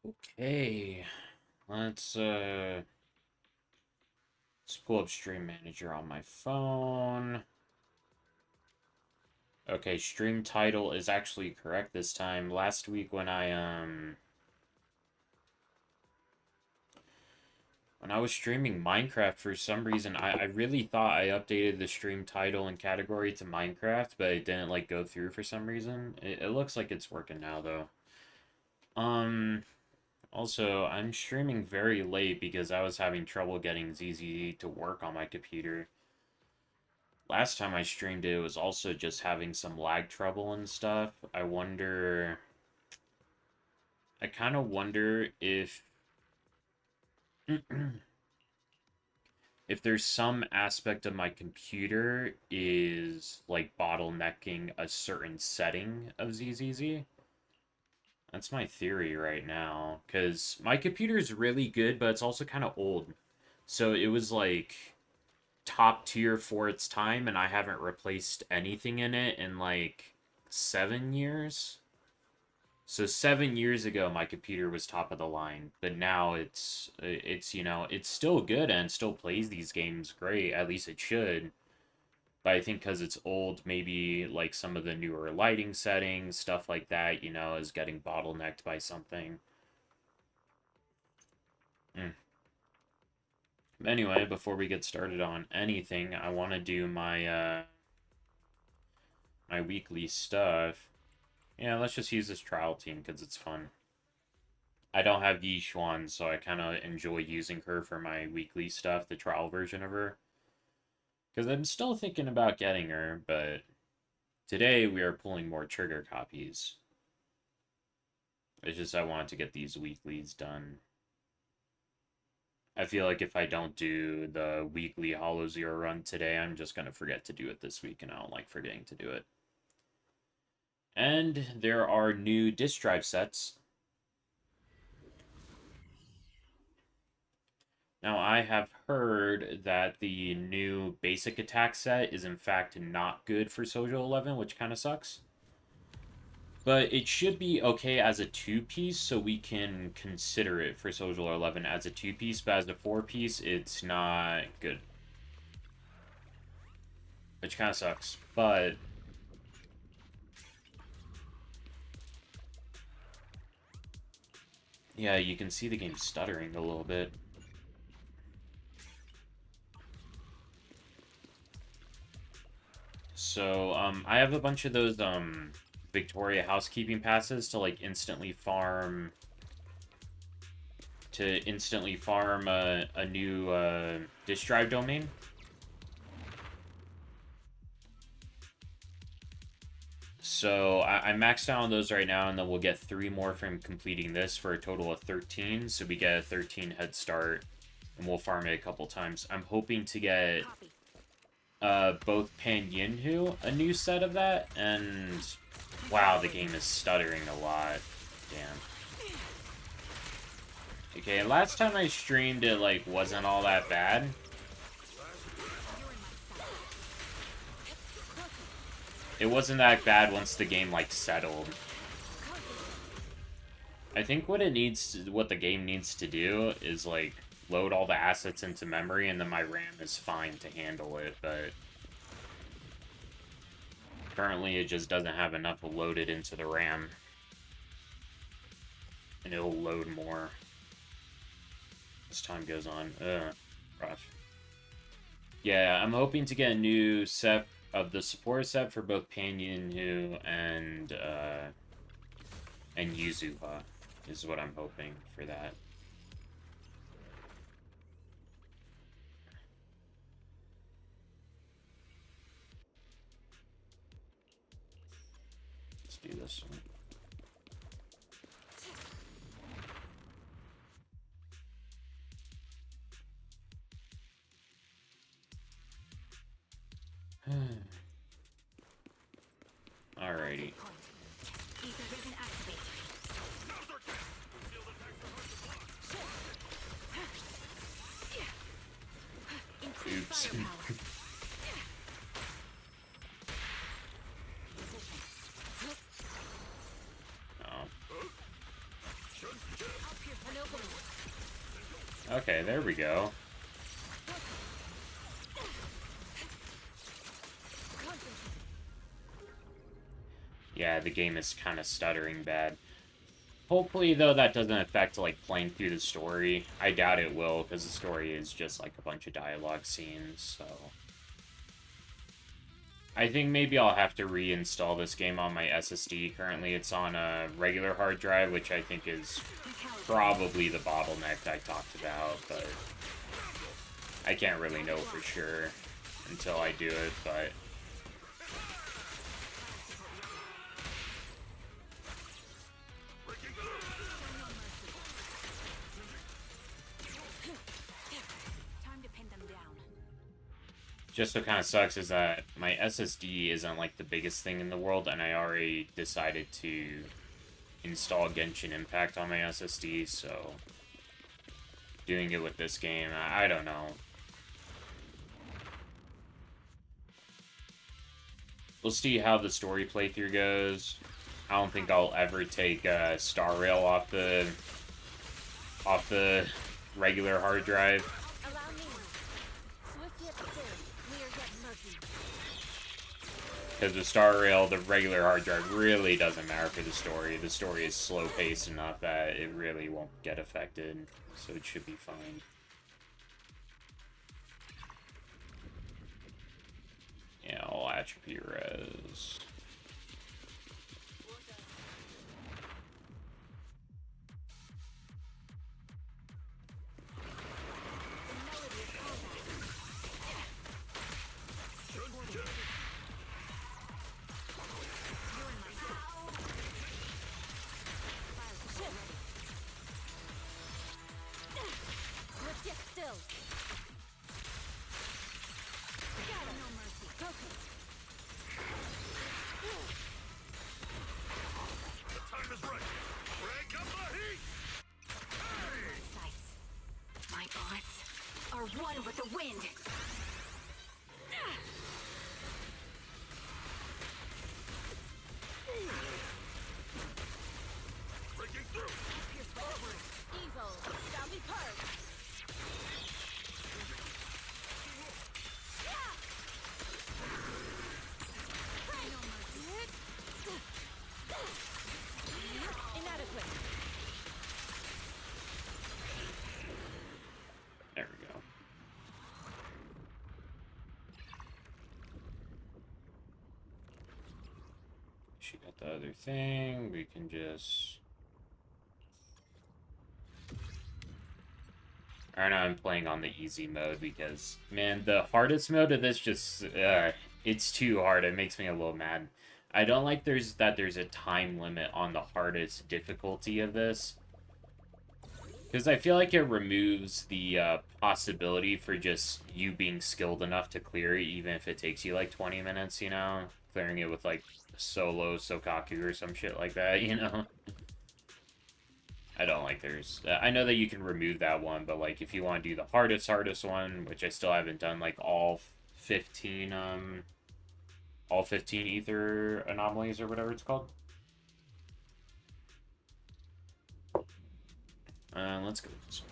Okay, let's let's pull up Stream Manager on my phone. Okay, stream title is actually correct this time. Last week when I was streaming Minecraft for some reason I really thought I updated the stream title and category to Minecraft, but it didn't like go through for some reason. It looks like it's working now though. Um Also, I'm streaming very late because I was having trouble getting ZZZ to work on my computer. Last time I streamed it was also just having some lag trouble and stuff. I kind of wonder if there's some aspect of my computer is like bottlenecking a certain setting of ZZZ. That's my theory right now, because my computer is really good, but it's also kind of old. So it was like top tier for its time, and I haven't replaced anything in it in like 7 years. So 7 years ago, my computer was top of the line, but now it's still good and still plays these games great. At least it should. But I think because it's old, maybe like some of the newer lighting settings, stuff like that, is getting bottlenecked by something. Mm. Anyway, before we get started on anything, I want to do my weekly stuff. Yeah, let's just use this trial team because it's fun. I don't have Yi Xuan, so I kind of enjoy using her for my weekly stuff, the trial version of her. Because I'm still thinking about getting her, but today we are pulling more trigger copies. It's just I want to get these weeklies done. I feel like if I don't do the weekly Hollow Zero run today, I'm just going to forget to do it this week, and I don't like forgetting to do it. And there are new disk drive sets. Now, I have heard that the new basic attack set is in fact not good for Sojo 11, which kind of sucks. But it should be okay as a two-piece, so we can consider it for Sojo 11 as a two-piece, but as a four-piece, it's not good. Which kind of sucks, but yeah, you can see the game stuttering a little bit. So, I have a bunch of those, Victoria housekeeping passes to, like, instantly farm a new, disk drive domain. So, I maxed out on those right now, and then we'll get 3 more from completing this for a total of 13. So we get a 13 head start, and we'll farm it a couple times. I'm hoping to get both Pan Yinhu a new set of that, and wow, the game is stuttering a lot. Damn. Okay, last time I streamed it, like, wasn't all that bad. It wasn't that bad once the game, like, settled. I think what the game needs to do is, like, load all the assets into memory, and then my RAM is fine to handle it, but currently it just doesn't have enough loaded into the RAM. And it'll load more as time goes on. Rough. Yeah, I'm hoping to get a new set of the support set for both Pan Yinhu and Yuzuha is what I'm hoping for that. Let's do this one. Alrighty. Oops. Oh. Okay, there we go. Yeah, the game is kind of stuttering bad. Hopefully, though, that doesn't affect, like, playing through the story. I doubt it will, because the story is just, like, a bunch of dialogue scenes, so... I think maybe I'll have to reinstall this game on my SSD. Currently, it's on a regular hard drive, which I think is probably the bottleneck I talked about, but... I can't really know for sure until I do it, but... Just what kind of sucks is that my SSD isn't, like, the biggest thing in the world, and I already decided to install Genshin Impact on my SSD, so... Doing it with this game, I don't know. We'll see how the story playthrough goes. I don't think I'll ever take Star Rail off the regular hard drive. Because with Star Rail, the regular hard drive really doesn't matter for the story. The story is slow-paced enough that it really won't get affected, so it should be fine. Yeah, all attribute res. One with the wind. Breaking through. Pierce forward. Evil shall be purged. Inadequate. There we go. She got the other thing. We can just... Alright, now I'm playing on the easy mode because, man, the hardest mode of this just, it's too hard. It makes me a little mad. I don't like there's a time limit on the hardest difficulty of this. Because I feel like it removes the possibility for just you being skilled enough to clear it, even if it takes you like 20 minutes, you know? Clearing it with like solo Sokaku or some shit like that, you know? I don't like there's... I know that you can remove that one, but like if you want to do the hardest one, which I still haven't done, like all 15 ether anomalies or whatever it's called. Let's go with this one.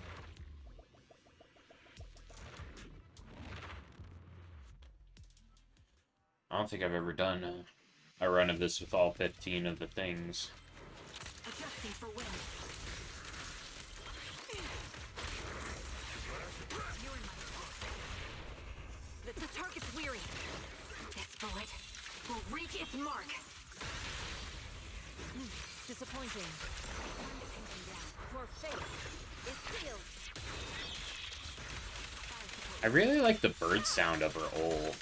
I don't think I've ever done a run of this with all 15 of the things. Adjusting for wind. The target's weary. This bullet will reach its mark. Disappointing. Your fate is sealed. I really like the bird sound of her ult.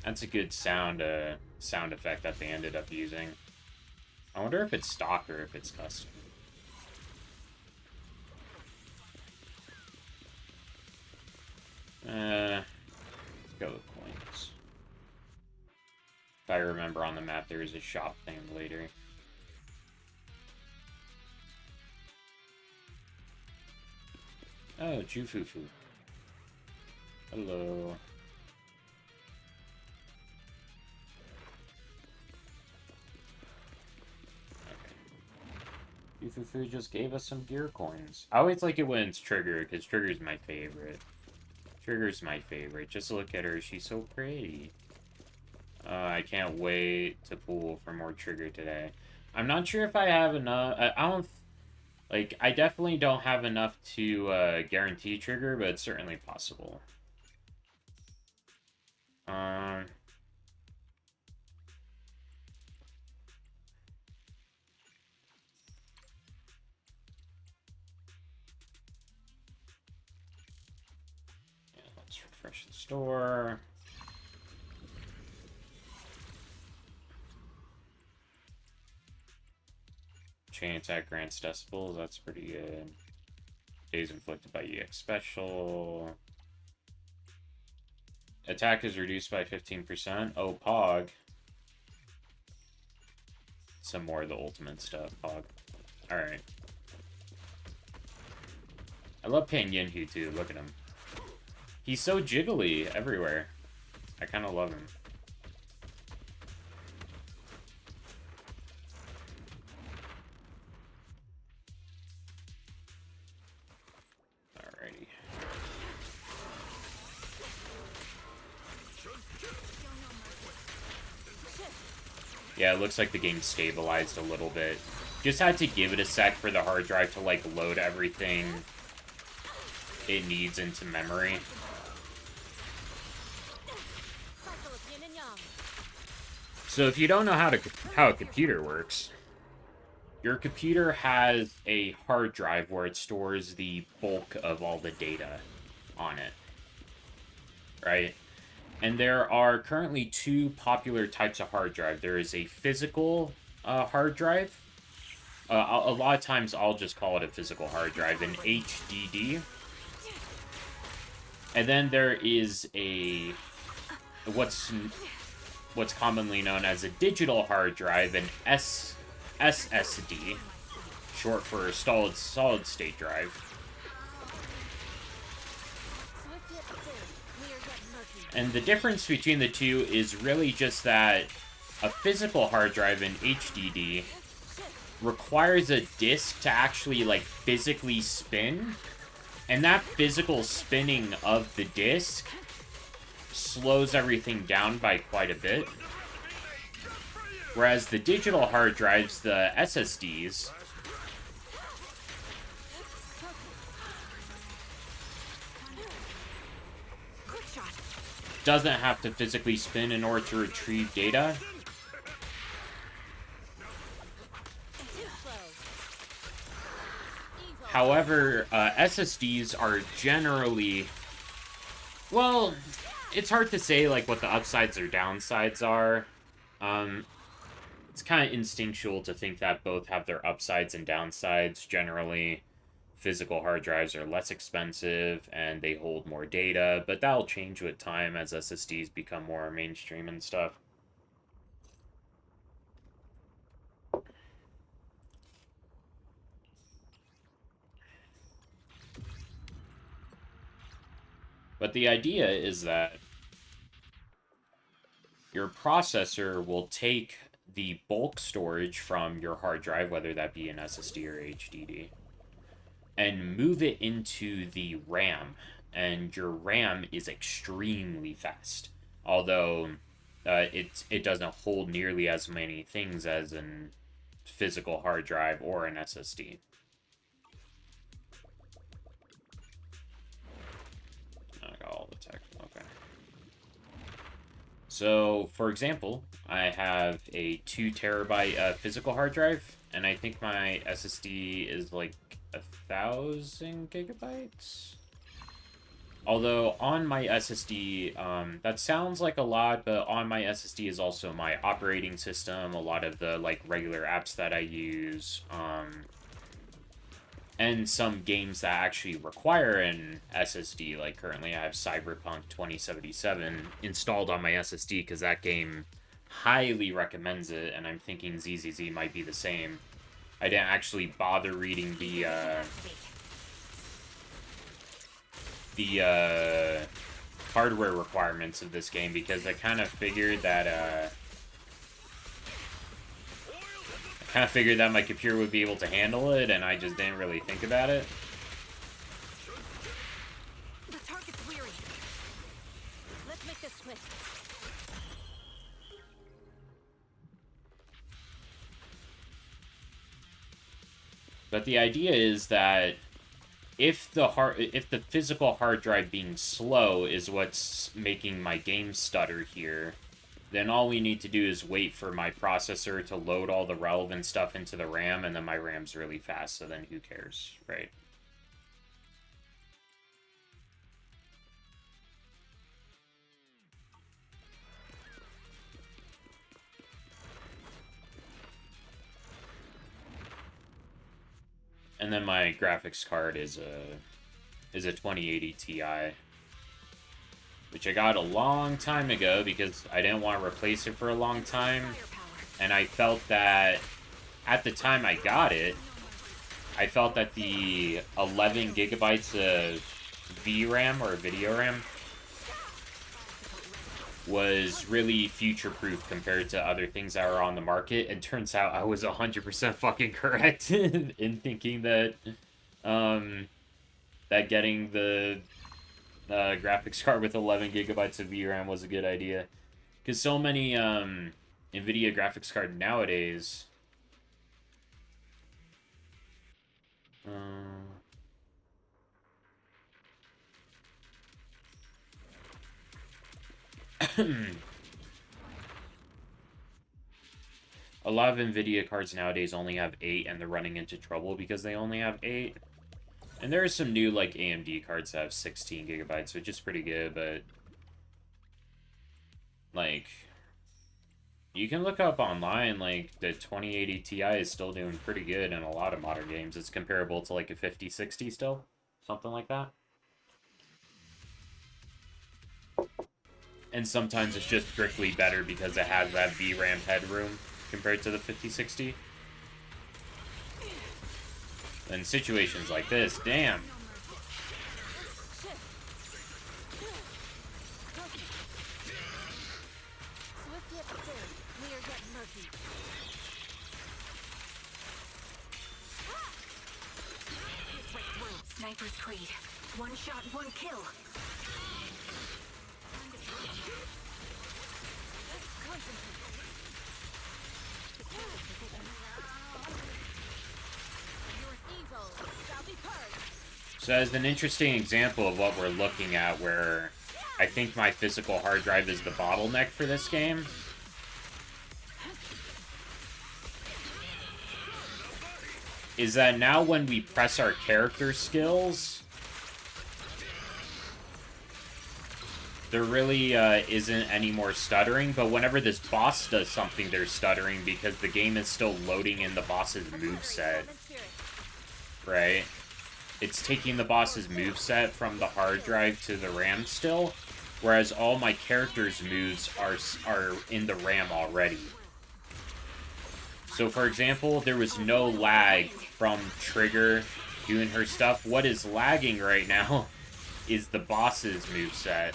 That's a good sound effect that they ended up using. I wonder if it's stock or if it's custom. Let's go with coins. If I remember on the map, there is a shop thing later. Oh, Jufufu. Hello. Fufufu just gave us some gear coins. I always like it when it's Trigger, because Trigger's my favorite. Trigger's my favorite. Just look at her. She's so pretty. I can't wait to pull for more Trigger today. I'm not sure if I have enough. I don't... Like, I definitely don't have enough to guarantee Trigger, but it's certainly possible. Yeah, let's refresh the store. Chain attack grants decibels, that's pretty good. Days inflicted by EX special. Attack is reduced by 15%. Oh, Pog. Some more of the ultimate stuff, Pog. Alright. I love Panyinhu too, look at him. He's so jiggly everywhere. I kind of love him. Alrighty. Yeah, it looks like the game stabilized a little bit. Just had to give it a sec for the hard drive to, like, load everything it needs into memory. So if you don't know how a computer works, your computer has a hard drive where it stores the bulk of all the data on it, right? And there are currently two popular types of hard drive. There is a physical hard drive. A lot of times I'll just call it a physical hard drive, an HDD. And then there is a what's commonly known as a digital hard drive, an SSD, short for solid state drive. And the difference between the two is really just that a physical hard drive, an HDD, requires a disk to actually, like, physically spin. And that physical spinning of the disk slows everything down by quite a bit. Whereas the digital hard drives, the SSDs, doesn't have to physically spin in order to retrieve data. However, SSDs are generally... Well, it's hard to say, like, what the upsides or downsides are. It's kind of instinctual to think that both have their upsides and downsides. Generally, physical hard drives are less expensive and they hold more data, but that'll change with time as SSDs become more mainstream and stuff. But the idea is that your processor will take the bulk storage from your hard drive, whether that be an SSD or HDD, and move it into the RAM. And your RAM is extremely fast. Although it doesn't hold nearly as many things as a physical hard drive or an SSD. I got all the tech. Okay. So, for example, I have a 2 terabyte physical hard drive, and I think my SSD is like 1,000 gigabytes. Although on my SSD, that sounds like a lot, but on my SSD is also my operating system, a lot of the, like, regular apps that I use, and some games that actually require an SSD. Like, currently I have Cyberpunk 2077 installed on my SSD because that game highly recommends it, and I'm thinking ZZZ might be the same. I didn't actually bother reading the hardware requirements of this game because I kind of figured that kind of figured that my computer would be able to handle it, and I just didn't really think about it. The target's weary. Let's make this quick. But the idea is that if the physical hard drive being slow is what's making my game stutter here, then all we need to do is wait for my processor to load all the relevant stuff into the RAM, and then my RAM's really fast, so then who cares, right? And then my graphics card is a 2080 Ti, which I got a long time ago because I didn't want to replace it for a long time, and I felt that at the time I got it, I felt that the 11 gigabytes of VRAM or video RAM was really future-proof compared to other things that are on the market, and turns out I was 100% fucking correct in thinking that that getting the graphics card with 11 gigabytes of VRAM was a good idea. Because so many NVIDIA graphics card nowadays... a lot of NVIDIA cards nowadays only have 8, and they're running into trouble because they only have 8. And there are some new, like, AMD cards that have 16 gigabytes, which is pretty good, but... like... you can look up online, like, the 2080 Ti is still doing pretty good in a lot of modern games. It's comparable to, like, a 5060 still. Something like that. And sometimes it's just strictly better because it has that VRAM headroom compared to the 5060. In situations like this, damn. Sniper's creed. One shot, one kill. So as an interesting example of what we're looking at, where I think my physical hard drive is the bottleneck for this game, is that now when we press our character skills, there really isn't any more stuttering, but whenever this boss does something, there's stuttering because the game is still loading in the boss's moveset, right? It's taking the boss's moveset from the hard drive to the RAM still, whereas all my character's moves are in the RAM already. So, for example, there was no lag from Trigger doing her stuff. What is lagging right now is the boss's moveset.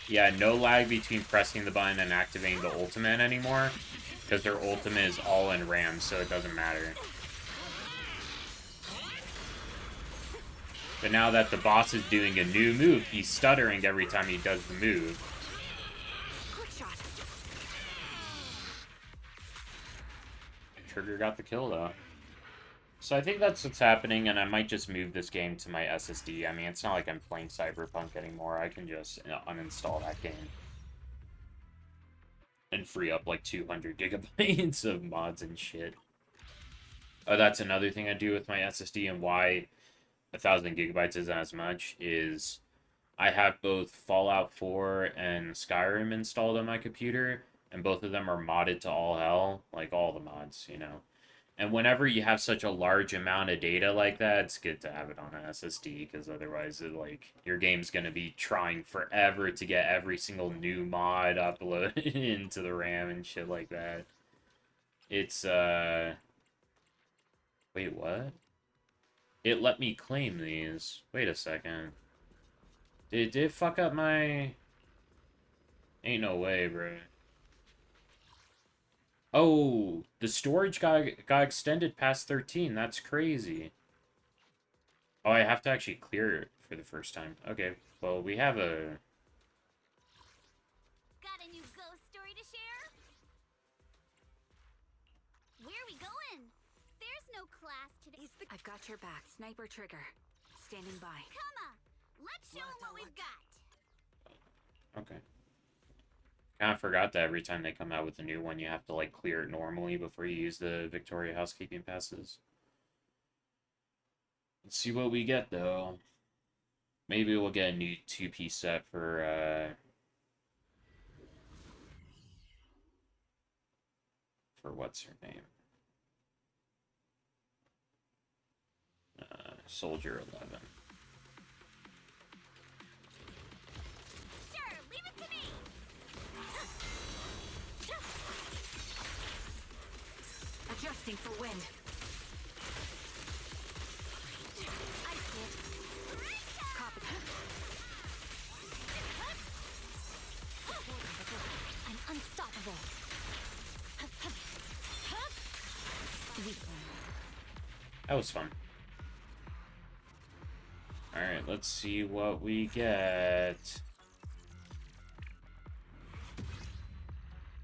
Yeah, no lag between pressing the button and activating the ultimate anymore, because their ultimate is all in RAM, so it doesn't matter. But now that the boss is doing a new move, he's stuttering every time he does the move. Trigger got the kill, though. So I think that's what's happening, and I might just move this game to my SSD. I mean, it's not like I'm playing Cyberpunk anymore. I can just uninstall that game and free up like 200 gigabytes of mods and shit. Oh, that's another thing I do with my SSD, and why 1,000 gigabytes isn't as much, is I have both Fallout 4 and Skyrim installed on my computer, and both of them are modded to all hell, like all the mods, you know. And whenever you have such a large amount of data like that, it's good to have it on an SSD, because otherwise, your game's going to be trying forever to get every single new mod uploaded into the RAM and shit like that. It's, wait, what? It let me claim these. Wait a second. Did it fuck up my... Ain't no way, bro. Oh, the storage got extended past 13. That's crazy. Oh, I have to actually clear it for the first time. Okay, well, we have a... Got a new ghost story to share? Where are we going? There's no class today. I've got your back. Sniper trigger. Standing by. Come on. Let's show 'em what we've got. Okay. Kind of forgot that every time they come out with a new one, you have to, like, clear it normally before you use the Victoria housekeeping passes. Let's see what we get, though. Maybe we'll get a new two-piece set for what's her name? Soldier 11. Sure, leave it to me. Adjusting for wind. I see it. Copy. I'm unstoppable. That was fun. Alright, let's see what we get.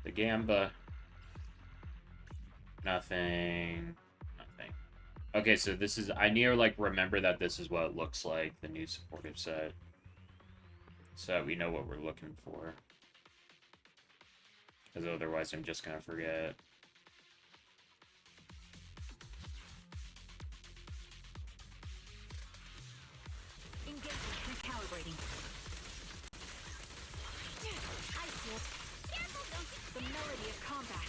The Gamba. Nothing. Nothing. Okay, so this is... I need to, like, remember that this is what it looks like, the new supportive set. So that we know what we're looking for. Because otherwise I'm just gonna forget. Engaging. Recalibrating. I see it. Careful, don't you... The melody of combat.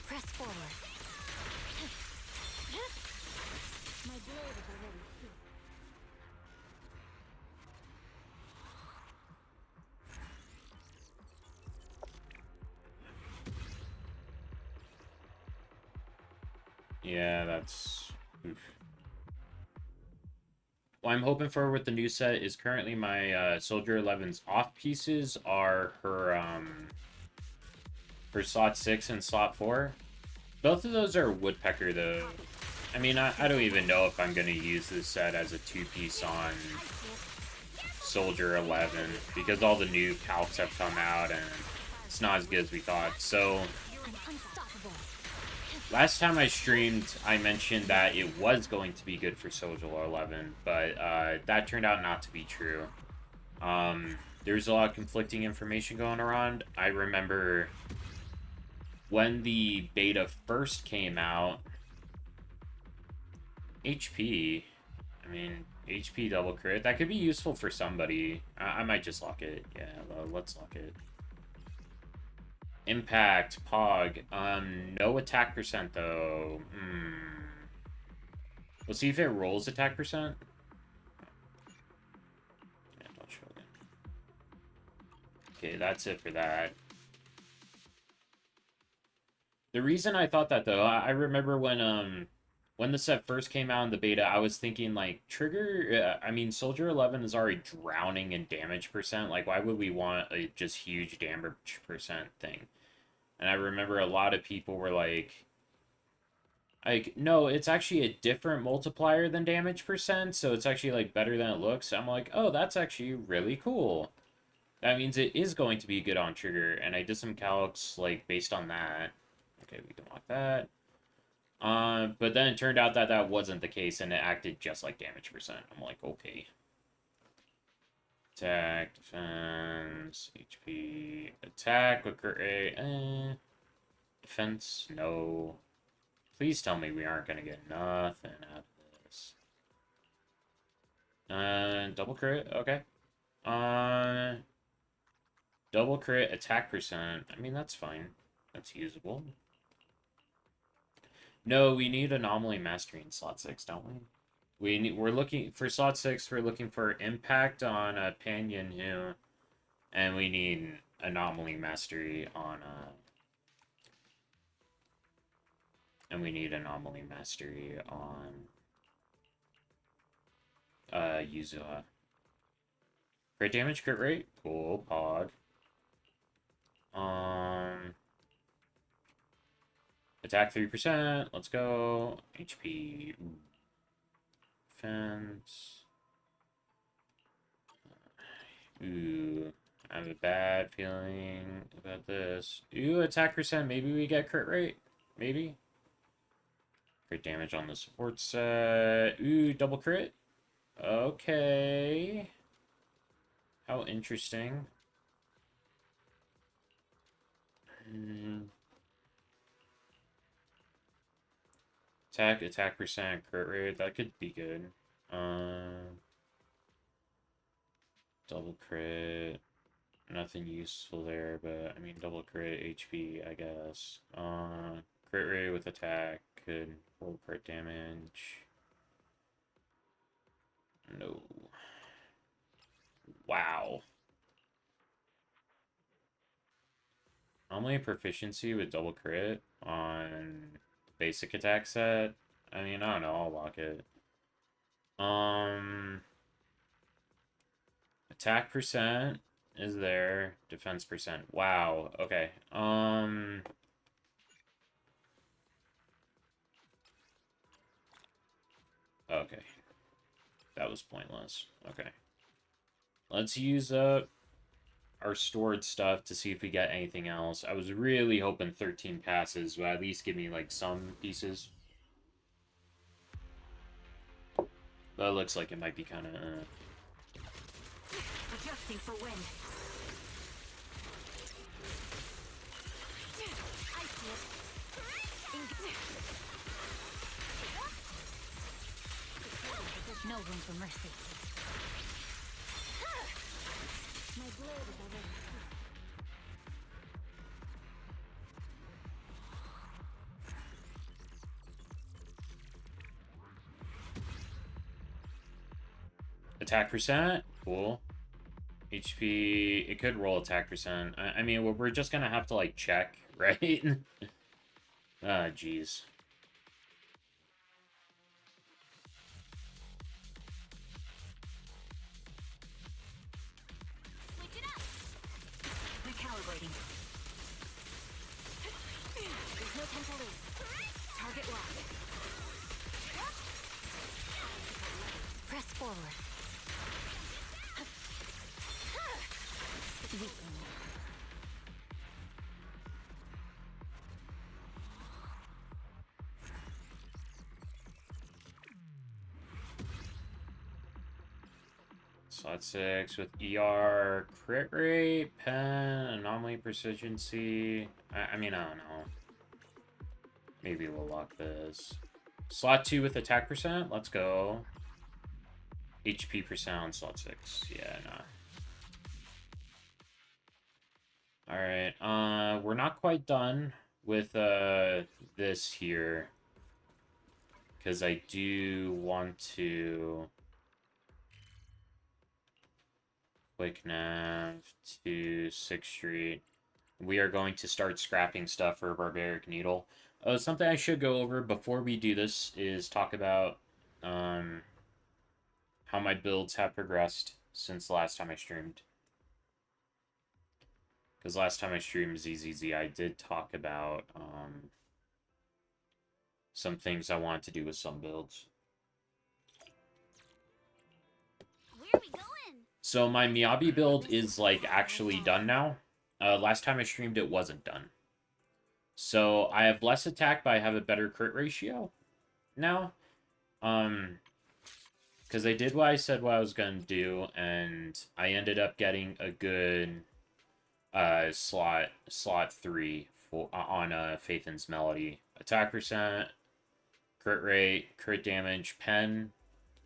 Press forward. My blade is already here. Yeah, that's... Oof. What I'm hoping for with the new set is currently my Soldier 11's off pieces are her slot 6 and slot 4. Both of those are Woodpecker, though. I mean, I don't even know if I'm going to use this set as a two-piece on Soldier 11, because all the new calcs have come out, and it's not as good as we thought. So, I'm unstoppable. last time I streamed, I mentioned that it was going to be good for Soldier 11, but that turned out not to be true. There's a lot of conflicting information going around. I remember when the beta first came out, HP, I mean, HP double crit, that could be useful for somebody. I might just lock it. Yeah, well, let's lock it. Impact, Pog, no attack percent, though. We'll see if it rolls attack percent. Yeah, don't show it. Okay, that's it for that. The reason I thought that, though, I remember when the set first came out in the beta, I was thinking, like, I mean, Soldier 11 is already drowning in damage percent. Like, why would we want a just huge damage percent thing? And I remember a lot of people were like, no, it's actually a different multiplier than damage percent, so it's actually, like, better than it looks. I'm like, oh, that's actually really cool. That means it is going to be good on trigger, and I did some calcs, like, based on that. Okay, we can lock that. But then it turned out that that wasn't the case, and it acted just like damage percent. I'm like, okay. Attack, defense, HP, attack, quicker A, defense, no. Please tell me we aren't gonna get nothing out of this. Double crit, okay. Double crit, attack percent. I mean, that's fine. That's usable. No, we need anomaly mastery in slot 6, don't we? We're looking for slot 6. We're looking for impact on Pan Yin Hu, and we need Anomaly Mastery on, and we need Anomaly Mastery on, Yuzua. Crit damage, crit rate? Cool, Pog. Attack 3%, let's go. HP, ooh. Defense. Ooh, I have a bad feeling about this. Ooh, attack percent. Maybe we get crit rate. Maybe. Crit damage on the support set. Ooh, double crit. Okay. How interesting. Attack percent, crit rate. That could be good. Double crit. Nothing useful there, but I mean double crit HP, I guess. Crit rate with attack could roll crit damage. No. Wow. Only proficiency with double crit on basic attack set. I mean, I don't know, I'll lock it. Attack percent is there. Defense percent. Wow. Okay. Okay. That was pointless. Okay. Let's use up our stored stuff to see if we get anything else. I was really hoping 13 passes would at least give me, like, some pieces. But it looks like it might be kind of... Adjusting for wind. I see it. There's no room for mercy. My blade is already Attack percent? Cool. HP... It could roll attack percent. I mean, we're just gonna have to, like, check, right? Ah, jeez. switch it up. Recalibrating. There's no time to lose. Target locked. Press forward. Slot 6 with ER, crit rate, pen, anomaly, proficiency. I mean, I don't know. Maybe we'll lock this. Slot 2 with attack percent. Let's go. HP percent on slot 6. Yeah, nah. Alright, we're not quite done with, this here. Because I do want to... Quick nav to 6th Street. We are going to start scrapping stuff for Barbaric Needle. Something I should go over before we do this is talk about how my builds have progressed since the last time I streamed. Because last time I streamed ZZZ, I did talk about some things I wanted to do with some builds. Where are we going? So my Miyabi build is, like, actually done now. Last time I streamed, it wasn't done. So I have less attack, but I have a better crit ratio now. Because I did what I said what I was going to do, and I ended up getting a good slot 3 for, on Faithin's Melody. Attack percent, crit rate, crit damage, pen,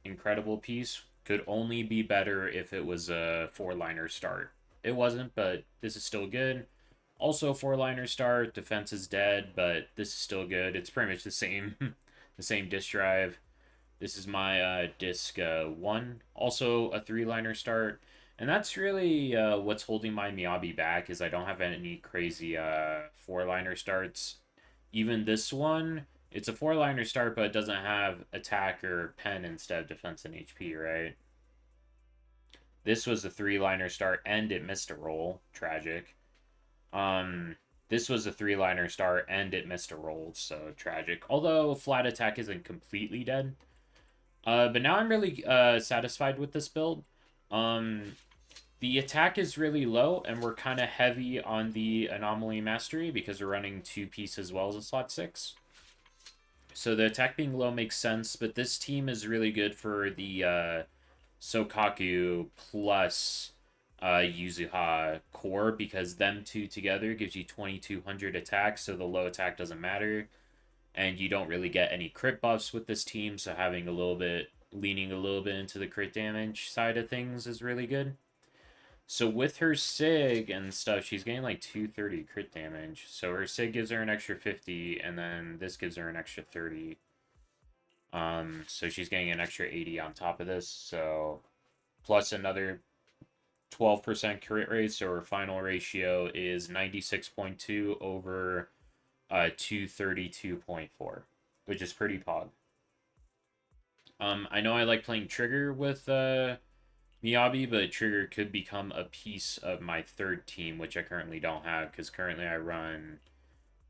incredible piece. Could only be better if it was a 4-liner start. It wasn't, but this is still good. Also 4-liner start, defense is dead, but this is still good. It's pretty much the same the same disk drive. This is my disk 1. Also a 3-liner start. And that's really what's holding my Miyabi back is I don't have any crazy four-liner starts. Even this one, it's a four-liner start, but it doesn't have attack or pen instead of defense and HP, right? This was a three-liner start, and it missed a roll. Tragic. Um, this was a three-liner start, and it missed a roll, so tragic. Although flat attack isn't completely dead. But now I'm really satisfied with this build. Um, the attack is really low, and we're kind of heavy on the Anomaly Mastery because we're running two piece as well as a slot 6. So the attack being low makes sense, but this team is really good for the Sokaku plus Yuzuha core because them two together gives you 2200 attack, so the low attack doesn't matter. And you don't really get any crit buffs with this team, so having a little bit, leaning a little bit into the crit damage side of things is really good. So with her Sig and stuff, she's getting like 230 crit damage. So her Sig gives her an extra 50, and then this gives her an extra 30. So she's getting an extra 80 on top of this. So plus another 12% crit rate. So her final ratio is 96.2 over 232.4, which is pretty pog. I know I like playing Trigger with Miyabi, but Trigger could become a piece of my third team, which I currently don't have, because currently I run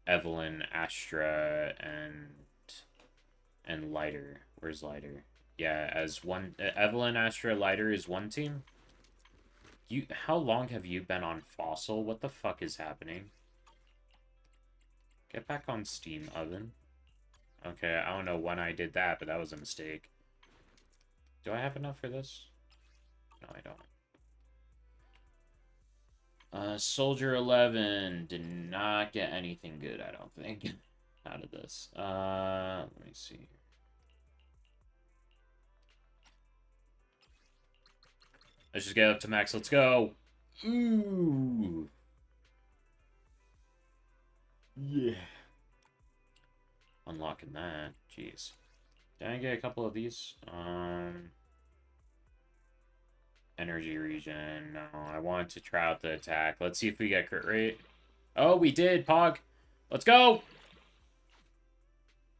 Evelyn, Astra, and Lighter. Where's Lighter? Yeah, as one Evelyn, Astra, Lighter is one team. How long have you been on Fossil? What the fuck is happening? Get back on Steam, Oven. Okay, I don't know when I did that, but that was a mistake. Do I have enough for this? No, I don't. Soldier 11 did not get anything good, I don't think, out of this. Let me see. Let's just get up to max. Let's go. Ooh. Yeah. Unlocking that. Jeez. Did I get a couple of these? Energy region. No, I wanted to try out the attack. Let's see if we get crit rate. Oh, we did, Pog. Let's go.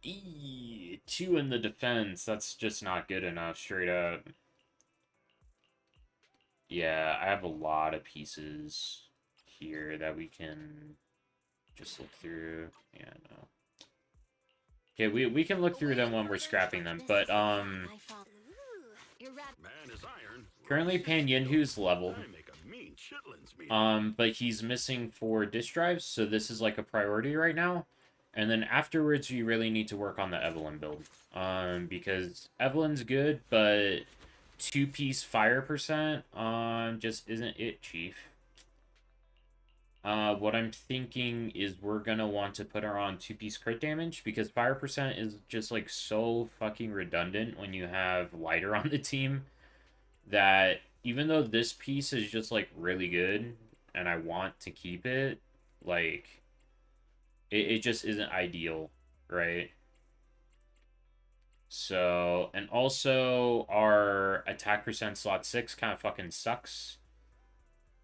Eee, 2 in the defense. That's just not good enough, straight up. Yeah, I have a lot of pieces here that we can just look through. Yeah, no. Okay, we can look through them when we're scrapping them, but currently Pan Yinhu's leveled. But he's missing 4 disk drives, so this is like a priority right now. And then afterwards, you really need to work on the Evelyn build. Because Evelyn's good, but 2-piece fire percent just isn't it, Chief. What I'm thinking is we're gonna want to put her on 2-piece crit damage because fire percent is just like so fucking redundant when you have Lighter on the team that even though this piece is just like really good and I want to keep it, like it just isn't ideal, right? So, and also our attack percent slot 6 kind of fucking sucks.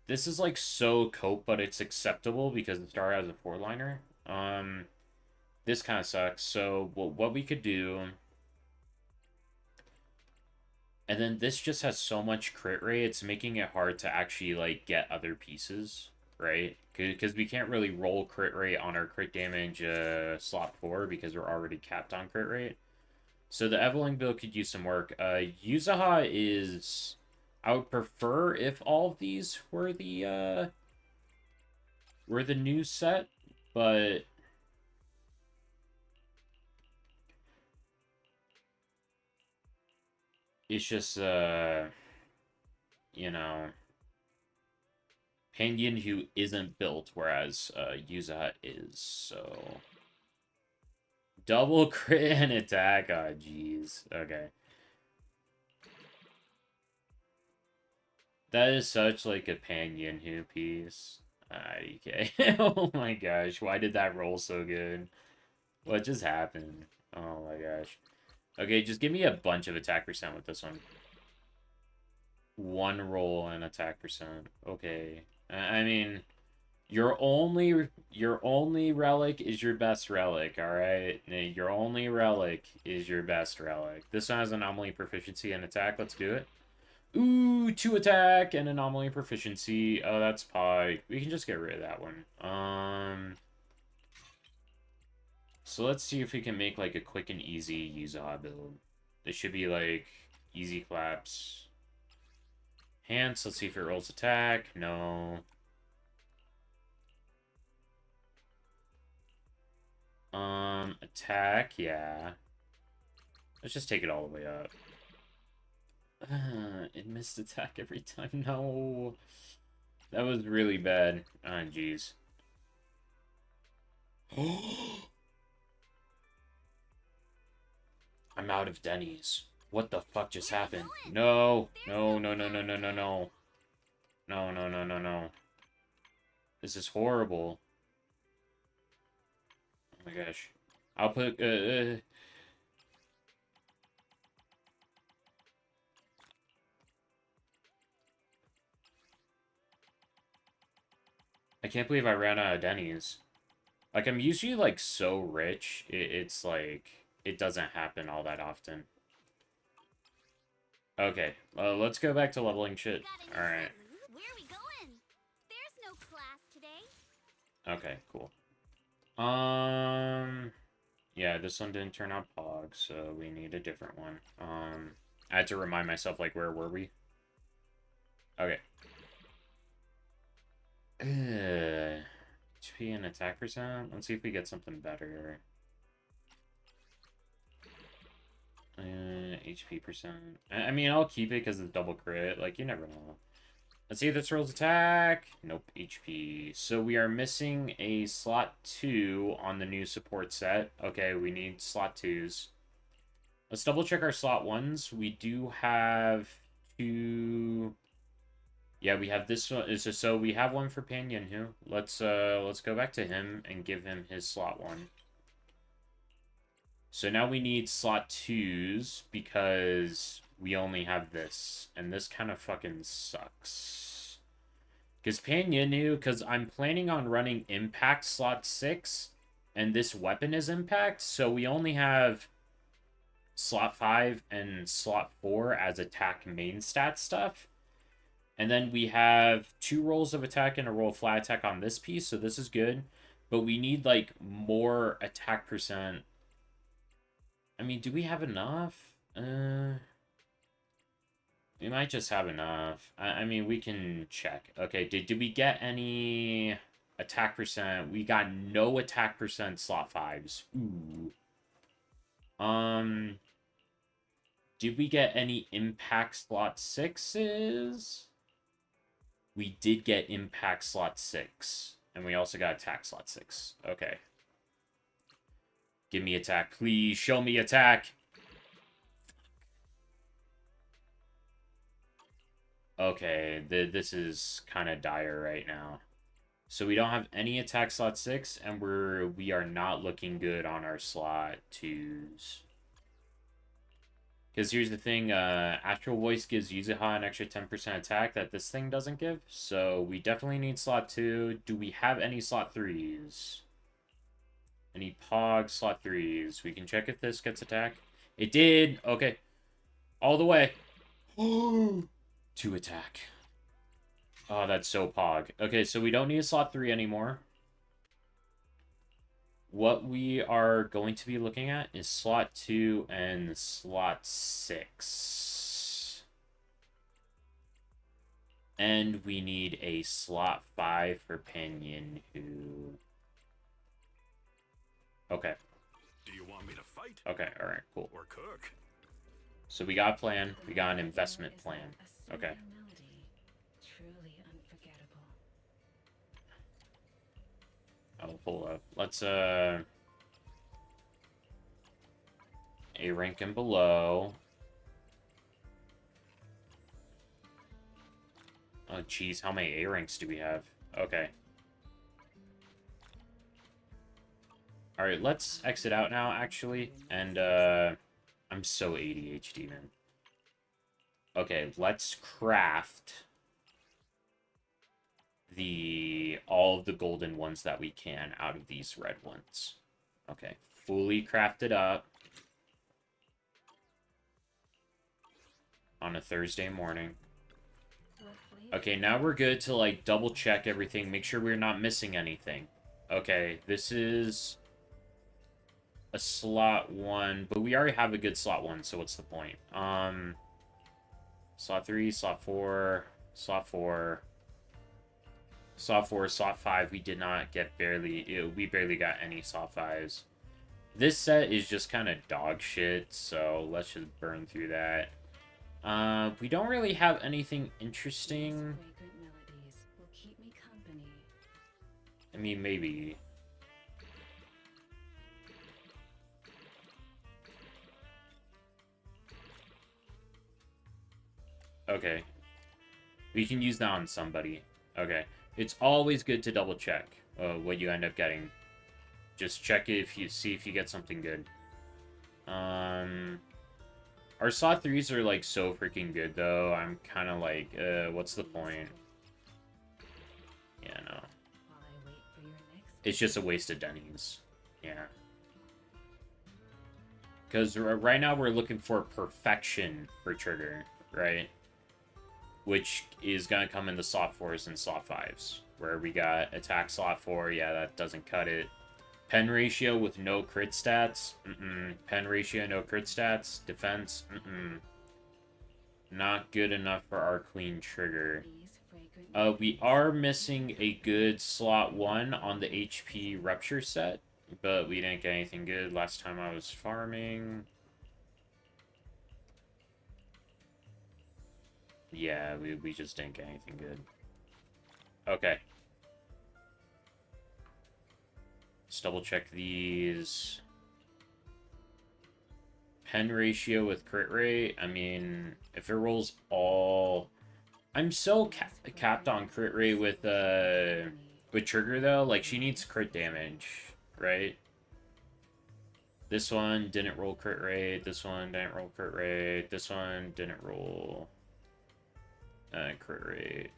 This is like so cope, but it's acceptable because the star has a 4-liner. This kind of sucks. So what we could do, and then this just has so much crit rate, it's making it hard to actually like get other pieces, right? Because we can't really roll crit rate on our crit damage slot 4 because we're already capped on crit rate. So the Evelyn build could use some work. Yuzaha is... I would prefer if all of these were the new set, but it's just you know, Penguin who isn't built, whereas Yuzaha is, so double crit and attack. Oh, jeez. Okay. That is such like a Pan Yinhu piece. Okay. Oh my gosh, why did that roll so good? What just happened? Oh my gosh. Okay, just give me a bunch of attack percent with this one. one roll and attack percent. Okay. I mean, your only relic is your best relic, all right? Your only relic is your best relic. This one has anomaly proficiency and attack. Let's do it. Ooh, 2 attack and anomaly proficiency. Oh, that's pie. We can just get rid of that one. So let's see if we can make like a quick and easy Yuza build. This should be like easy claps. Hands, let's see if it rolls attack. No. Attack, yeah. Let's just take it all the way up. It missed attack every time. No. That was really bad. Oh, jeez. I'm out of Denny's. What the fuck just happened? No. No, no, no, no, no, no, no. No, no, no, no, no. This is horrible. Oh my gosh. I'll put, I can't believe I ran out of Denny's. Like, I'm usually, like, so rich, it's like, it doesn't happen all that often. Okay, let's go back to leveling shit. Alright. Where are we going? There's no class today. Okay, cool. Yeah, this one didn't turn out Pog, so we need a different one. I had to remind myself, like, where were we? Okay. HP and attack percent? Let's see if we get something better. HP percent. I mean, I'll keep it because it's double crit. Like, you never know. Let's see if this rolls attack. Nope, HP. So we are missing a slot 2 on the new support set. Okay, we need slot 2s. Let's double check our slot 1s. We do have 2... Yeah, we have this one. So we have one for Panyanhu. Let's go back to him and give him his slot 1. So now we need slot 2s because we only have this. And this kind of fucking sucks. Because Panyanhu, because I'm planning on running Impact slot 6. And this weapon is Impact. So we only have slot 5 and slot 4 as attack main stat stuff. And then we have 2 rolls of attack and a roll of flat attack on this piece. So this is good. But we need, like, more attack percent. I mean, do we have enough? We might just have enough. I mean, we can check. Okay, did we get any attack percent? We got no attack percent slot 5s. Ooh. Did we get any impact slot 6s? We did get impact slot 6. And we also got attack slot 6. Okay. Give me attack, please. Show me attack. Okay, this is kind of dire right now. So we don't have any attack slot 6, and we are not looking good on our slot 2s. Because here's the thing, Astral Voice gives Yuzuha an extra 10% attack that this thing doesn't give. So we definitely need slot 2. Do we have any slot 3s? Any Pog slot 3s? We can check if this gets attack. It did! Okay. All the way. 2 attack. Oh, that's so Pog. Okay, so we don't need a slot 3 anymore. What we are going to be looking at is slot 2 and slot 6. And we need a slot 5 for Panyanhu. Okay. Do you want me to fight? Okay, alright, cool. Or cook? So we got a plan. We got an investment plan. Okay. Truly unforgettable. I'll pull up. Let's, A rank and below. Oh, jeez, how many A ranks do we have? Okay. Alright, let's exit out now, actually. And, I'm so ADHD, man. Okay, let's craft all of the golden ones that we can out of these red ones. Okay, fully crafted up on a Thursday morning. Okay, now we're good to, like, double check everything, make sure we're not missing anything. Okay, this is a slot 1, but we already have a good slot 1, so what's the point? Slot 3, slot 4, slot 4, slot 4, slot 5, we did not get we barely got any slot 5s. This set is just kind of dog shit, so let's just burn through that. We don't really have anything interesting. I mean, maybe. Okay. We can use that on somebody. Okay. It's always good to double check what you end up getting. Just check it if you see if you get something good. Our slot 3s are, like, so freaking good, though. I'm kind of like, what's the point? Yeah, no. It's just a waste of Denny's. Yeah. Because right now we're looking for perfection for trigger, right? Which is going to come in the slot 4s and slot 5s. Where we got attack slot 4, yeah, that doesn't cut it. Pen ratio with no crit stats. Pen ratio, no crit stats. Defense. Not good enough for our clean trigger. We are missing a good slot 1 on the HP rupture set. But we didn't get anything good last time I was farming. Yeah, we just didn't get anything good. Okay. Let's double check these. Pen ratio with crit rate. I mean, if it rolls all... I'm so capped on crit rate with Trigger, though. Like, she needs crit damage, right? This one didn't roll crit rate. This one didn't roll crit rate. This one didn't roll crit rate.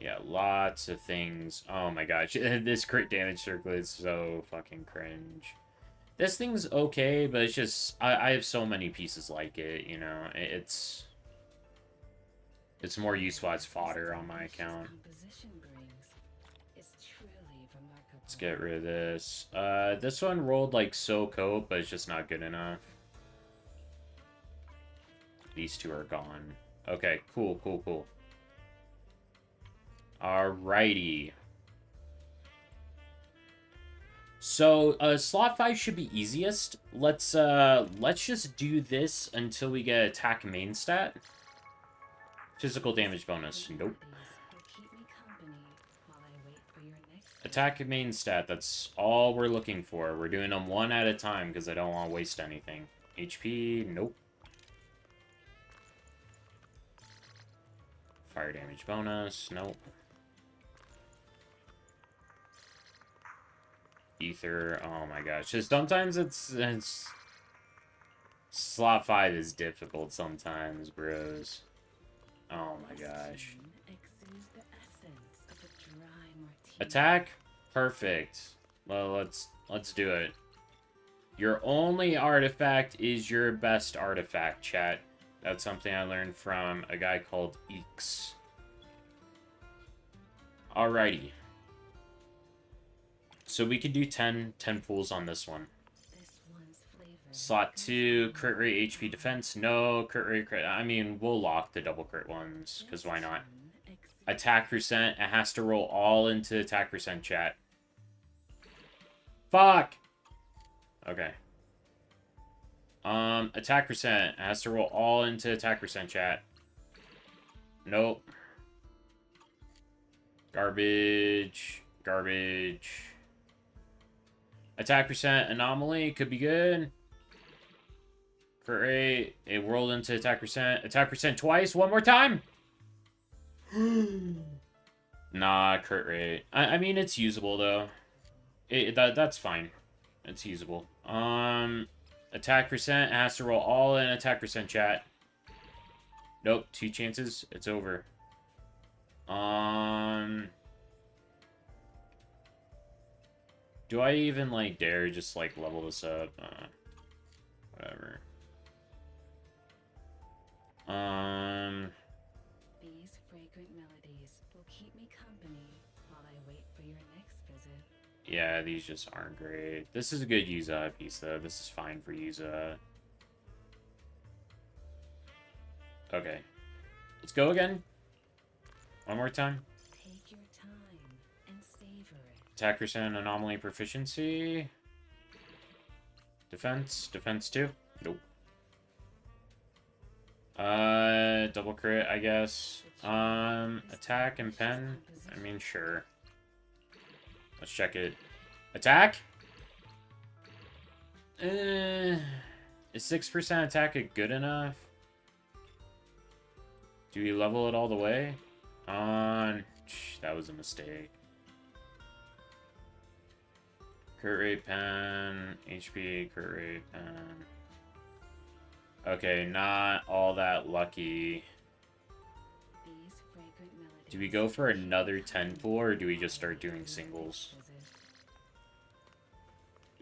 Yeah, lots of things. Oh my gosh, this crit damage circle is so fucking cringe. This thing's okay, but it's just... I have so many pieces like it, you know? It's more useful as fodder on my account. Let's get rid of this. This one rolled like so cope, but it's just not good enough. These two are gone. Okay, cool, cool, cool. Alrighty. So, slot 5 should be easiest. Let's just do this until we get attack main stat. Physical damage bonus. Nope. Attack main stat. That's all we're looking for. We're doing them one at a time because I don't want to waste anything. HP. Nope. Fire damage bonus. Nope. Ether. Oh my gosh. Just sometimes it's slot 5 is difficult sometimes, bros. Oh my gosh. Attack? Perfect. Well, let's do it. Your only artifact is your best artifact, chat. That's something I learned from a guy called Eeks. Alrighty. So we can do 10 pulls on this one. Slot 2, crit rate, HP defense. No, crit rate, crit. I mean, we'll lock the double crit ones, because why not? Attack percent. It has to roll all into attack percent, chat. Fuck! Okay. Attack percent. It has to roll all into attack percent, chat. Nope. Garbage. Garbage. Attack percent anomaly could be good. Crit rate. It rolled into attack percent. Attack percent twice. One more time. Nah, crit rate. I mean, it's usable though. That's fine. It's usable. Attack percent has to roll all in attack percent, chat. Nope, 2 chances. It's over. Do I even, like, dare just, like, level this up? Whatever. These fragrant melodies will keep me company while I wait for your next visit. Yeah, these just aren't great. This is a good Yuza piece, though. This is fine for Yuza. Okay. Let's go again. One more time. Take your time and savor it. Attack percent, anomaly proficiency. Defense. Defense 2. Nope. Double crit, I guess. Attack and pen. I mean, sure. Let's check it. Attack? Is 6% attack good enough? Do we level it all the way? That was a mistake. Crit rate pen, HP, crit rate pen. Okay, not all that lucky. These fragrant melodies. Do we go for another 10 pool, or do we just start doing singles?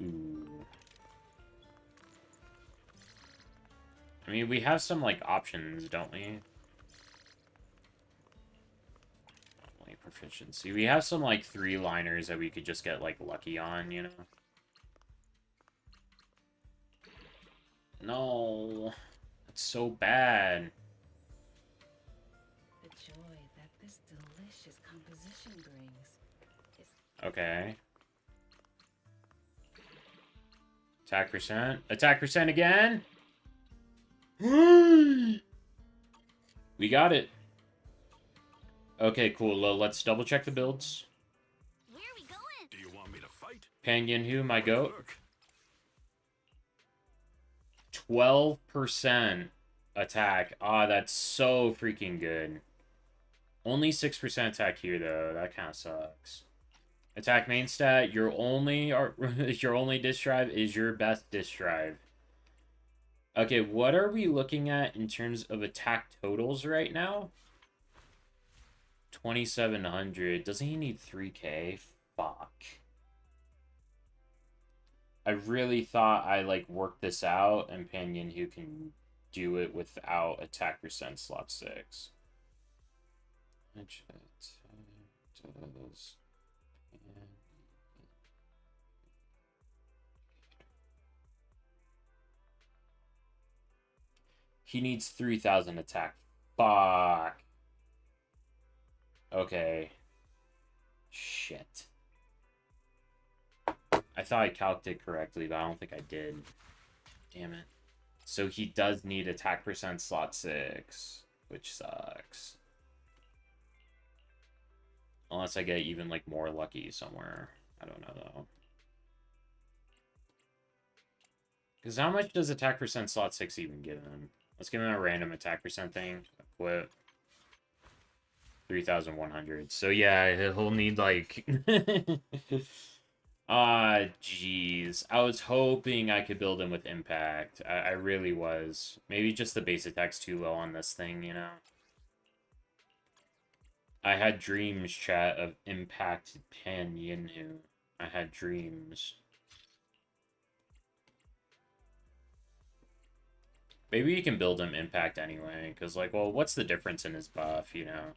Ooh. I mean, we have some, like, options, don't we? Only proficiency. We have some, like, 3-liners that we could just get, like, lucky on, you know? No. That's so bad. The joy that this delicious composition brings is Okay. Attack percent. Attack percent again? We got it. Okay, cool. Let's double check the builds. Where are we going? Do you want me to fight? Pan Yinhu, my goat. Look, 12% attack. Ah, that's so freaking good. Only 6% attack here, though. That kind of sucks. Attack main stat. Your only disk drive is your best disk drive. Okay, what are we looking at in terms of attack totals right now? 2,700. Doesn't he need 3K? Fuck. I really thought I, like, worked this out, and Pan who can do it without attack percent slot 6. Which does... He needs 3,000 attack. Fuck. Okay. Shit. I thought I calced it correctly, but I don't think I did. Damn it. So he does need attack percent slot 6, which sucks. Unless I get even, like, more lucky somewhere. I don't know, though. Because how much does attack percent slot 6 even give him? Let's give him a random attack percent thing. Equip. 3,100. So yeah, he'll need, like... Ah, jeez. I was hoping I could build him with impact. I really was. Maybe just the base attack's too low on this thing, you know? I had dreams, chat, of impact Pan Yinhu. I had dreams. Maybe you can build him impact anyway, because, like, well, what's the difference in his buff, you know?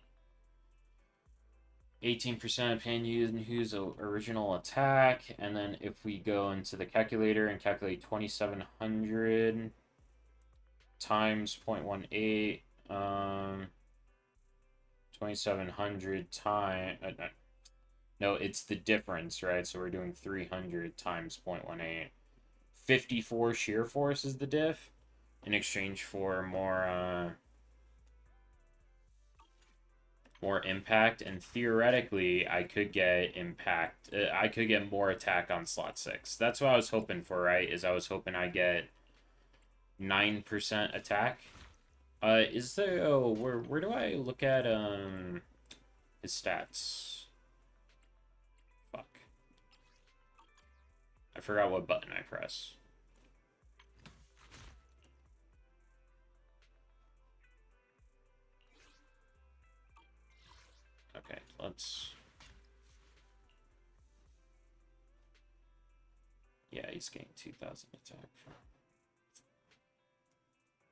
18% Pan Yinhu's original attack, and then if we go into the calculator and calculate 2,700 times 0.18, 2,700 times... no, it's the difference, right? So we're doing 300 times 0.18. 54 shear force is the diff, in exchange for more impact, and theoretically I could get impact. I could get more attack on slot 6. That's what I was hoping for, right? Is I was hoping I get 9% attack. Is there... oh, where do I look at his stats? Fuck. I forgot what button I press. let's... Yeah, he's getting 2,000 attack.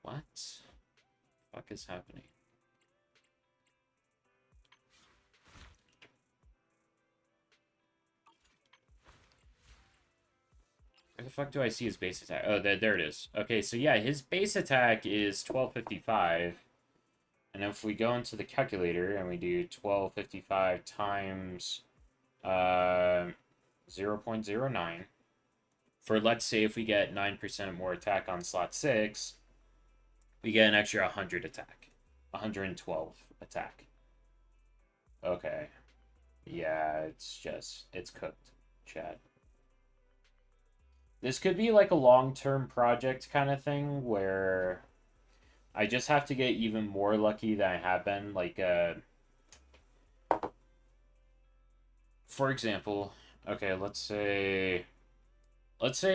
What? Fuck is happening? Where the fuck do I see his base attack? Oh, there it is. Okay, so yeah, his base attack is 1255. And if we go into the calculator and we do 1255 times 0.09, for let's say if we get 9% more attack on slot 6, we get an extra 100 attack. 112 attack. Okay. Yeah, it's cooked, Chad. This could be like a long-term project kind of thing where I just have to get even more lucky than I have been. Like, for example, okay, let's say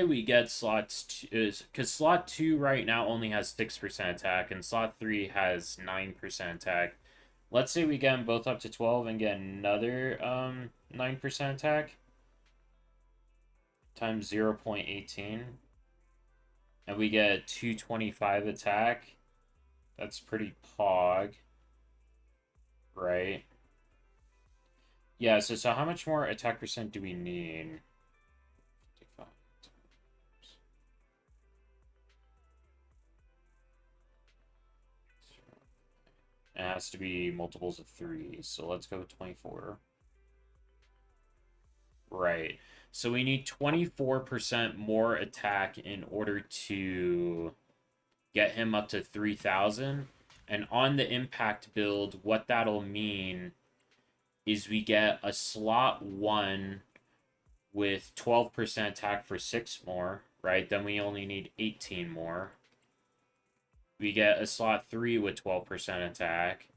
we get slots because slot 2 right now only has 6% attack and slot 3 has 9% attack. Let's say we get them both up to 12 and get another 9% attack times 0.18 and we get 225 attack. That's pretty pog, right? Yeah, so how much more attack percent do we need? 55. It has to be multiples of 3, so let's go 24. Right. So we need 24% more attack in order to get him up to 3,000. And on the impact build, what that'll mean is we get a slot 1 with 12% attack for 6 more, right? Then we only need 18 more. We get a slot 3 with 12% attack,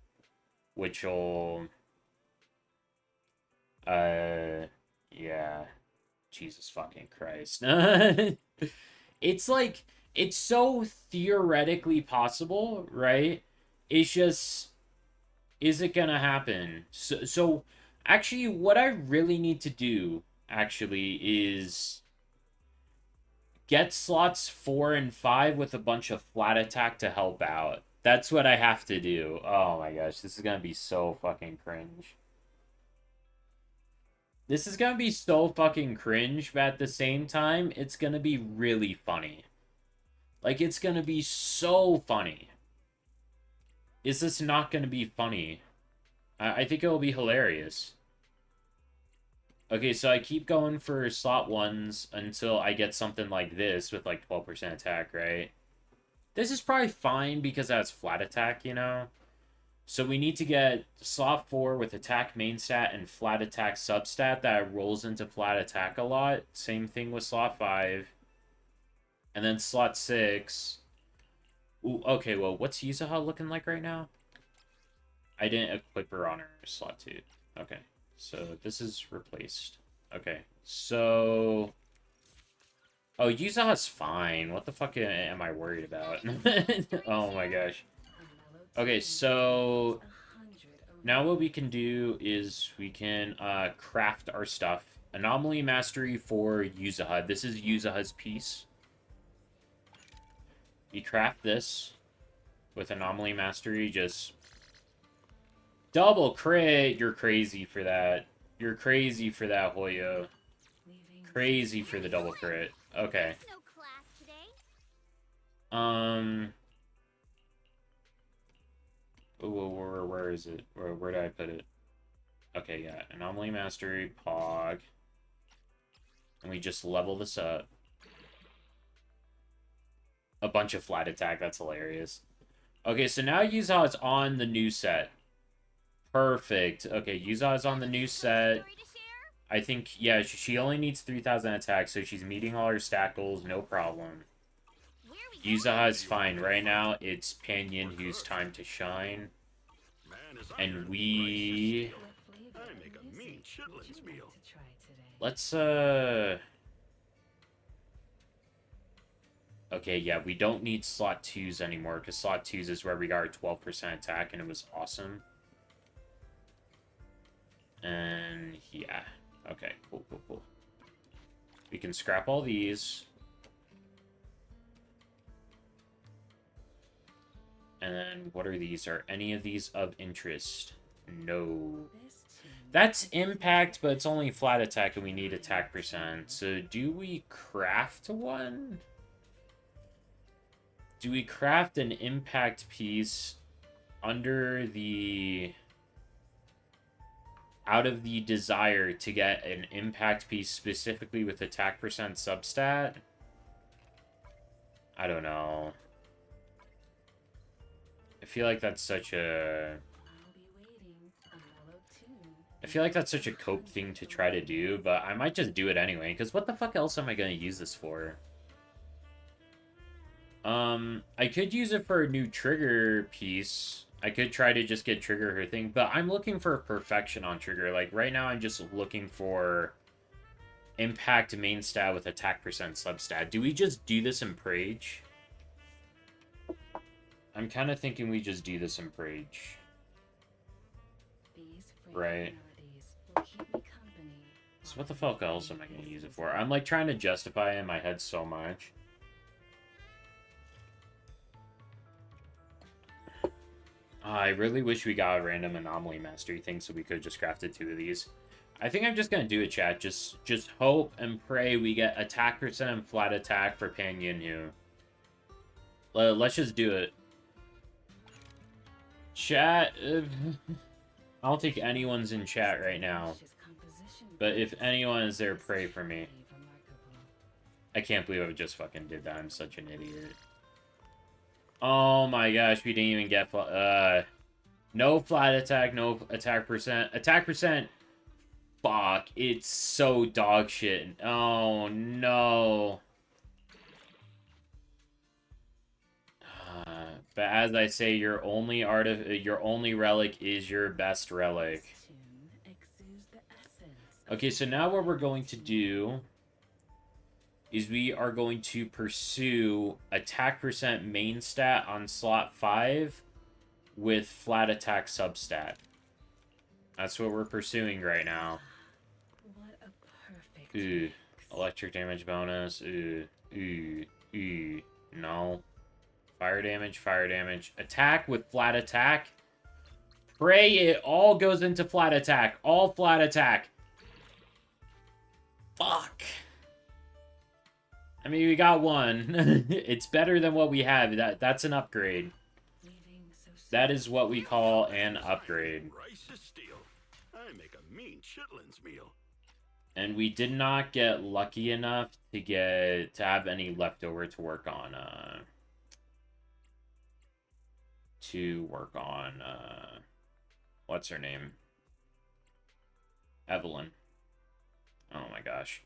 which will... yeah. Jesus fucking Christ. It's like, it's so theoretically possible, right? It's just, is it gonna happen? So actually, what I really need to do, actually, is get slots 4 and 5 with a bunch of flat attack to help out. That's what I have to do. Oh my gosh, this is gonna be so fucking cringe. This is gonna be so fucking cringe, but at the same time, it's gonna be really funny. Like, it's gonna be so funny. Is this not gonna be funny? I think it will be hilarious. Okay, so I keep going for slot 1s until I get something like this with, like, 12% attack, right? This is probably fine because that's flat attack, you know? So we need to get slot 4 with attack main stat and flat attack substat that rolls into flat attack a lot. Same thing with slot 5. And then slot 6. Ooh, okay, well, what's Yuzuha looking like right now? I didn't equip her on her slot 2. Okay, so this is replaced. Okay, so... Oh, Yuzuha's fine. What the fuck am I worried about? Oh my gosh. Okay, so now what we can do is we can craft our stuff. Anomaly Mastery for Yuzuha. This is Yuzuha's piece. You craft this with Anomaly Mastery, just double crit. You're crazy for that. You're crazy for that, Hoyo. Crazy for the double crit. Okay. Where is it? Where did I put it? Okay, yeah. Anomaly Mastery, Pog. And we just level this up. A bunch of flat attack, that's hilarious. Okay, so now Yuza is on the new set. Perfect. Okay, Yuza is on the new set. I think, yeah, she only needs 3,000 attack, so she's meeting all her stat goals, no problem. Yuza is fine. Right now, it's Panyin who's time to shine. And we... I make a mean chitlins meal. Let's, Okay, yeah, we don't need slot 2s anymore, because slot 2s is where we got our 12% attack, and it was awesome. And yeah. Okay, cool, cool, cool. We can scrap all these. And then what are these? Are any of these of interest? No. That's impact, but it's only flat attack and we need attack percent. So do we craft one? Do we craft an impact piece under the... out of the desire to get an impact piece specifically with attack percent substat? I don't know. I feel like that's such a... I feel like that's such a cope thing to try to do, but I might just do it anyway, because what the fuck else am I going to use this for? I could use it for a new trigger piece. I could try to just get Trigger her thing, but I'm looking for perfection on Trigger. Like, right now I'm just looking for impact main stat with attack percent substat. Do we just do this in Prage? I'm kind of thinking we just do this in Prage. Right. So what the fuck else am I going to use it for? I'm, like, trying to justify it in my head so much. I really wish we got a random anomaly mastery thing so we could just crafted 2 of these. I think I'm just going to do it, chat. Just hope and pray we get attack percent and flat attack for Pan Yinhu. Let's just do it. Chat... I don't think anyone's in chat right now. But if anyone is there, pray for me. I can't believe I just fucking did that. I'm such an idiot. Oh my gosh, we didn't even get... no flat attack, no attack percent. Attack percent... Fuck, it's so dog shit. Oh no. But as I say, your only relic is your best relic. Okay, so now what we're going to do is we are going to pursue attack percent main stat on slot 5 with flat attack substat. That's what we're pursuing right now. Ooh, electric damage bonus. Ooh, ooh, ooh. No. Fire damage. Attack with flat attack. Pray it all goes into flat attack. All flat attack. Fuck. I mean, we got one. It's better than what we have. That's an upgrade. That is what we call an upgrade. Rice is steel. I make a mean chitlins meal. And we did not get lucky enough to have any leftover to work on what's her name? Evelyn. Oh my gosh.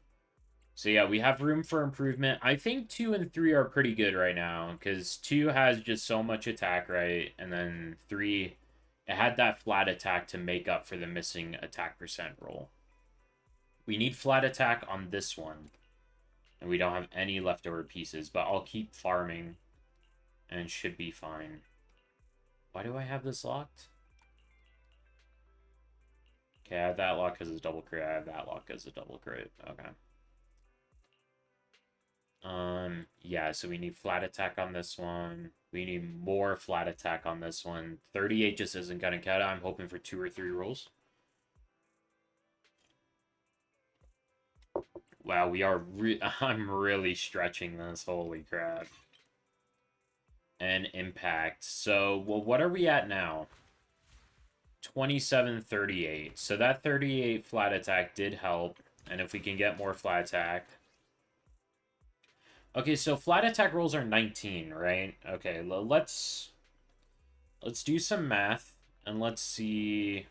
So yeah, we have room for improvement. I think 2 and 3 are pretty good right now, because 2 has just so much attack, right? And then 3, it had that flat attack to make up for the missing attack percent roll. We need flat attack on this one. And we don't have any leftover pieces, but I'll keep farming and it should be fine. Why do I have this locked? Okay, I have that locked because it's double crit. I have that locked because it's double crit. Okay. Yeah, so we need flat attack on this one. We need more flat attack on this one. 38 just isn't gonna cut it. I'm hoping for 2 or 3 rolls. Wow, I'm really stretching this. Holy crap. And impact. So, well, what are we at now? 27-38. So that 38 flat attack did help. And if we can get more flat attack. Okay, so flat attack rolls are 19, right? Okay, let's do some math. And let's see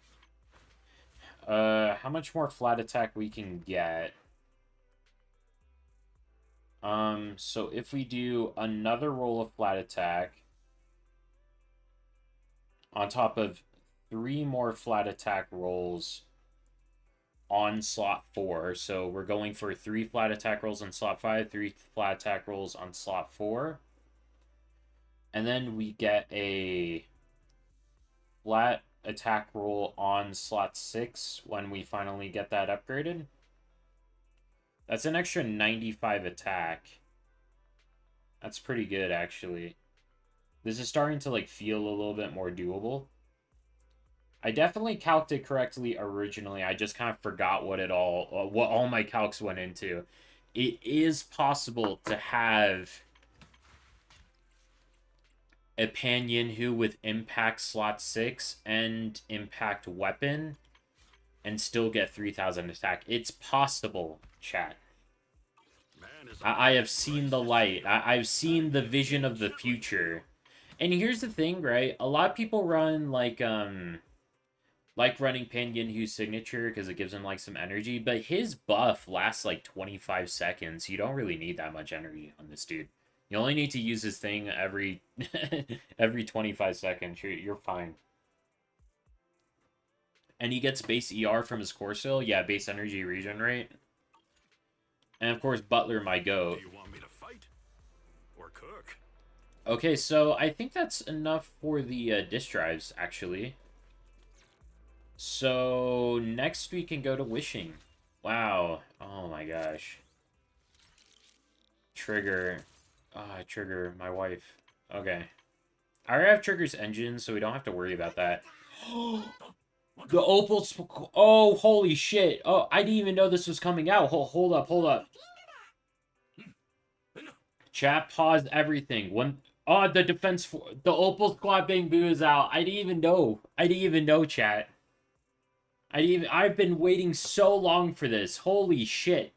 how much more flat attack we can get. So if we do another roll of flat attack on top of 3 more flat attack rolls on slot 4, so we're going for 3 flat attack rolls on slot 5, 3 flat attack rolls on slot 4, and then we get a flat attack roll on slot 6 when we finally get that upgraded. That's an extra 95 attack. That's pretty good, actually. This is starting to, like, feel a little bit more doable. I definitely calced it correctly originally. I just kind of forgot what all my calcs went into. It is possible to have a Pan Yin-Hu with impact slot 6 and impact weapon and still get 3,000 attack. It's possible, chat. I have seen the light. I've seen the vision of the future. And here's the thing, right? A lot of people run like running Pan Yin-Hu's signature because it gives him like some energy, but his buff lasts like 25 seconds. You don't really need that much energy on this dude. You only need to use this thing every every 25 seconds. You're fine. And he gets base ER from his core skill. Yeah, base energy regenerate. And of course, Butler, my goat. Do you want me to fight or cook? Okay, so I think that's enough for the disk drives, actually. So next we can go to wishing. Wow. Oh my gosh. Trigger. Trigger, my wife. Okay. I already have Trigger's engine, so we don't have to worry about that. The Opal... Oh, holy shit. Oh, I didn't even know this was coming out. Hold up, hold up. Chat, pause everything. Oh, the defense... The Opal Squad Bamboo is out. I didn't even know. I didn't even know, chat. I've been waiting so long for this. Holy shit.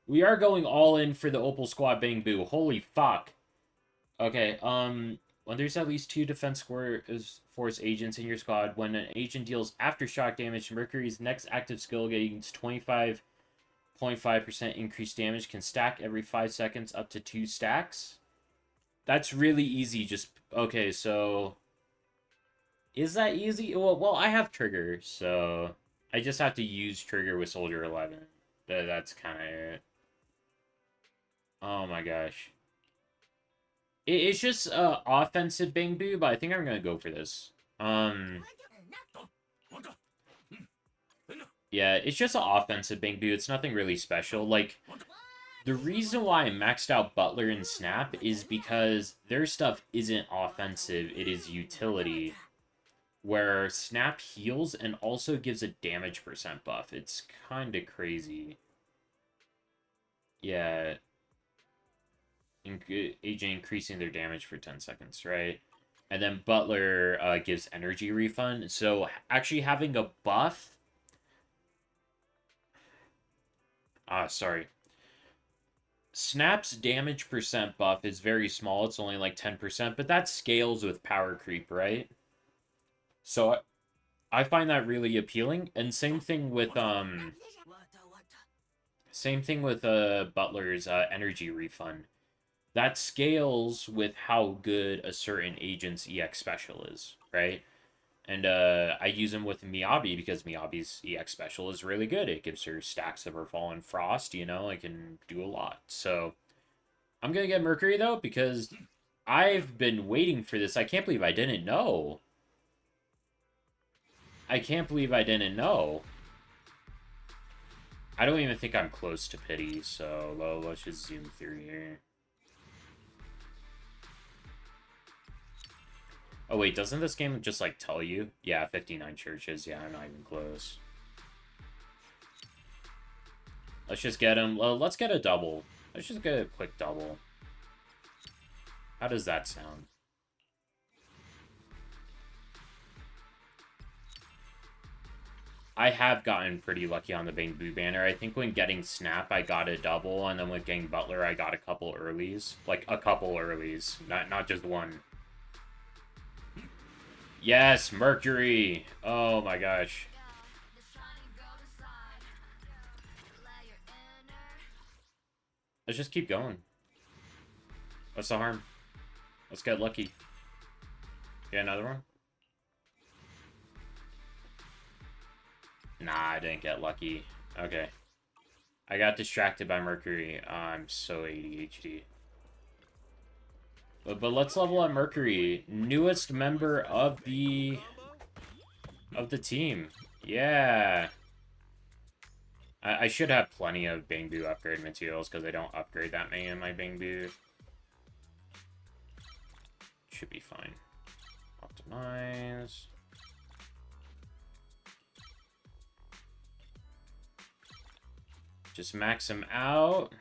We are going all in for the Opal Squad Bang Boo. Holy fuck. Okay, when there's at least 2 Defense Force agents in your squad, when an agent deals aftershock damage, Mercury's next active skill gains 25.5% increased damage, can stack every 5 seconds up to 2 stacks. That's really easy. Okay, so... Is that easy? Well, I have Trigger, so... I just have to use Trigger with Soldier 11. That's kind of it. Oh my gosh. It's just offensive Bang Boo, but I think I'm going to go for this. Yeah, it's just an offensive Bang Boo. It's nothing really special. Like, the reason why I maxed out Butler and Snap is because their stuff isn't offensive. It is utility. Where Snap heals and also gives a damage % buff. It's kind of crazy. Yeah. Agent increasing their damage for 10 seconds, right? And then Butler gives energy refund. So actually having a buff... sorry. Snap's damage % buff is very small. It's only like 10%, but that scales with power creep, right? So I find that really appealing, and same thing with Butler's energy refund. That scales with how good a certain agent's EX special is, right? And I use him with Miyabi because Miyabi's EX special is really good. It gives her stacks of her Fallen Frost, you know, it can do a lot. So I'm gonna get Mercury though, because I've been waiting for this. I can't believe I didn't know. I can't believe I didn't know. I don't even think I'm close to pity, so let's just zoom through here. Oh wait, doesn't this game just like tell you? Yeah, 59 churches. Yeah, I'm not even close. Let's just get him. Let's get a double. Let's just get a quick double. How does that sound? I have gotten pretty lucky on the Bang Boo banner. I think when getting Snap, I got a double, and then with getting Butler, I got a couple earlies. Like, a couple earlies. Not just one. Yes, Mercury! Oh my gosh. Let's just keep going. What's the harm? Let's get lucky. Get another one? Nah, I didn't get lucky. Okay. I got distracted by Mercury. I'm so ADHD. But let's level up Mercury. Newest member of the of the team. Yeah. I should have plenty of Bangbu upgrade materials because I don't upgrade that many in my Bangbu. Should be fine. Optimize. Just max him out.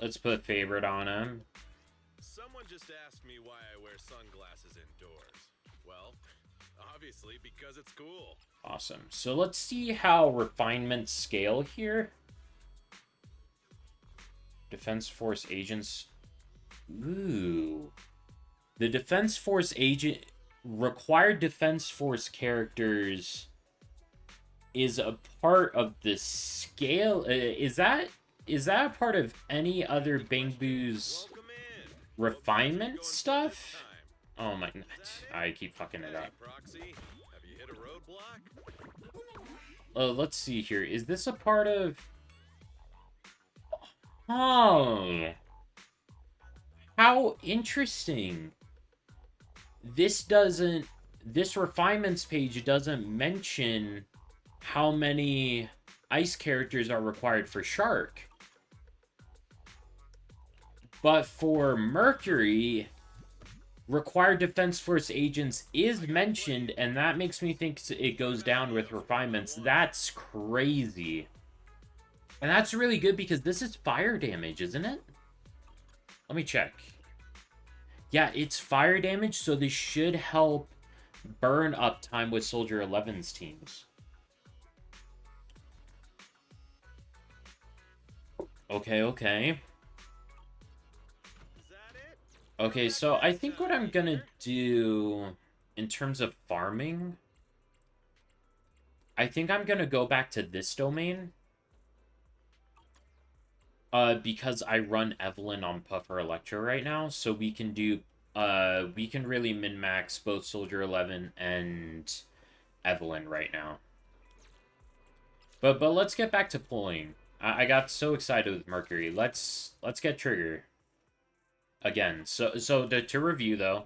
Let's put favorite on him. Someone just asked me why I wear sunglasses indoors. Well, obviously because it's cool. Awesome. So let's see how refinements scale here. Defense Force agents. Ooh. The Defense Force agent... Required Defense Force characters is a part of the scale. Is that a part of any other Bangbu's refinement stuff? Oh my... I keep fucking it up. Proxy, have you hit a roadblock? Let's see here. Is this a part of... Oh. How interesting. This refinements page doesn't mention how many ice characters are required for Shark. But for Mercury, required Defense Force agents is mentioned, and that makes me think it goes down with refinements. That's crazy. And that's really good because this is fire damage, isn't it? Let me check. Yeah, it's fire damage, so this should help burn uptime with Soldier 11's teams. Okay, okay. Okay, so I think what I'm gonna do in terms of farming, I think I'm gonna go back to this domain. Because I run Evelyn on Puffer Electro right now, so we can do, we can really min-max both Soldier 11 and Evelyn right now. But let's get back to pulling. I got so excited with Mercury. Let's get Trigger. Again, so to review, though,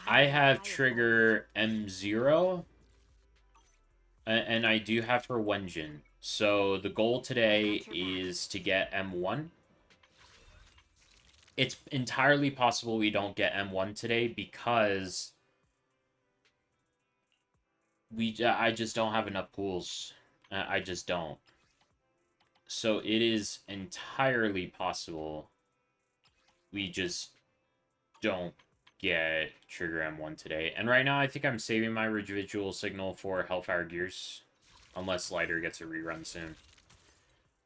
I have Trigger M0, and I do have her Wenjin. So the goal today is to get M1. It's entirely possible we don't get M1 today because I just don't have enough pools. I just don't. So it is entirely possible we just don't get Trigger M1 today. And right now I think I'm saving my residual signal for Hellfire Gears. Unless Lighter gets a rerun soon.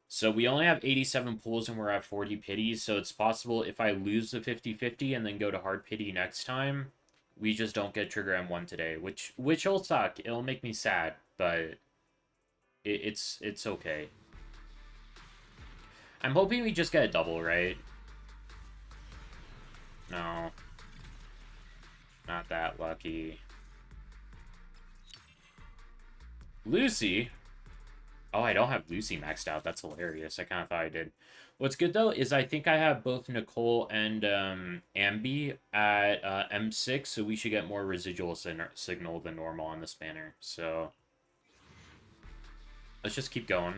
So we only have 87 pools and we're at 40 pities. So it's possible if I lose the 50-50 and then go to hard pity next time, we just don't get Trigger M1 today. Which will suck. It'll make me sad. But it's okay. I'm hoping we just get a double, right? No. Not that lucky. Lucy? Oh, I don't have Lucy maxed out. That's hilarious. I kind of thought I did. What's good, though, is I think I have both Nicole and Ambi at M6, so we should get more residual signal than normal on this banner. So, let's just keep going.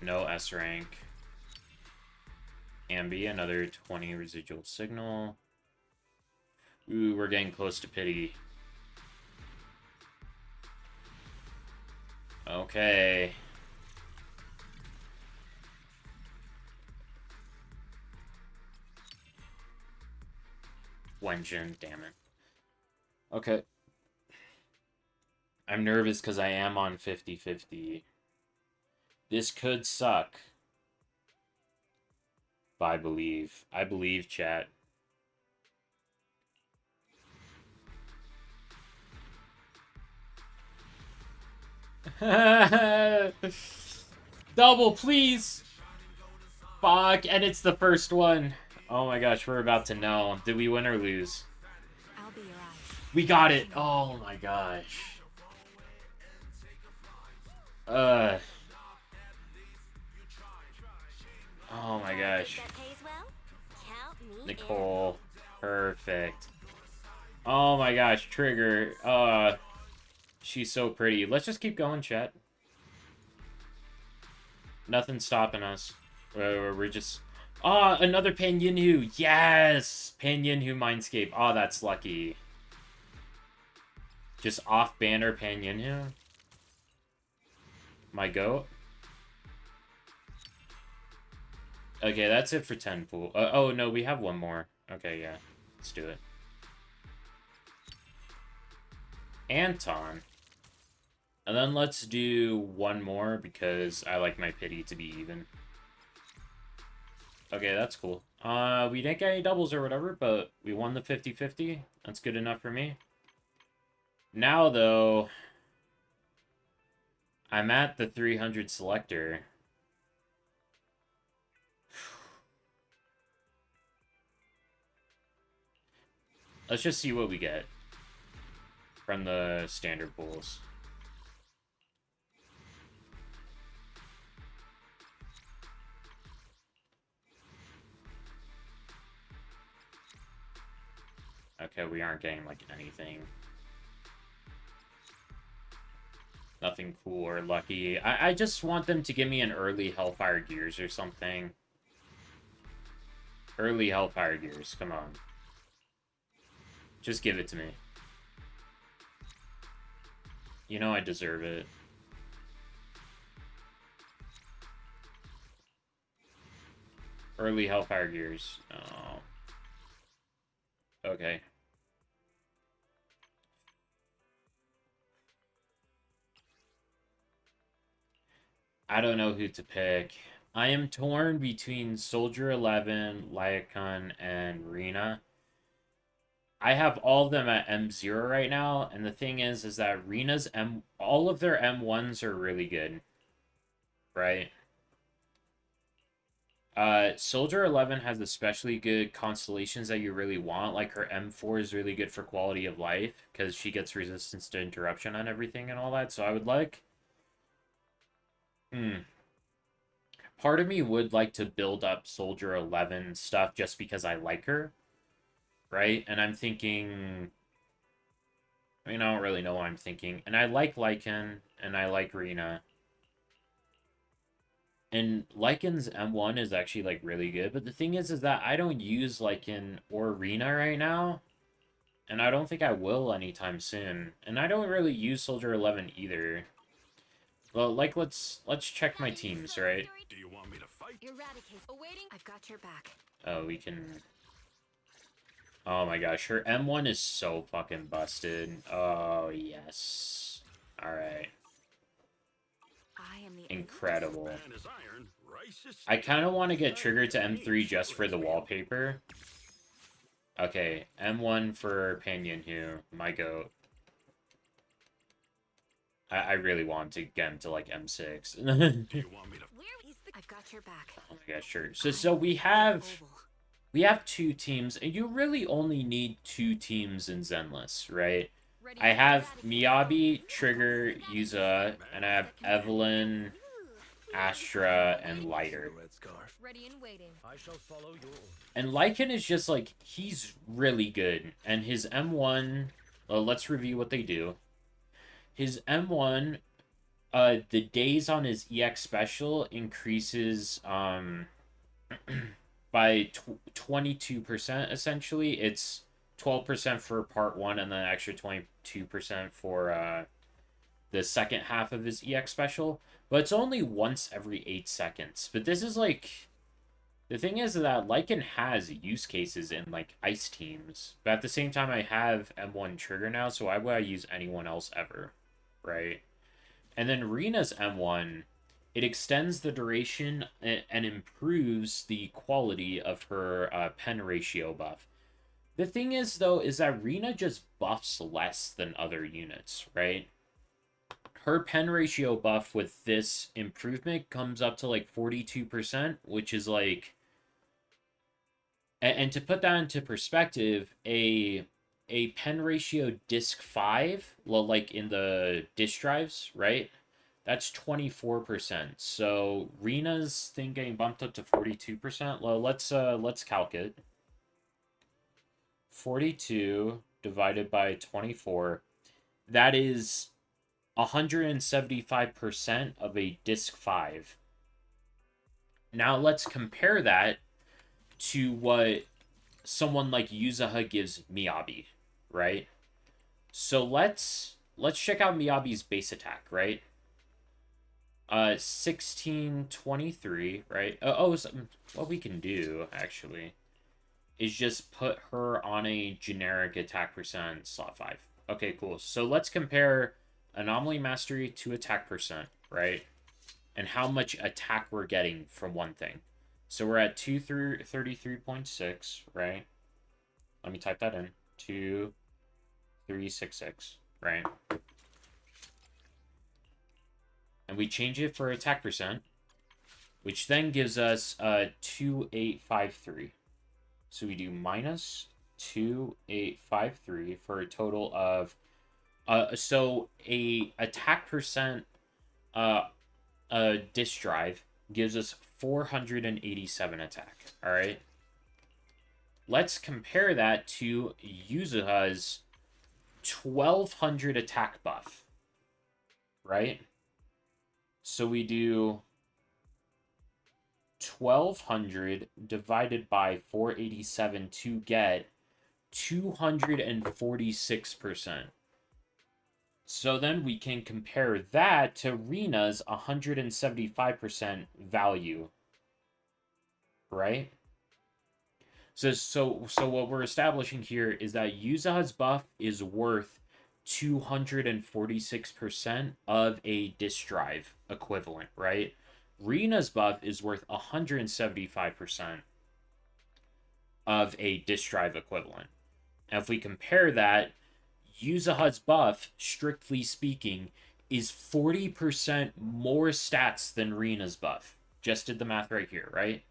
No S rank. Ambi, another 20 residual signal. Ooh, we're getting close to pity. Okay. Wenjin, damn it. Okay. I'm nervous because I am on 50-50. This could suck. But I believe. I believe, chat. Double, please! Fuck, and it's the first one. Oh my gosh, we're about to know. Did we win or lose? I'll be your eyes. We got it! Oh my gosh. Oh my gosh. That pays well? Count me Nicole. Perfect. Oh my gosh, Trigger. She's so pretty. Let's just keep going, chat. Nothing's stopping us. We're just... another Pan Yinhu. Yes! Pan Yinhu Mindscape. Oh, that's lucky. Just off-banner Pan Yinhu. My goat. Okay, that's it for 10 pool. Oh, no, we have one more. Okay, yeah. Let's do it. Anton. And then let's do one more because I like my pity to be even. Okay, that's cool. We didn't get any doubles or whatever, but we won the 50-50. That's good enough for me. Now, though, I'm at the 300 selector. Let's just see what we get from the standard pools. Okay, we aren't getting, like, anything. Nothing cool or lucky. I just want them to give me an early Hellfire Gears or something. Early Hellfire Gears, come on. Just give it to me. You know I deserve it. Early Hellfire Gears. Oh. Okay. I don't know who to pick. I am torn between Soldier 11, Lyacon, and Rena. I have all of them at M0 right now, and the thing is that Rena's all of their M1s are really good. Right? Soldier 11 has especially good constellations that you really want. Like her M4 is really good for quality of life because she gets resistance to interruption on everything and all that. So I would like... Part of me would like to build up Soldier 11 stuff just because I like her. Right? And I'm thinking... I mean, I don't really know what I'm thinking. And I like Lycan, and I like Rena. And Lycan's M1 is actually, like, really good. But the thing is that I don't use Lycan or Rena right now. And I don't think I will anytime soon. And I don't really use Soldier 11 either. Well, like, let's check my teams, right? Do you want me to fight? Eradicate. Awaiting. I've got your back. Oh, we can... Oh my gosh, her M1 is so fucking busted. Oh, yes. Alright. I am the Incredible. Man is iron, rice is I kind of steel. want to get triggered to I make a M3 mean just for the chitlins meal. wallpaper. Okay, M1 for Panyan here. My goat. I really want to get him to, like, M6. Do you want me to Where is the... I've got your back. Oh my gosh, sure. So we have... Oval. We have two teams, and you really only need two teams in Zenless, right? Ready I to have eradicate. Miyabi, Trigger, Yuza, and I have Evelyn, Astra, and Lighter. Ready and waiting. I shall follow your order. And Lycan is just, like, he's really good. And his M1, let's review what they do. His M1, the days on his EX special increases, by 22%, essentially. It's 12% for part 1 and then an extra 22% for the second half of his EX special. But it's only once every 8 seconds. But this is like... The thing is that Lycan has use cases in like ice teams. But at the same time, I have M1 trigger now, so why would I use anyone else ever? Right? And then Rena's M1... It extends the duration and improves the quality of her pen ratio buff. The thing is, though, is that Rena just buffs less than other units, right? Her pen ratio buff with this improvement comes up to like 42%, which is like... And to put that into perspective, a pen ratio disc 5, well, like in the disk drives, right? That's 24%. So Rena's thing getting bumped up to 42%. Well, let's calc it. 42 divided by 24. That is 175% of a disc 5. Now let's compare that to what someone like Yuzaha gives Miyabi, right? So let's check out Miyabi's base attack, right? 1623, right? What we can do actually is just put her on a generic attack percent slot 5. Okay, cool. So let's compare Anomaly Mastery to attack percent, right? And how much attack we're getting from one thing. So we're at 233.6, right? Let me type that in. 2366, right? And we change it for attack percent, which then gives us 2853. So we do minus 2853 for a total of so a attack percent disk drive gives us 487 attack. All right. Let's compare that to Yuzaha's 1200 attack buff. Right? So we do 1200 divided by 487 to get 246%. So then we can compare that to Rina's 175% value. Right? So what we're establishing here is that Yuzaha's buff is worth 246% of a disk drive equivalent, right? Rina's buff is worth 175% of a disk drive equivalent. And if we compare that, Yuzaha's buff, strictly speaking, is 40% more stats than Rina's buff. Just did the math right here, right?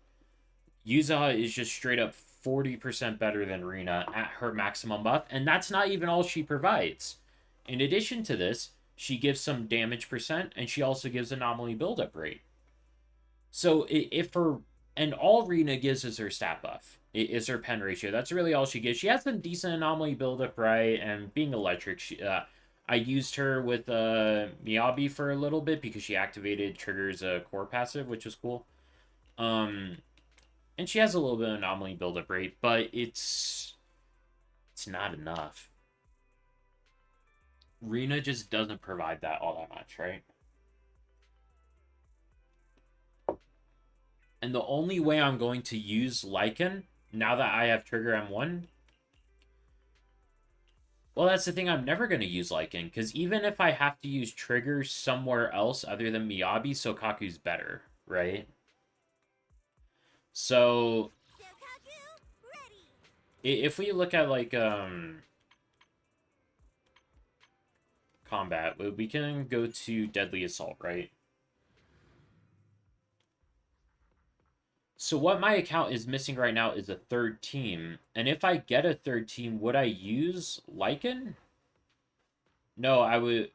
Yuzaha is just straight up 40% better than Rina at her maximum buff, and that's not even all she provides. In addition to this, she gives some damage percent, and she also gives anomaly buildup rate. So if her, and all Rina gives is her stat buff, is her pen ratio. That's really all she gives. She has some decent anomaly buildup, right? And being electric, I used her with Miyabi for a little bit because she activated Trigger's core passive, which was cool. And she has a little bit of anomaly buildup rate, but it's not enough. Rina just doesn't provide that all that much, right? And the only way I'm going to use Lycan, now that I have Trigger M1, well, that's the thing, I'm never going to use Lycan, because even if I have to use Trigger somewhere else other than Miyabi, Sokaku's better, right? So, if we look at, like, combat, we can go to Deadly Assault, right? So what my account is missing right now is a third team. And if I get a third team, would I use Lycan? No, I would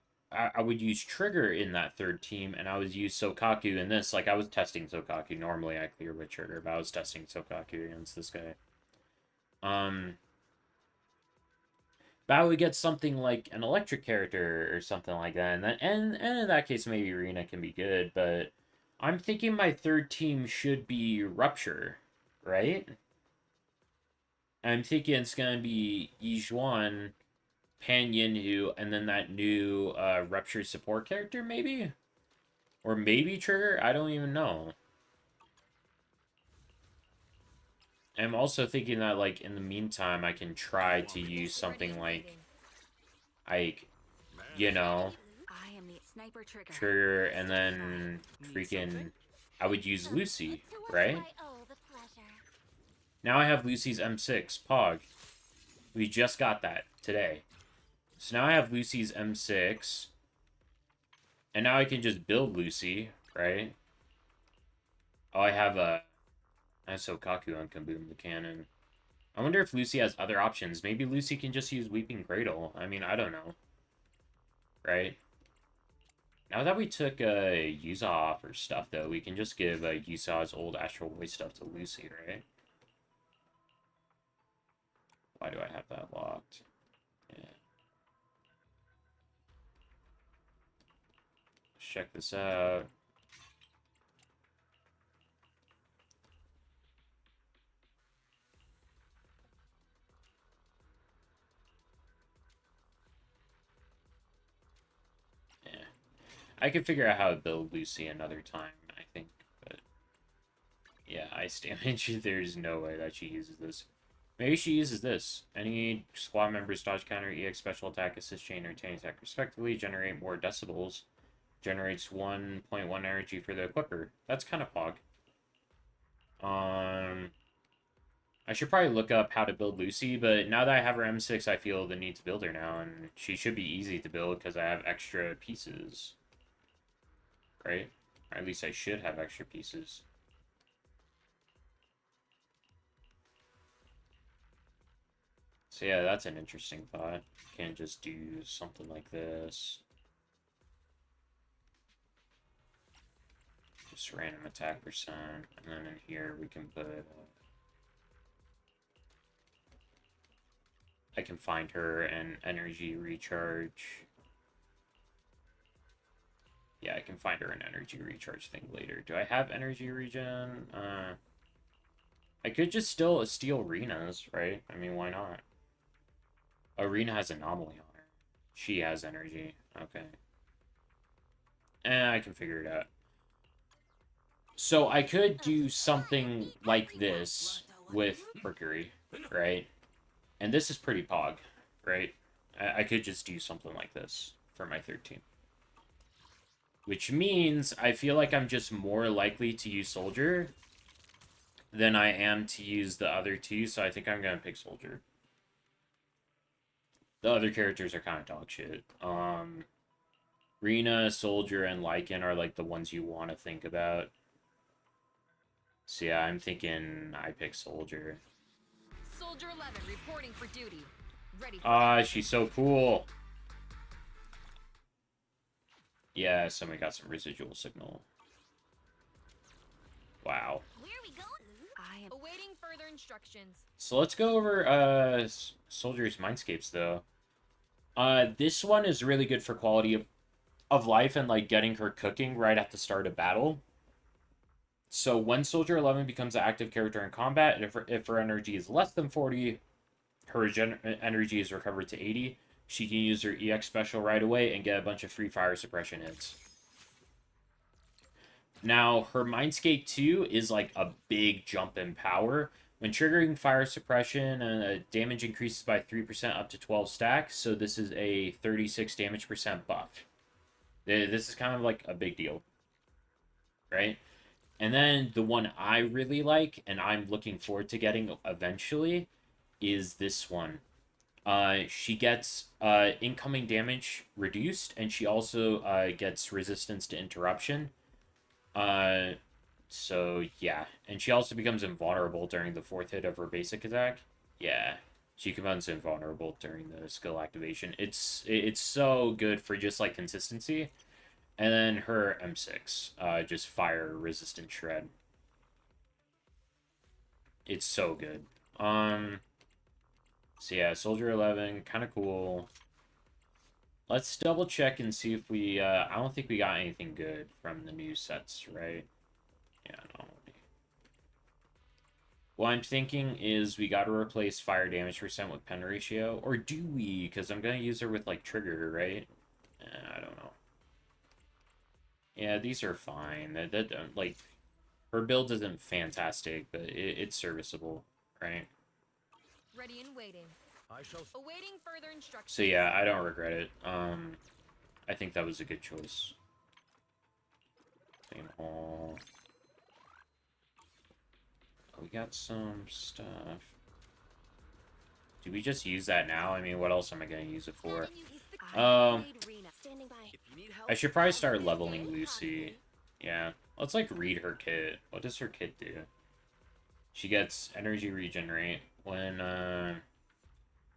use Trigger in that third team, and I would use Sokaku in this. Like, I was testing Sokaku. Normally I clear with Trigger, but I was testing Sokaku against this guy. But I would get something like an electric character or something like that. And in that case, maybe Rina can be good, but I'm thinking my third team should be Rupture, right? I'm thinking it's going to be Yijuan, Pan Yinhu, and then that new Rupture support character, maybe? Or maybe Trigger? I don't even know. I'm also thinking that, like, in the meantime, I can try to use something like, you know, Trigger, and then freaking, I would use Lucy, right? Now I have Lucy's M6, Pog. We just got that today. So now I have Lucy's M6, and now I can just build Lucy, right? Oh, I have Sokaku on Kaboom the Cannon. I wonder if Lucy has other options. Maybe Lucy can just use Weeping Cradle. I mean, I don't know. Right? Now that we took Yuza off her stuff, though, we can just give Yuza's old Astral Voice stuff to Lucy, right? Why do I have that locked? Yeah. Let's check this out. Yeah. I could figure out how to build Lucy another time, I think. But yeah, ice damage. There's no way that she uses this. Maybe she uses this. Any squad members dodge counter, EX special attack, assist chain, or chain attack respectively generate more decibels. Generates 1.1 energy for the equipper. That's kind of pog. I should probably look up how to build Lucy, but now that I have her M6, I feel the need to build her now, and she should be easy to build because I have extra pieces. Right? Or at least I should have extra pieces. So yeah, that's an interesting thought. Can't just do something like this. Just random attack percent. And then in here we can put... I can find her an energy recharge. Yeah, I can find her an energy recharge thing later. Do I have energy regen? I could just still steal Rena's, right? I mean, why not? Arena has anomaly on her. She has energy. Okay. I can figure it out. So I could do something like this with Mercury, right? And this is pretty pog, right? I could just do something like this for my 13. Which means I feel like I'm just more likely to use Soldier than I am to use the other two, so I think I'm going to pick Soldier. The other characters are kind of dog shit. Rena, Soldier, and Lycan are like the ones you want to think about. So yeah, I'm thinking I pick Soldier. Soldier 11 reporting for duty. Ready for Ah, she's so cool. Yeah, somebody got some residual signal. Wow. Where are we going? I am awaiting further instructions. So let's go over Soldier's Mindscapes though. This one is really good for quality of life and like getting her cooking right at the start of battle. So when Soldier 11 becomes an active character in combat, and if her energy is less than 40, her energy is recovered to 80. She can use her EX special right away and get a bunch of free fire suppression hits. Now, her Mindscape 2 is like a big jump in power. When triggering fire suppression, damage increases by 3% up to 12 stacks, so this is a 36 damage percent buff. This is kind of like a big deal, right? And then the one I really like, and I'm looking forward to getting eventually, is this one. She gets incoming damage reduced, and she also gets resistance to interruption. So yeah, and she also becomes invulnerable during the 4th hit of her basic attack. Yeah, she becomes invulnerable during the skill activation. It's so good for just like consistency. And then her M6, just fire resistant shred. It's so good. So yeah, Soldier 11, kind of cool. Let's double check and see if we, I don't think we got anything good from the new sets, right? Yeah, no. What I'm thinking is we got to replace fire damage percent with pen ratio. Or do we? Because I'm going to use her with, like, trigger, right? I don't know. Yeah, these are fine. Like, her build isn't fantastic, but it's serviceable, right? Ready and waiting. I shall. Awaiting further instructions. So yeah, I don't regret it. I think that was a good choice. Same hall. We got some stuff. Do we just use that now? I mean, what else am I going to use it for? I should probably start leveling Lucy. Yeah. Let's, like, read her kit. What does her kit do? She gets energy regenerate. When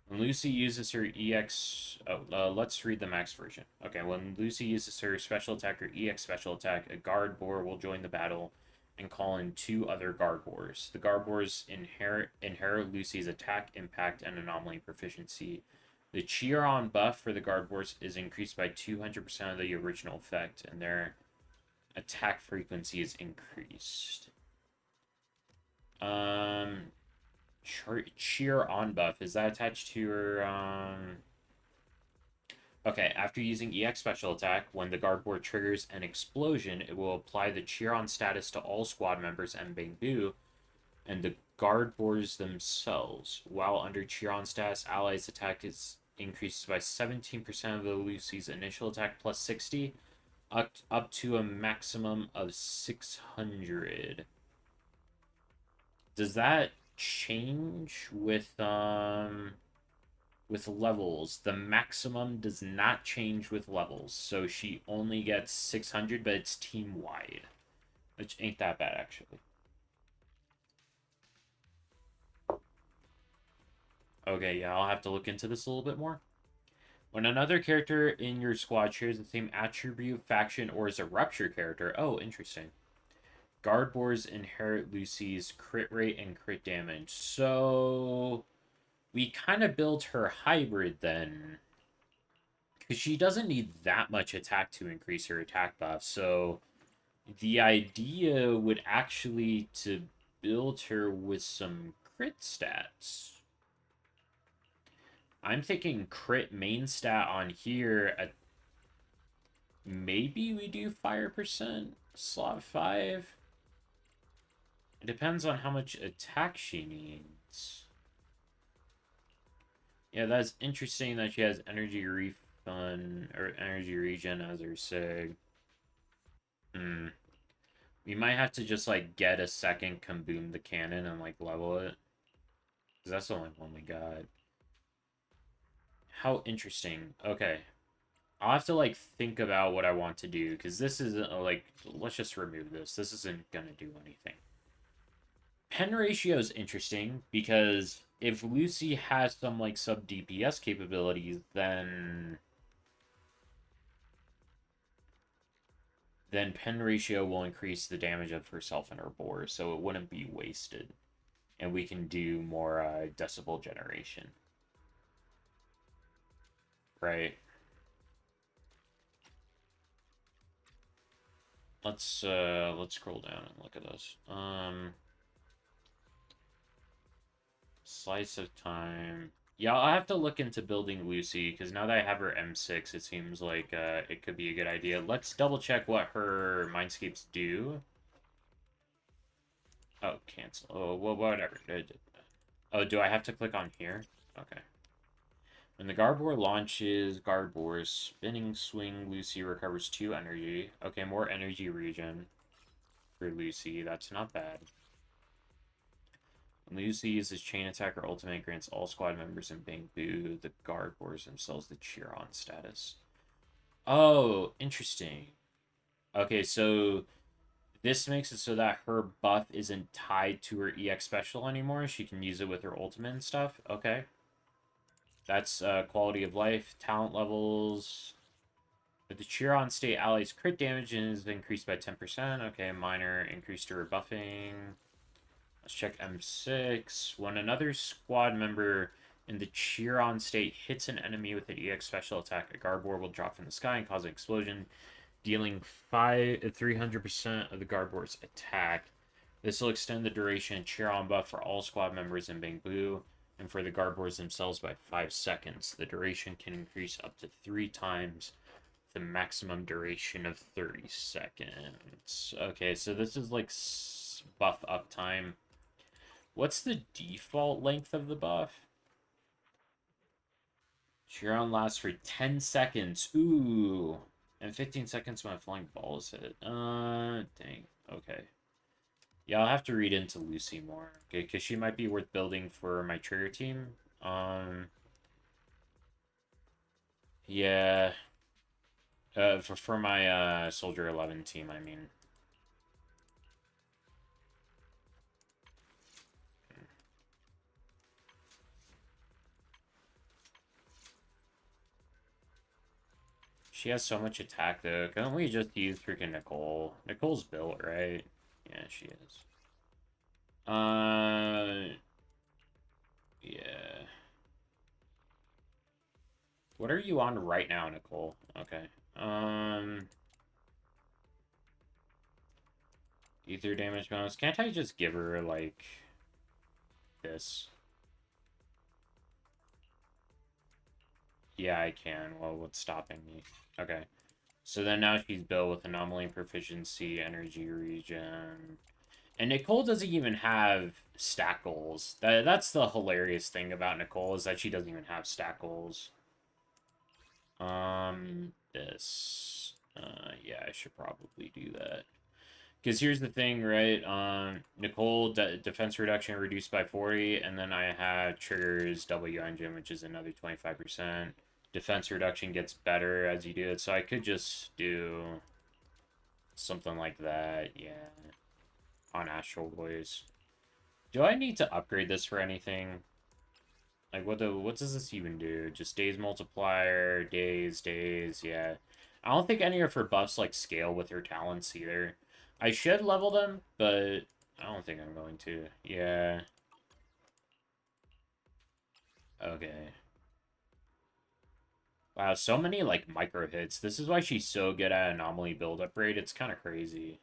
Lucy uses her EX... Oh, let's read the max version. Okay, when Lucy uses her special attack or EX special attack, a guard boar will join the battle. and call in 2 other Garboars. The Garboars inherit Lucy's attack, impact, and anomaly proficiency. The Cheer-on buff for the Garboars is increased by 200% of the original effect, and their attack frequency is increased. Cheer-on buff, is that attached to your, Okay, after using EX special attack, when the Garboard triggers an explosion, it will apply the Cheer-on status to all squad members and Bangbu, and the Garboards themselves. While under Cheer-on status, allies' attack is increased by 17% of the Lucy's initial attack plus 60, up to a maximum of 600. Does that change with levels? The maximum does not change with levels, so she only gets 600, but it's team wide, which ain't that bad actually. Okay, yeah, I'll have to look into this a little bit more. When another character in your squad shares the same attribute, faction, or is a rupture character, oh, interesting. Guardboars inherit Lucy's crit rate and crit damage. So we kind of built her hybrid then. Because she doesn't need that much attack to increase her attack buff. So the idea would actually to build her with some crit stats. I'm thinking crit main stat on here at maybe we do fire percent slot 5. It depends on how much attack she needs. Yeah, that's interesting that she has energy refund or energy regen as her sig. We might have to just like get a second Kaboom the cannon and like level it. Because that's the only one we got. How interesting. Okay. I'll have to like think about what I want to do because this isn't like, let's just remove this. This isn't gonna do anything. Pen ratio is interesting because if Lucy has some like sub DPS capabilities, then pen ratio will increase the damage of herself and her boar, so it wouldn't be wasted. And we can do more decibel generation. Right. Let's scroll down and look at this. Slice of time. Yeah, I'll have to look into building Lucy, because now that I have her M6, it seems like it could be a good idea. Let's double check what her Mindscapes do. Oh, cancel. Oh, well, whatever. Oh, do I have to click on here? Okay. When the Garboar launches Garboar, spinning swing Lucy recovers 2 energy. Okay, more energy regen for Lucy. That's not bad. When Lucy uses chain attack or ultimate, grants all squad members in Bangbu the Garboars themselves the cheer-on status. Oh, interesting. Okay, so this makes it so that her buff isn't tied to her EX special anymore. She can use it with her ultimate and stuff. Okay. That's quality of life, talent levels. With the cheer-on state, allies crit damage is increased by 10%. Okay, minor increase to her buffing. Let's check M6. When another squad member in the cheer-on state hits an enemy with an EX special attack, a Garboar will drop from the sky and cause an explosion, dealing 300% of the Garboar's attack. This will extend the duration of cheer-on buff for all squad members in Bangbu, and for the Garboars themselves by 5 seconds. The duration can increase up to 3 times the maximum duration of 30 seconds. Okay, so this is like buff uptime. What's the default length of the buff? Cheer-on lasts for 10 seconds. Ooh. And 15 seconds when flying balls hit. Dang. Okay. Yeah, I'll have to read into Lucy more. Okay, because she might be worth building for my trigger team. Yeah. For my Soldier 11 team, I mean. She has so much attack, though. Couldn't we just use freaking Nicole? Nicole's built, right? Yeah, she is. Yeah. What are you on right now, Nicole? Okay. Ether damage bonus. Can't I just give her, like, this? Yeah, I can. Well, what's stopping me? Okay. So then now she's built with anomaly proficiency, energy regen. And Nicole doesn't even have stat goals. That's the hilarious thing about Nicole, is that she doesn't even have stat goals. This. Yeah, I should probably do that. Because here's the thing, right? Nicole, defense reduction reduced by 40, and then I have triggers W engine, which is another 25%. Defense reduction gets better as you do it, so I could just do something like that, yeah, on Astral Voice. Do I need to upgrade this for anything? Like, what does this even do? Just days multiplier, days, yeah. I don't think any of her buffs, like, scale with her talents either. I should level them, but I don't think I'm going to. Yeah. Okay. Wow, so many, like, micro hits. This is why she's so good at anomaly build-up rate. It's kind of crazy.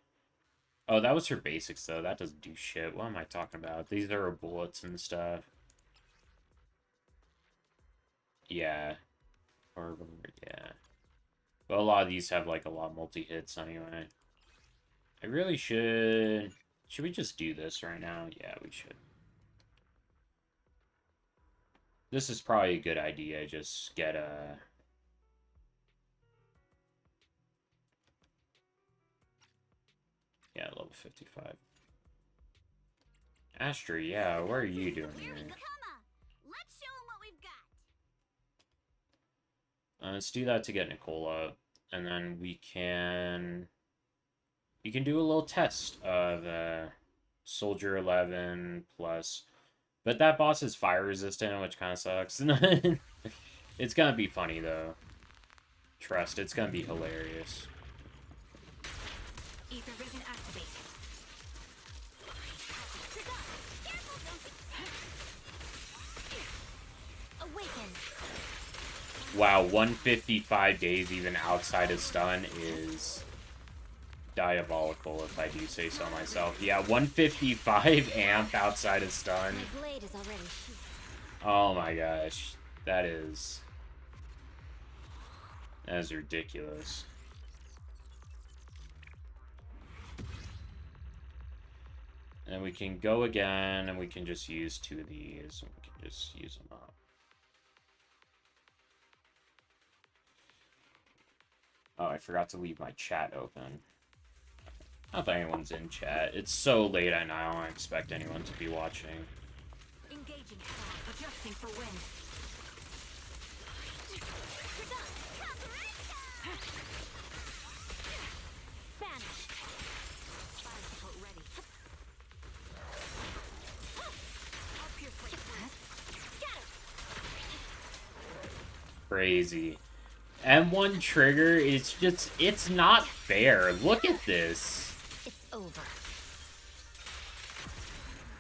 Oh, that was her basics, though. That doesn't do shit. What am I talking about? These are her bullets and stuff. Yeah. Or, yeah. But a lot of these have, like, a lot of multi-hits anyway. I really should... Should we just do this right now? Yeah, we should. This is probably a good idea. Just get a... Yeah, level 55. Astra, yeah, what are you doing here? Let's show 'em what we've got. Let's do that to get Nicola, and then we can do a little test of Soldier 11 plus, but that boss is fire resistant, which kind of sucks. It's gonna be funny though. Trust, it's gonna be hilarious. Ether vision activate. Awaken. Wow, 155 days even outside of stun is diabolical, if I do say so myself. Yeah, 155 amp outside of stun. My blade is already sheathed. Oh my gosh. That is ridiculous. And we can go again, and we can just use 2 of these, and we can just use them up. Oh, I forgot to leave my chat open. Not that anyone's in chat. It's so late, I know. I don't expect anyone to be watching. Engaging. Adjusting for wind. Vanish. Fire support ready. Up your Scatter. Crazy. M1 trigger is just, it's not fair. Look at this. It's over.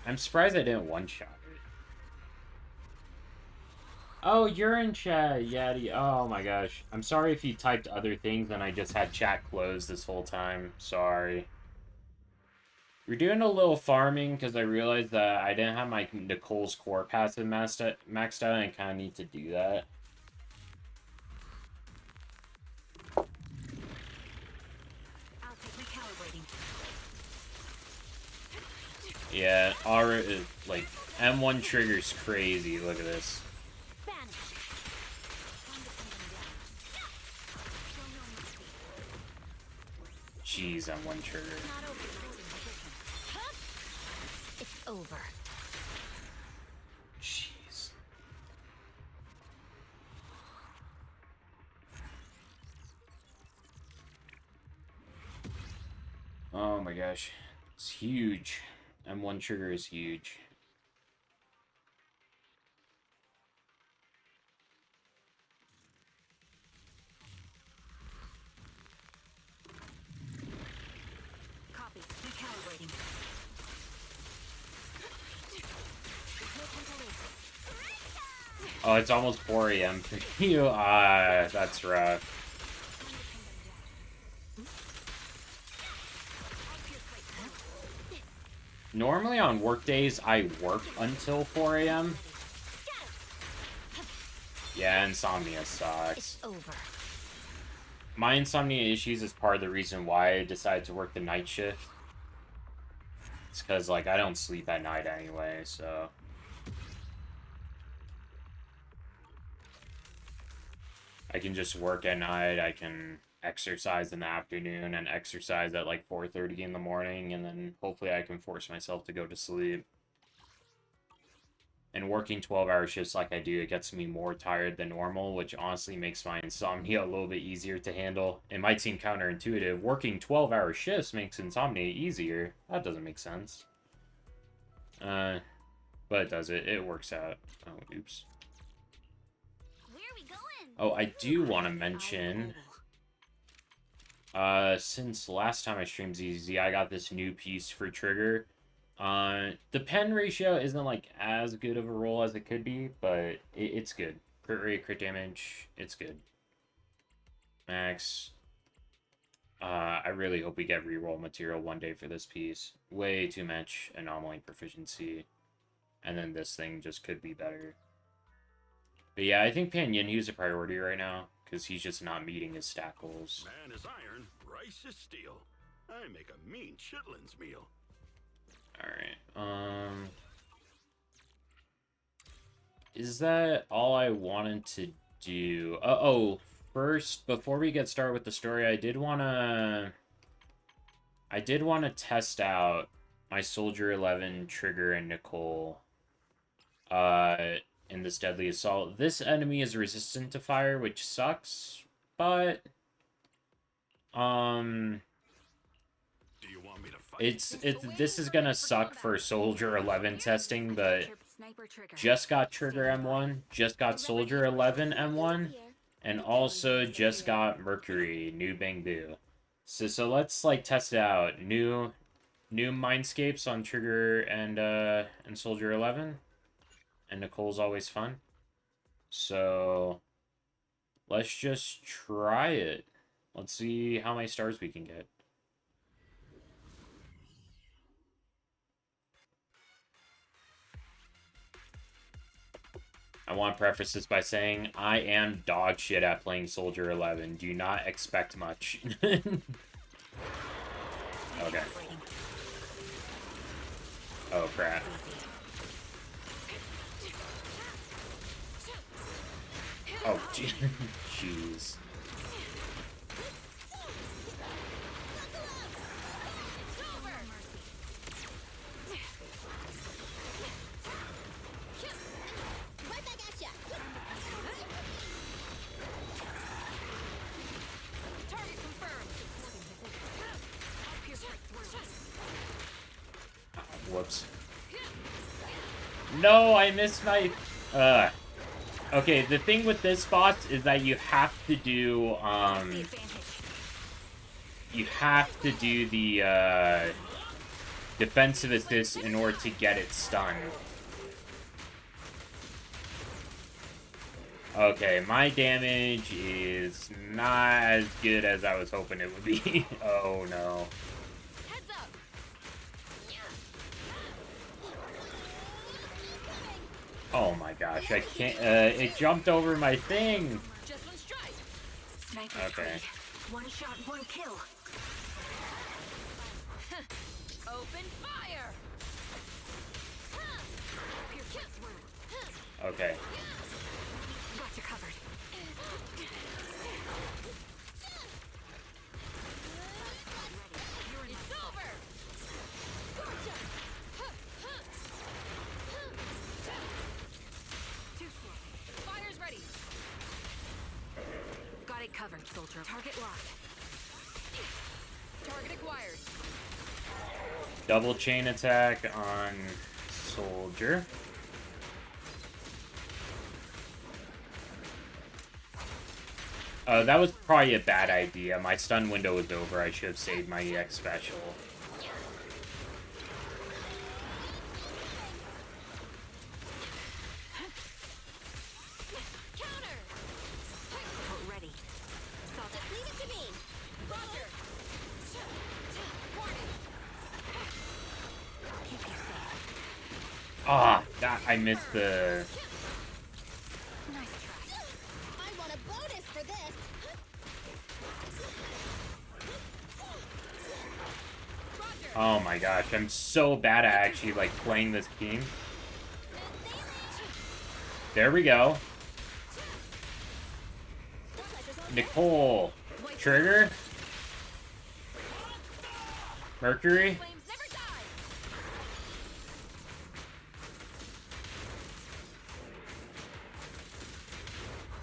I'm surprised I didn't one-shot it. Oh, you're in chat, Yaddy. Oh my gosh. I'm sorry if you typed other things and I just had chat closed this whole time. Sorry. We're doing a little farming because I realized that I didn't have my Nicole's core passive maxed out and I kind of need to do that. Yeah, like, M1 trigger's crazy. Look at this. Jeez, M1 trigger. It's over. Jeez. Oh my gosh. It's huge. M1 trigger is huge. Copy. Recalibrating. Oh, it's almost 4 a.m. for you. Ah, that's rough. Normally on work days, I work until 4 a.m. Yeah, insomnia sucks. It's over. My insomnia issues is part of the reason why I decided to work the night shift. It's because, like, I don't sleep at night anyway, so... I can just work at night, I can exercise in the afternoon, and exercise at, like, 4:30 in the morning, and then hopefully I can force myself to go to sleep. And working 12-hour shifts like I do, it gets me more tired than normal, which honestly makes my insomnia a little bit easier to handle. It might seem counterintuitive. Working 12-hour shifts makes insomnia easier. That doesn't make sense. But it does it. It works out. Oh, oops. Where are we going? Oh, I do want to mention... since last time I streamed ZZZ, I got this new piece for Trigger. The pen ratio isn't, like, as good of a roll as it could be, but it's good. Crit rate, crit damage, it's good. Max. I really hope we get reroll material one day for this piece. Way too much anomaly proficiency. And then this thing just could be better. But yeah, I think Pan Yinhu's a priority right now, because he's just not meeting his stat goals. Man is iron, rice is steel. I make a mean chitlins meal. Alright, is that all I wanted to do? First, before we get started with the story, I did want to test out my Soldier 11, Trigger, and Nicole, in this Deadly Assault. This enemy is resistant to fire, which sucks, but, this is gonna suck for Soldier 11 testing, but just got Trigger M1, just got Soldier 11 M1, and also just got Mercury, new Bang Boo. So let's, like, test it out. New Mindscapes on Trigger and Soldier 11. And Nicole's always fun. So let's just try it. Let's see how many stars we can get. I want to preface this by saying I am dog shit at playing Soldier 11. Do not expect much. Okay. Oh, crap. Oh, jeez. Whoops. No, I missed my... Okay, the thing with this boss is that you have to do, you have to do the, defensive assist in order to get it stunned. Okay, my damage is not as good as I was hoping it would be. Oh, no. Oh my gosh, I can't, it jumped over my thing! Okay. One shot, one kill. Open fire! Okay. Got you covered. It's over! Fire's ready. Got it covered, soldier. Target locked. Target acquired. Double chain attack on Soldier. That was probably a bad idea. My stun window was over. I should have saved my EX special. Ah, I missed the... Nice try. I want a bonus for this. Oh my gosh, I'm so bad at actually, like, playing this game. There we go. Nicole. Trigger. Mercury. Flames never die.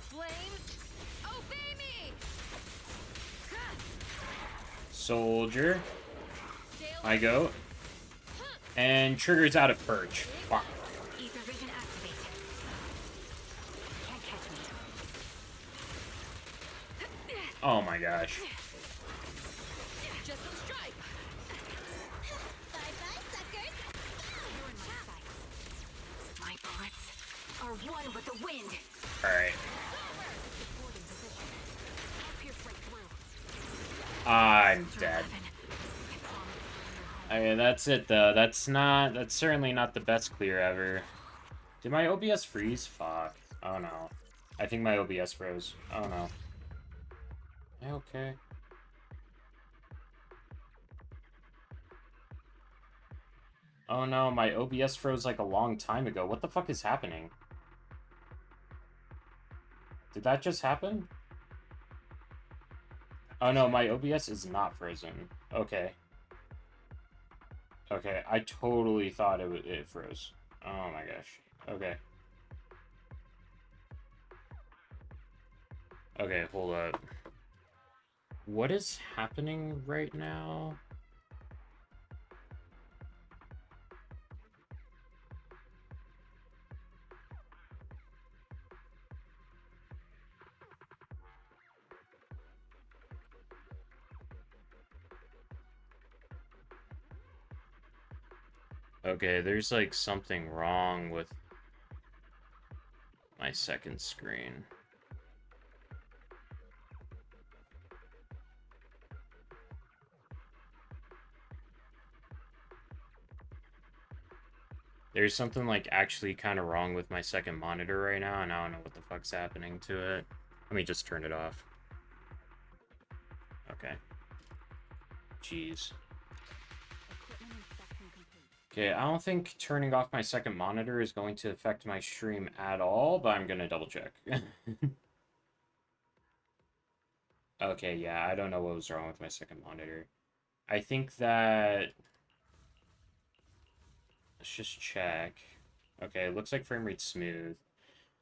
Flames, obey me. Soldier. Dale, I go. And Trigger's out of perch. Fuck. ether vision activate. Can't catch me. Oh my gosh. Just some stripe. Bye-bye, suckers. You're in my sights. My bullets are one with the wind. Alright. Boarding position. I'll pierce right through. I'm dead. 11. I mean, that's it though. That's certainly not the best clear ever. Did my OBS freeze? Fuck. Oh no. I think my OBS froze. Oh no. Am I okay? Oh no, my OBS froze like a long time ago. What the fuck is happening? Did that just happen? Oh no, my OBS is not frozen. Okay. Okay, I totally thought it froze. Oh my gosh. Okay. Okay, hold up. What is happening right now? Okay, there's like something wrong with my second screen. There's something like actually kind of wrong with my second monitor right now, and I don't know what the fuck's happening to it. Let me just turn it off. Okay. Jeez. Okay, I don't think turning off my second monitor is going to affect my stream at all, but I'm gonna double check. Okay, yeah, I don't know what was wrong with my second monitor. I think that... Let's just check. Okay, it looks like frame rate's smooth.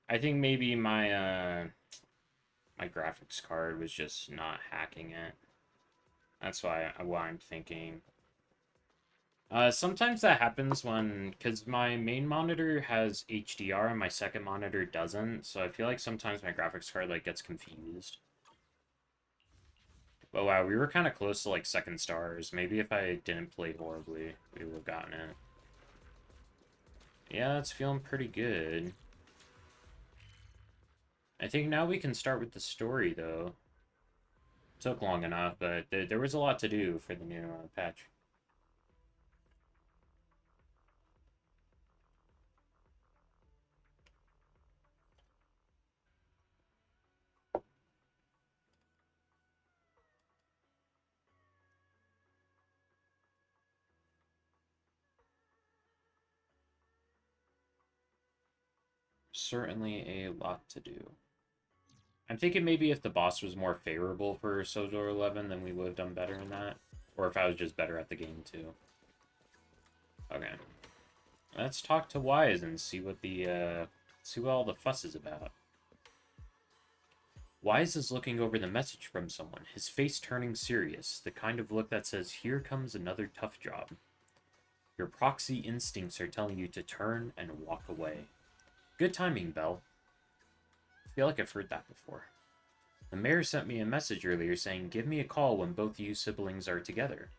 I think maybe my graphics card was just not hacking it. That's why I'm thinking. Sometimes that happens because my main monitor has HDR and my second monitor doesn't, so I feel like sometimes my graphics card like gets confused. But wow, we were kind of close to like second stars. Maybe if I didn't play horribly, we would have gotten it. Yeah, it's feeling pretty good. I think now we can start with the story, though. Took long enough, but there was a lot to do for the new patch. Certainly a lot to do. I'm thinking maybe if the boss was more favorable for Soldier 11, then we would have done better in that. Or if I was just better at the game, too. Okay. Let's talk to Wise and see what see what all the fuss is about. Wise is looking over the message from someone, his face turning serious, the kind of look that says, "Here comes another tough job." Your proxy instincts are telling you to turn and walk away. Good timing, Belle. I feel like I've heard that before. The mayor sent me a message earlier saying, "Give me a call when both you siblings are together."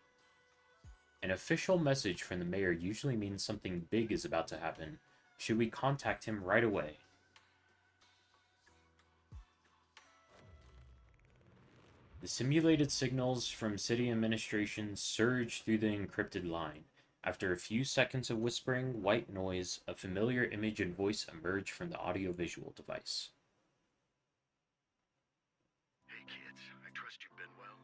An official message from the mayor usually means something big is about to happen. Should we contact him right away? The simulated signals from city administration surge through the encrypted line. After a few seconds of whispering, white noise, a familiar image and voice emerge from the audiovisual device. Hey kids, I trust you've been well.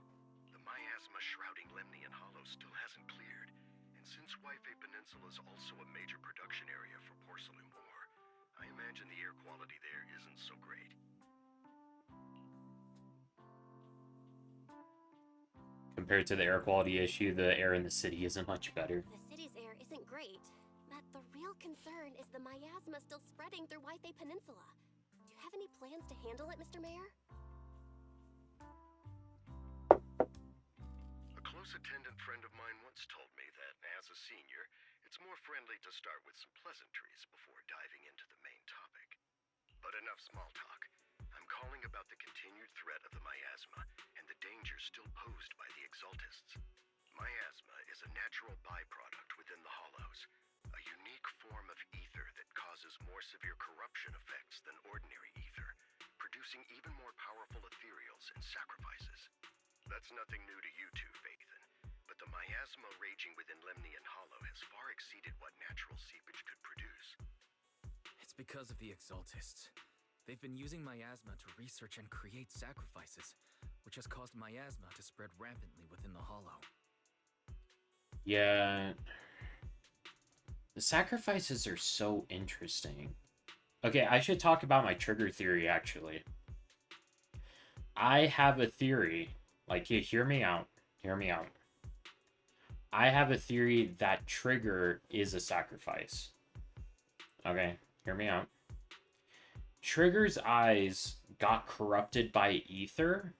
The miasma shrouding Lemnian Hollow still hasn't cleared, and since Wi-Fi Peninsula is also a major production area for porcelain ore, I imagine the air quality there isn't so great. Compared to the air quality issue, the air in the city isn't much better. The city's air isn't great, but the real concern is the miasma still spreading through Wi-Fi Peninsula. Do you have any plans to handle it, Mr. Mayor? A close attendant friend of mine once told me that, as a senior, it's more friendly to start with some pleasantries before diving into the main topic. But enough small talk. I'm calling about the continued threat of the miasma and the dangers still posed by the Exaltists. Miasma is a natural byproduct within the Hollows, a unique form of ether that causes more severe corruption effects than ordinary ether, producing even more powerful ethereals and sacrifices. That's nothing new to you two, Phaethon, but the miasma raging within Lemnian Hollow has far exceeded what natural seepage could produce. It's because of the Exaltists. They've been using miasma to research and create sacrifices, which has caused miasma to spread rampantly within the Hollow. Yeah. The sacrifices are so interesting. Okay, I should talk about my trigger theory, actually. I have a theory. Like, hear me out. Hear me out. I have a theory that Trigger is a sacrifice. Okay, hear me out. Trigger's eyes got corrupted by ether,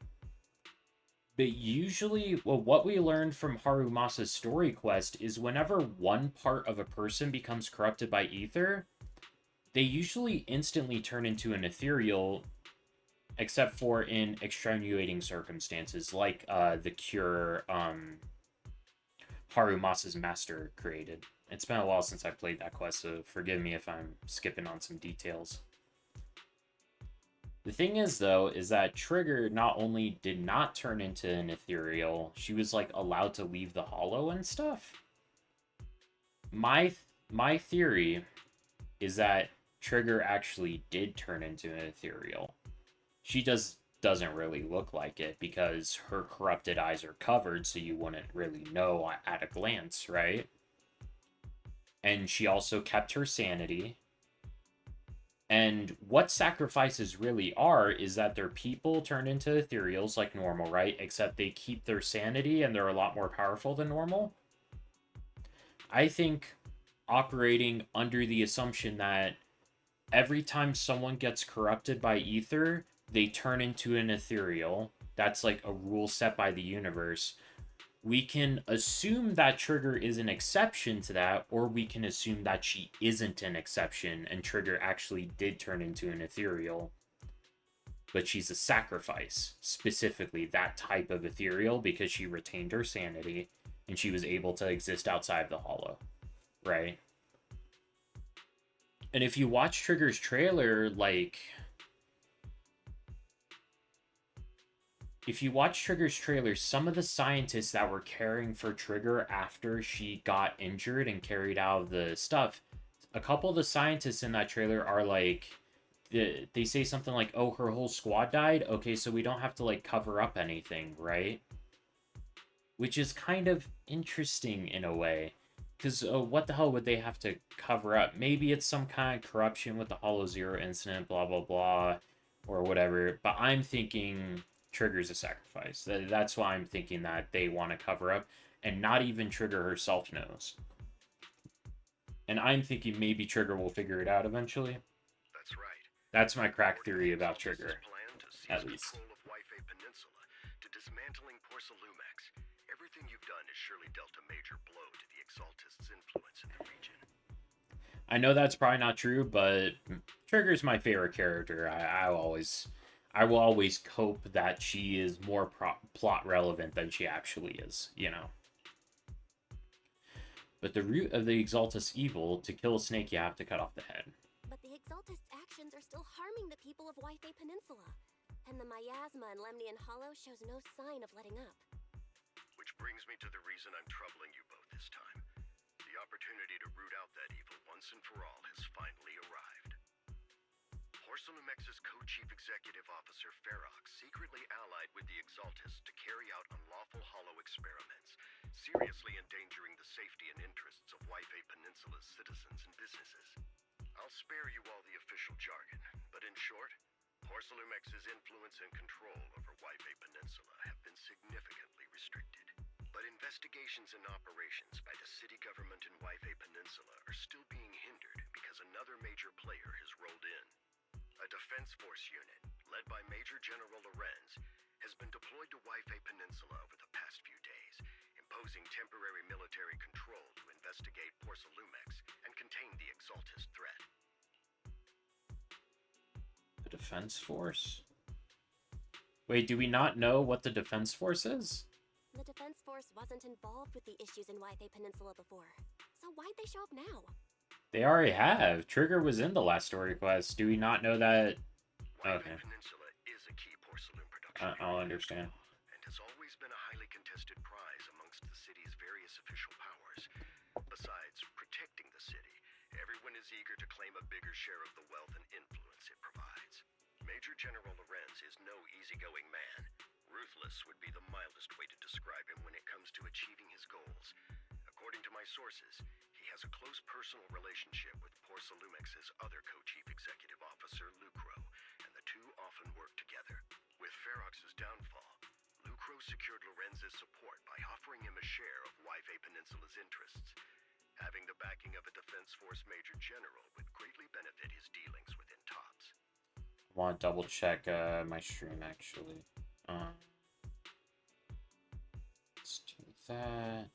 but usually, well, what we learned from Harumasa's story quest is whenever one part of a person becomes corrupted by ether, they usually instantly turn into an ethereal, except for in extenuating circumstances, like the cure Harumasa's master created. It's been a while since I played that quest, so forgive me if I'm skipping on some details. The thing is, though, is that Trigger not only did not turn into an ethereal, she was, like, allowed to leave the hollow and stuff. My theory is that Trigger actually did turn into an ethereal. She doesn't really look like it because her corrupted eyes are covered, so you wouldn't really know at a glance, right? And she also kept her sanity. And what sacrifices really are is that they're people turned into ethereals like normal, right? Except they keep their sanity and they're a lot more powerful than normal. I think operating under the assumption that every time someone gets corrupted by ether, they turn into an ethereal. That's like a rule set by the universe. We can assume that Trigger is an exception to that, or we can assume that she isn't an exception and Trigger actually did turn into an ethereal. But she's a sacrifice, specifically that type of ethereal, because she retained her sanity and she was able to exist outside the hollow, right? And if you watch Trigger's trailer, like, if you watch Trigger's trailer, some of the scientists that were caring for Trigger after she got injured and carried out of the stuff, a couple of the scientists in that trailer are like, they say something like, oh, her whole squad died? Okay, so we don't have to, like, cover up anything, right? Which is kind of interesting in a way. Because what the hell would they have to cover up? Maybe it's some kind of corruption with the Hollow Zero incident, blah, blah, blah, or whatever. But I'm thinking Trigger's a sacrifice. That's why I'm thinking that they want to cover up, and not even Trigger herself knows. And I'm thinking maybe Trigger will figure it out eventually. That's right. That's my crack theory about Trigger, at least. Control of Wi-Fi Peninsula to dismantling Porcelumex. Everything you've done has surely dealt a major blow to the Exaltists' influence in the region. I know that's probably not true, but Trigger's my favorite character. I will always cope that she is more plot relevant than she actually is, you know. But the root of the Exaltus evil, to kill a snake, you have to cut off the head. But the Exaltists' actions are still harming the people of Wi-Fi Peninsula. And the miasma in Lemnian Hollow shows no sign of letting up. Which brings me to the reason I'm troubling you both this time. The The opportunity to root out that evil once and for all has finally arrived. Porcelumex's co-chief executive officer Ferox secretly allied with the Exaltists to carry out unlawful hollow experiments, seriously endangering the safety and interests of Wife Peninsula's citizens and businesses. I'll spare you all the official jargon, but in short, Porcelumex's influence and control over Wife Peninsula have been significantly restricted. But investigations and operations by the city government in Wife Peninsula are still being hindered because another major player has rolled in. A defense force unit, led by Major General Lorenz, has been deployed to Wife Peninsula over the past few days, imposing temporary military control to investigate Porcelumex and contain the Exaltist threat. The defense force? Wait, do we not know what the defense force is? The defense force wasn't involved with the issues in Wife Peninsula before, so why'd they show up now? They already have. Trigger was in the last story quest. Do we not know that? Wife Okay. Peninsula is a key porcelain production I'll area understand. and has always been a highly contested prize amongst the city's various official powers. Besides protecting the city, everyone is eager to claim a bigger share of the wealth and influence it provides. Major General Lorenz is no easygoing man. Ruthless would be the mildest way to describe him when it comes to achieving his goals. According to my sources, he has a close personal relationship with Porcelumex's other co-chief executive officer, Lucro, and the two often work together. With Ferox's downfall, Lucro secured Lorenz's support by offering him a share of Wife Peninsula's interests. Having the backing of a Defense Force Major General would greatly benefit his dealings within TOPS. I want to double check my stream actually. Let's do that.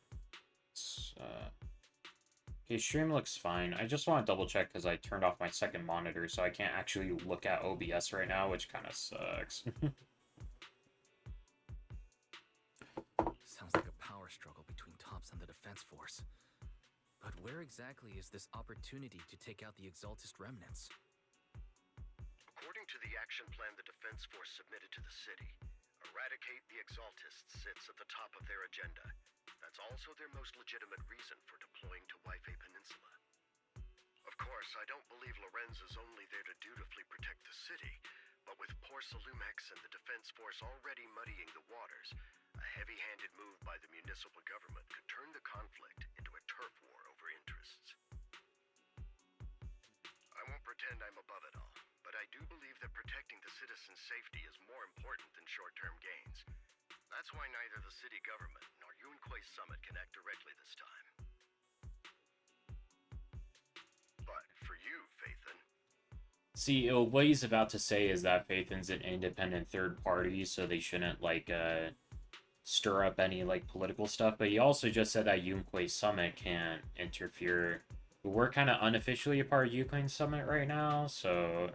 Okay, stream looks fine. I just want to double check because I turned off my second monitor, so I can't actually look at OBS right now, which kind of sucks. Sounds like a power struggle between TOPS and the Defense Force. But where exactly is this opportunity to take out the Exaltist remnants? According to the action plan the Defense Force submitted to the city, eradicate the Exaltists sits at the top of their agenda. That's also their most legitimate reason for deploying to Wife Peninsula. Of course, I don't believe Lorenz is only there to dutifully protect the city, but with Porcelumex and the Defense Force already muddying the waters, a heavy-handed move by the municipal government could turn the conflict into a turf war over interests. I won't pretend I'm above it all, but I do believe that protecting the citizens' safety is more important than short-term gains. That's why neither the city government nor Yunquei Summit can act directly this time. But for you, Phaethon... See, what he's about to say is that Phaethon's an independent third party, so they shouldn't, like, stir up any, like, political stuff. But he also just said that Yunquei Summit can't interfere. We're kind of unofficially a part of Yunquei Summit right now, so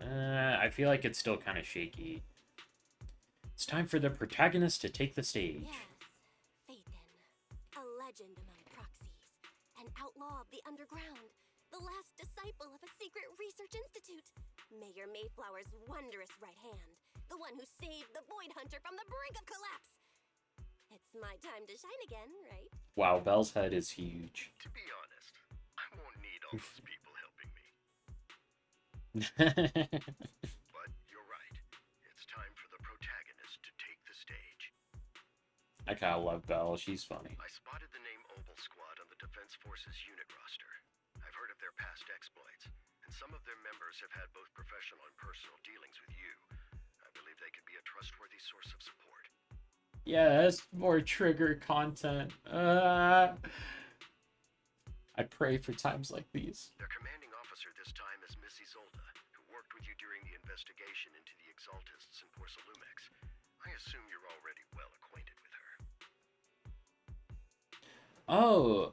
I feel like it's still kind of shaky. It's time for the protagonist to take the stage. Yes, Phaethon. A legend among proxies. An outlaw of the underground. The last disciple of a secret research institute. Mayor Mayflower's wondrous right hand. The one who saved the Void Hunter from the brink of collapse. It's my time to shine again, right? Wow, Belle's head is huge. To be honest, I won't need all those people helping me. But you're right. It's time for the protagonist to take the stage. I kind of love Belle. She's funny. I spotted the name Obel Squad on the Defense Force's unit roster. I've heard of their past exploits, and some of their members have had both professional and personal dealings with you. I believe they could be a trustworthy source of support. Yeah, that's more trigger content. I pray for times like these. Their commanding officer this time is Miss Isolda, who worked with you during the investigation into the Exaltists and Porcelumex. I assume you're already well acquainted with her. Oh,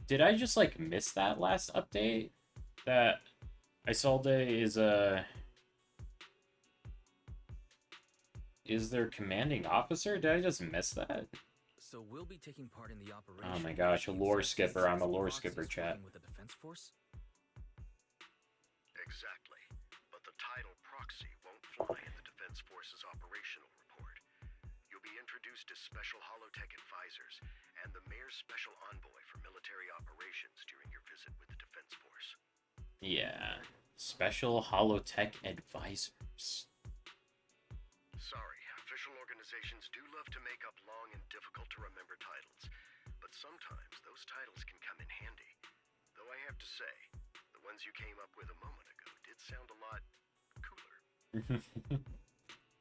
did I just like miss that last update? That Isolde is their commanding officer? Did I just miss that? So we'll be taking part in the operation. Oh my gosh, a lore skipper. I'm a lore Proxies skipper, chat. working with the Defense Force? Exactly. But the title proxy won't fly in the Defense Force's operational report. You'll be introduced used as special holotech advisors and the mayor's special envoy for military operations during your visit with the Defense Force. Yeah. Special Holotech Advisors. Sorry, official organizations do love to make up long and difficult to remember titles, but sometimes those titles can come in handy. Though I have to say, the ones you came up with a moment ago did sound a lot cooler.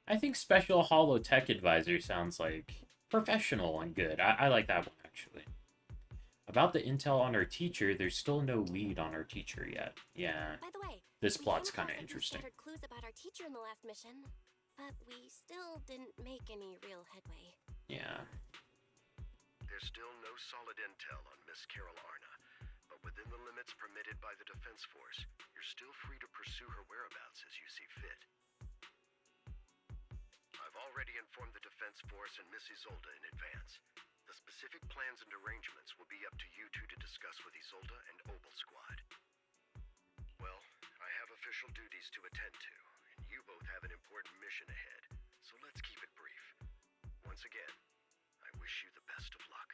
I think Special Holotech Advisor sounds like professional and good. I like that one, actually. About the intel on our teacher, there's still no lead on our teacher yet. Yeah. By the way, This we plot's came kind of across a few interesting. scattered clues about our teacher in the last mission, but we still didn't make any real headway. Yeah. There's still no solid intel on Miss Carol Arna, but within the limits permitted by the Defense Force, you're still free to pursue her whereabouts as you see fit. I've already informed the Defense Force and Miss Isolde in advance. The specific plans and arrangements will be up to you two to discuss with Isolde and Obel Squad. Well, I have official duties to attend to, and you both have an important mission ahead, so let's keep it brief. Once again, I wish you the best of luck.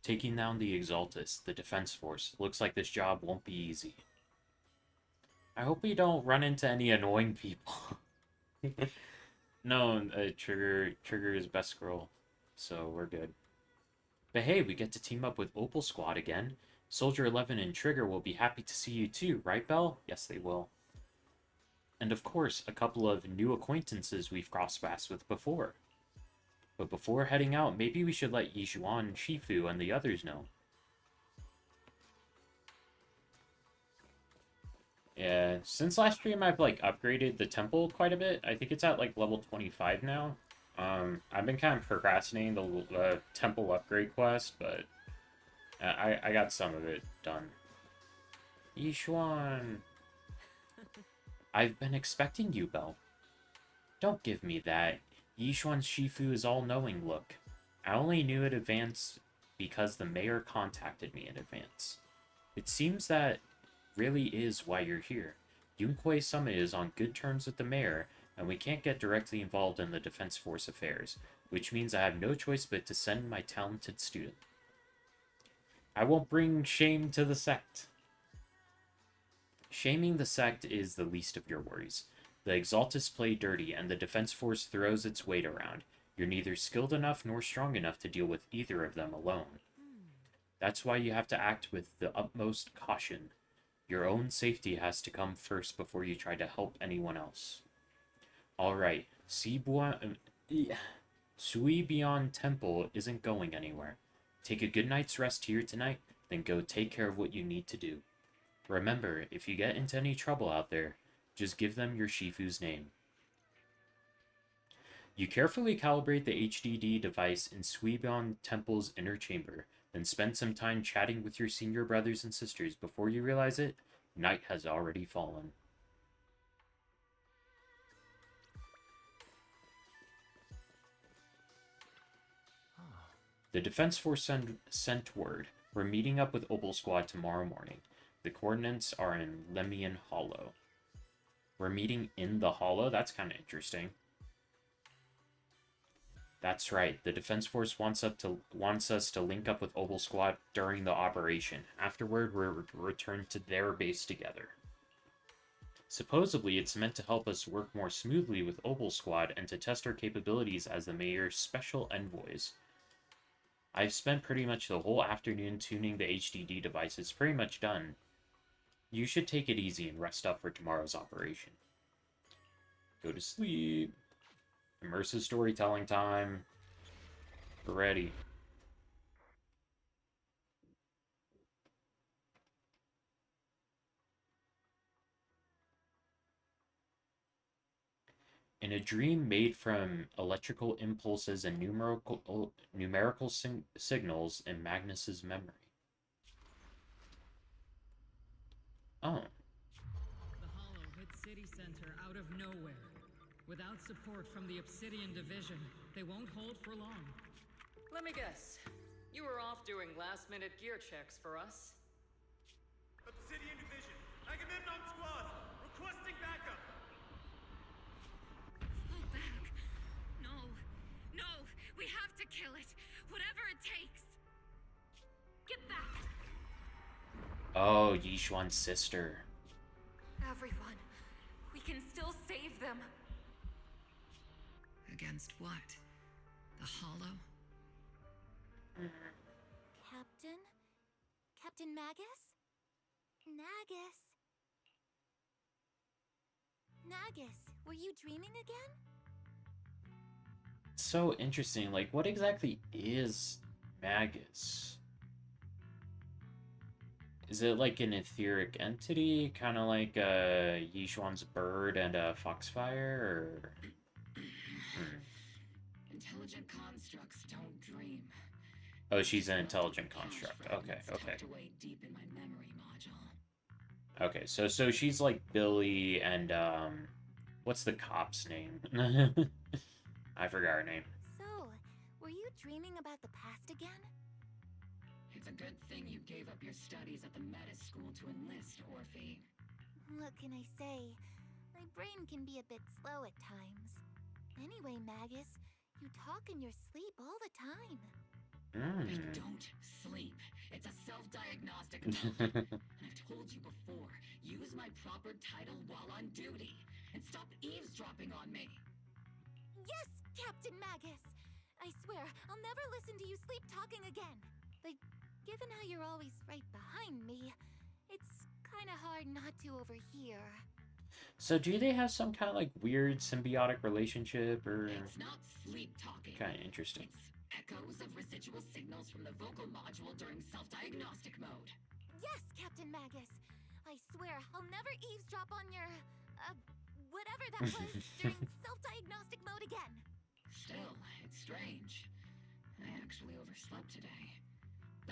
Taking down the Exaltus, the Defense Force, looks like this job won't be easy. I hope we don't run into any annoying people. No, Trigger is best girl, so we're good. But hey, we get to team up with Opal Squad again. Soldier 11 and Trigger will be happy to see you too, right, Belle? Yes, they will. And of course, a couple of new acquaintances we've crossed paths with before. But before heading out, maybe we should let Yixuan, Shifu, and the others know. Yeah, since last stream I've like upgraded the temple quite a bit. I think it's at like level 25 now. I've been kind of procrastinating the temple upgrade quest, but I got some of it done. Yixuan! I've been expecting you, Belle. Don't give me that. Yixuan Shifu is all-knowing look. I only knew in advance because the mayor contacted me in advance. It seems that really is why you're here. Yunquei Summit is on good terms with the mayor, and we can't get directly involved in the Defense Force affairs, which means I have no choice but to send my talented student. I won't bring shame to the sect. Shaming the sect is the least of your worries. The Exaltus play dirty, and the Defense Force throws its weight around. You're neither skilled enough nor strong enough to deal with either of them alone. That's why you have to act with the utmost caution. Your own safety has to come first before you try to help anyone else. Alright, Sui Beyond Temple isn't going anywhere. Take a good night's rest here tonight, then go take care of what you need to do. Remember, if you get into any trouble out there, just give them your Shifu's name. You carefully calibrate the HDD device in Suibon Temple's inner chamber, then spend some time chatting with your senior brothers and sisters. Before you realize it, night has already fallen. The Defense Force sent word. We're meeting up with Opal Squad tomorrow morning. The coordinates are in Lemian Hollow. We're meeting in the Hollow? That's kind of interesting. That's right. The Defense Force wants us to link up with Opal Squad during the operation. Afterward, we're returned to their base together. Supposedly, it's meant to help us work more smoothly with Opal Squad and to test our capabilities as the Mayor's special envoys. I've spent pretty much the whole afternoon tuning the HDD device. It's pretty much done. You should take it easy and rest up for tomorrow's operation. Go to sleep. Immersive storytelling time. We're ready. In a dream made from electrical impulses and numerical signals in Magnus's memory. Oh. The Hollow hit city center out of nowhere. Without support from the Obsidian Division, they won't hold for long. Let me guess. You were off doing last-minute gear checks for us? Obsidian Division, Agamemnon Squad, requesting backup. to kill it, whatever it takes. Get back! Oh, Yishuan's sister. Everyone, we can still save them. Against what? The Hollow? Captain? Captain Magus? Nagus? Nagus, were you dreaming again? So interesting. Like, what exactly is Magus? Is it like an etheric entity, kind of like Yishuan's bird and Foxfire, or? Intelligent constructs don't dream. Oh, she's an intelligent construct. Okay, okay. Tucked away deep in my memory module. Okay, so she's like Billy and what's the cop's name? I forgot her name. So, were you dreaming about the past again? It's a good thing you gave up your studies at the Meta School to enlist, Orphe. What can I say? My brain can be a bit slow at times. Anyway, Magus, you talk in your sleep all the time. I don't sleep. It's a self-diagnostic mode. And I've told you before, use my proper title while on duty, and stop eavesdropping on me. Yes, Captain Magus! I swear, I'll never listen to you sleep talking again. But given how you're always right behind me, it's kinda hard not to overhear. So do they have some kind of like weird symbiotic relationship, or? It's not sleep talking. Kind of interesting. It's echoes of residual signals from the vocal module during self-diagnostic mode. Yes, Captain Magus! I swear, I'll never eavesdrop on your, whatever that was during self-diagnostic mode again. Still, it's strange. I actually overslept today.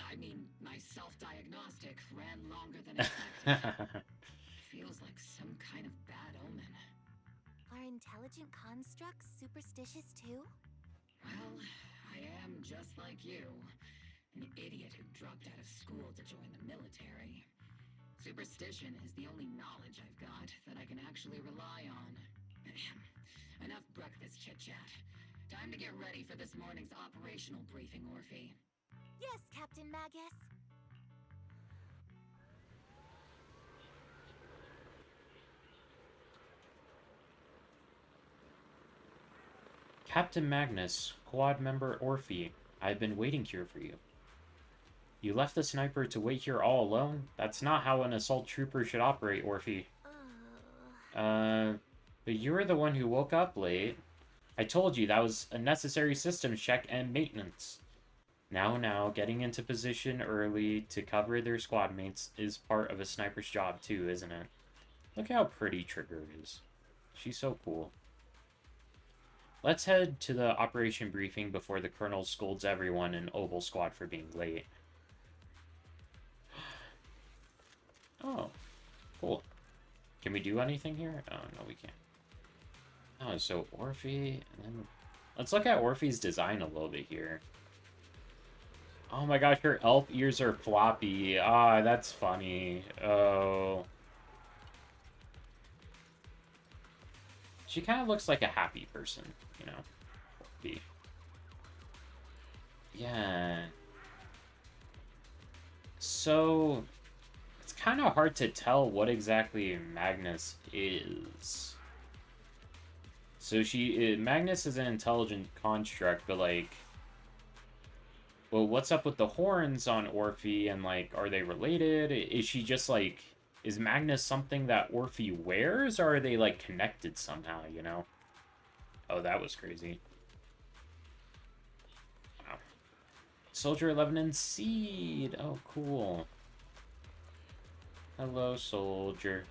I mean, my self-diagnostic ran longer than expected. Feels like some kind of bad omen. Are intelligent constructs superstitious too? Well, I am just like you. An idiot who dropped out of school to join the military. Superstition is the only knowledge I've got that I can actually rely on. Enough breakfast chit-chat. Time to get ready for this morning's operational briefing, Orphe. Yes, Captain Magus. Captain Magnus, Quad member Orphe, I've been waiting here for you. You left the sniper to wait here all alone? That's not how an assault trooper should operate, Orphe. But you were the one who woke up late. I told you that was a necessary systems check and maintenance. Now, getting into position early to cover their squad mates is part of a sniper's job too, isn't it? Look how pretty Trigger is. She's so cool. Let's head to the operation briefing before the Colonel scolds everyone in Oval Squad for being late. Oh, cool. Can we do anything here? Oh, no, we can't. Oh, so Orphe, and then... Let's look at Orphe's design a little bit here. Oh my gosh, her elf ears are floppy. Ah, that's funny. Oh. She kind of looks like a happy person, you know? Orphe. Yeah. So... It's kind of hard to tell what exactly Magnus is. So Magnus is an intelligent construct, but like, well, what's up with the horns on Orphe, and like, are they related? Is she just like, is Magnus something that Orphe wears, or are they like connected somehow, you know? Oh, that was crazy. Wow. Soldier 11 and Seed. Oh, cool. Hello, soldier.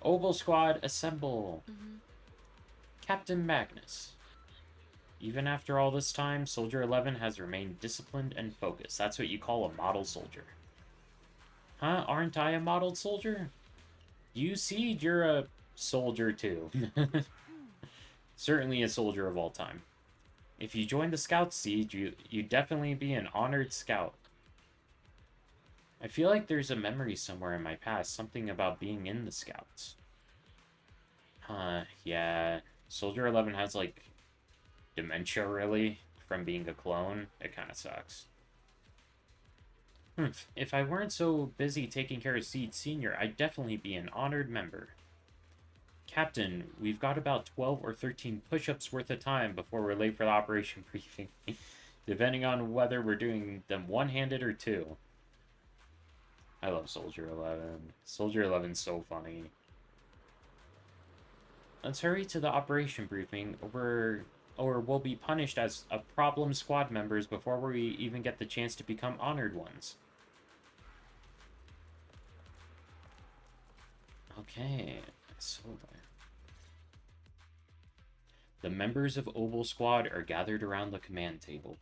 Oval Squad, assemble. Captain Magnus. Even after all this time, Soldier 11 has remained disciplined and focused. That's what you call a model soldier. Huh? Aren't I a modeled soldier? You see, you're a soldier too. Certainly a soldier of all time. If you joined the Scout Siege, you'd definitely be an honored scout. I feel like there's a memory somewhere in my past, something about being in the Scouts. Huh, yeah. Soldier 11 has, like, dementia, really, from being a clone. It kind of sucks. If I weren't so busy taking care of Seed Senior, I'd definitely be an honored member. Captain, we've got about 12 or 13 push-ups worth of time before we're late for the operation briefing. Depending on whether we're doing them one-handed or two. I love Soldier 11. Soldier 11's so funny. Let's hurry to the operation briefing, or we'll be punished as a problem squad members before we even get the chance to become honored ones. Okay, so the members of Oval Squad are gathered around the command table.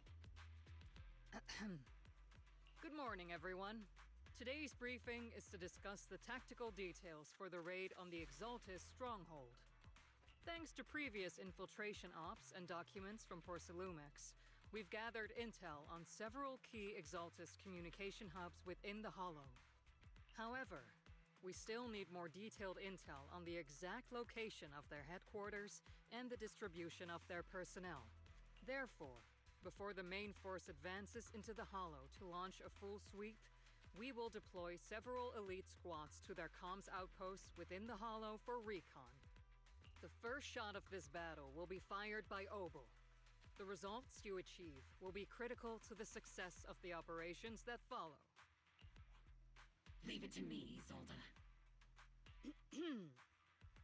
Good morning, everyone. Today's briefing is to discuss the tactical details for the raid on the Exaltis stronghold. Thanks to previous infiltration ops and documents from Porcelumex, we've gathered intel on several key Exaltis communication hubs within the Hollow. However, we still need more detailed intel on the exact location of their headquarters and the distribution of their personnel. Therefore, before the main force advances into the Hollow to launch a full sweep, we will deploy several elite squads to their comms outposts within the Hollow for recon. The first shot of this battle will be fired by Obel. The results you achieve will be critical to the success of the operations that follow. Leave it to me, Isolde.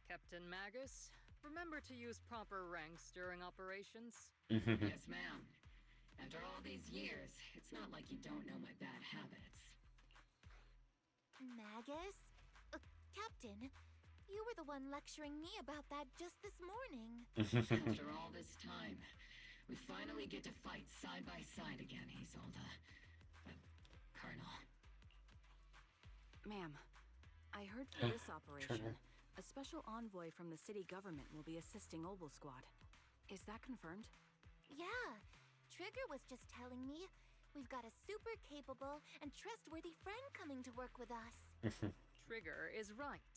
Captain Magus, remember to use proper ranks during operations? Yes, ma'am. After all these years, it's not like you don't know my bad habits. Magus? Captain, you were the one lecturing me about that just this morning. After all this time, we finally get to fight side by side again, Isolde. Colonel. Ma'am, I heard for this operation, a special envoy from the city government will be assisting Obel Squad. Is that confirmed? Yeah, Trigger was just telling me. We've got a super capable and trustworthy friend coming to work with us. Trigger is right.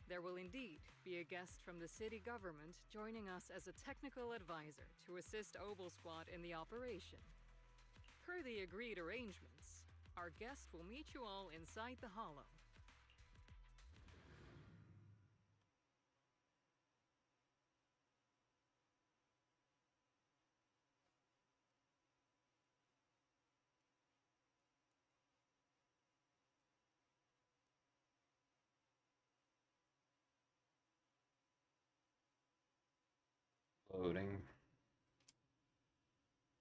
There will indeed be a guest from the city government joining us as a technical advisor to assist Obel Squad in the operation. Per the agreed arrangements, our guest will meet you all inside the Hollow. Loading.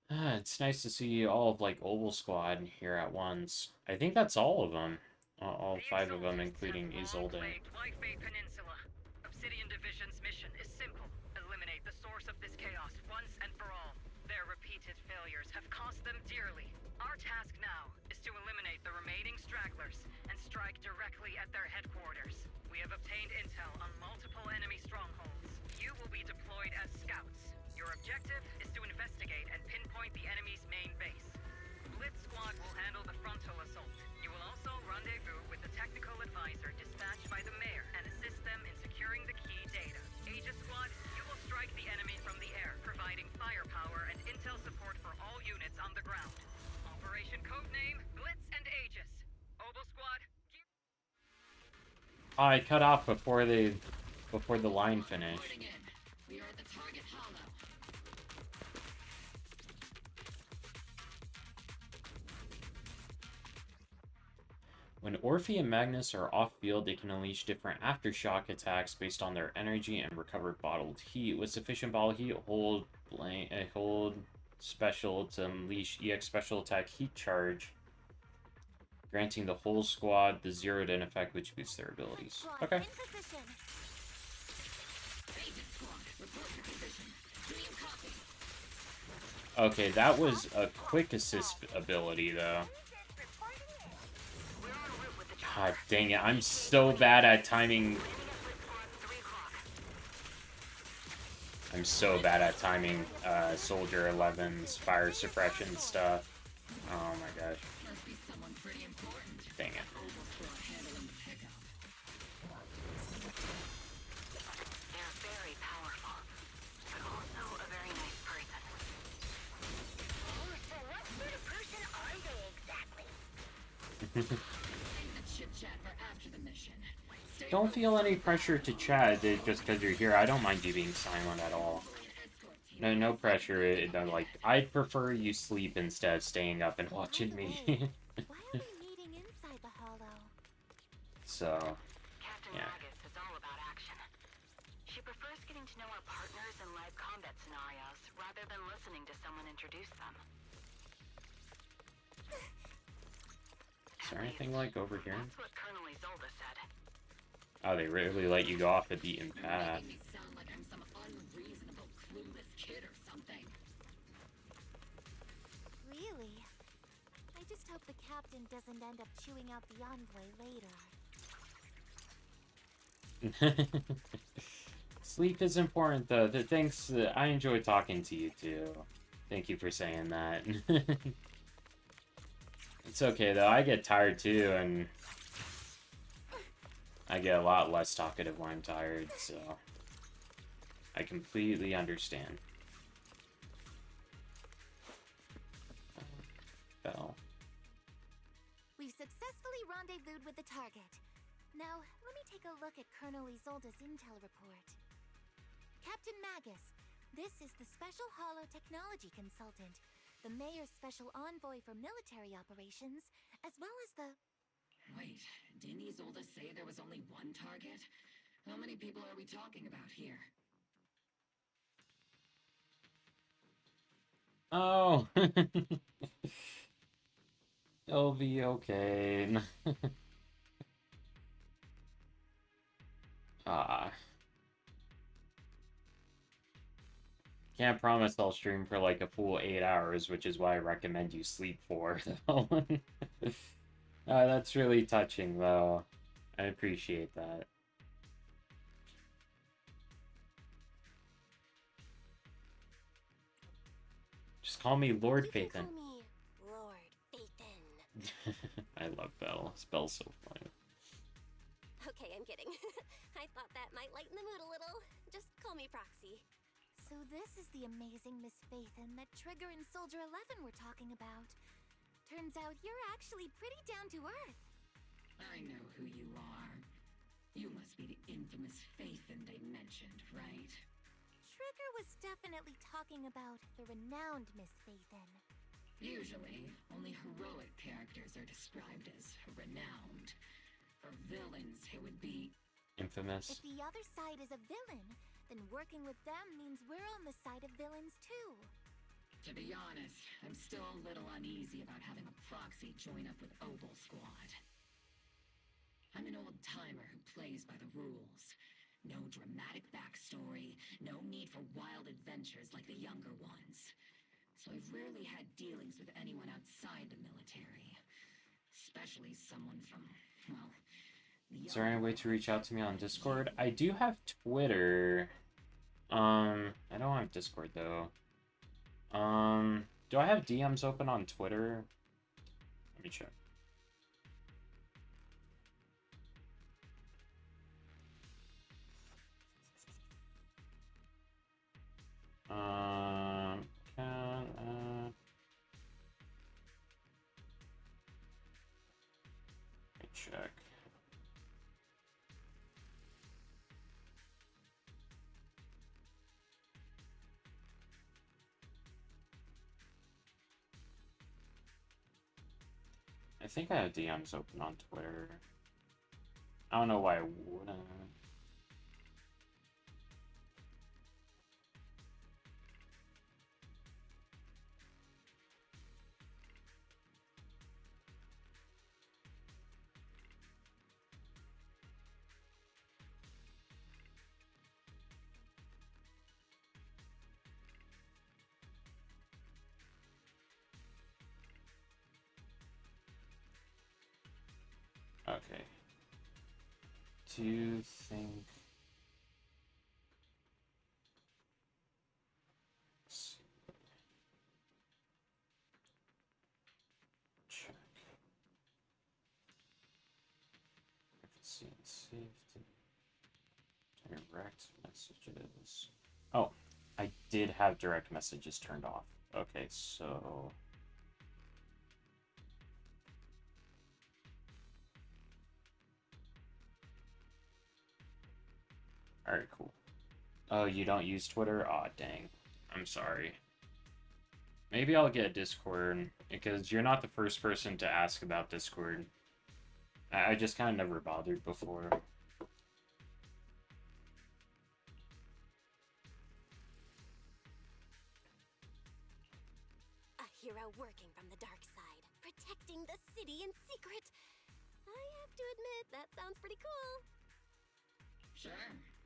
It's nice to see all of, like, Oval Squad here at once. I think that's all of them. All 5 of them, including Isolde. Peninsula. Obsidian Division's mission is simple. Eliminate the source of this chaos once and for all. Their repeated failures have cost them dearly. Our task now is to eliminate the remaining stragglers and strike directly at their headquarters. We have obtained intel on multiple enemy strongholds. You will be deployed as scouts. Your objective is to investigate and pinpoint the enemy's main base. Blitz Squad will handle the frontal assault. You will also rendezvous with the technical advisor dispatched by the mayor and assist them in securing the key data. Aegis Squad, you will strike the enemy from the air, providing firepower and intel support for all units on the ground. Operation codename Blitz and Aegis. Obel Squad, I cut off before the line finished. We are at the target hollow. When Orphe and Magnus are off-field, they can unleash different aftershock attacks based on their energy and recovered bottled heat. With sufficient bottled heat, hold special to unleash EX special attack heat charge, granting the whole squad the zeroed in effect, which boosts their abilities. Okay. Okay, that was a quick assist ability, though. God dang it, I'm so bad at timing. I'm so bad at timing Soldier 11's fire suppression stuff. Oh my gosh. Dang it. They're very powerful, but also a very nice person. Don't feel any pressure to chat just because you're here. I don't mind you being silent at all. No pressure. Like, I'd prefer you sleep instead of staying up and watching me. Why are we meeting inside the hollow? So, Captain yeah. Magus is all about action. She prefers getting to know our partners in live combat scenarios rather than listening to someone introduce them. Is there anything like over here? That's what Colonel Isolde said. Oh, they really let you go off the beaten path. Making me sound like I'm some unreasonable, clueless kid or something. Really? I just hope the captain doesn't end up chewing out the envoy later. Sleep is important, though. Thanks. I enjoy talking to you too. Thank you for saying that. It's okay though. I get tired too, and I get a lot less talkative when I'm tired, so I completely understand. Bell. We've successfully rendezvoused with the target. Now, let me take a look at Colonel Isolde's intel report. Captain Magus, this is the Special Hollow Technology Consultant, the Mayor's Special Envoy for Military Operations, as well as the... Wait, didn't Isolde say there was only one target? How many people are we talking about here? Oh! It'll be okay. Ah. Can't promise I'll stream for like a full 8 hours, which is why I recommend you sleep for, though. That's really touching, though. I appreciate that. Just call me Lord Phaethon. Call me Lord Phaethon. I love Belle. Belle's so funny. Okay, I'm kidding. I thought that might lighten the mood a little. Just call me Proxy. So this is the amazing Miss Phaethon that Trigger and Soldier 11 were talking about. Turns out you're actually pretty down to earth. I know who you are. You must be the infamous Phaethon they mentioned, right? Trigger was definitely talking about the renowned Miss Phaethon. Usually, only heroic characters are described as renowned. For villains, it would be... Infamous. If the other side is a villain, then working with them means we're on the side of villains too. To be honest, I'm still a little uneasy about having a proxy join up with Obel Squad. I'm an old-timer who plays by the rules. No dramatic backstory, no need for wild adventures like the younger ones. So I've rarely had dealings with anyone outside the military. Especially someone from, well... Is there any way to reach out to me on Discord? I do have Twitter. I don't have Discord though. Do I have DMs open on Twitter? Let me check. Let me check. I think I have DMs open on Twitter. I don't know why I wouldn't. Okay. Do you think... Let's see. Check. Privacy and safety. Direct messages. Oh, I did have direct messages turned off. Okay, so... Alright, cool. Oh, you don't use Twitter? Aw, dang. I'm sorry. Maybe I'll get Discord, because you're not the first person to ask about Discord. I just kind of never bothered before. A hero working from the dark side, protecting the city in secret. I have to admit, that sounds pretty cool. Sure,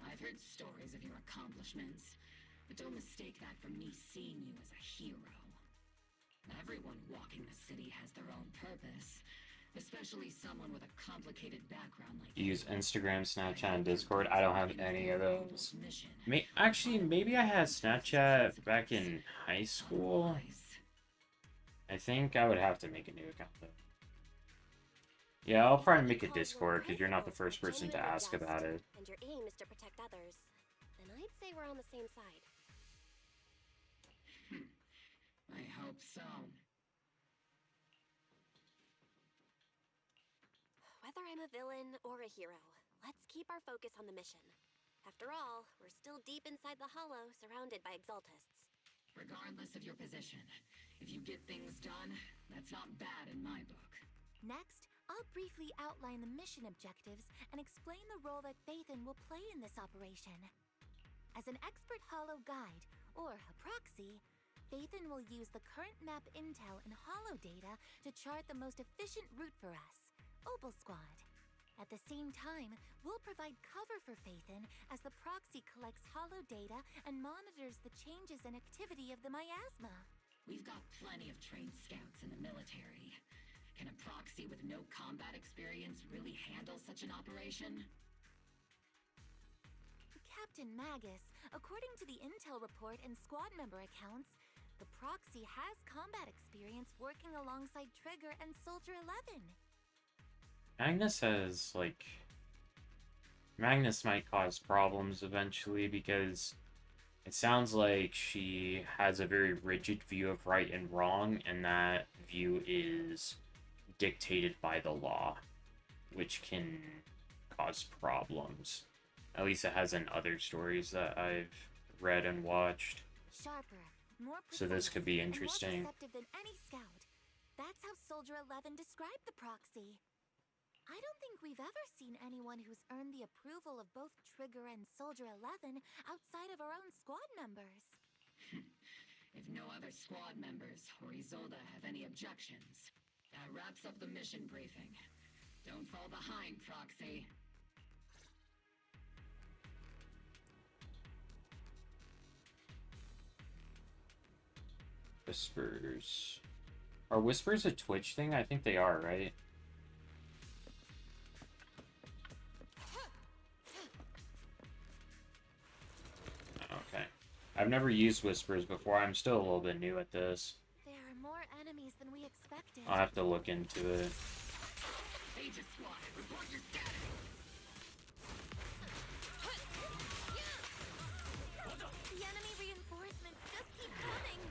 I've heard stories of your accomplishments, but don't mistake that for me seeing you as a hero. Everyone walking the city has their own purpose, especially someone with a complicated background like You use Instagram, Snapchat, and Discord. I don't have any of those. Actually, maybe I had Snapchat back in high school. I think I would have to make a new account though. Yeah, I'll probably make a Discord because you're not the first person to ask about it. And your aim is to protect others. Then I'd say we're on the same side. I hope so. Whether I'm a villain or a hero, let's keep our focus on the mission. After all, we're still deep inside the Hollow, surrounded by Exaltists. Regardless of your position, if you get things done, that's not bad in my book. Next, I'll briefly outline the mission objectives and explain the role that Phaethon will play in this operation. As an expert Hollow guide, or a proxy, Phaethon will use the current map intel and Hollow data to chart the most efficient route for us, Opal Squad. At the same time, we'll provide cover for Phaethon as the proxy collects Hollow data and monitors the changes and activity of the miasma. We've got plenty of trained scouts in the military. Can a proxy with no combat experience really handle such an operation? Captain Magus, according to the intel report and squad member accounts, the proxy has combat experience working alongside Trigger and Soldier 11. Magnus might cause problems eventually because it sounds like she has a very rigid view of right and wrong, and that view is dictated by the law, which can cause problems. At least it has in other stories that I've read and watched. Sharper, more so this could be interesting. More perceptive than any scout. That's how Soldier 11 described the proxy. I don't think we've ever seen anyone who's earned the approval of both Trigger and Soldier 11 outside of our own squad members. If no other squad members or Isolde have any objections, that wraps up the mission briefing. Don't fall behind, Proxy. Whispers. Are whispers a Twitch thing? I think they are, right? Okay. I've never used whispers before. I'm still a little bit new at this. There are more enemies than we expected. I'll have to look into it. Aegis Squad, report your status! The enemy reinforcements just keep coming.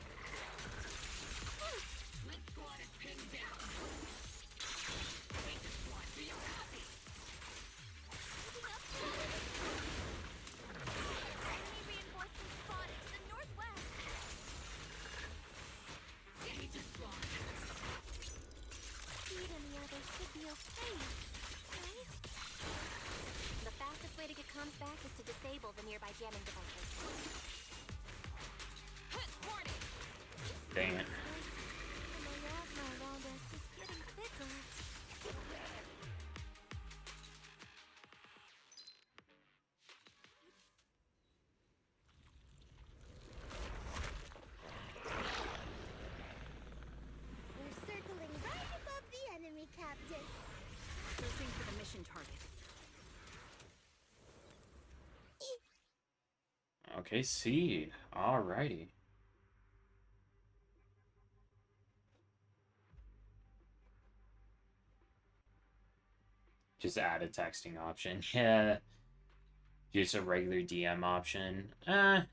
Split Squad is pinned down. Aegis Squad, do your copy! Enemy reinforcements spotted to the northwest. Aegis Squad! Speed and the others should be okay, right? The fastest way to get comms back is to disable the nearby jamming devices. Dang it. The miasma around us is getting thicker. We're circling right above the enemy, Captain. Searching for the mission target. Okay, seed. Alrighty. Just add a texting option. Yeah. Just a regular DM option. I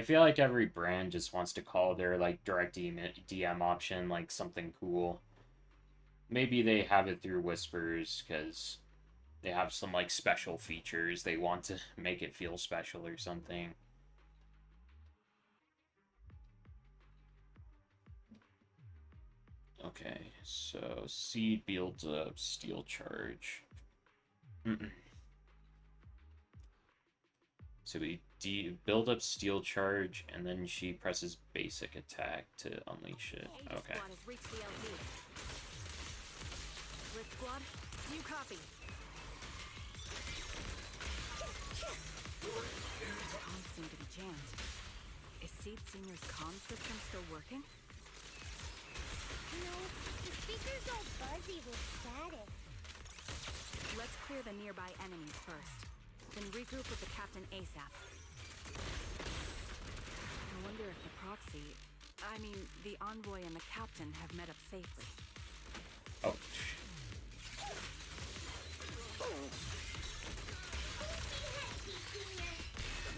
feel like every brand just wants to call their like direct DM option like something cool. Maybe they have it through whispers because they have some like special features. They want to make it feel special or something. Okay, so Seed builds up Steel Charge. So we build up Steel Charge, and then she presses Basic Attack to unleash it. Okay. Squad has reached the LZ. Blitz Squad, do you copy? Comms seem to be jammed. Is Seed Senior's comm system still working? No, the speaker's all fuzzy with static. Let's clear the nearby enemies first, then regroup with the captain ASAP. I wonder if the proxy, the envoy and the captain have met up safely. Oh.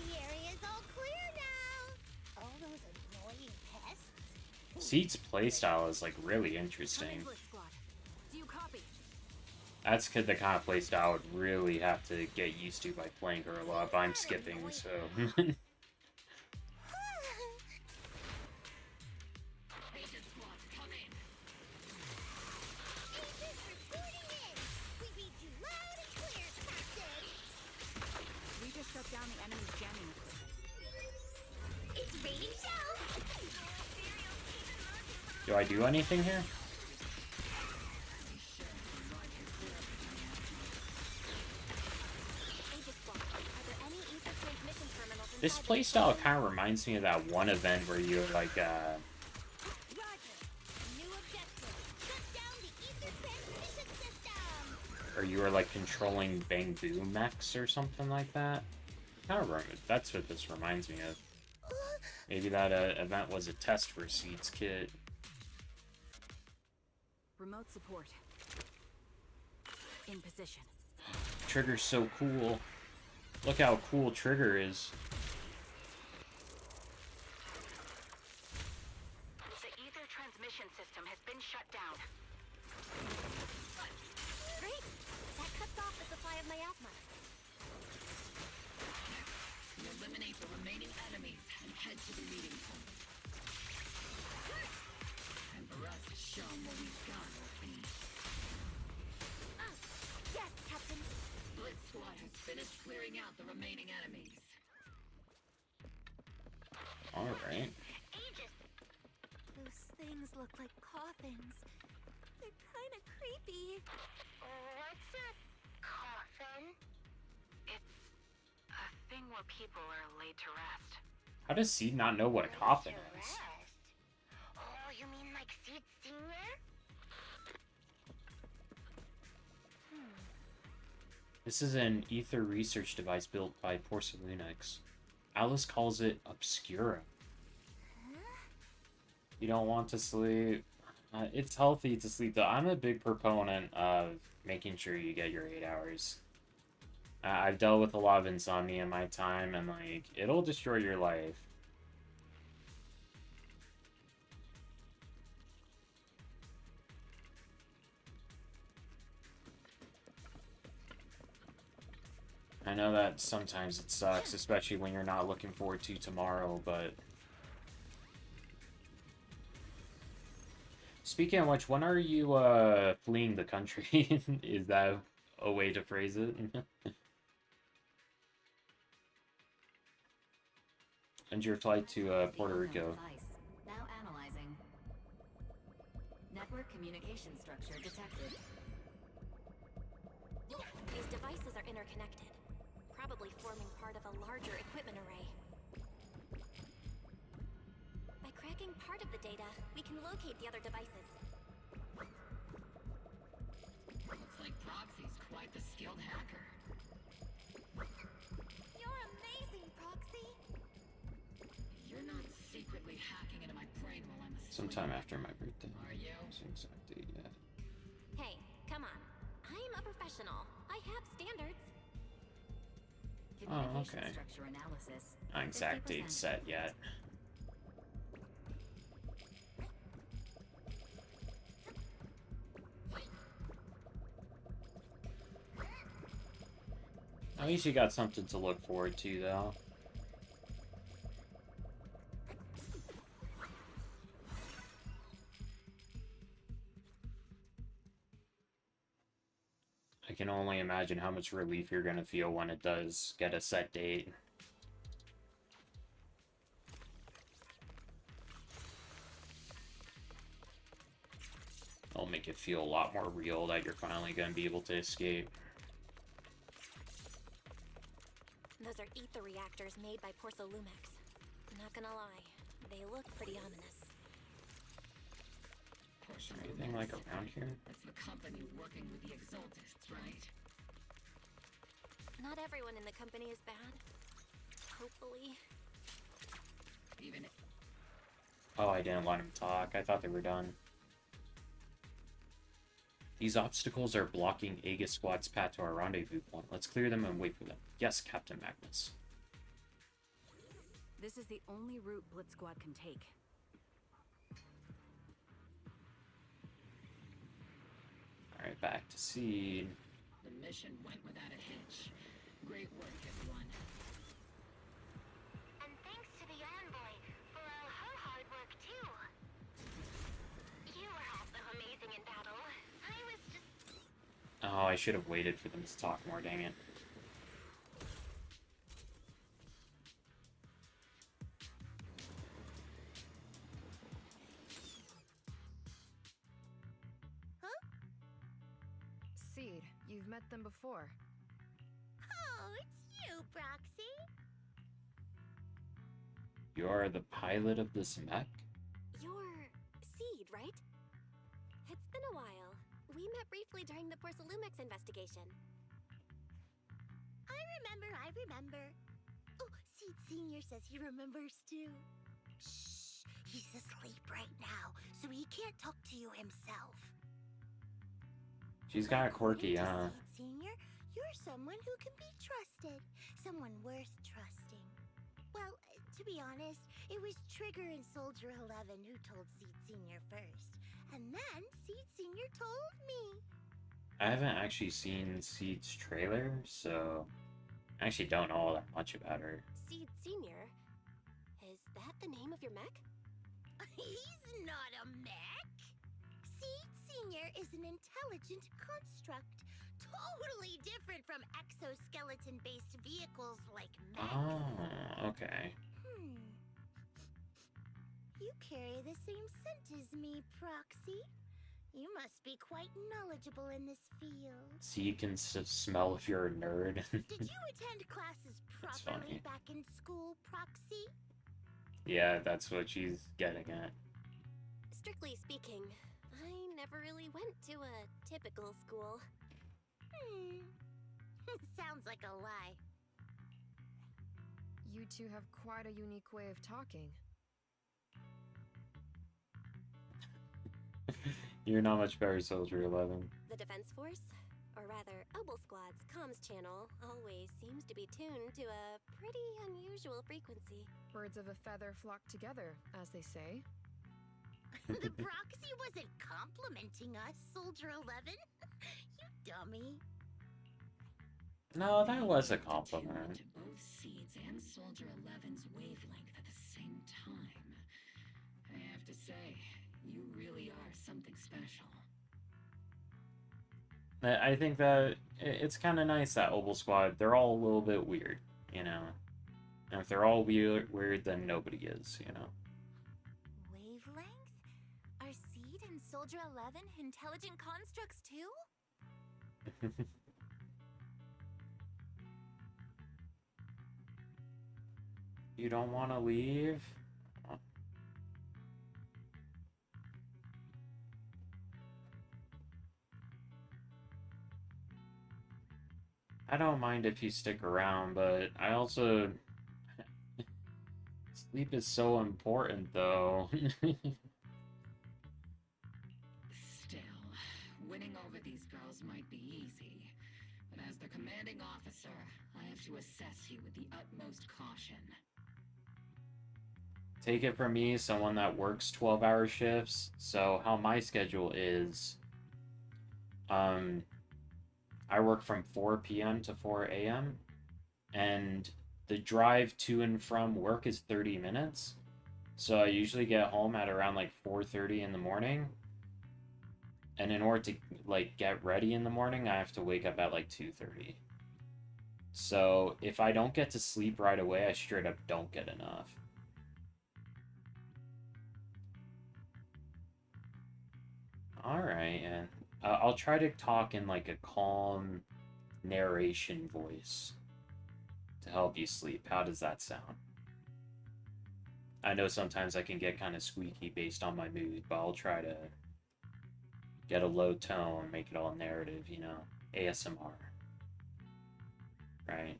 The area's all clear now. All those annoying pests. Seed's playstyle is like really interesting. Blitz Squad, do you copy? That's the kind of playstyle I would really have to get used to by playing her a lot, but I'm skipping, so... We just shut down the enemy's jamming equipment. It's raining shells. Do I do anything here? This playstyle kind of reminds me of that one event where you're like, or you were like controlling Bang Boom mechs or something like that. I don't remember. That's what this reminds me of. Maybe that event was a test for Seed's kit. Remote support. In position. Trigger's so cool. Look how cool Trigger is. The ether transmission system has been shut down. Great! That cuts off the supply of miasma. Eliminate the remaining enemies and head to the meeting point. And for us to show them what we've got, Orphan. Yes, Captain. Blitz Squad has finished clearing out the remaining enemies. Alright. Those things look like coffins. They're kind of creepy. What's a coffin? It's a thing where people are laid to rest. How does Seed not know what a coffin is? Oh, you mean like Seed Senior? This is an ether research device built by Porcelunix. Alice calls it Obscura. You don't want to sleep. It's healthy to sleep, though. I'm a big proponent of making sure you get your 8 hours. I've dealt with a lot of insomnia in my time, and, like, it'll destroy your life. I know that sometimes it sucks, especially when you're not looking forward to tomorrow, but... Speaking of which, when are you, fleeing the country? Is that a way to phrase it? And your flight to, Puerto Rico. Now analyzing. Network communication structure detected. These devices are interconnected, probably forming part of a larger equipment array. By cracking part of the data, we can locate the other devices. Looks like Proxy's quite the skilled hacker. You're amazing, Proxy! You're not secretly hacking into my brain while I'm asleep. Sometime after my birthday. Are you? Same exact date yet. Hey, come on. I'm a professional. I have standards. Oh, okay. Structure analysis. Not exact date set yet. At least you got something to look forward to, though. I can only imagine how much relief you're gonna feel when it does get a set date. It'll make it feel a lot more real that you're finally gonna be able to escape. Those are ether reactors made by Porcelumex. Not gonna lie, they look pretty ominous. Anything like around here? That's the company working with the Exaltists, right? Not everyone in the company is bad. Hopefully. Even Oh, I didn't let him talk. I thought they were done. These obstacles are blocking Aegis Squad's path to our rendezvous point. Let's clear them and wait for them. Yes, Captain Magnus. This is the only route Blitz Squad can take. Alright, back to Seed. the mission went without a hitch. Great work, everyone. And thanks to the envoy for all her hard work, too. You were also amazing in battle. I was just... Oh, I should have waited for them to talk more, dang it. Seed, you've met them before. Oh, it's you, Proxy. You're the pilot of this mech? You're Seed, right? It's been a while. We met briefly during the Porcelumex investigation. I remember. Oh, Seed Senior says he remembers too. Shh, he's asleep right now, so he can't talk to you himself. She's kind of quirky, huh? Seed Senior, you're someone who can be trusted. Someone worth trusting. Well, to be honest, it was Trigger and Soldier 11 who told Seed Senior first. And then Seed Senior told me. I haven't actually seen Seed's trailer, so I actually don't know all that much about her. Seed Senior? Is that the name of your mech? He's not a mech. Seed Senior is an intelligent construct. Totally different from exoskeleton-based vehicles like mech. Oh, okay. You carry the same scent as me, Proxy. You must be quite knowledgeable in this field. Seed can smell if you're a nerd. Did you attend classes That's properly funny. back in school, Proxy? Yeah, that's what she's getting at. Strictly speaking, I never really went to a typical school. Sounds like a lie. You two have quite a unique way of talking. You're not much better, Soldier 11. The Defense Force, or rather, Obel Squad's comms channel, always seems to be tuned to a pretty unusual frequency. Birds of a feather flock together, as they say. The Proxy wasn't complimenting us, Soldier 11. You dummy. No, that was a compliment. To both Seeds and Soldier 11's wavelength at the same time. I have to say, you really are something special. I think that it's kind of nice that Obel Squad, they're all a little bit weird, you know? And if they're all weird, then nobody is, you know? Wavelength? Are Seed and Soldier 11 intelligent constructs too? You don't want to leave? I don't mind if you stick around, but I also... Sleep is so important, though. Still, winning over these girls might be easy. But as their commanding officer, I have to assess you with the utmost caution. Take it from me, someone that works 12-hour shifts. So how my schedule is, I work from 4 p.m. to 4 a.m. and the drive to and from work is 30 minutes. So I usually get home at around like 4:30 in the morning. And in order to like get ready in the morning, I have to wake up at like 2:30. So if I don't get to sleep right away, I straight up don't get enough. Alright, and I'll try to talk in like a calm narration voice to help you sleep. How does that sound? I know sometimes I can get kind of squeaky based on my mood, but I'll try to get a low tone, make it all narrative, you know? ASMR. Right?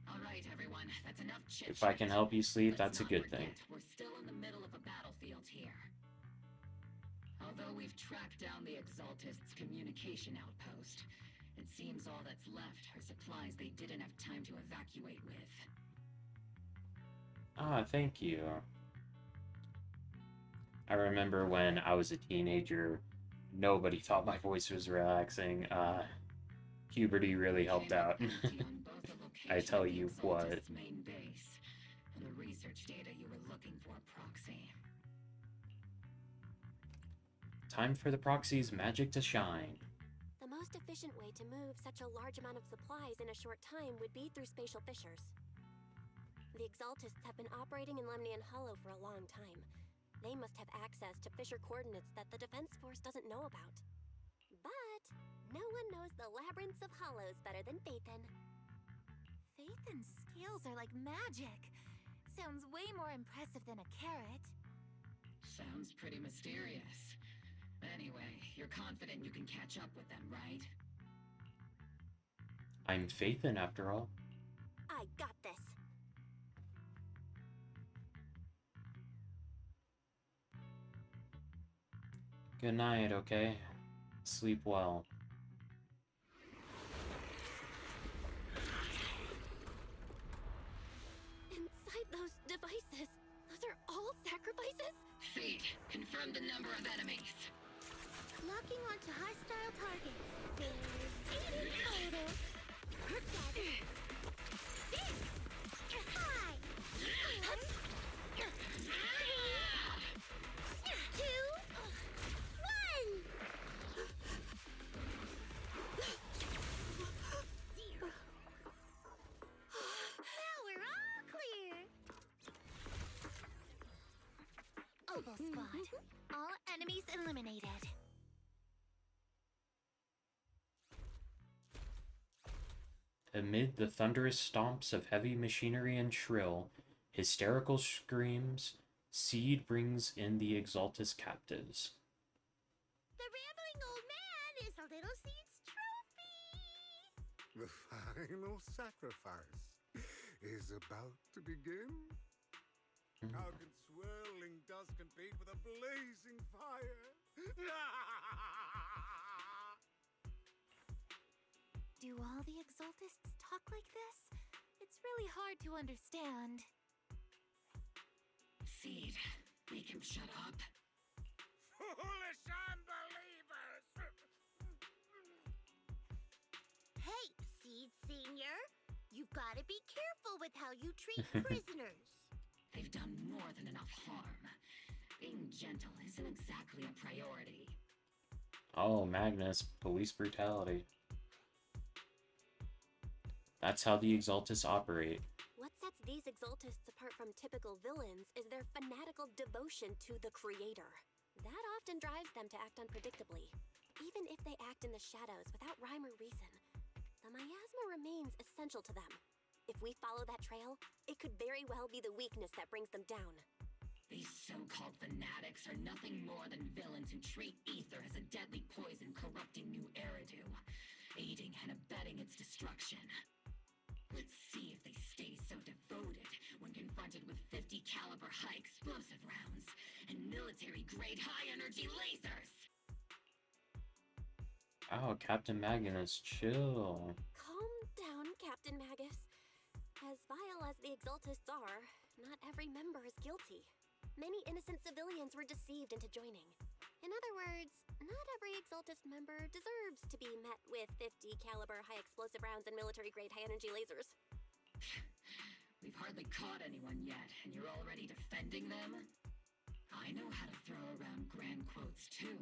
Alright, everyone, that's enough chit-chat. If I can help you sleep, that's a Let's good not thing. forget, we're still in the middle of a battlefield here. Although we've tracked down the Exaltists' communication outpost, it seems all that's left are supplies they didn't have time to evacuate with. Ah, thank you. I remember when I was a teenager, nobody thought my voice was relaxing. Puberty really helped out. I tell you what. Main base, and the research data you were looking for, Proxy. Time for the proxy's magic to shine. The most efficient way to move such a large amount of supplies in a short time would be through spatial fissures. The Exaltists have been operating in Lemnian Hollow for a long time. They must have access to fissure coordinates that the Defense Force doesn't know about. But no one knows the labyrinths of hollows better than Phaethon. Phaethon's skills are like magic. Sounds way more impressive than a carrot. Sounds pretty mysterious. Anyway, you're confident you can catch up with them, right? I'm Phaethon, after all. I got this. Good night, okay? Sleep well. Inside those devices, those are all sacrifices? Seed, confirm the number of enemies. Locking onto hostile targets. There's 8 in total. Hi. 2, 1. Now we're all clear. Oval Squad. All enemies eliminated. Amid the thunderous stomps of heavy machinery and shrill, hysterical screams, Seed brings in the Exaltus captives. The rambling old man is a little Seed's trophy. The final sacrifice is about to begin. How can swirling dust compete with a blazing fire? Do all the Exaltists talk like this? It's really hard to understand. Seed, make him shut up. Foolish unbelievers! Hey, Seed Senior. You've got to be careful with how you treat prisoners. They've done more than enough harm. Being gentle isn't exactly a priority. Oh, Magnus, police brutality. That's how the Exaltus operate. What sets these Exaltists apart from typical villains is their fanatical devotion to the Creator. That often drives them to act unpredictably. Even if they act in the shadows without rhyme or reason, the miasma remains essential to them. If we follow that trail, it could very well be the weakness that brings them down. These so-called fanatics are nothing more than villains who treat ether as a deadly poison corrupting New Eridu, aiding and abetting its destruction. Let's see if they stay so devoted when confronted with 50 caliber high explosive rounds and military-grade high-energy lasers! Oh, Captain Magnus, chill. Calm down, Captain Magus. As vile as the Exaltists are, not every member is guilty. Many innocent civilians were deceived into joining. In other words, not every Exaltist member deserves to be met with 50 caliber high explosive rounds and military grade high energy lasers. We've hardly caught anyone yet, and you're already defending them? I know how to throw around grand quotes too.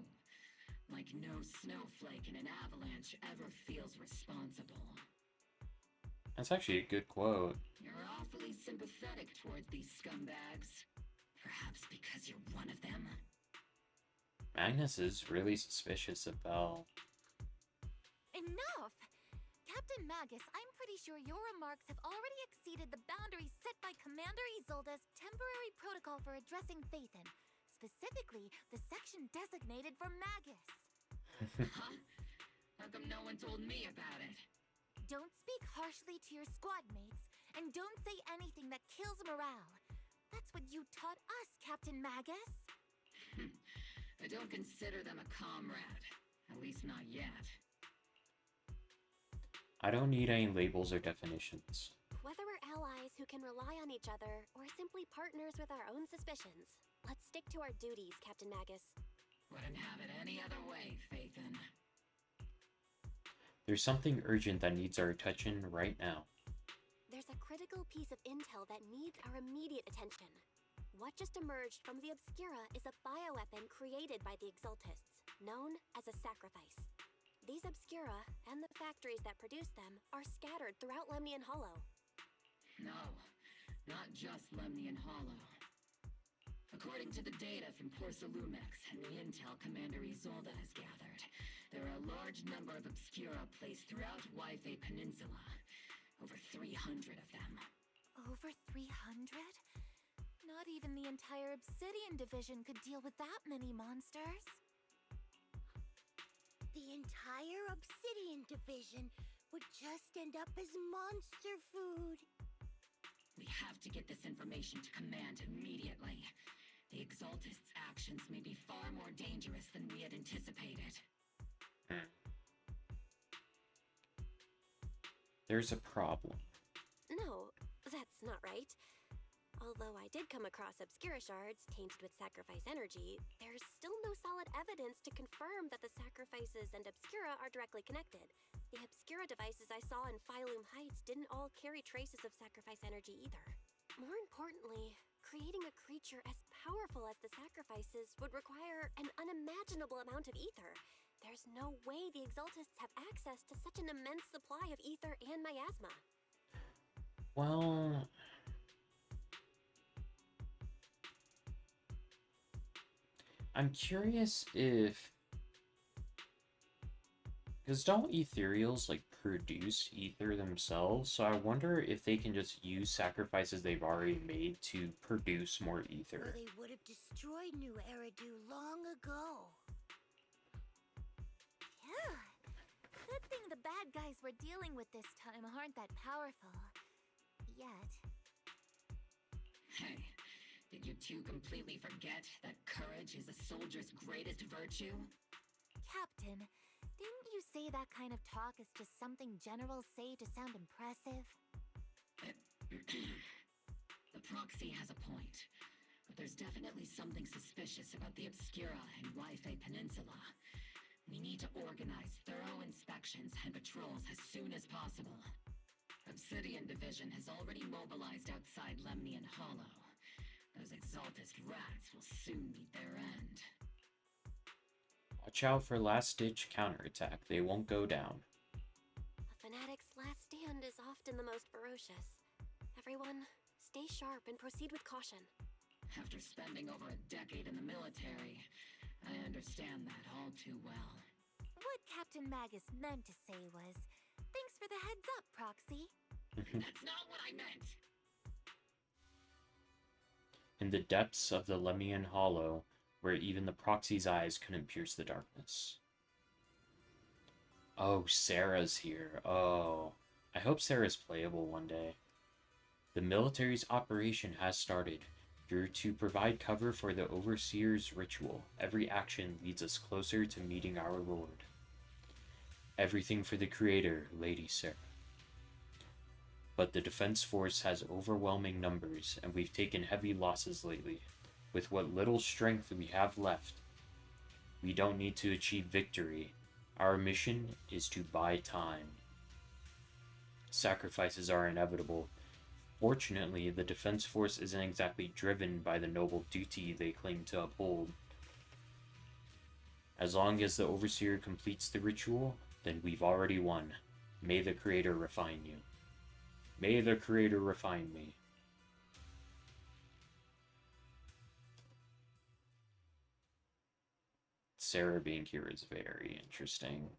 Like no snowflake in an avalanche ever feels responsible. That's actually a good quote. You're awfully sympathetic towards these scumbags. Perhaps because you're one of them? Magnus is really suspicious of Belle. Enough! Captain Magus, I'm pretty sure your remarks have already exceeded the boundaries set by Commander Isolde's temporary protocol for addressing Phaethon, specifically the section designated for Magus. Huh? How come no one told me about it? Don't speak harshly to your squad mates, and don't say anything that kills morale. That's what you taught us, Captain Magus. I don't consider them a comrade. At least not yet. I don't need any labels or definitions. Whether we're allies who can rely on each other, or simply partners with our own suspicions, let's stick to our duties, Captain Magus. Wouldn't have it any other way, Phaethon. There's something urgent that needs our attention right now. There's a critical piece of intel that needs our immediate attention. What just emerged from the Obscura is a bioweapon created by the Exaltists, known as a sacrifice. These Obscura, and the factories that produce them, are scattered throughout Lemnian Hollow. No, not just Lemnian Hollow. According to the data from Porcelumex and the intel Commander Isolde has gathered, there are a large number of Obscura placed throughout Yphae Peninsula. Over 300 of them. Over 300? Not even the entire Obsidian Division could deal with that many monsters. The entire Obsidian Division would just end up as monster food. We have to get this information to Command immediately. The Exaltists' actions may be far more dangerous than we had anticipated. There's a problem. No, that's not right. Although I did come across Obscura shards tainted with sacrifice energy, there's still no solid evidence to confirm that the sacrifices and Obscura are directly connected. The Obscura devices I saw in Phylum Heights didn't all carry traces of sacrifice energy either. More importantly, creating a creature as powerful as the sacrifices would require an unimaginable amount of ether. There's no way the Exaltists have access to such an immense supply of ether and miasma. Well, I'm curious if... Because don't ethereals, like, produce ether themselves? So I wonder if they can just use sacrifices they've already made to produce more ether. Or they would have destroyed New Eridu long ago. Yeah. Good thing the bad guys we're dealing with this time aren't that powerful. Yet. Hey, did you two completely forget that courage is a soldier's greatest virtue? Captain, didn't you say that kind of talk is just something generals say to sound impressive? The proxy has a point, but there's definitely something suspicious about the Obscura and Yphae Peninsula. We need to organize thorough inspections and patrols as soon as possible. Obsidian Division has already mobilized outside Lemnian Hollow. Those Exaltist rats will soon meet their end. Watch out for last-ditch counterattack. They won't go down. A fanatic's last stand is often the most ferocious. Everyone, stay sharp and proceed with caution. After spending over a decade in the military, I understand that all too well. What Captain Magus meant to say was, thanks for the heads up, Proxy. That's not what I meant! In the depths of the Lemnian Hollow, where even the proxy's eyes couldn't pierce the darkness. Oh, Sarah's here. Oh. I hope Sarah's playable one day. The military's operation has started. You're to provide cover for the Overseer's ritual. Every action leads us closer to meeting our Lord. Everything for the Creator, Lady Sarah. But the defense force has overwhelming numbers, and we've taken heavy losses lately. With what little strength we have left, We don't need to achieve victory. Our mission is to buy time. Sacrifices are inevitable. Fortunately, the Defense Force isn't exactly driven by the noble duty they claim to uphold. As long as the Overseer completes the ritual, then we've already won. May the Creator refine you. May the Creator refine me. Sarah being here is very interesting.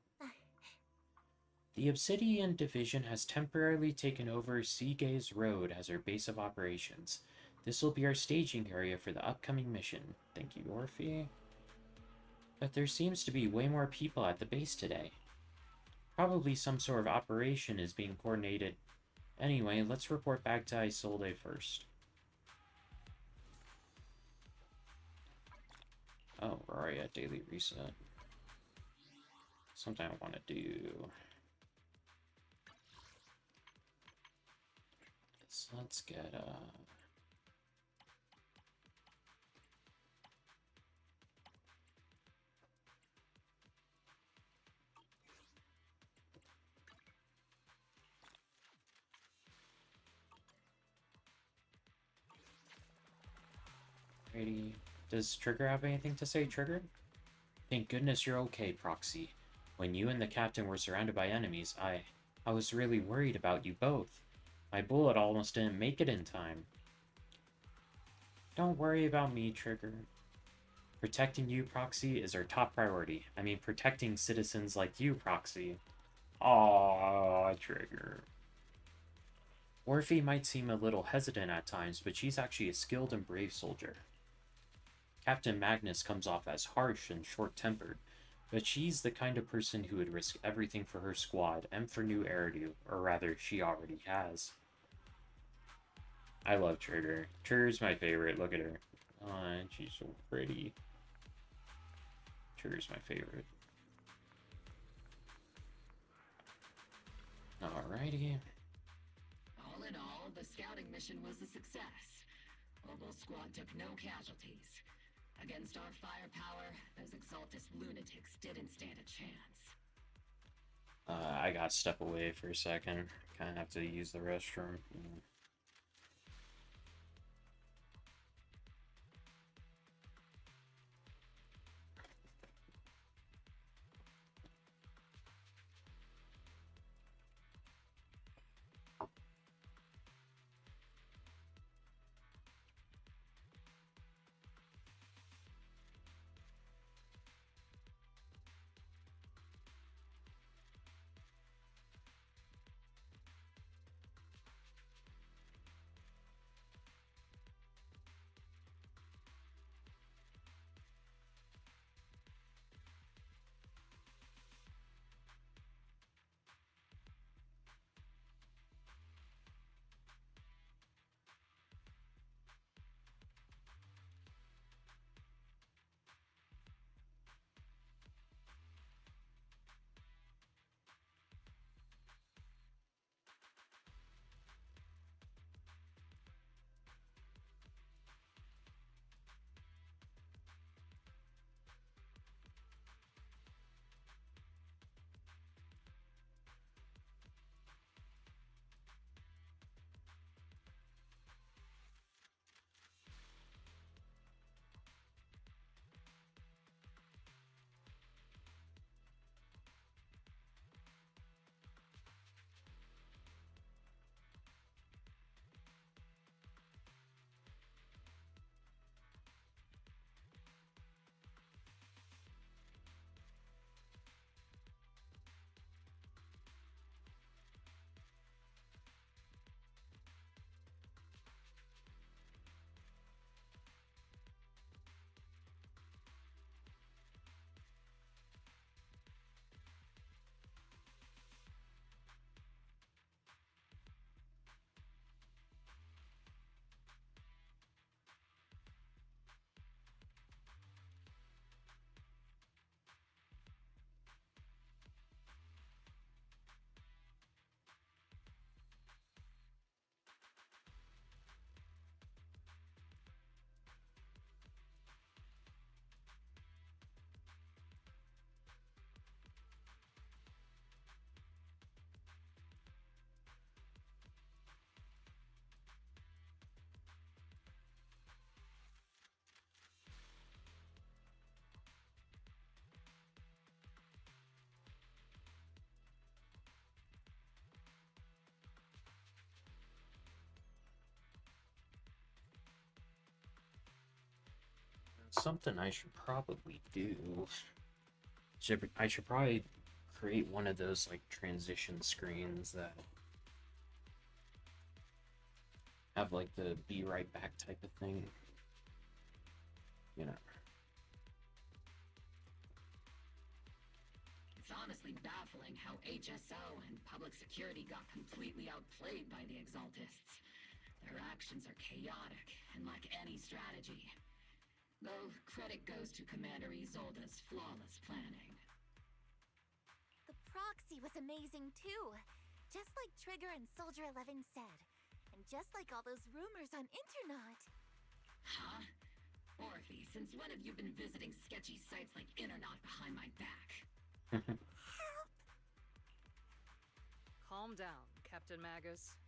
The Obsidian Division has temporarily taken over Seagaze Road as our base of operations. This will be our staging area for the upcoming mission. Thank you, Orphe. But there seems to be way more people at the base today. Probably some sort of operation is being coordinated. Anyway, let's report back to Isolde first. Oh, we're already at daily reset. Something I want to do. Let's get Alrighty. Does Trigger have anything to say, Trigger? Thank goodness you're okay, Proxy. When you and the captain were surrounded by enemies, I was really worried about you both. My bullet almost didn't make it in time. Don't worry about me, Trigger. Protecting you, Proxy, is our top priority. I mean, protecting citizens like you, Proxy. Aww, Trigger. Orphe might seem a little hesitant at times, but she's actually a skilled and brave soldier. Captain Magnus comes off as harsh and short-tempered, but she's the kind of person who would risk everything for her squad and for New Eridu, or rather, she already has. I love Trigger. Trigger's my favorite. Look at her. Oh, she's so pretty. Trigger's my favorite. Alrighty. All in all, the scouting mission was a success. Obel Squad took no casualties. Against our firepower, those Exaltus lunatics didn't stand a chance. I gotta step away for a second. Kinda have to use the restroom. something I should probably do. I should probably create one of those like transition screens that have like the be right back type of thing. You know. It's honestly baffling how HSO and public security got completely outplayed by the Exaltists. Their actions are chaotic and lack any strategy. Though credit goes to Commander Isolde's flawless planning. The proxy was amazing too. Just like Trigger and Soldier 11 said. And just like all those rumors on Internet. Huh? Orphe, since when have you been visiting sketchy sites like Internet behind my back? Calm down, Captain Magus.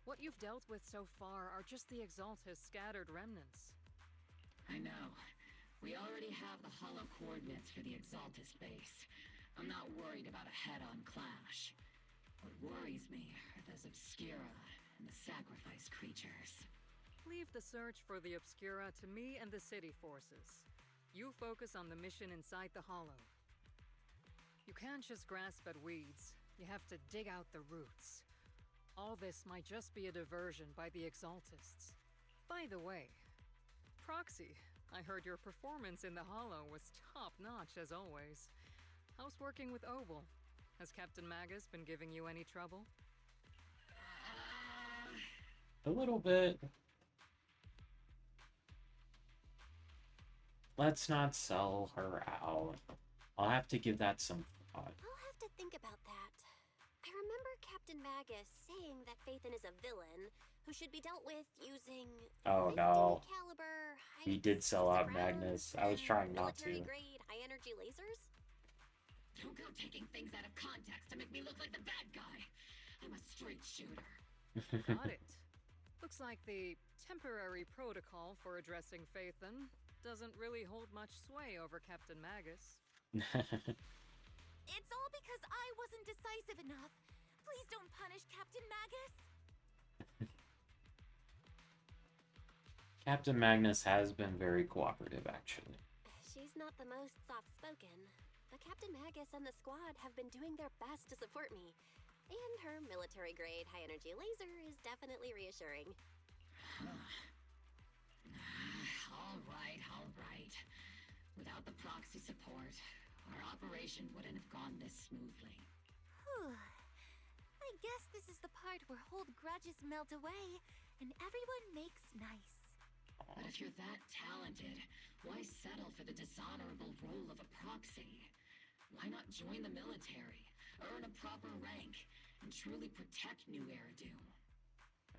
What you've dealt with so far are just the Exaltist scattered remnants. I know. We already have the hollow coordinates for the Exaltist base. I'm not worried about a head-on clash. What worries me are those Obscura and the sacrifice creatures. Leave the search for the Obscura to me and the city forces. You focus on the mission inside the hollow. You can't just grasp at weeds. You have to dig out the roots. All this might just be a diversion by the Exaltists. By the way, Proxy, I heard your performance in the hollow was top-notch as always. How's working with Obel? Has Captain Magus been giving you any trouble? A little bit. Let's not sell her out. I'll have to give that some thought. I'll have to think about that. I remember Captain Magus saying that Phaethon is a villain who should be dealt with using Oh no. caliber, He did sell out Magnus. I was trying not to. military-grade, high-energy lasers? Don't go taking things out of context to make me look like the bad guy. I'm a straight shooter. Got it. Looks like the temporary protocol for addressing Phaethon doesn't really hold much sway over Captain Magus. It's all because I wasn't decisive enough. Please don't punish Captain Magus. Captain Magnus has been very cooperative, actually. She's not the most soft-spoken, but Captain Magus and the squad have been doing their best to support me. And her military-grade high-energy laser is definitely reassuring. All right. Without the proxy support, our operation wouldn't have gone this smoothly. Whew. I guess this is the part where old grudges melt away and everyone makes nice. But if you're that talented, why settle for the dishonorable role of a proxy? Why not join the military, earn a proper rank, and truly protect New Eridu?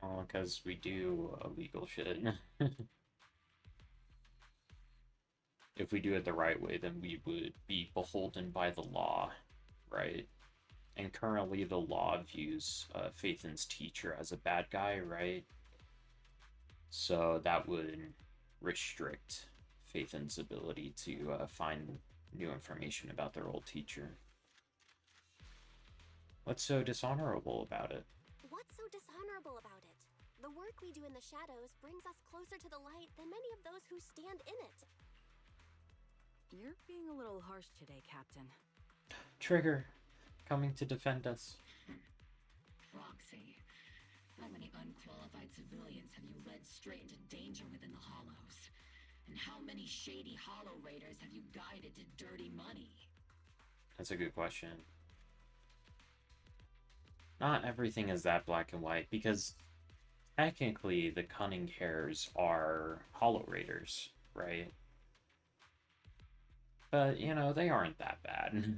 Oh, because we do illegal shit. If we do it the right way, then we would be beholden by the law, right? And currently the law views Phaethon's teacher as a bad guy, right? So that would restrict Phaethon's ability to find new information about their old teacher. What's so dishonorable about it? What's so dishonorable about it? The work we do in the shadows brings us closer to the light than many of those who stand in it. You're being a little harsh today, Captain. Trigger, coming to defend us. Proxy, how many unqualified civilians have you led straight into danger within the Hollows? And how many shady Hollow Raiders have you guided to dirty money? That's a good question. Not everything is that black and white, because technically the Cunning Hares are Hollow Raiders, right? But, you know, they aren't that bad.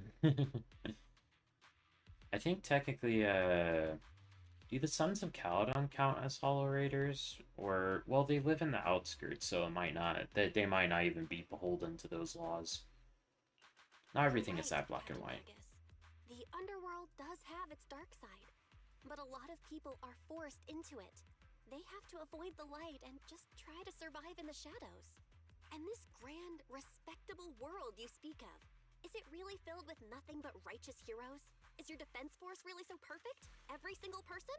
I think technically, do the Sons of Caledon count as Hollow Raiders? Or, well, they live in the outskirts, so it might not, they might not even be beholden to those laws. Not everything is that black and white. The underworld does have its dark side, but a lot of people are forced into it. They have to avoid the light and just try to survive in the shadows. And this grand, respectable world you speak of, is it really filled with nothing but righteous heroes? Is your defense force really so perfect? Every single person?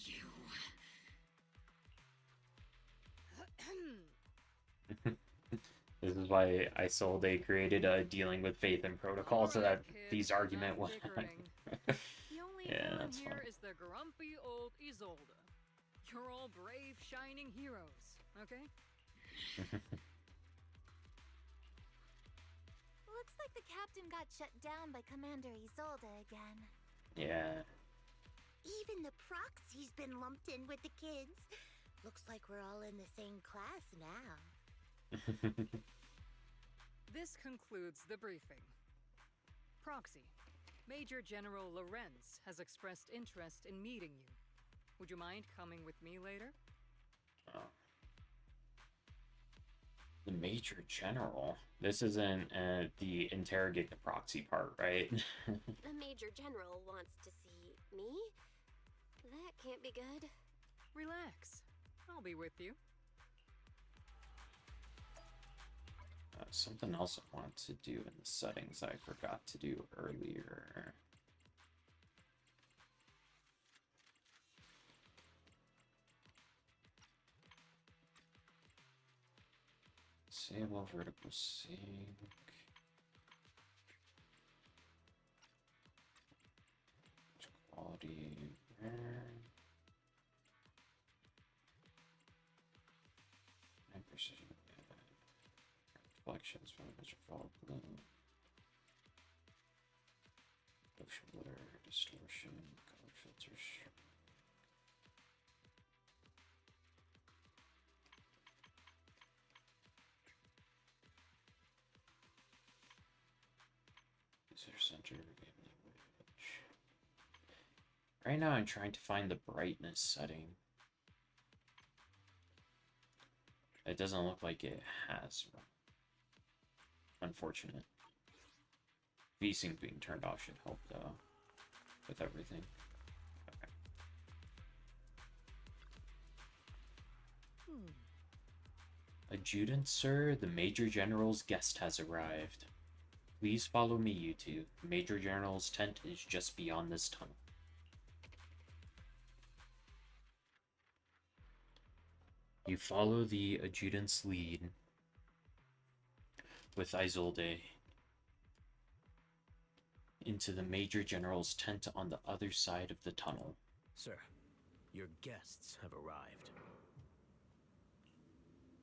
You... why Isolde created a dealing with faith and protocol so that these argument would The only yeah, villain that's here fine. is the grumpy old Isolde. You're all brave, shining heroes, okay? Looks like the captain got shut down by Commander Isolde again. Yeah. Even the proxy's been lumped in with the kids. Looks like we're all in the same class now. This concludes the briefing. Proxy, Major General Lorenz has expressed interest in meeting you. Would you mind coming with me later? Oh. The Major General? This isn't the interrogate the proxy part, right? The Major General wants to see me? That can't be good. Relax. I'll be with you. Something else I want to do in the settings I forgot to do earlier. Disable vertical sync. Quality rare. 9 precision. Reflections from the metropolitan blue. Motion blur, distortion, color filters. User center, game language. Right now I'm trying to find the brightness setting. It doesn't look like it has one. Unfortunate. VSync being turned off should help though with everything. Okay. Adjutant, sir, the Major General's guest has arrived. Please follow me, you two. The Major General's tent is just beyond this tunnel. You follow the adjutant's lead with Isolde into the Major General's tent on the other side of the tunnel. Sir, your guests have arrived.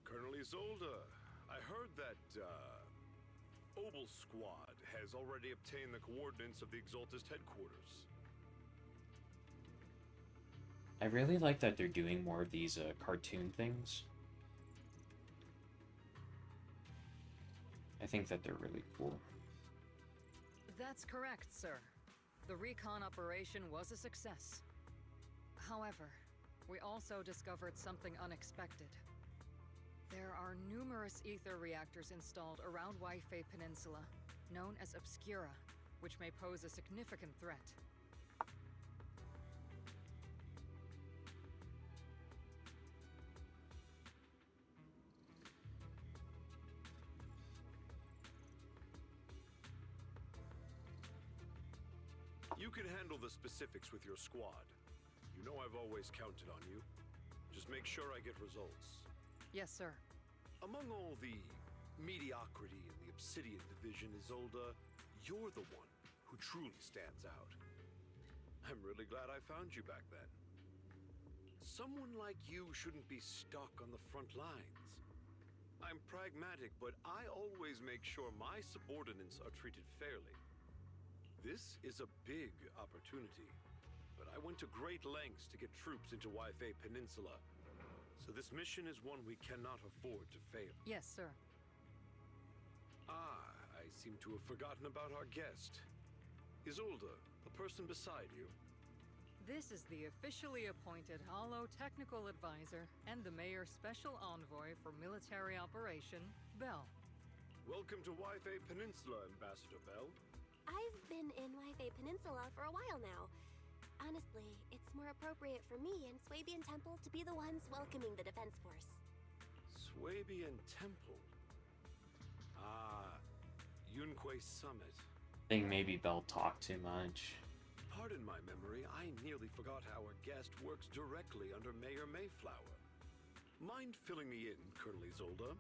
Colonel Isolde, I heard that, Obel Squad has already obtained the coordinates of the Exaltist headquarters. I really like that they're doing more of these cartoon things. I think that they're really cool. That's correct, sir. The recon operation was a success. However, we also discovered something unexpected. There are numerous ether reactors installed around Waifei Peninsula, known as Obscura, which may pose a significant threat. You can handle the specifics with your squad. You know I've always counted on you. Just make sure I get results. Yes, sir. Among all the mediocrity in the Obsidian Division, Isolde, you're the one who truly stands out. I'm really glad I found you back then. Someone like you shouldn't be stuck on the front lines. I'm pragmatic, but I always make sure my subordinates are treated fairly. This is a big opportunity, but I went to great lengths to get troops into Waifei Peninsula. So this mission is one we cannot afford to fail. Yes, sir. Ah, I seem to have forgotten about our guest. Isolde, the person beside you. This is the officially appointed Hollow Technical Advisor and the Mayor's Special Envoy for Military Operation, Bell. Welcome to Waifei Peninsula, Ambassador Bell. I've been in Waifei Peninsula for a while now. Honestly, it's more appropriate for me and Swabian Temple to be the ones welcoming the Defense Force. Swabian Temple? Ah, Yunque Summit. I think maybe Bell talked too much. Pardon my memory, I nearly forgot how our guest works directly under Mayor Mayflower. Mind filling me in, Colonel Isolde?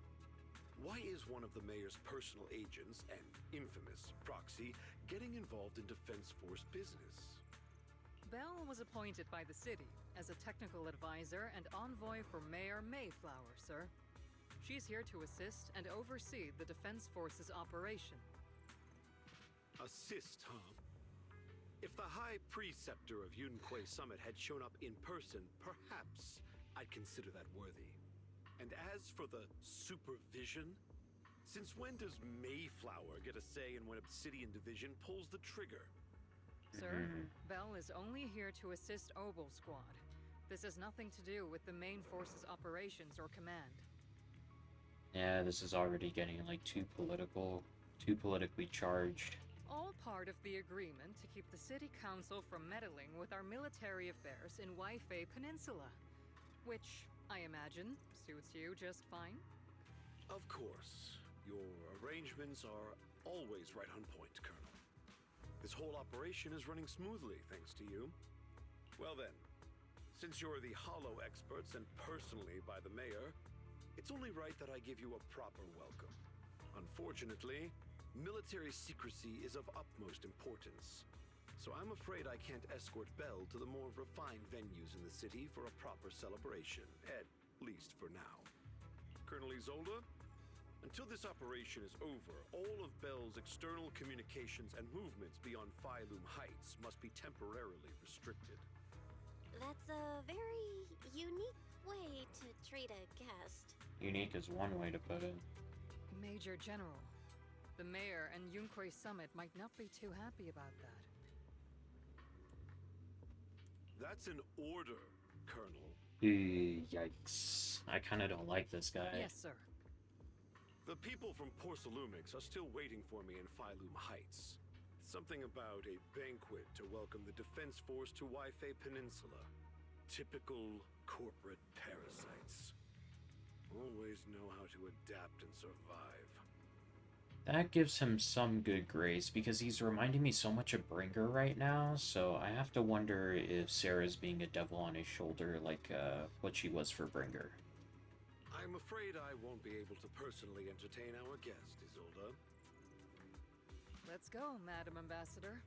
Why is one of the mayor's personal agents, and infamous proxy, getting involved in Defense Force business? Belle was appointed by the city as a technical advisor and envoy for Mayor Mayflower, sir. She's here to assist and oversee the Defense Force's operation. Assist, huh? If the High Preceptor of Yunque Summit had shown up in person, perhaps I'd consider that worthy. And as for the supervision, since when does Mayflower get a say in when Obsidian Division pulls the trigger? Sir, Belle is only here to assist Obel Squad. This has nothing to do with the main force's operations or command. Yeah, this is already getting like too politically charged. All part of the agreement to keep the city council from meddling with our military affairs in Waifei Peninsula, which, I imagine, suits you just fine? Of course. Your arrangements are always right on point, Colonel. This whole operation is running smoothly, thanks to you. Well then, since you're the Hollow experts and personally by the mayor, it's only right that I give you a proper welcome. Unfortunately, military secrecy is of utmost importance, so I'm afraid I can't escort Belle to the more refined venues in the city for a proper celebration, at least for now. Colonel Isolde, until this operation is over, all of Belle's external communications and movements beyond Phylum Heights must be temporarily restricted. That's a very unique way to treat a guest. Unique is one way to put it. Major General, the mayor and Yunque Summit might not be too happy about that. That's an order, Colonel. Yikes. I kinda don't like this guy. Yes, sir. The people from Porcelumix are still waiting for me in Phylum Heights. Something about a banquet to welcome the Defense Force to Waifei Peninsula. Typical corporate parasites. Always know how to adapt and survive. That gives him some good grace, because he's reminding me so much of Bringer right now, so I have to wonder if Sarah's being a devil on his shoulder like what she was for Bringer. I'm afraid I won't be able to personally entertain our guest, Isolde. Let's go, Madam Ambassador.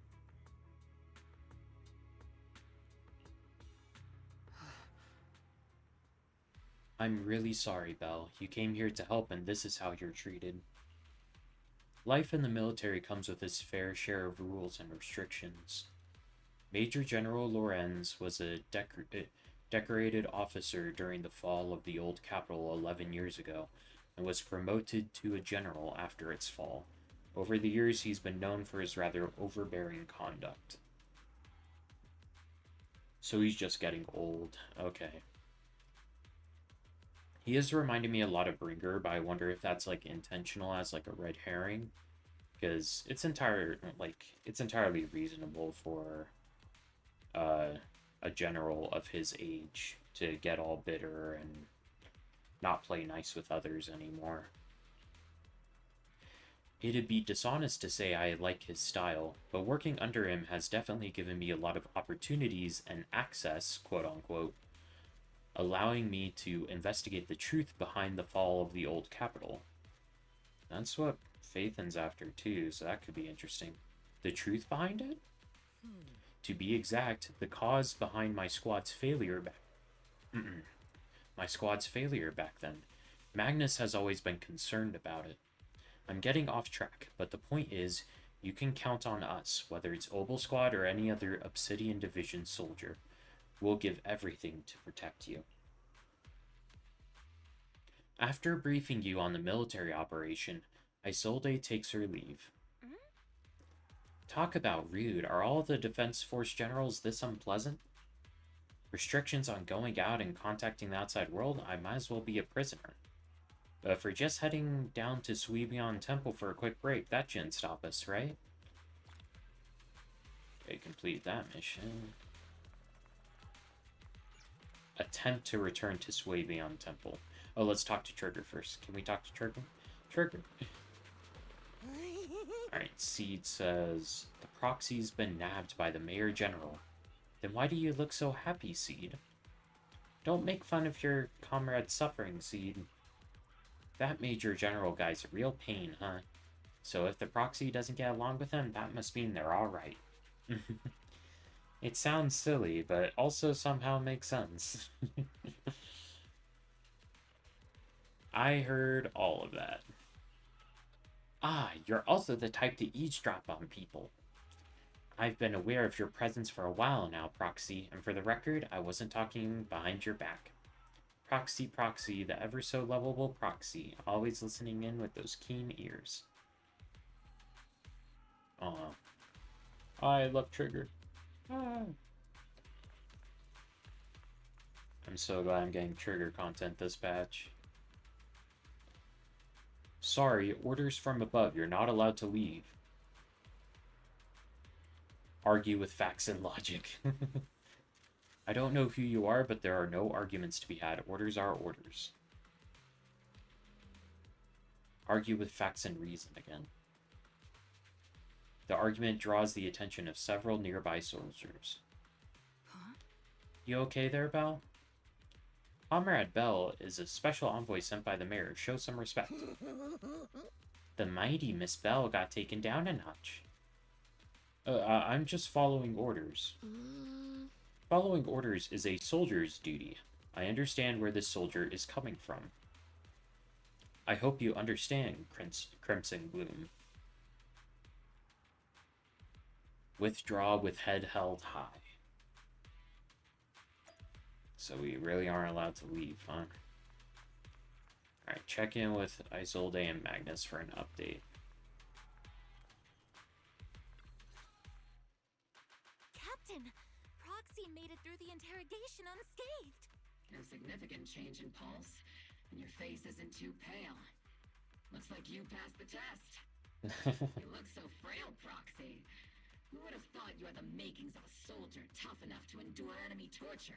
I'm really sorry, Belle. You came here to help, and this is how you're treated. Life in the military comes with its fair share of rules and restrictions. Major General Lorenz was a decorated officer during the fall of the old capital 11 years ago, and was promoted to a general after its fall. Over the years, he's been known for his rather overbearing conduct. So he's just getting old. Okay. He is reminding me a lot of Bringer, but I wonder if that's like intentional as like a red herring, because it's entirely reasonable for a general of his age to get all bitter and not play nice with others anymore. It'd be dishonest to say I like his style, but working under him has definitely given me a lot of opportunities and access, quote-unquote, allowing me to investigate the truth behind the fall of the old capital. That's what Phaethan's after too, so that could be interesting. The truth behind it? To be exact, the cause behind my squad's failure back then. Magnus has always been concerned about it. I'm getting off track, but the point is, you can count on us, whether it's Obel Squad or any other Obsidian Division soldier. We'll give everything to protect you. After briefing you on the military operation, Isolde takes her leave. Talk about rude. Are all the Defense Force generals this unpleasant? Restrictions on going out and contacting the outside world? I might as well be a prisoner. But for just heading down to Suibion Temple for a quick break, that shouldn't stop us, right? Okay, complete that mission. Attempt to return to Suibion Temple. Oh, let's talk to Trigger first. Can we talk to Trigger? Trigger. Alright, Seed says, the proxy's been nabbed by the Mayor General. Then why do you look so happy, Seed? Don't make fun of your comrade's suffering, Seed. That Major General guy's a real pain, huh? So if the proxy doesn't get along with him, that must mean they're alright. It sounds silly, but also somehow makes sense. I heard all of that. Ah, you're also the type to eavesdrop on people. I've been aware of your presence for a while now, Proxy, and for the record, I wasn't talking behind your back. Proxy, Proxy, the ever so lovable Proxy, always listening in with those keen ears. Aw. I love Trigger. Ah. I'm so glad I'm getting Trigger content this batch. Sorry, orders from above. You're not allowed to leave. Argue with facts and logic. I don't know who you are, but there are no arguments to be had. Orders are orders. Argue with facts and reason again. The argument draws the attention of several nearby soldiers. Huh? You okay there, Belle? Comrade Bell is a special envoy sent by the mayor. Show some respect. The mighty Miss Bell got taken down a notch. I'm just following orders. Following orders is a soldier's duty. I understand where this soldier is coming from. I hope you understand, Crimson Gloom. Withdraw with head held high. So we really aren't allowed to leave, huh? Alright, check in with Isolde and Magnus for an update. Captain, Proxy made it through the interrogation unscathed. No significant change in pulse, and your face isn't too pale. Looks like you passed the test. You look so frail, Proxy. Who would have thought you had the makings of a soldier tough enough to endure enemy torture?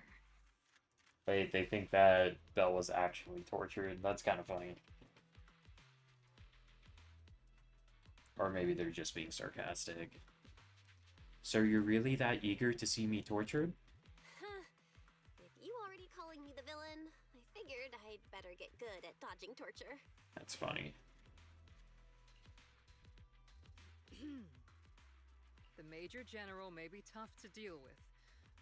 Wait, they think that Bell was actually tortured? That's kind of funny. Or maybe they're just being sarcastic. So you're really that eager to see me tortured? With you already calling me the villain, I figured I'd better get good at dodging torture. That's funny. The Major General may be tough to deal with,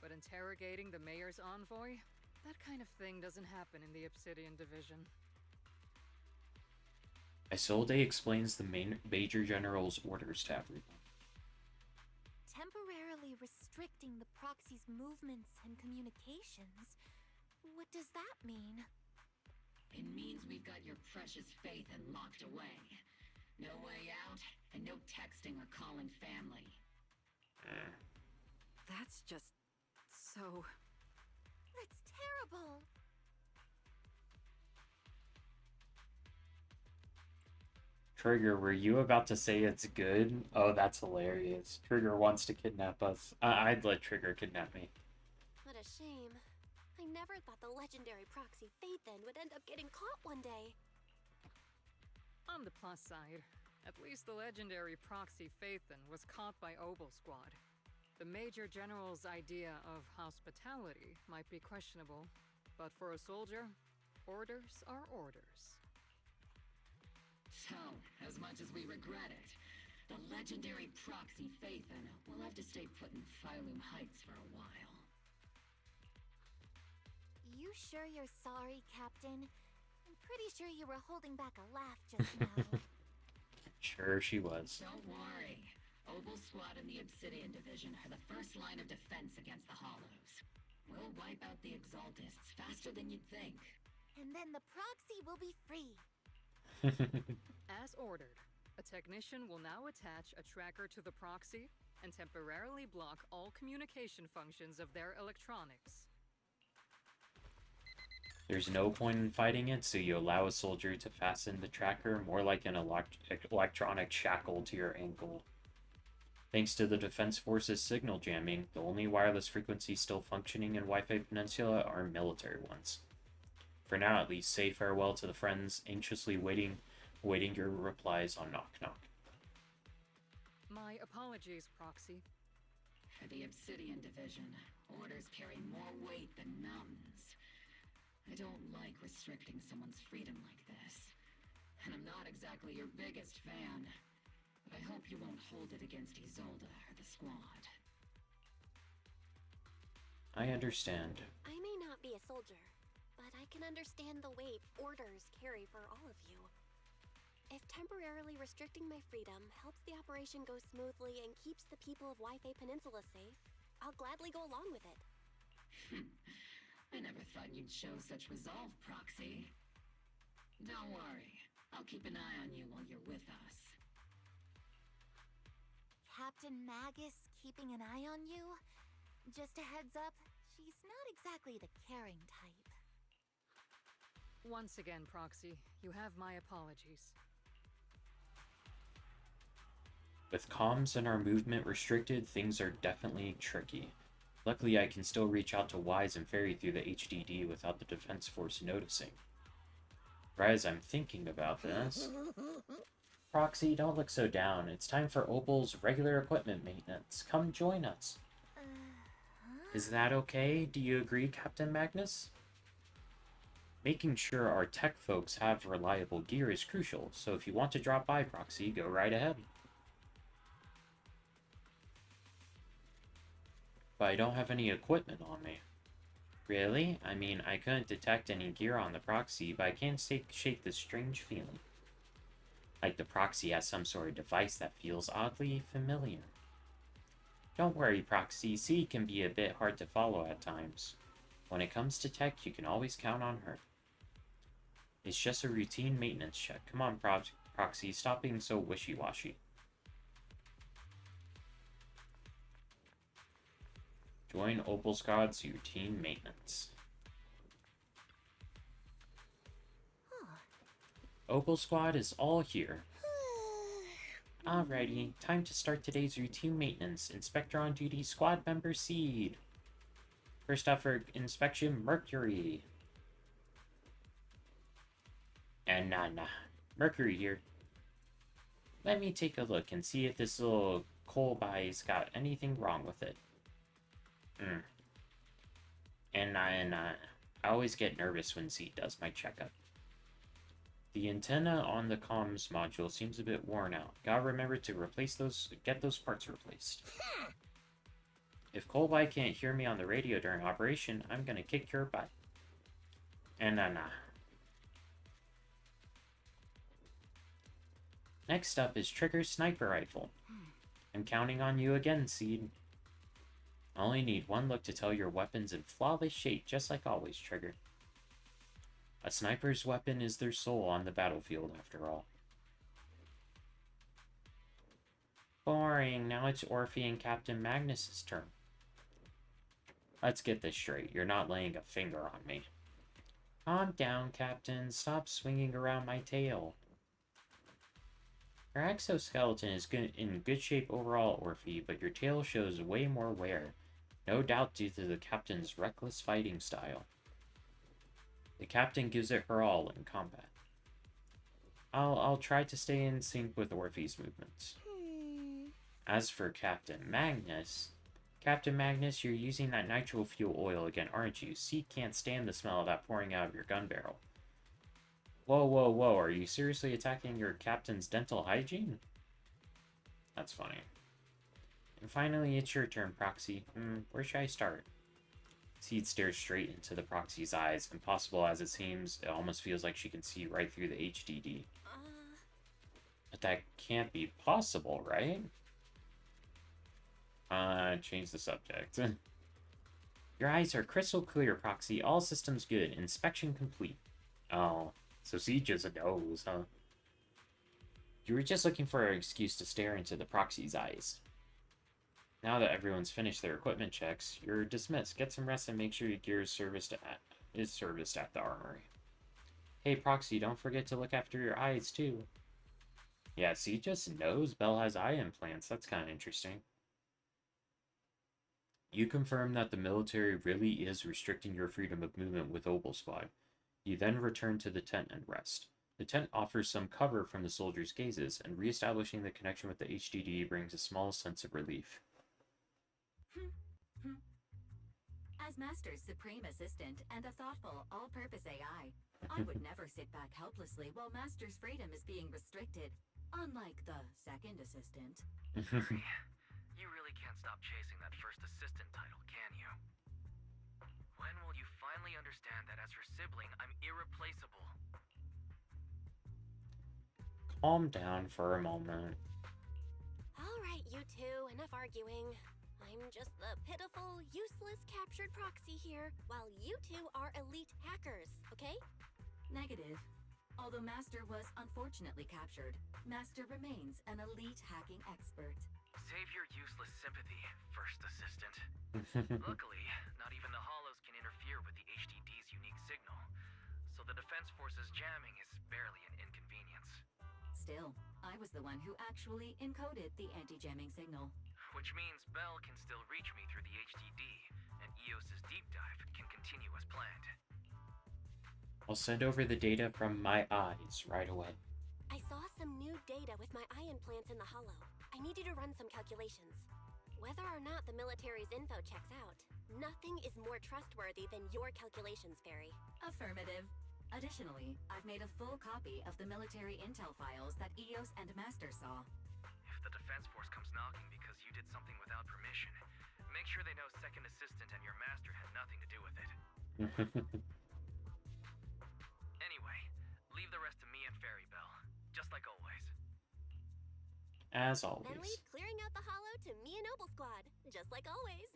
but interrogating the Mayor's envoy? That kind of thing doesn't happen in the Obsidian Division. Isolde explains the Major General's orders to everyone. Temporarily restricting the Proxy's movements and communications. What does that mean? It means we've got your precious Phaethon locked away. No way out, and no texting or calling family. That's just so... That's terrible! Trigger, were you about to say it's good? Oh, that's hilarious. Trigger wants to kidnap us. I'd let Trigger kidnap me. What a shame. I never thought the legendary Proxy Phaethon would end up getting caught one day. On the plus side, at least the legendary Proxy Phaethon was caught by Obel Squad. The Major General's idea of hospitality might be questionable, but for a soldier, orders are orders. So, as much as we regret it, the legendary Proxy Phaethon will have to stay put in Phylum Heights for a while. You sure you're sorry, Captain? I'm pretty sure you were holding back a laugh just now. Sure she was. Don't worry. Obel Squad and the Obsidian Division are the first line of defense against the Hollows. We'll wipe out the Exaltists faster than you'd think. And then the Proxy will be free. As ordered, a technician will now attach a tracker to the proxy and temporarily block all communication functions of their electronics. There's no point in fighting it, so you allow a soldier to fasten the tracker more like an electronic shackle to your ankle. Thanks to the Defense Force's signal jamming, the only wireless frequencies still functioning in Wi-Fi Peninsula are military ones. For now, at least, say farewell to the friends, anxiously waiting your replies on Knock Knock. My apologies, Proxy. For the Obsidian Division, orders carry more weight than mountains. I don't like restricting someone's freedom like this. and I'm not exactly your biggest fan. But I hope you won't hold it against Isolde or the squad. I understand. I may not be a soldier, but I can understand the weight orders carry for all of you. If temporarily restricting my freedom helps the operation go smoothly and keeps the people of Wi-Fi Peninsula safe, I'll gladly go along with it. I never thought you'd show such resolve, Proxy. Don't worry, I'll keep an eye on you while you're with us. Captain Magus keeping an eye on you? Just a heads up, she's not exactly the caring type. Once again, Proxy, you have my apologies. With comms and our movement restricted, things are definitely tricky. Luckily, I can still reach out to Wise and Fairy through the HDD without the Defense Force noticing. Right as I'm thinking about this... Proxy, don't look so down. It's time for Opal's regular equipment maintenance. Come join us. Is that okay? Do you agree, Captain Magnus? Making sure our tech folks have reliable gear is crucial, so if you want to drop by, Proxy, go right ahead. But I don't have any equipment on me. Really? I mean, I couldn't detect any gear on the Proxy, but I can't shake this strange feeling. Like the Proxy has some sort of device that feels oddly familiar. Don't worry, Proxy. C can be a bit hard to follow at times. When it comes to tech, you can always count on her. It's just a routine maintenance check. Come on, Proxy, stop being so wishy-washy. Join Opal Squad's routine maintenance. Opal Squad is all here. Alrighty, time to start today's routine maintenance. Inspector on duty, squad member Seed. First up for inspection, Mercury. And nah. Mercury here. Let me take a look and see if this little coal buy's got anything wrong with it. And I always get nervous when Seed does my checkup. The antenna on the comms module seems a bit worn out. Gotta remember to get those parts replaced. If Colby can't hear me on the radio during operation, I'm gonna kick your butt. And nah. Next up is Trigger's sniper rifle. I'm counting on you again, Seed. I only need one look to tell your weapon's in flawless shape, just like always, Trigger. A sniper's weapon is their soul on the battlefield, after all. Boring. Now it's Orphe and Captain Magnus's turn. Let's get this straight. You're not laying a finger on me. Calm down, Captain. Stop swinging around my tail. Your exoskeleton is in good shape overall, Orphe, but your tail shows way more wear. No doubt due to the Captain's reckless fighting style. The Captain gives it her all in combat. I'll try to stay in sync with Orphe's movements. As for Captain Magnus, you're using that nitro fuel oil again, aren't you? C can't stand the smell of that pouring out of your gun barrel. Whoa, are you seriously attacking your Captain's dental hygiene? That's funny. And finally, it's your turn, Proxy. Where should I start? Seed stares straight into the Proxy's eyes. Impossible as it seems, it almost feels like she can see right through the HDD. But that can't be possible, right? Change the subject. Your eyes are crystal clear, Proxy. All systems good. Inspection complete. Oh, so Seed just knows, huh? You were just looking for an excuse to stare into the Proxy's eyes. Now that everyone's finished their equipment checks, you're dismissed. Get some rest and make sure your gear is serviced at the armory. Hey, Proxy, don't forget to look after your eyes, too. Yeah, see, just knows Belle has eye implants. That's kind of interesting. You confirm that the military really is restricting your freedom of movement with Opal Squad. You then return to the tent and rest. The tent offers some cover from the soldiers' gazes, and re-establishing the connection with the HDD brings a small sense of relief. As Master's supreme assistant and a thoughtful, all-purpose AI, I would never sit back helplessly while Master's freedom is being restricted, unlike the second assistant. Harry, you really can't stop chasing that first assistant title, can you? When will you finally understand that as her sibling, I'm irreplaceable? Calm down for a moment. Alright, you two, enough arguing. I'm just the pitiful, useless captured proxy here, while you two are elite hackers, okay? Negative. Although Master was unfortunately captured, Master remains an elite hacking expert. Save your useless sympathy, first assistant. Luckily, not even the Hollows can interfere with the HDD's unique signal, so the Defense Force's jamming is barely an inconvenience. Still, I was the one who actually encoded the anti-jamming signal. Which means Bell can still reach me through the HDD, and EOS's deep dive can continue as planned. I'll send over the data from my eyes right away. I saw some new data with my eye implants in the hollow. I need you to run some calculations. Whether or not the military's info checks out, nothing is more trustworthy than your calculations, Fairy. Affirmative. Additionally, I've made a full copy of the military intel files that EOS and Master saw. If the Defense Force comes knocking because you did something without permission, make sure they know Second Assistant and your Master had nothing to do with it. Anyway, leave the rest to me and Fairy Bell, just like always. As Then always. leave clearing out the hollow to me and Noble Squad, just like always.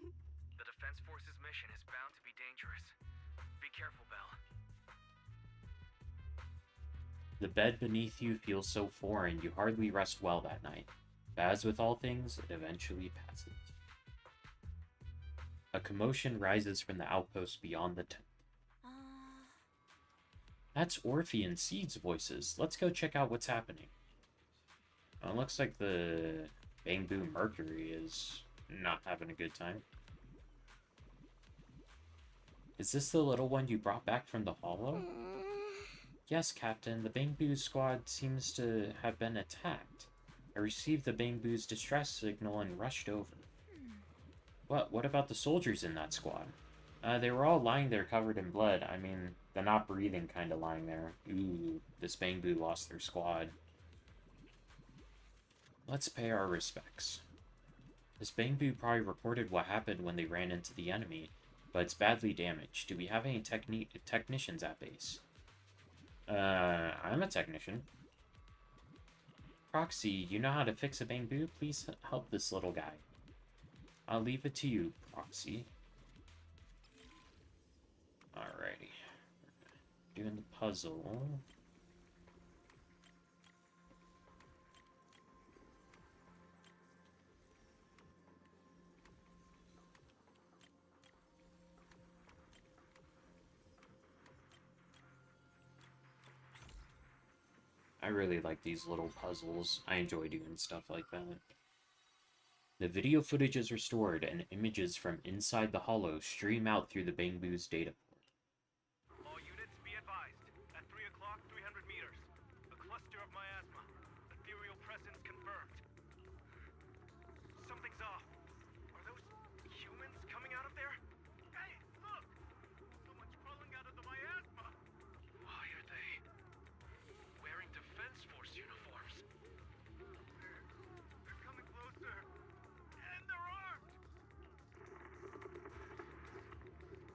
The Defense Force's mission is bound to be dangerous. Be careful, Bell. The bed beneath you feels so foreign you hardly rest well that night. But as with all things, it eventually passes. A commotion rises from the outpost beyond the tent. That's Orphe and Seed's voices. Let's go check out what's happening. It looks like the Bang Boo Mercury is not having a good time. Is this the little one you brought back from the Hollow? Yes, Captain. The Bang Boo squad seems to have been attacked. I received the Bang Boo's distress signal and rushed over. What about the soldiers in that squad? They were all lying there covered in blood. I mean, they're not breathing kind of lying there. Ooh, this Bang Boo lost their squad. Let's pay our respects. This Bang Boo probably reported what happened when they ran into the enemy, but it's badly damaged. Do we have any technicians at base? I'm a technician. Proxy, you know how to fix a Bang Boo? Please help this little guy. I'll leave it to you, Proxy. Alrighty. Doing the puzzle. I really like these little puzzles. I enjoy doing stuff like that. The video footage is restored, and images from inside the Hollow stream out through the Bang Boo's data port. All units, be advised. At 3 o'clock, 300 meters. A cluster of miasma. Ethereal presence confirmed. Something's off. Are those humans coming out of there? Hey, look! Someone's crawling out of the miasma! Why are they wearing Defense Force uniforms? They're coming closer. And they're armed!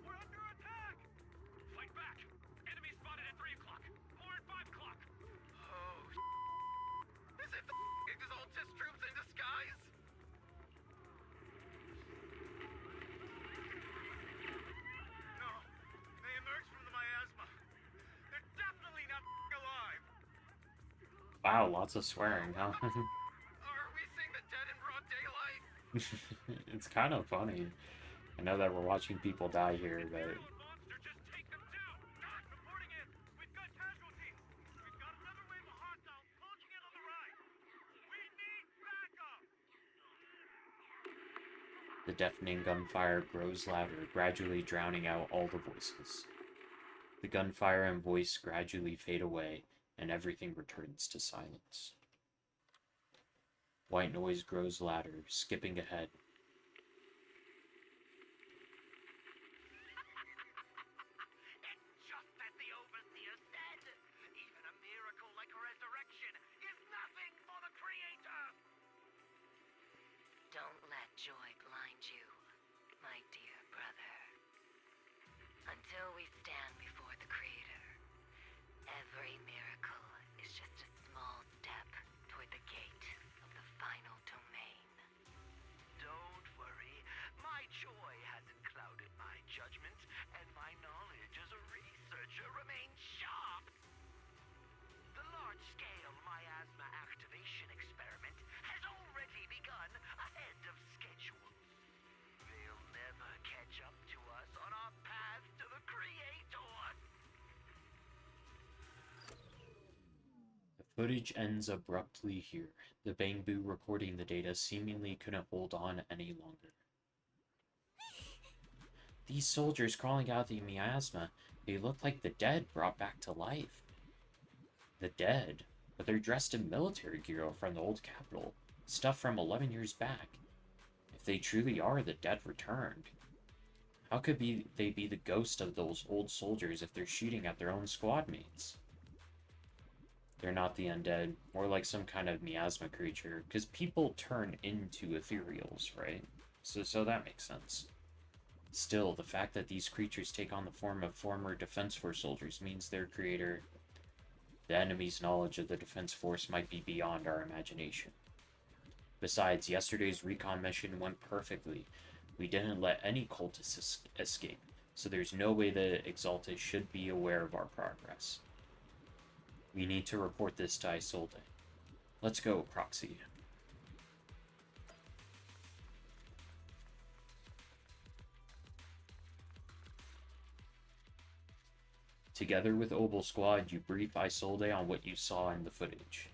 We're under attack! Fight back! Enemy spotted at 3 o'clock! More at 5 o'clock! Oh, is it the Exaltist troops in disguise? No, they emerged from the miasma. They're definitely not alive! Wow, lots of swearing, huh? Are we seeing the dead in broad daylight? It's kind of funny. I know that we're watching people die here, but... Monster, just take them down! Doc, reporting in! We've got casualties! We've got another wave of hostile closing in on the right! We need backup! The deafening gunfire grows louder, gradually drowning out all the voices. The gunfire and voice gradually fade away, and everything returns to silence. White noise grows louder, skipping ahead. And just as the overseer said, joy blind you, my dear brother. Until we stand before the Creator, every miracle is just a small step toward the gate of the final domain. Don't worry. My joy hasn't clouded my judgment, and my knowledge as a researcher remains sharp. The large-scale miasma activation experiment has already begun ahead of schedule. They'll never catch up to us on our path to the Creator. The footage ends abruptly here. The bamboo recording the data seemingly couldn't hold on any longer. These soldiers crawling out of the miasma, they look like the dead brought back to life. The dead? But they're dressed in military gear from the old capital, stuff from 11 years back. If they truly are the dead returned, how could they be the ghost of those old soldiers if they're shooting at their own squad mates? They're not the undead, more like some kind of miasma creature, because people turn into ethereals, right? So that makes sense. Still, the fact that these creatures take on the form of former Defense Force soldiers means their creator, the enemy's knowledge of the Defense Force, might be beyond our imagination. Besides, yesterday's recon mission went perfectly. We didn't let any cultists escape, so there's no way the Exalted should be aware of our progress. We need to report this to Isolde. Let's go, Proxy. Together with Obel Squad, you brief Isolde on what you saw in the footage.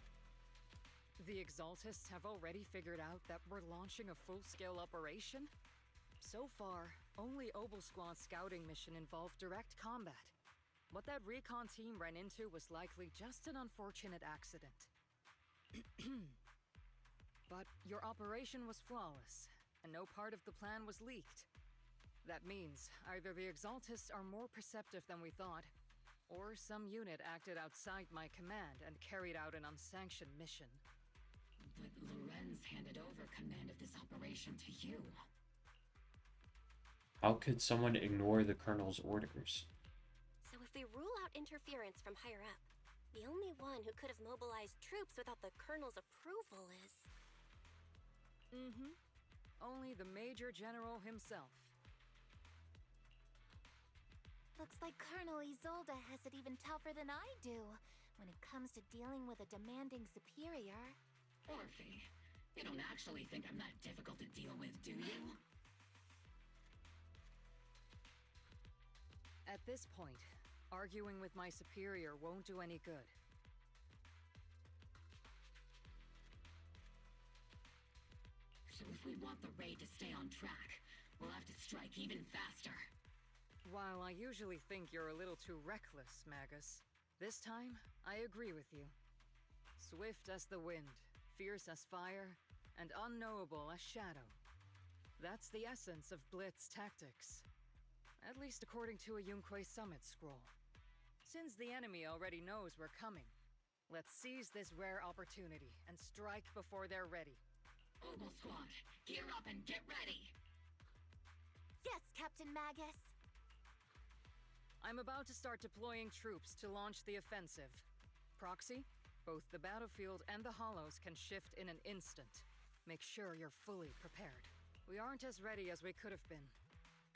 The Exaltists have already figured out that we're launching a full-scale operation? So far, only Obel Squad's scouting mission involved direct combat. What that recon team ran into was likely just an unfortunate accident. But your operation was flawless, and no part of the plan was leaked. That means either the Exaltists are more perceptive than we thought, or some unit acted outside my command and carried out an unsanctioned mission. But Lorenz handed over command of this operation to you. How could someone ignore the Colonel's orders? So if we rule out interference from higher up, the only one who could have mobilized troops without the Colonel's approval is... Mm-hmm. Only the Major General himself. Looks like Colonel Isolde has it even tougher than I do when it comes to dealing with a demanding superior. Orphe, you don't actually think I'm that difficult to deal with, do you? At this point, arguing with my superior won't do any good. So if we want the raid to stay on track, we'll have to strike even faster. While I usually think you're a little too reckless, Magus, this time I agree with you. Swift as the wind, fierce as fire, and unknowable as shadow. That's the essence of Blitz tactics. At least according to a Yunque Summit scroll. Since the enemy already knows we're coming, let's seize this rare opportunity and strike before they're ready. Obel Squad, gear up and get ready! Yes, Captain Magus! I'm about to start deploying troops to launch the offensive. Proxy, both the battlefield and the hollows can shift in an instant. Make sure you're fully prepared. We aren't as ready as we could have been.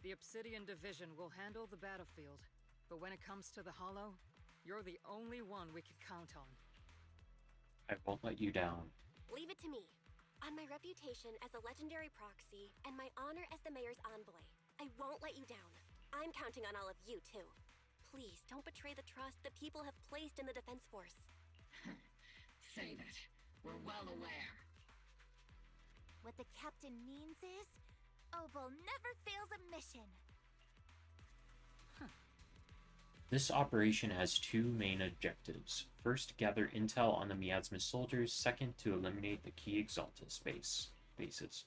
The Obsidian Division will handle the battlefield, but when it comes to the hollow, you're the only one we can count on. I won't let you down. Leave it to me. On my reputation as a legendary proxy and my honor as the mayor's envoy, I won't let you down. I'm counting on all of you, too. Please, don't betray the trust that people have placed in the Defense Force. Save it. We're well aware. What the captain means is, Obel never fails a mission. This operation has two main objectives. First, gather intel on the miasma soldiers. Second, to eliminate the key Exaltus bases.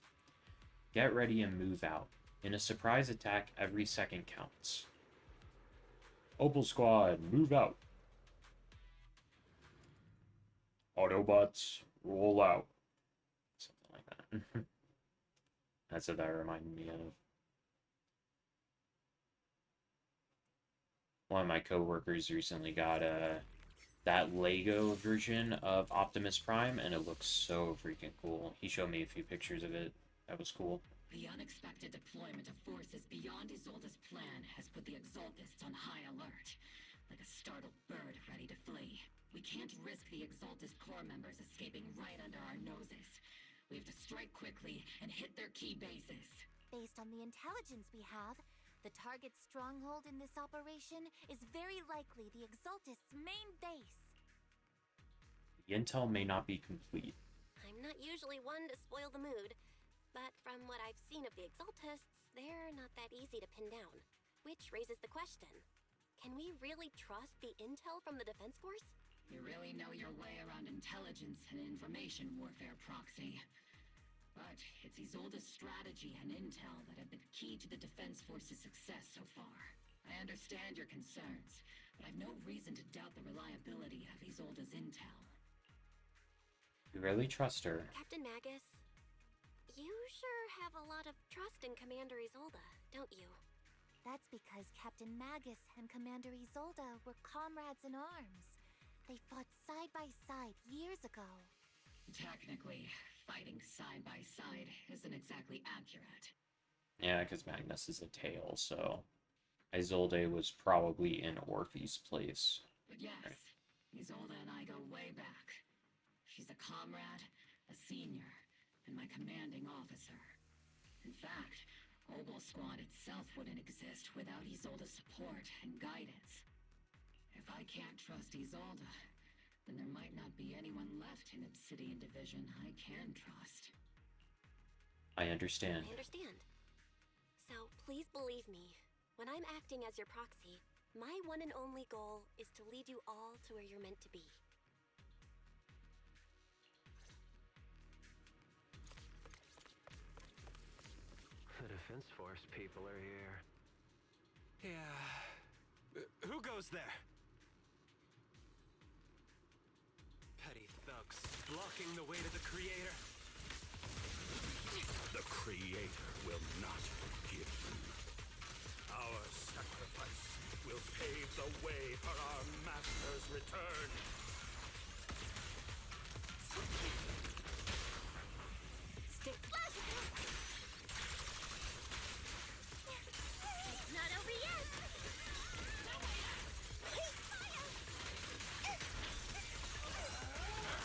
Get ready and move out. In a surprise attack, every second counts. Obel Squad, move out. Autobots, roll out. Something like that. That's what that reminded me of. One of my coworkers recently got that Lego version of Optimus Prime, and it looks so freaking cool. He showed me a few pictures of it. That was cool. The unexpected deployment of forces beyond Isolde's plan has put the Exaltists on high alert, like a startled bird ready to flee. We can't risk the Exaltist core members escaping right under our noses. We have to strike quickly and hit their key bases. Based on the intelligence we have, the target's stronghold in this operation is very likely the Exaltist's main base. The intel may not be complete. I'm not usually one to spoil the mood, but from what I've seen of the Exaltists, they're not that easy to pin down. Which raises the question, can we really trust the intel from the Defense Force? You really know your way around intelligence and information warfare, Proxy. But it's Isolde's strategy and intel that have been key to the Defense Force's success so far. I understand your concerns, but I've no reason to doubt the reliability of Isolde's intel. You really trust her? Captain Magus, you sure have a lot of trust in Commander Isolde, don't you? That's because Captain Magus and Commander Isolde were comrades in arms. They fought side by side years ago. Technically, fighting side by side isn't exactly accurate. Yeah, because Magnus is a tail, so Isolde was probably in Orphe's place. But yes, right. Isolde and I go way back. She's a comrade, a senior, and my commanding officer. In fact, Obel Squad itself wouldn't exist without Isolde's support and guidance. If I can't trust Isolde, then there might not be anyone left in Obsidian Division I can trust. I understand. I understand. So please believe me, when I'm acting as your proxy, my one and only goal is to lead you all to where you're meant to be. The Defense Force people are here. Yeah. Who goes there? Petty thugs blocking the way to the Creator. The Creator will not forgive you. Our sacrifice will pave the way for our Master's return. Stick. It's not over yet.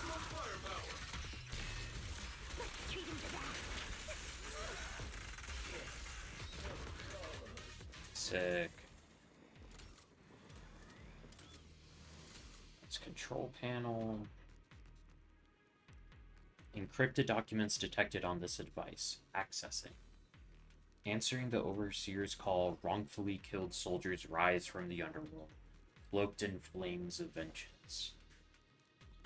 Maximum firepower. Let's treat him to that. Sick. Let's control panel. Encrypted documents detected on this device. Accessing. Answering the Overseer's call, wrongfully killed soldiers rise from the underworld, cloaked in flames of vengeance.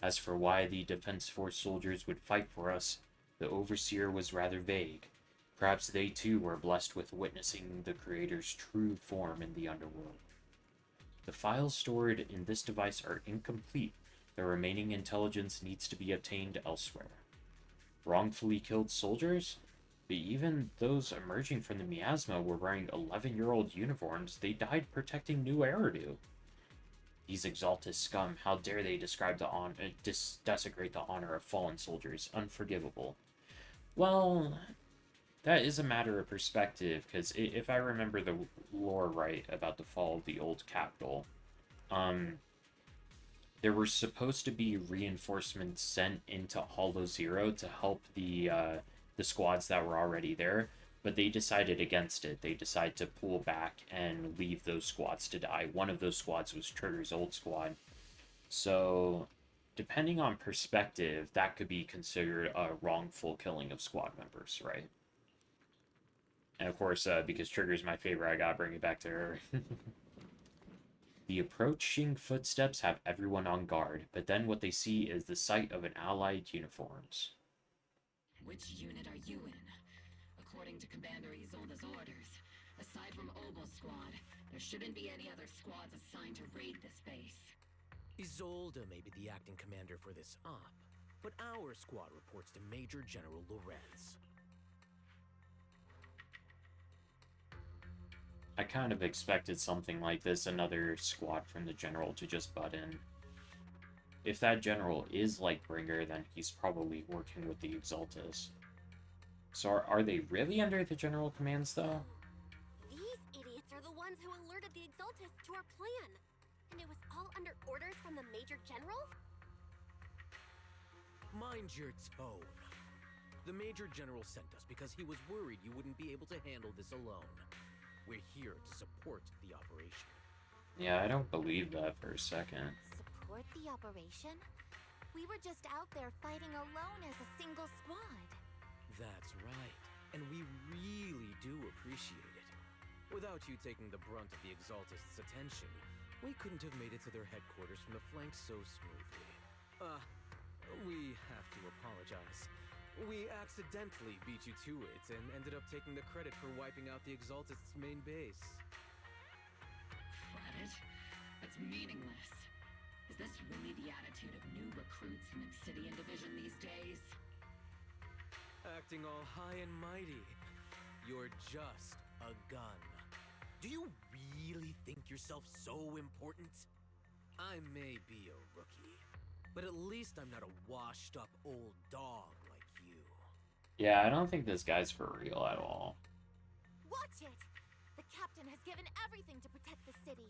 As for why the Defense Force soldiers would fight for us, the Overseer was rather vague. Perhaps they too were blessed with witnessing the Creator's true form in the underworld. The files stored in this device are incomplete. The remaining intelligence needs to be obtained elsewhere. Wrongfully killed soldiers? But even those emerging from the miasma were wearing 11-year-old uniforms. They died protecting New Eridu. These Exaltist scum, how dare they describe desecrate the honor of fallen soldiers? Unforgivable. Well, that is a matter of perspective, because if I remember the lore right about the fall of the old capital, there were supposed to be reinforcements sent into Hollow Zero to help the squads that were already there, but they decided against it. They decided to pull back and leave those squads to die. One of those squads was Trigger's old squad. So, depending on perspective, that could be considered a wrongful killing of squad members, right? And of course, because Trigger's my favorite, I gotta bring it back to her. The approaching footsteps have everyone on guard, but then what they see is the sight of an allied uniforms. Which unit are you in? According to Commander Isolde's orders, aside from Obel Squad, there shouldn't be any other squads assigned to raid this base. Isolde may be the acting commander for this op, but our squad reports to Major General Lorenz. I kind of expected something like this, another squad from the general to just butt in. If that general is Lightbringer, then he's probably working with the Exaltus. So are they really under the general commands, though? These idiots are the ones who alerted the Exaltus to our plan. And it was all under orders from the Major General? Mind your tone. The Major General sent us because he was worried you wouldn't be able to handle this alone. We're here to support the operation. Yeah, I don't believe that for a second. Support the operation? We were just out there fighting alone as a single squad. That's right. And we really do appreciate it. Without you taking the brunt of the Exaltist's attention, we couldn't have made it to their headquarters from the flank so smoothly. We have to apologize. We accidentally beat you to it and ended up taking the credit for wiping out the Exaltist's main base. Credit? That's meaningless. Is this really the attitude of new recruits in Obsidian Division these days? Acting all high and mighty. You're just a gun. Do you really think yourself so important? I may be a rookie, but at least I'm not a washed-up old dog like you. Yeah, I don't think this guy's for real at all. Watch it! The captain has given everything to protect the city.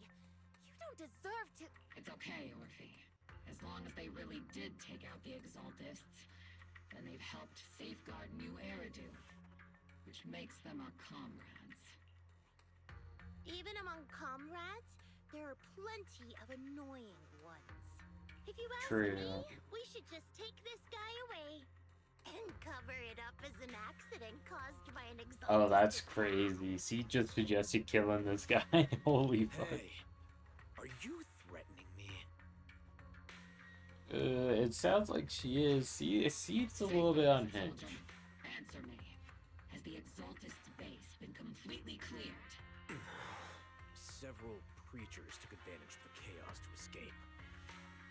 You don't deserve to... It's okay, Orphe. As long as they really did take out the Exaltists, then they've helped safeguard New Eridu, which makes them our comrades. Even among comrades, there are plenty of annoying ones. If you ask True. me, we should just take this guy away and cover it up as an accident caused by an Exaltus. Oh, that's crazy. See, just suggested killing this guy. Holy fuck. Hey, are you threatening me? It sounds like she is. See, it's a little bit unhinged. Answer me. Has the Exaltist's base been completely cleared? Several creatures took advantage of the chaos to escape.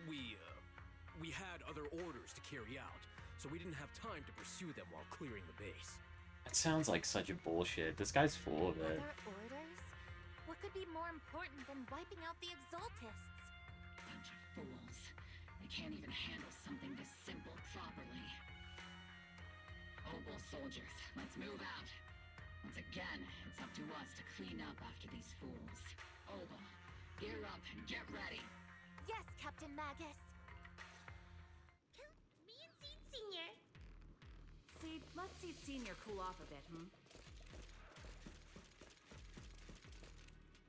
We had other orders to carry out, so we didn't have time to pursue them while clearing the base. That sounds like such a bullshit. This guy's full of it. Other orders? What could be more important than wiping out the Exaltists? Bunch of fools. They can't even handle something this simple properly. Obel soldiers, let's move out. Once again, it's up to us to clean up after these fools. Obel, gear up and get ready. Yes, Captain Magus. Me and Seed Senior. Seed, let Seed Senior cool off a bit,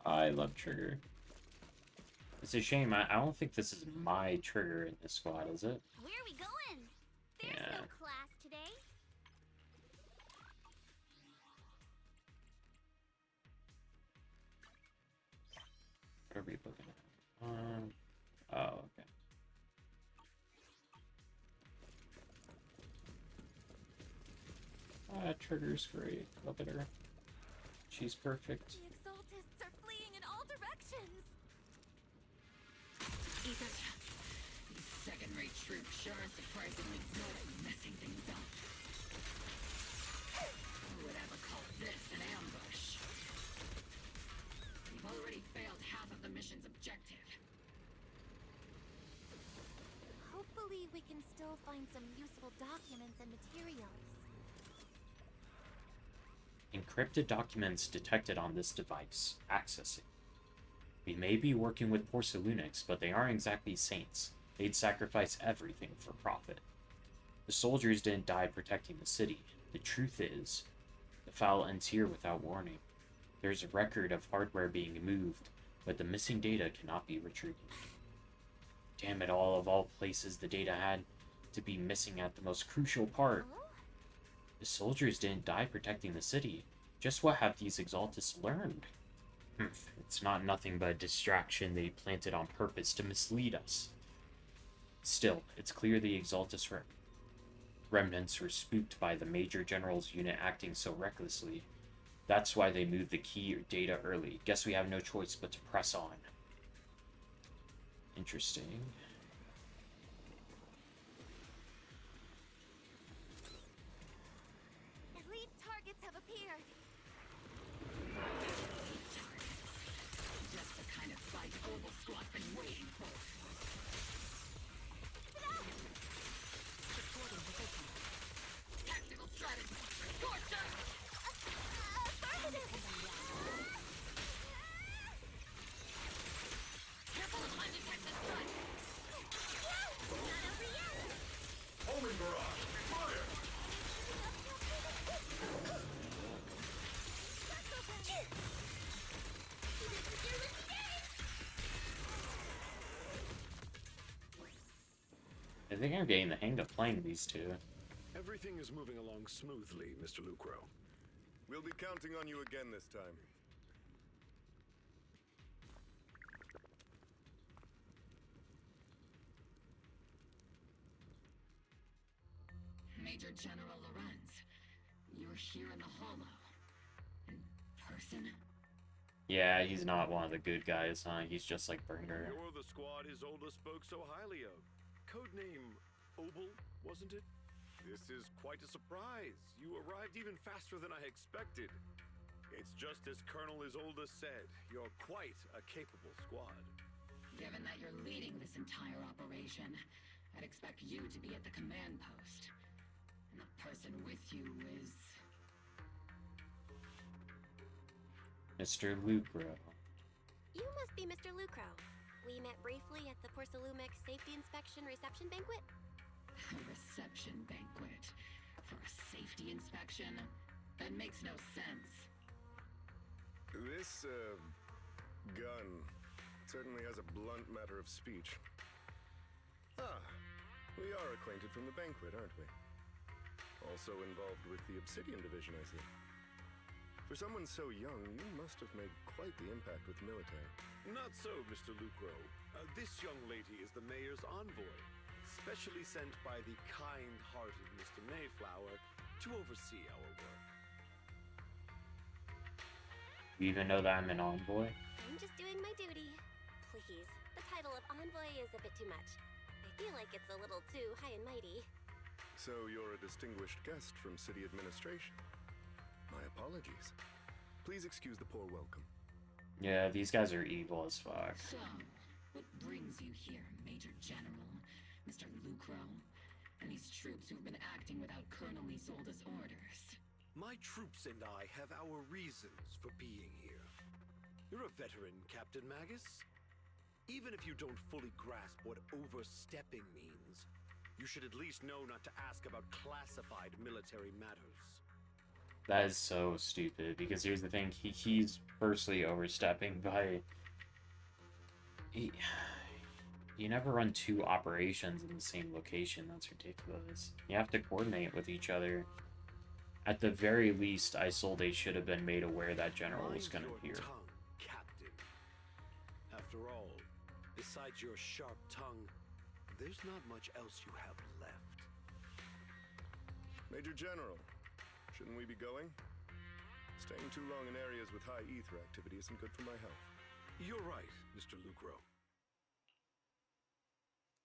I love Trigger. It's a shame. I don't think this is my Trigger in this squad, is it? Where are we going? There's Yeah. no class today. What are we looking at? Oh, okay. Trigger's great. Look at her. She's perfect. The Exaltists are fleeing in all directions. Ethan, these second-rate troops sure are surprisingly good at messing things up. Who would ever call this an ambush? We've already failed half of the mission's objective. Hopefully we can still find some useful documents and materials. Encrypted documents detected on this device. Accessing. We may be working with Porcelunix, but they aren't exactly saints. They'd sacrifice everything for profit. The soldiers didn't die protecting the city. The truth is, the foul ends here without warning. There's a record of hardware being moved, but the missing data cannot be retrieved. Damn it all, of all places the data had to be missing at the most crucial part. The soldiers didn't die protecting the city. Just what have these Exaltists learned? It's not nothing but a distraction they planted on purpose to mislead us. Still, it's clear the Exaltus remnants were spooked by the Major General's unit acting so recklessly. That's why they moved the key data early. Guess we have no choice but to press on. Interesting. Elite targets have appeared. I think I'm getting the hang of playing these two. Everything is moving along smoothly, Mr. Lucro. We'll be counting on you again this time. Major General Lorenz, you're here in the Hollow. In person? Yeah, he's not one of the good guys, huh? He's just like Burger. You're the squad Isolde spoke so highly of. Codename Obel, wasn't it? This is quite a surprise. You arrived even faster than I expected. It's just as Colonel Isolde said. You're quite a capable squad. Given that you're leading this entire operation, I'd expect you to be at the command post. And the person with you is... Mr. Lucro. You must be Mr. Lucro. We met briefly at the Porcelumix Safety Inspection Reception Banquet. A reception banquet? For a safety inspection? That makes no sense. This, gun certainly has a blunt matter of speech. Ah, we are acquainted from the banquet, aren't we? Also involved with the Obsidian Division, I see. For someone so young, you must have made quite the impact with the military. Not so, Mr. Lucro. This young lady is the mayor's envoy, specially sent by the kind-hearted Mr. Mayflower to oversee our work. You even know that I'm an envoy? I'm just doing my duty. Please, the title of envoy is a bit too much. I feel like it's a little too high and mighty. So you're a distinguished guest from city administration. My apologies. Please excuse the poor welcome. Yeah, these guys are evil as fuck. So, what brings you here, Major General, Mr. Lucro, and these troops who've been acting without Colonel Isolde's orders? My troops and I have our reasons for being here. You're a veteran, Captain Magus. Even if you don't fully grasp what overstepping means, you should at least know not to ask about classified military matters. That is so stupid, because here's the thing, he's firstly overstepping by... You never run two operations in the same location, that's ridiculous. You have to coordinate with each other. At the very least, Isolde should have been made aware that General was gonna appear. Tongue, Captain. After all, besides your sharp tongue, there's not much else you have left. Major General, shouldn't we be going? Staying too long in areas with high ether activity isn't good for my health. You're right, Mr. Lucro.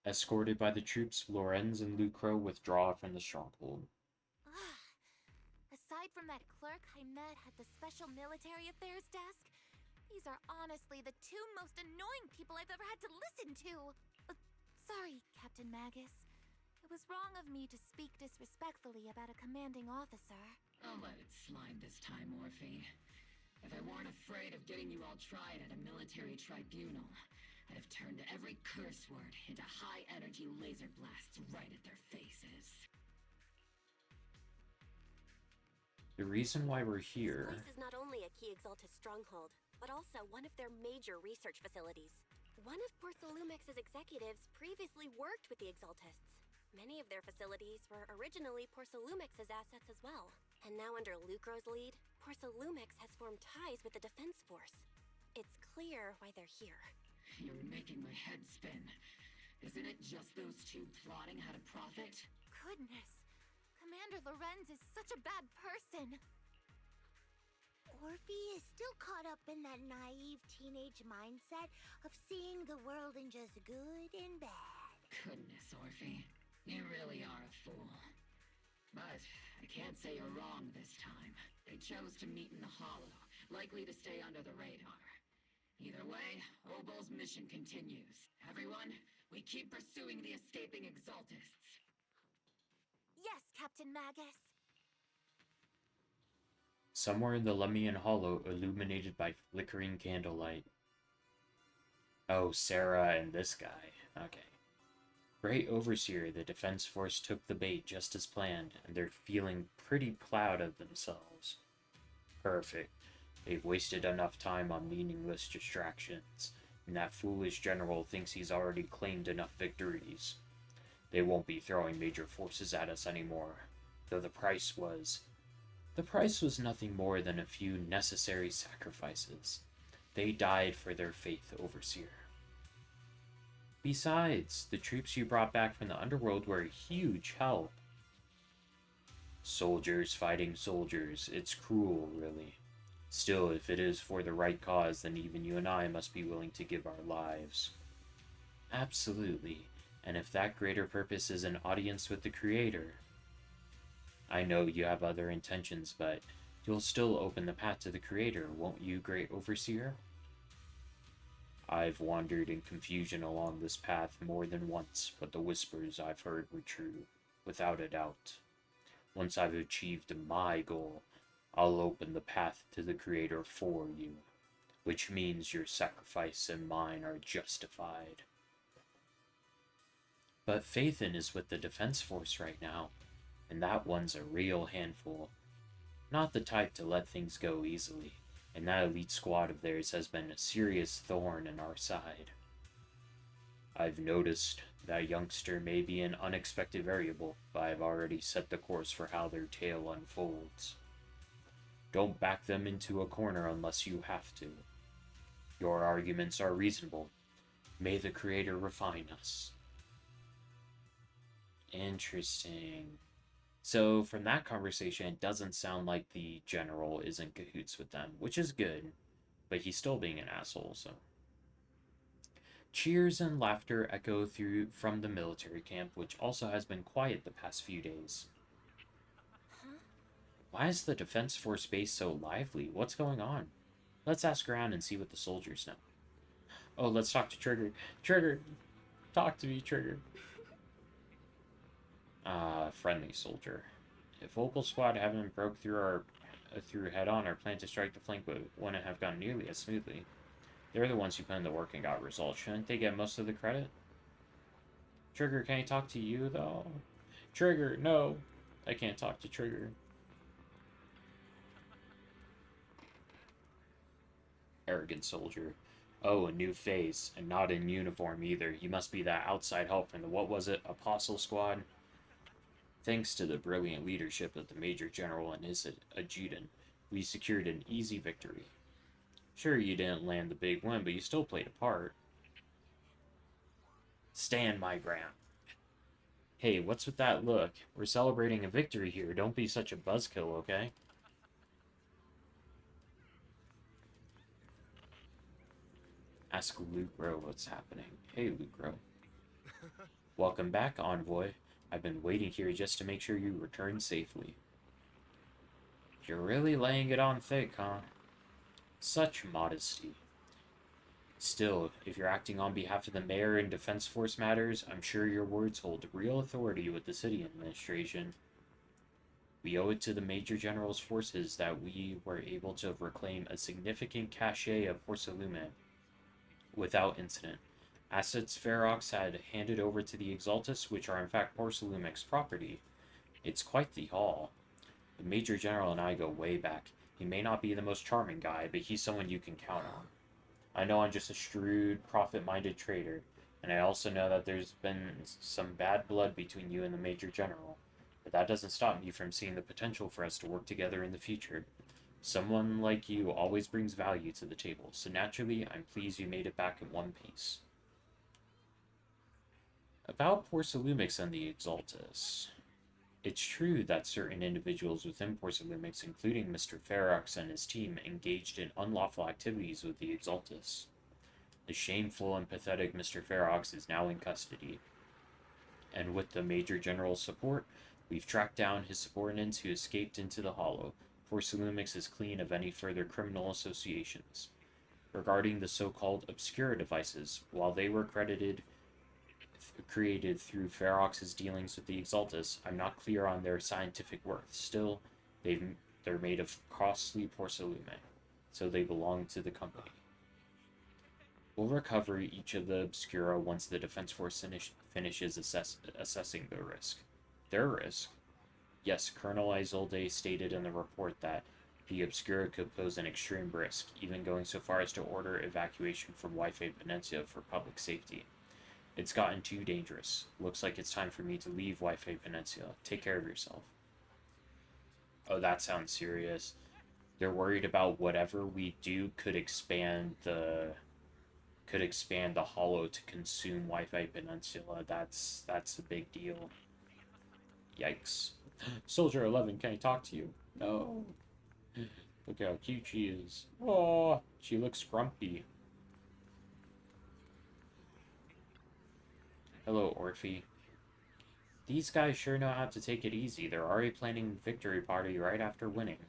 Escorted by the troops, Lorenz and Lucro withdraw from the stronghold. Aside from that clerk I met at the Special Military Affairs desk, these are honestly the two most annoying people I've ever had to listen to. Sorry, Captain Magus. It was wrong of me to speak disrespectfully about a commanding officer. I'll let it slide this time, Orphe. If I weren't afraid of getting you all tried at a military tribunal, I'd have turned every curse word into high-energy laser blasts right at their faces. The reason why we're here... This place is not only a key Exaltus stronghold, but also one of their major research facilities. One of Porcelumix's executives previously worked with the Exaltists. Many of their facilities were originally Porcelumix's assets as well. And now under Lucro's lead, Porcelumix has formed ties with the Defense Force. It's clear why they're here. You're making my head spin. Isn't it just those two plotting how to profit? Goodness. Commander Lorenz is such a bad person. Orphe is still caught up in that naive teenage mindset of seeing the world in just good and bad. Goodness, Orphe. You really are a fool. But I can't say you're wrong this time. They chose to meet in the Hollow, likely to stay under the radar. Either way, Obel's mission continues. Everyone, we keep pursuing the escaping Exaltists. Yes, Captain Magus. Somewhere in the Lemian Hollow, illuminated by flickering candlelight. Oh, Sarah and this guy. Okay. Great Overseer, the Defense Force took the bait just as planned, and they're feeling pretty proud of themselves. Perfect. They've wasted enough time on meaningless distractions, and that foolish general thinks he's already claimed enough victories. They won't be throwing major forces at us anymore, though the price was nothing more than a few necessary sacrifices. They died for their faith, Overseer. Besides, the troops you brought back from the underworld were a huge help. Soldiers fighting soldiers. It's cruel, really. Still, if it is for the right cause, then even you and I must be willing to give our lives. Absolutely. And if that greater purpose is an audience with the Creator, I know you have other intentions, but you'll still open the path to the Creator, won't you, Great Overseer? I've wandered in confusion along this path more than once, but the whispers I've heard were true, without a doubt. Once I've achieved my goal, I'll open the path to the Creator for you, which means your sacrifice and mine are justified. But Phaethon is with the Defense Force right now, and that one's a real handful. Not the type to let things go easily, and that elite squad of theirs has been a serious thorn in our side. I've noticed that youngster may be an unexpected variable, but I've already set the course for how their tale unfolds. Don't back them into a corner unless you have to. Your arguments are reasonable. May the Creator refine us. Interesting. So, from that conversation, it doesn't sound like the general is in cahoots with them, which is good, but he's still being an asshole, so. Cheers and laughter echo through from the military camp, which also has been quiet the past few days. Huh? Why is the Defense Force base so lively? What's going on? Let's ask around and see what the soldiers know. Oh, let's talk to Trigger. Trigger! Talk to me, Trigger. Friendly soldier. If Opal Squad haven't broke through head-on, our plan to strike the flank wouldn't have gone nearly as smoothly. They're the ones who put in the work and got results. Shouldn't they get most of the credit? Trigger, can I talk to you, though? Trigger, no. I can't talk to Trigger. Arrogant soldier. Oh, a new face, and not in uniform either. He must be that outside help from the, what was it, Apostle Squad? Thanks to the brilliant leadership of the Major General and his adjutant, we secured an easy victory. Sure, you didn't land the big win, but you still played a part. Stand my ground. Hey, what's with that look? We're celebrating a victory here. Don't be such a buzzkill, okay? Ask Lucro what's happening. Hey, Lucro. Welcome back, Envoy. I've been waiting here just to make sure you return safely. You're really laying it on thick, huh? Such modesty. Still, if you're acting on behalf of the mayor in Defense Force matters, I'm sure your words hold real authority with the city administration. We owe it to the Major General's forces that we were able to reclaim a significant cache of porcelain without incident. Assets Ferox had handed over to the Exaltus, which are in fact Porcelumic's property. It's quite the haul. The Major General and I go way back. He may not be the most charming guy, but he's someone you can count on. I know I'm just a shrewd, profit-minded trader, and I also know that there's been some bad blood between you and the Major General, but that doesn't stop me from seeing the potential for us to work together in the future. Someone like you always brings value to the table, so naturally, I'm pleased you made it back in one piece. About Porcelumix and the Exaltus. It's true that certain individuals within Porcelumix, including Mr. Ferox and his team, engaged in unlawful activities with the Exaltus. The shameful and pathetic Mr. Ferox is now in custody, and with the Major General's support, we've tracked down his subordinates who escaped into the Hollow. Porcelumix is clean of any further criminal associations. Regarding the so-called Obscura devices, while they were created through Ferox's dealings with the Exaltus, I'm not clear on their scientific worth. Still, they're made of costly porcelain, so they belong to the company. We'll recover each of the Obscura once the Defense Force finishes assessing the risk. Their risk? Yes, Colonel Isolde stated in the report that the Obscura could pose an extreme risk, even going so far as to order evacuation from Wi-Fi Peninsula for public safety. It's gotten too dangerous. Looks like it's time for me to leave Wi-Fi Peninsula. Take care of yourself. Oh, that sounds serious. They're worried about whatever we do could expand the hollow to consume Wi-Fi Peninsula. That's a big deal. Yikes. Soldier 11, can I talk to you? No. Look how cute she is. Oh, she looks grumpy. Hello, Orphe. These guys sure know how to take it easy. They're already planning victory party right after winning.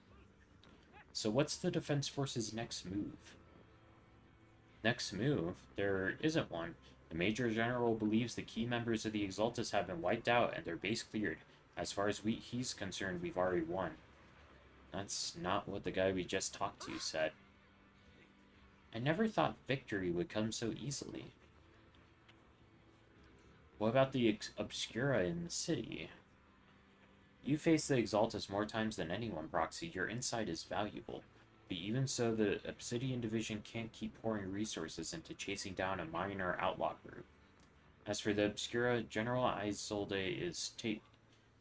So what's the Defense Force's next move? Next move? There isn't one. The Major General believes the key members of the Exaltus have been wiped out and their base cleared. As far as he's concerned, we've already won. That's not what the guy we just talked to said. I never thought victory would come so easily. What about the Obscura in the city? You face the Exaltus more times than anyone, Proxy. Your insight is valuable. But even so, the Obsidian Division can't keep pouring resources into chasing down a minor outlaw group. As for the Obscura, General Isolde is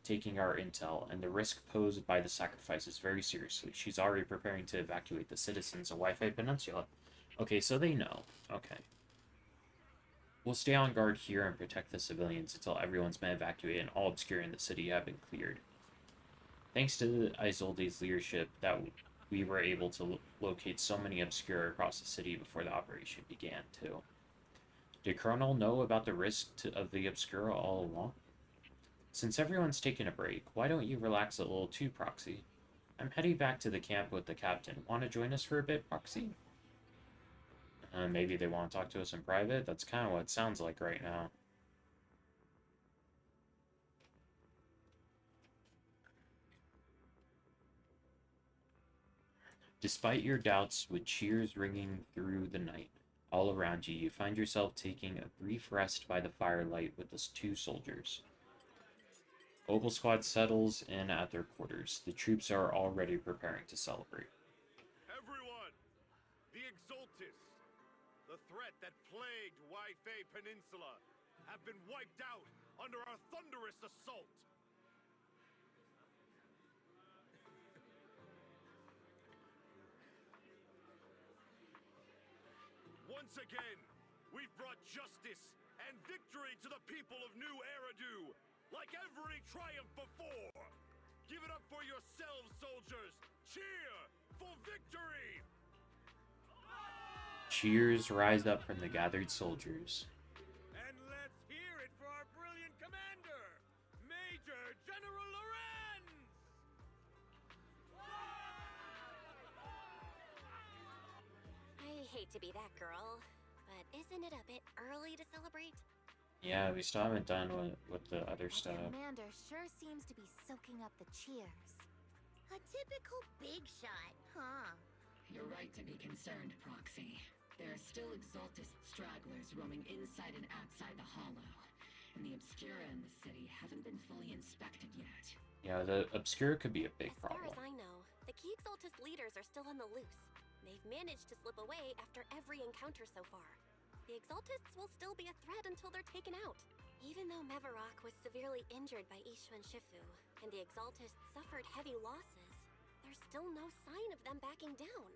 taking our intel, and the risk posed by the sacrifices very seriously. She's already preparing to evacuate the citizens of Wi-Fi Peninsula. Okay, so they know. Okay. We'll stay on guard here and protect the civilians until everyone's been evacuated and all Obscura in the city have been cleared. Thanks to Isolde's leadership, that we were able to locate so many Obscura across the city before the operation began, too. Did Colonel know about the risk of the Obscura all along? Since everyone's taking a break, why don't you relax a little too, Proxy? I'm heading back to the camp with the captain. Want to join us for a bit, Proxy? Maybe they want to talk to us in private? That's kind of what it sounds like right now. Despite your doubts, with cheers ringing through the night, all around you, you find yourself taking a brief rest by the firelight with the two soldiers. Ogle Squad settles in at their quarters. The troops are already preparing to celebrate. Everyone! The Exaltus, the threat that plagued Wi-Fi Peninsula, have been wiped out under our thunderous assault! Once again, we've brought justice and victory to the people of New Eridu, like every triumph before! Give it up for yourselves, soldiers! Cheer for victory! Cheers rise up from the gathered soldiers. And let's hear it for our brilliant commander, Major General Lorenz! I hate to be that girl, but isn't it a bit early to celebrate? Yeah, we still haven't done with the other stuff. Commander sure seems to be soaking up the cheers. A typical big shot, huh? You're right to be concerned, Proxy. There are still Exaltist stragglers roaming inside and outside the Hollow, and the Obscura in the city haven't been fully inspected yet. Yeah, the Obscura could be a big problem. As far as I know, the key Exaltist leaders are still on the loose. They've managed to slip away after every encounter so far. The Exaltists will still be a threat until they're taken out. Even though Mevarok was severely injured by Ishu and Shifu, and the Exaltists suffered heavy losses, there's still no sign of them backing down.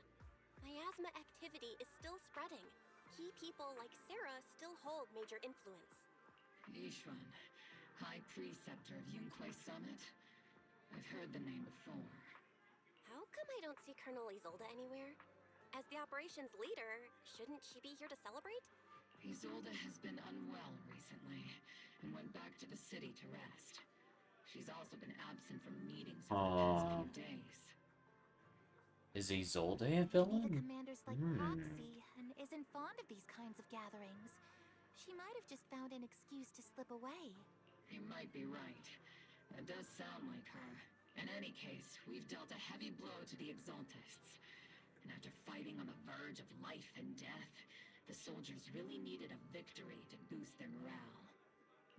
Miasma activity is still spreading. Key people like Sarah still hold major influence. Yishuan, High Preceptor of Yunquai Summit? I've heard the name before. How come I don't see Colonel Isolde anywhere? As the operations leader, shouldn't she be here to celebrate? Isolde has been unwell recently, and went back to the city to rest. She's also been absent from meetings over the past few days. Is Isolde a villain? The commander's like Proxy and isn't fond of these kinds of gatherings. She might have just found an excuse to slip away. You might be right. That does sound like her. In any case, we've dealt a heavy blow to the Exaltists. And after fighting on the verge of life and death, the soldiers really needed a victory to boost their morale.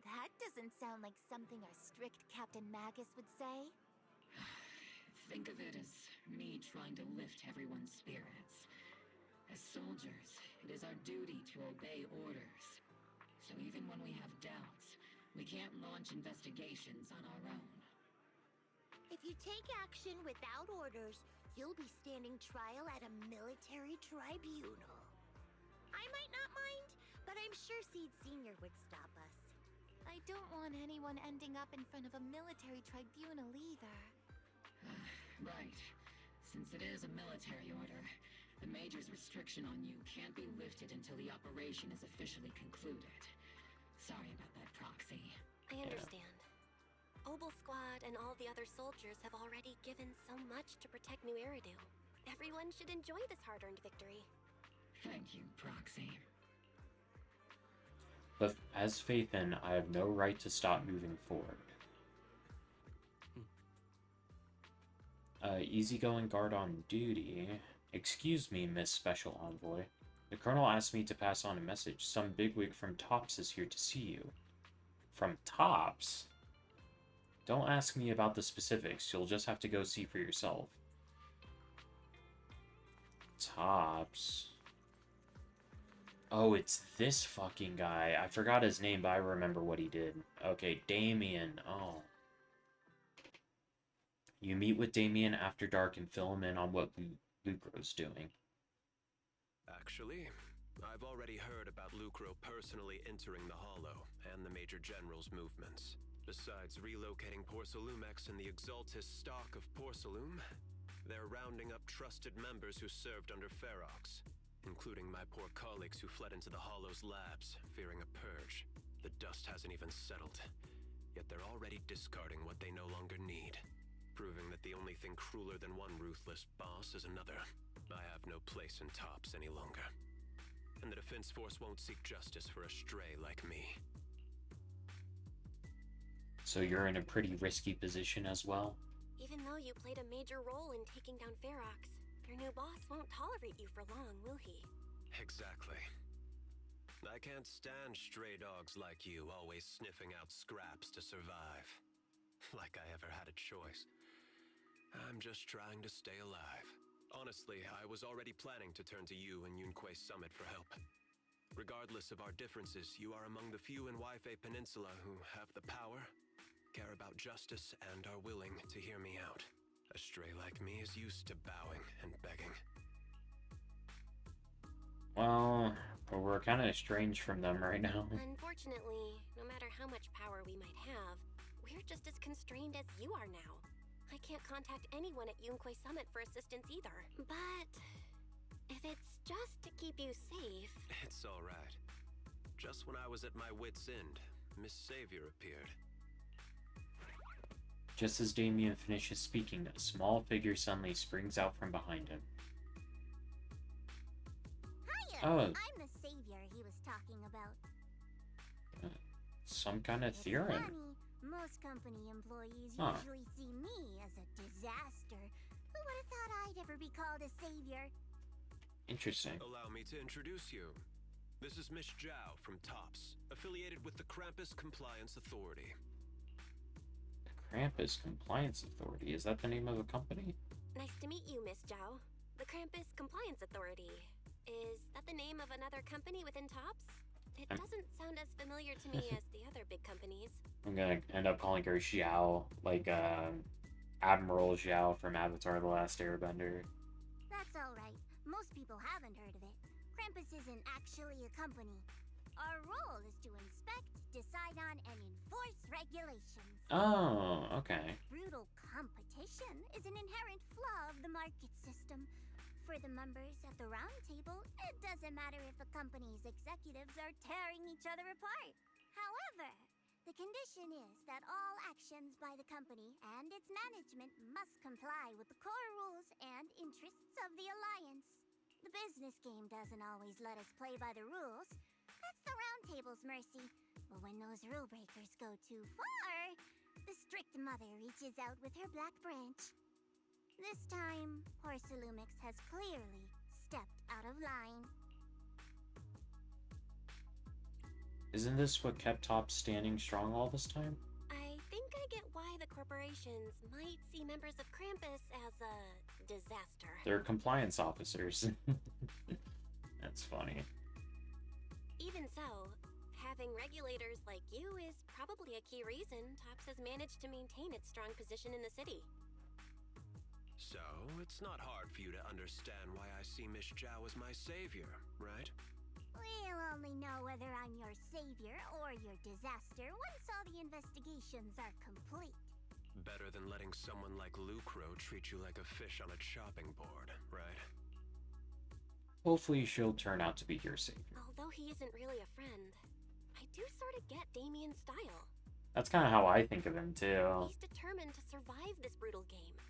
That doesn't sound like something our strict Captain Magus would say. Think of it as me trying to lift everyone's spirits. As soldiers, it is our duty to obey orders. So even when we have doubts, we can't launch investigations on our own. If you take action without orders, you'll be standing trial at a military tribunal. I might not mind, but I'm sure Seed Sr. would stop us. I don't want anyone ending up in front of a military tribunal either. Right. Since it is a military order, the Major's restriction on you can't be lifted until the operation is officially concluded. Sorry about that, Proxy. I understand. Obel Squad and all the other soldiers have already given so much to protect New Eridu. Everyone should enjoy this hard-earned victory. Thank you, Proxy. But as Phaethon, I have no right to stop moving forward. Easygoing guard on duty. Excuse me, Miss Special Envoy. The Colonel asked me to pass on a message. Some bigwig from TOPS is here to see you. From TOPS? Don't ask me about the specifics. You'll just have to go see for yourself. TOPS. Oh, it's this fucking guy. I forgot his name, but I remember what he did. Okay, Damien. Oh. You meet with Damien after dark and fill him in on what Lucro's doing. Actually, I've already heard about Lucro personally entering the Hollow and the Major General's movements. Besides relocating Porcelumex and the Exaltis stock of Porcelume, they're rounding up trusted members who served under Ferox, including my poor colleagues who fled into the Hollow's labs, fearing a purge. The dust hasn't even settled, yet they're already discarding what they no longer need, proving that the only thing crueler than one ruthless boss is another. I have no place in TOPS any longer, and the Defense Force won't seek justice for a stray like me. So you're in a pretty risky position as well? Even though you played a major role in taking down Ferox, your new boss won't tolerate you for long, will he? Exactly. I can't stand stray dogs like you always sniffing out scraps to survive. Like I ever had a choice. I'm just trying to stay alive. Honestly, I was already planning to turn to you and Yunque Summit for help. Regardless of our differences, you are among the few in Waifei Peninsula who have the power, care about justice, and are willing to hear me out. A stray like me is used to bowing and begging. Well, we're kind of estranged from them right now. Unfortunately, no matter how much power we might have, we're just as constrained as you are now. I can't contact anyone at Yunque Summit for assistance either. But if it's just to keep you safe... It's alright. Just when I was at my wit's end, Miss Savior appeared. Just as Damien finishes speaking, a small figure suddenly springs out from behind him. Hiya! Oh. I'm the savior he was talking about. Some kind of It's theorem. funny. Most company employees Huh. usually see me as a disaster. Who would have thought I'd ever be called a savior? Interesting. Allow me to introduce you. This is Miss Zhao from TOPS, affiliated with the Krampus Compliance Authority. Krampus Compliance Authority. Is that the name of a company? Nice to meet you, Miss Zhao. The Krampus Compliance Authority. Is that the name of another company within TOPS? It doesn't sound as familiar to me as the other big companies. I'm gonna end up calling her Xiao, like Admiral Xiao from Avatar: The Last Airbender. That's alright. Most people haven't heard of it. Krampus isn't actually a company. Our role is to inspect, decide on, and enforce regulations. Oh, okay. Brutal competition is an inherent flaw of the market system. For the members at the round table, it doesn't matter if a company's executives are tearing each other apart. However, the condition is that all actions by the company and its management must comply with the core rules and interests of the Alliance. The business game doesn't always let us play by the rules. That's the round table's mercy. But when those rule breakers go too far, the strict mother reaches out with her black branch. This time, Porcelumix has clearly stepped out of line. Isn't this what kept TOPS standing strong all this time? I think I get why the corporations might see members of Krampus as a disaster. They're compliance officers. That's funny. Even so, Having regulators like you is probably a key reason TOPS has managed to maintain its strong position in the city. So, it's not hard for you to understand why I see Miss Zhao as my savior, right? We'll only know whether I'm your savior or your disaster once all the investigations are complete. Better than letting someone like Lucro treat you like a fish on a chopping board, right? Hopefully she'll turn out to be your savior. Although he isn't really a friend, I do sort of get Damien's style. That's kind of how I think of him, too. He's determined to survive this brutal game.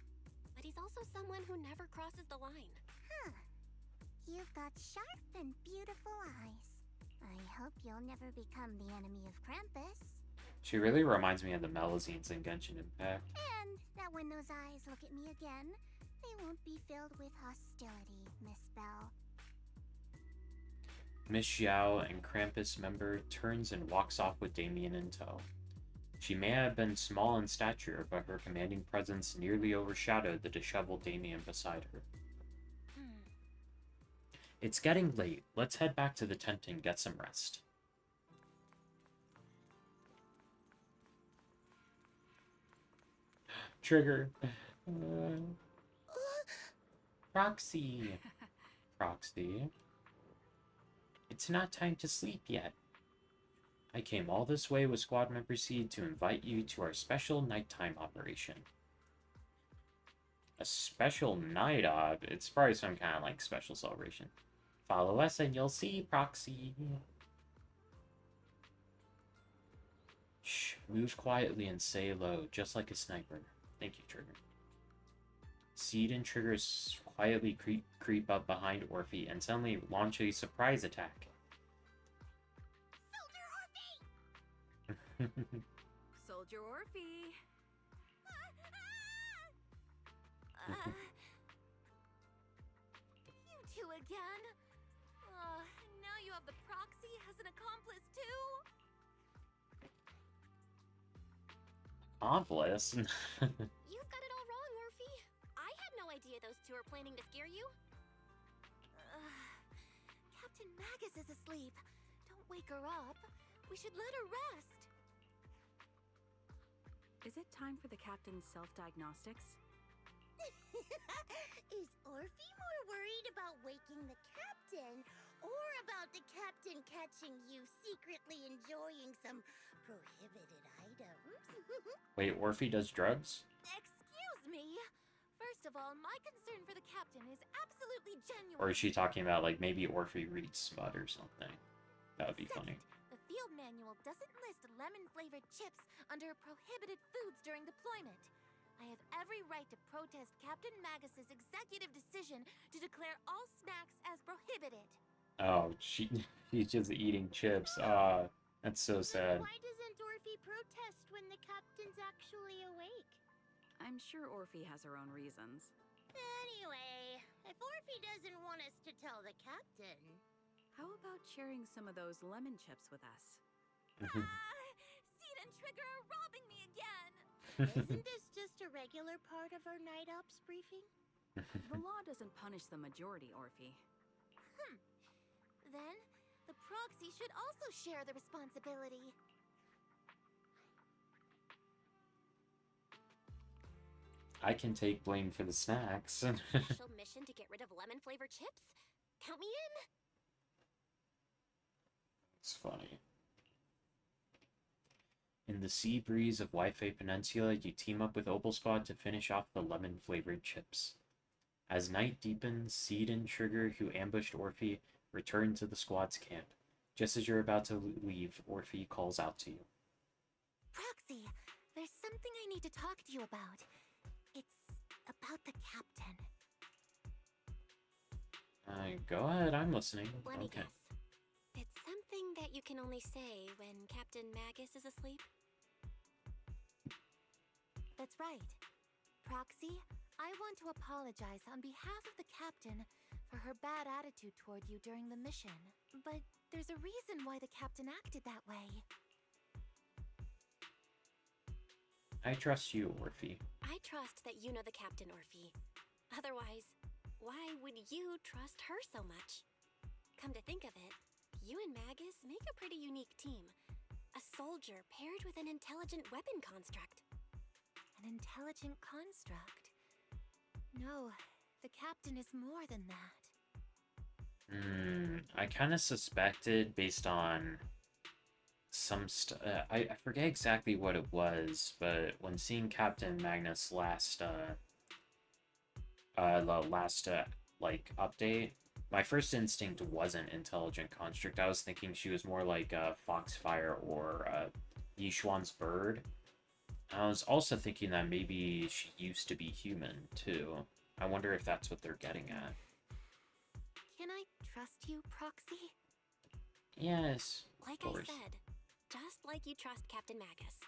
But he's also someone who never crosses the line. Huh. You've got sharp and beautiful eyes. I hope you'll never become the enemy of Krampus. She really reminds me of the Melazines in Genshin Impact. And that when those eyes look at me again, they won't be filled with hostility, Miss Bell. Miss Xiao and Krampus member turns and walks off with Damien in tow. She may have been small in stature, but her commanding presence nearly overshadowed the disheveled Damien beside her. It's getting late. Let's head back to the tent and get some rest. Trigger. Proxy. Proxy. It's not time to sleep yet. I came all this way with Squad Member Seed to invite you to our special nighttime operation. A special night op? It's probably some kind of like special celebration. Follow us and you'll see, Proxy. Shh, move quietly and say low, just like a sniper. Thank you, Trigger. Seed and Trigger quietly creep up behind Orphe and suddenly launch a surprise attack. Soldier Orphe! You two again? Now you have the proxy as an accomplice too? Accomplice? You've got it all wrong, Orphe. I had no idea those two are planning to scare you. Captain Magus is asleep. Don't wake her up. We should let her rest. Is it time for the captain's self-diagnostics? Is Orphe more worried about waking the captain or about the captain catching you secretly enjoying some prohibited items? Wait, Orphe does drugs? Excuse me. First of all, my concern for the captain is absolutely genuine. Or is she talking about, like, maybe Orphe reads smut or something? That would be funny. The field manual doesn't list lemon-flavored chips under prohibited foods during deployment. I have every right to protest Captain Magus's executive decision to declare all snacks as prohibited. Oh, she's just eating chips. That's so sad. Why doesn't Orphe protest when the captain's actually awake? I'm sure Orphe has her own reasons. Anyway, if Orphe doesn't want us to tell the captain... How about sharing some of those lemon chips with us? Seed and Trigger are robbing me again! Isn't this just a regular part of our night ops briefing? The law doesn't punish the majority, Orphe. Then, the proxy should also share the responsibility. I can take blame for the snacks. Special mission to get rid of lemon-flavored chips? Count me in! It's funny. In the sea breeze of Wi-Fi Peninsula, you team up with Opal Squad to finish off the lemon-flavored chips. As night deepens, Seed and Trigger, who ambushed Orphe, return to the squad's camp. Just as you're about to leave, Orphe calls out to you. Proxy, there's something I need to talk to you about. It's about the captain. Go ahead, I'm listening. Let me Okay. guess. It's something that you can only say when Captain Magus is asleep? That's right. Proxy, I want to apologize on behalf of the captain for her bad attitude toward you during the mission. But there's a reason why the captain acted that way. I trust you, Orphe. I trust that you know the captain, Orphe. Otherwise, why would you trust her so much? Come to think of it, You and Magus make a pretty unique team. A soldier paired with an intelligent weapon construct. An intelligent construct? No, the captain is more than that. I kind of suspected based on some I forget exactly what it was, but when seeing Captain Magnus like update, my first instinct wasn't intelligent construct. I was thinking she was more like Foxfire or Yishuan's bird. I was also thinking that maybe she used to be human too. I wonder if that's what they're getting at. Can I trust you, Proxy? Yes, like of course. I said, just like you trust Captain Magus.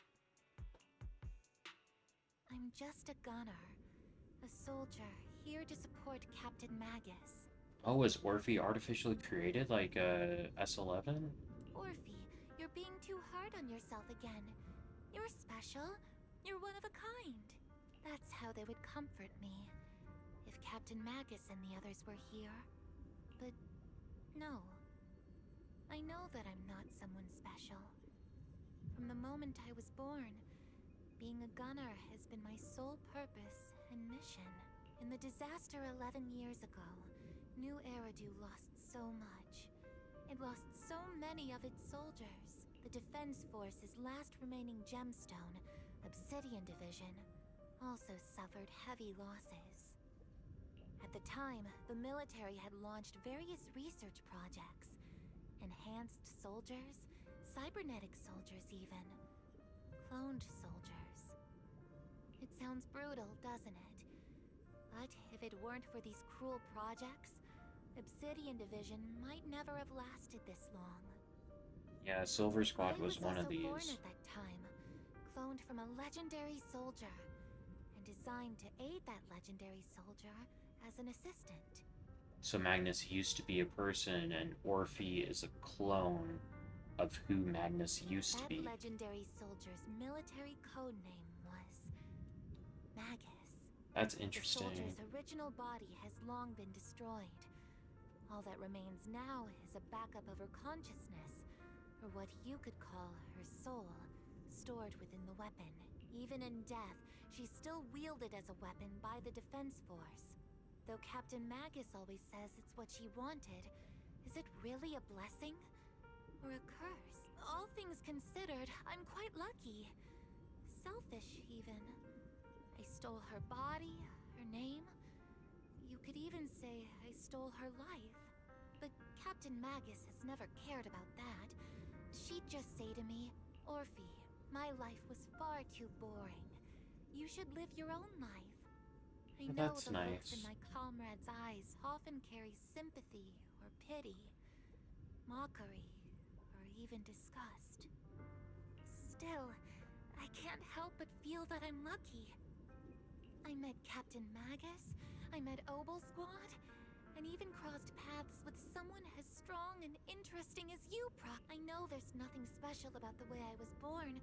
I'm just a gunner. A soldier, here to support Captain Magus. Oh, was Orphe artificially created like S11? Orphe, you're being too hard on yourself again. You're special. You're one of a kind. That's how they would comfort me. If Captain Magus and the others were here. But no. I know that I'm not someone special. From the moment I was born, being a gunner has been my sole purpose and mission. In the disaster 11 years ago, New Eridu lost so much. It lost so many of its soldiers. The Defense Force's last remaining gemstone, Obsidian Division, also suffered heavy losses. At the time, the military had launched various research projects. Enhanced soldiers, cybernetic soldiers even. Cloned soldiers. It sounds brutal, doesn't it? But if it weren't for these cruel projects, Obsidian Division might never have lasted this long. Yeah, Silver Squad was one of I was also born these. at that time, cloned from a legendary soldier, and designed to aid that legendary soldier as an assistant. So Magnus used to be a person, and Orphe is a clone of who Magnus used to be. That legendary soldier's military code name was Magus. That's interesting. The soldier's original body has long been destroyed. All that remains now is a backup of her consciousness, or what you could call her soul, stored within the weapon. Even in death, she's still wielded as a weapon by the Defense Force. Though Captain Magus always says it's what she wanted, is it really a blessing? Or a curse? All things considered, I'm quite lucky. Selfish, even. I stole her body, her name. You could even say I stole her life. But Captain Magus has never cared about that. She'd just say to me, Orphe, my life was far too boring. You should live your own life. I know That's the nice. looks in my comrade's eyes often carry sympathy or pity, mockery, or even disgust. Still, I can't help but feel that I'm lucky. I met Captain Magus, I met Obel Squad, and even crossed paths with someone as strong and interesting as you, Proc. I know there's nothing special about the way I was born,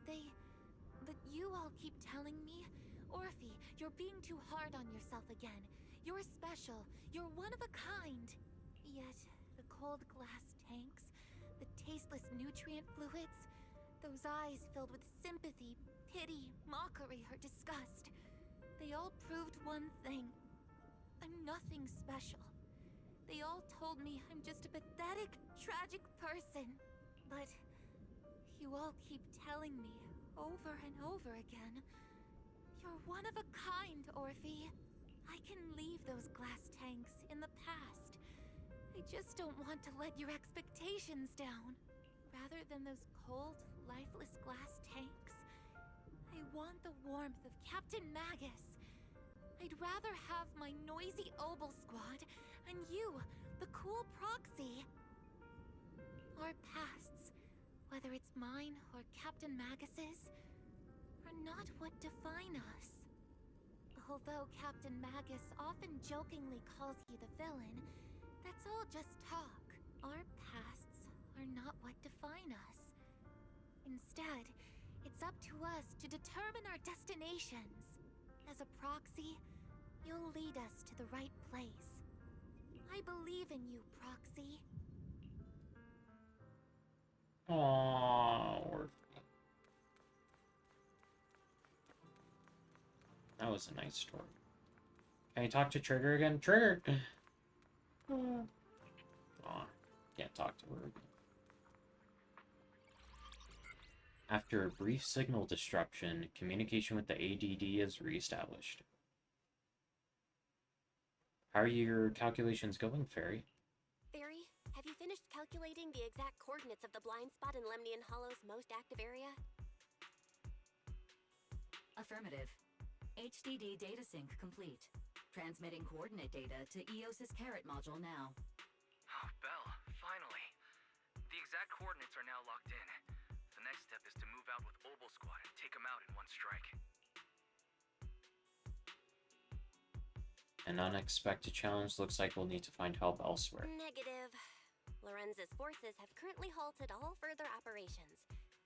but you all keep telling me, Orphe, you're being too hard on yourself again. You're special, you're one of a kind. Yet, the cold glass tanks, the tasteless nutrient fluids, those eyes filled with sympathy, pity, mockery, or disgust, they all proved one thing. I'm nothing special. They all told me I'm just a pathetic, tragic person. But you all keep telling me over and over again, you're one of a kind, Orphe. I can leave those glass tanks in the past. I just don't want to let your expectations down. Rather than those cold, lifeless glass tanks, I want the warmth of Captain Magus. I'd rather have my noisy Obel Squad and you, the cool Proxy. Our pasts, whether it's mine or Captain Magus's, are not what define us. Although Captain Magus often jokingly calls you the villain, that's all just talk. Our pasts are not what define us. Instead, it's up to us to determine our destinations. As a Proxy, you'll lead us to the right place. I believe in you, Proxy. Aww, that was a nice story. Can you talk to Trigger again? Trigger! Aw, can't talk to her again. After a brief signal disruption, communication with the ADD is reestablished. How are your calculations going, Fairy? Barry, have you finished calculating the exact coordinates of the blind spot in Lemnian Hollow's most active area? Affirmative. HDD data sync complete. Transmitting coordinate data to EOS's Carrot module now. Oh, Belle, finally. The exact coordinates are now locked in. The next step is to move out with Obel Squad and take them out in one strike. An unexpected challenge. Looks like we'll need to find help elsewhere. Negative. Lorenz's forces have currently halted all further operations,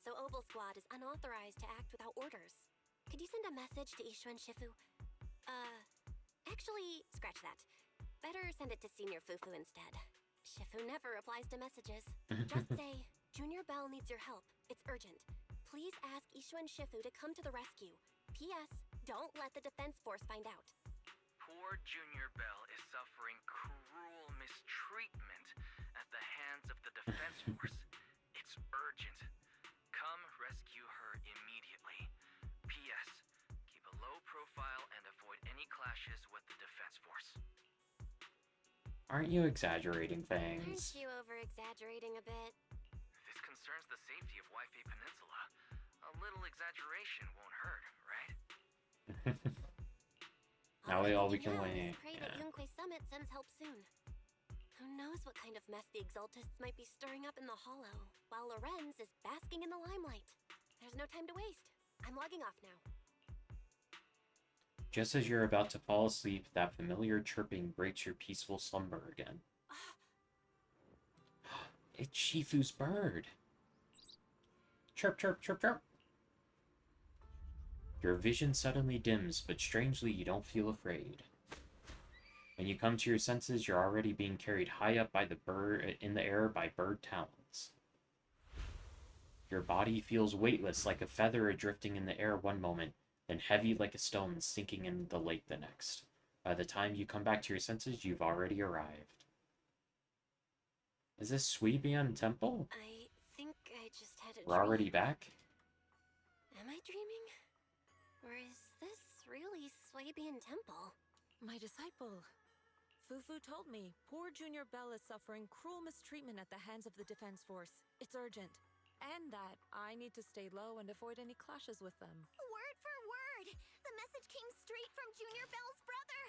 so Obel Squad is unauthorized to act without orders. Could you send a message to Ishu and Shifu? Actually, scratch that. Better send it to Senior Fufu instead. Shifu never replies to messages. Just say, Junior Bell needs your help. It's urgent. Please ask Ishu and Shifu to come to the rescue. P.S. Don't let the defense force find out. Poor Junior Bell is suffering cruel mistreatment at the hands of the defense force. It's urgent. Come rescue her immediately. P.S. Keep a low profile and avoid any clashes with the defense force. Aren't you exaggerating things? Aren't you over-exaggerating a bit? This concerns the safety of Waifei Peninsula. A little exaggeration won't hurt, right? Now all we can wait. Pray that Yunque Summit sends help soon. Who knows what kind of mess the Exaltists might be stirring up in the Hollow, while Lorenz is basking in the limelight. There's no time to waste. I'm logging off now. Just as you're about to fall asleep, that familiar chirping breaks your peaceful slumber again. It's Shifu's bird. Chirp, chirp, chirp, chirp. Your vision suddenly dims, but strangely you don't feel afraid. When you come to your senses, you're already being carried high up by the bird in the air by bird talons. Your body feels weightless like a feather drifting in the air one moment, then heavy like a stone sinking in the lake the next. By the time you come back to your senses, you've already arrived. Is this Suibian Temple? I think I just had a We're already back? Am I dreaming? Or is this really Swabian Temple? My disciple. Fufu told me poor Junior Bell is suffering cruel mistreatment at the hands of the defense force. It's urgent. And that I need to stay low and avoid any clashes with them. Word for word! The message came straight from Junior Bell's brother!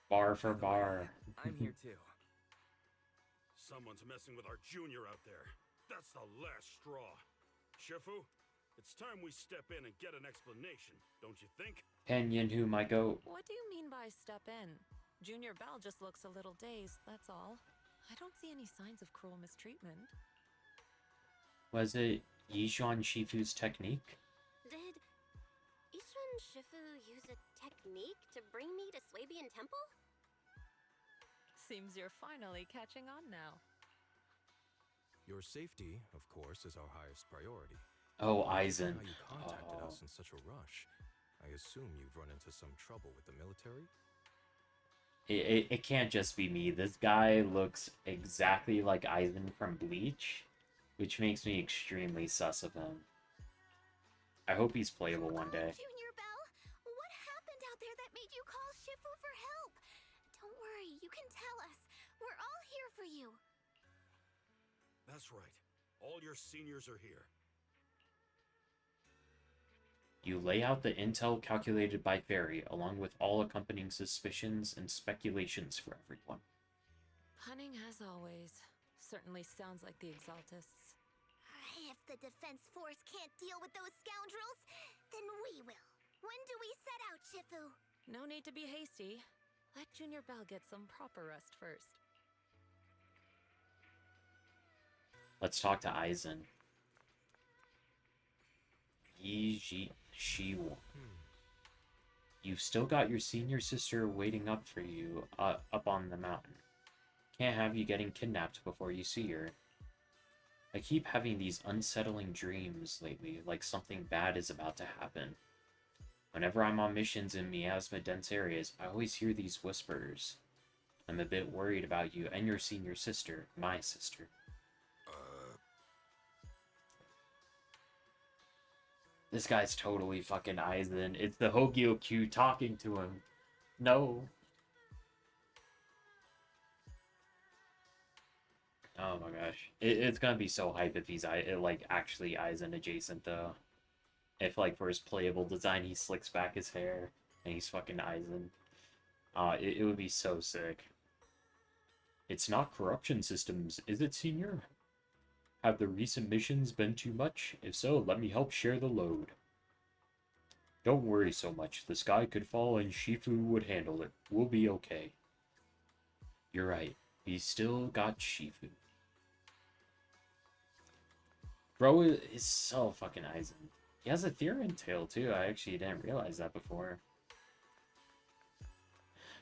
Bar for bar. I'm here too. Someone's messing with our junior out there. That's the last straw. Shifu, it's time we step in and get an explanation, don't you think? Penyon, who my goat. What do you mean by step in? Junior Bell just looks a little dazed, that's all. I don't see any signs of cruel mistreatment. Was it Yishuan Shifu's technique? Did Ishu and Shifu use a technique to bring me to Swabian Temple? Seems you're finally catching on now. Your safety, of course, is our highest priority. Oh, Aizen. How you contacted us in such a rush. I assume you've run into some trouble with the military? It can't just be me. This guy looks exactly like Aizen from Bleach, which makes me extremely sus of him. I hope he's playable one day. Junior Bell, what happened out there that made you call Shifu for help? Don't worry, you can tell us. We're all here for you. That's right. All your seniors are here. You lay out the intel calculated by Fairy, along with all accompanying suspicions and speculations for everyone. Punning as always. Certainly sounds like the Exaltists. If the defense force can't deal with those scoundrels, then we will. When do we set out, Shifu? No need to be hasty. Let Junior Bell get some proper rest first. Let's talk to Aizen. Yi Shiwon. You've still got your senior sister waiting up for you up on the mountain. Can't have you getting kidnapped before you see her. I keep having these unsettling dreams lately, like something bad is about to happen. Whenever I'm on missions in miasma-dense areas, I always hear these whispers. I'm a bit worried about you and your senior sister, my sister. This guy's totally fucking Aizen. It's the Hogyo Q talking to him. No. Oh my gosh. It's gonna be so hype if he's like actually Aizen adjacent though. If like for his playable design he slicks back his hair and he's fucking Aizen. It would be so sick. It's not corruption systems, is it, Senior? Have the recent missions been too much? If so, let me help share the load. Don't worry so much. The sky could fall and Shifu would handle it. We'll be okay. You're right. We still got Shifu. Bro is so fucking Aizen. He has a Theron tail too. I actually didn't realize that before.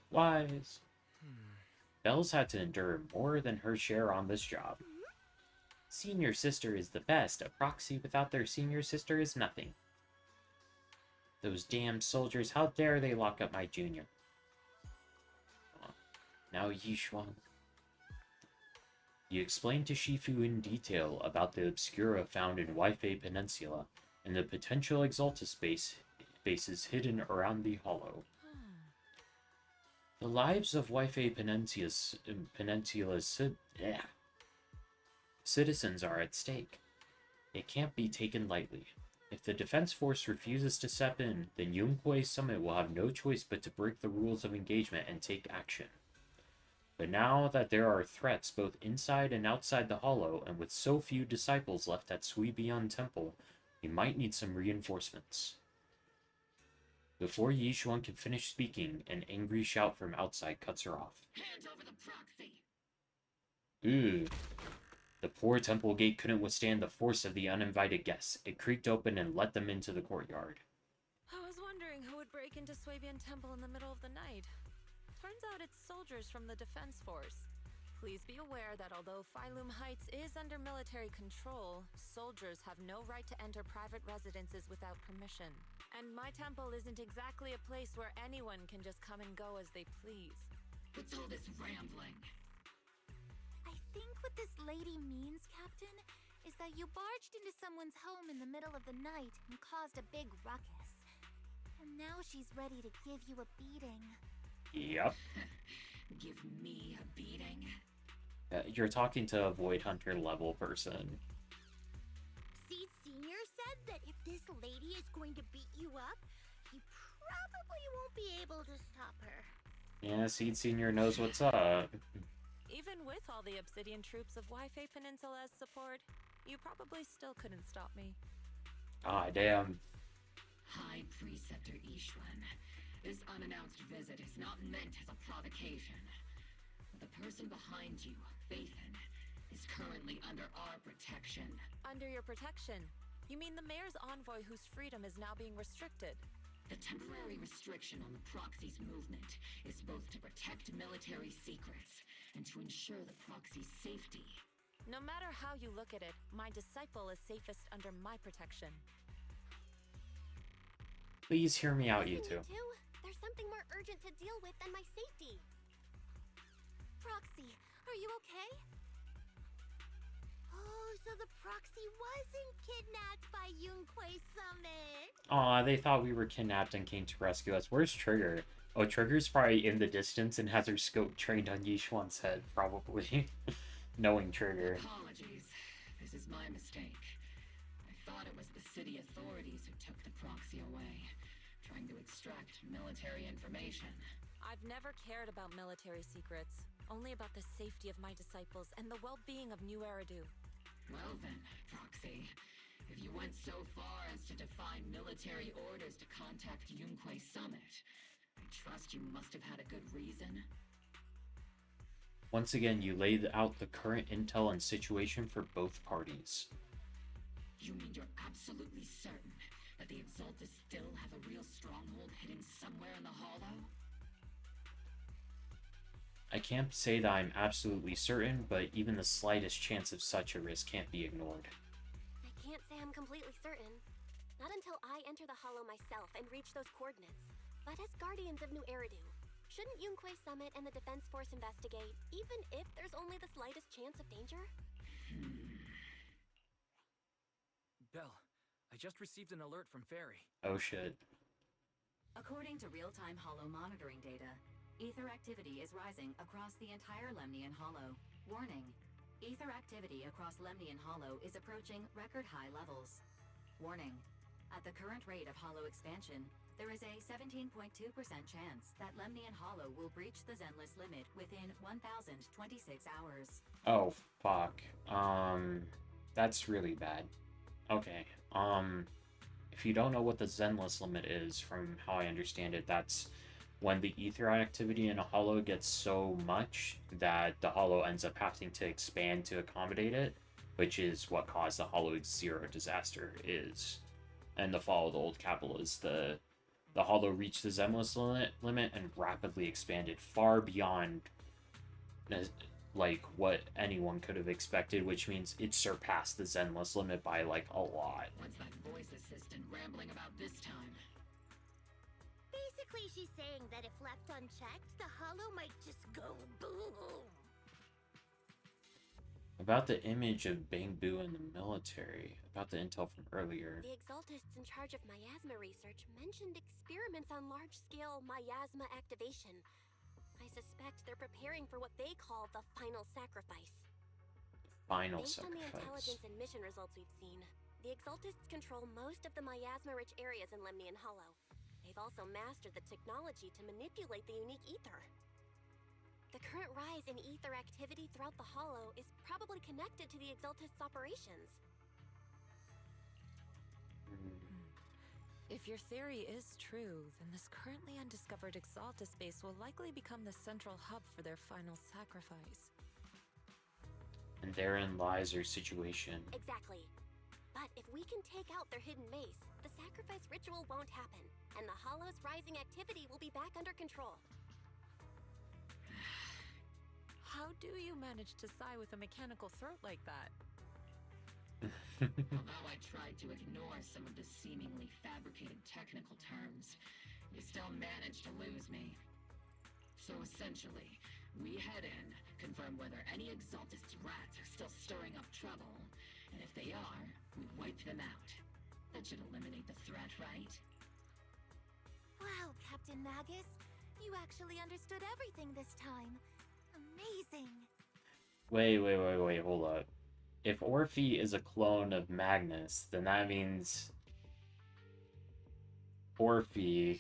Wise. Belle's had to endure more than her share on this job. Senior sister is the best. A proxy without their senior sister is nothing. Those damn soldiers, how dare they lock up my junior? Now Yishuang. You explained to Shifu in detail about the Obscura found in Wi-Fi Peninsula and the potential Exaltus bases hidden around the Hollow. The lives of Wi-Fi Peninsula's citizens are at stake. It can't be taken lightly. If the Defense Force refuses to step in, then Yunkwei Summit will have no choice but to break the rules of engagement and take action. But now that there are threats both inside and outside the Hollow, and with so few disciples left at Suibian Temple, we might need some reinforcements. Before Yishuan can finish speaking, an angry shout from outside cuts her off. Hand over the proxy! Ooh. The poor temple gate couldn't withstand the force of the uninvited guests. It creaked open and let them into the courtyard. I was wondering who would break into Swabian Temple in the middle of the night. Turns out it's soldiers from the Defense Force. Please be aware that although Phylum Heights is under military control, soldiers have no right to enter private residences without permission. And my temple isn't exactly a place where anyone can just come and go as they please. What's all this rambling? I think what this lady means, Captain, is that you barged into someone's home in the middle of the night and caused a big ruckus. And now she's ready to give you a beating. Yep. Give me a beating? You're talking to a Void Hunter level person. Seed Senior said that if this lady is going to beat you up, he probably won't be able to stop her. Yeah, Seed Senior knows what's up. Even with all the Obsidian troops of Wi-Fi Peninsula's support, you probably still couldn't stop me. Ah, damn. High Preceptor Yishuan, this unannounced visit is not meant as a provocation. The person behind you, Phaethon, is currently under our protection. Under your protection? You mean the mayor's envoy whose freedom is now being restricted? The temporary restriction on the proxy's movement is both to protect military secrets and to ensure the proxy's safety. No matter how you look at it, my disciple is safest under my protection. Please hear me out, you two. There's something more urgent to deal with than my safety. Proxy, are you okay? Oh, so the proxy wasn't kidnapped by Yunkwei Summit. Aw, they thought we were kidnapped and came to rescue us. Where's Trigger? Oh, Trigger's probably in the distance and has her scope trained on Yishuan's head, probably. Knowing Trigger. Apologies. This is my mistake. I thought it was the city authorities who took the proxy away, trying to extract military information. I've never cared about military secrets, only about the safety of my disciples and the well-being of New Eridu. Well then, Proxy, if you went so far as to defy military orders to contact Yunkwei Summit, I trust you must have had a good reason. Once again, you laid out the current intel and situation for both parties. You mean you're absolutely certain that the Exaltus still have a real stronghold hidden somewhere in the Hollow? I can't say that I'm absolutely certain, but even the slightest chance of such a risk can't be ignored. I can't say I'm completely certain. Not until I enter the Hollow myself and reach those coordinates. But as Guardians of New Eridu, shouldn't Yunque Summit and the Defense Force investigate, even if there's only the slightest chance of danger? Belle, I just received an alert from Fairy. Oh shit. According to real-time Hollow monitoring data, ether activity is rising across the entire Lemnian Hollow. Warning: ether activity across Lemnian Hollow is approaching record-high levels. Warning: at the current rate of Hollow expansion, there is a 17.2% chance that Lemnian Hollow will breach the Zenless limit within 1,026 hours. Oh, fuck. That's really bad. Okay, if you don't know what the Zenless limit is, from how I understand it, that's when the ether activity in a hollow gets so much that the hollow ends up having to expand to accommodate it, which is what caused the Hollow Zero disaster is. And the fall of the Old Capital is the hollow reached the Zenless limit and rapidly expanded far beyond like what anyone could have expected, which means it surpassed the Zenless limit by like a lot. What's that voice assistant rambling about this time? Basically, she's saying that if left unchecked, the Hollow might just go boom. About the image of Bangbu in the military, about the intel from earlier. The Exaltists in charge of miasma research mentioned experiments on large-scale miasma activation. I suspect they're preparing for what they call the final sacrifice. Final Based sacrifice. on the intelligence and mission results we've seen, the Exaltists control most of the miasma-rich areas in Lemnian Hollow. They've also mastered the technology to manipulate the unique ether. The current rise in ether activity throughout the Hollow is probably connected to the Exaltists' operations. If your theory is true, then this currently undiscovered Exaltus base will likely become the central hub for their final sacrifice. And therein lies their situation. Exactly. But if we can take out their hidden base, the sacrifice ritual won't happen, and the Hollow's rising activity will be back under control. How do you manage to sigh with a mechanical throat like that? Although I tried to ignore some of the seemingly fabricated technical terms, you still managed to lose me. So essentially, we head in, confirm whether any Exaltist rats are still stirring up trouble, and if they are, we wipe them out. That should eliminate the threat, right? Wow, Captain Magus. You actually understood everything this time. Amazing. Wait, hold up. If Orphe is a clone of Magnus, then that means Orphe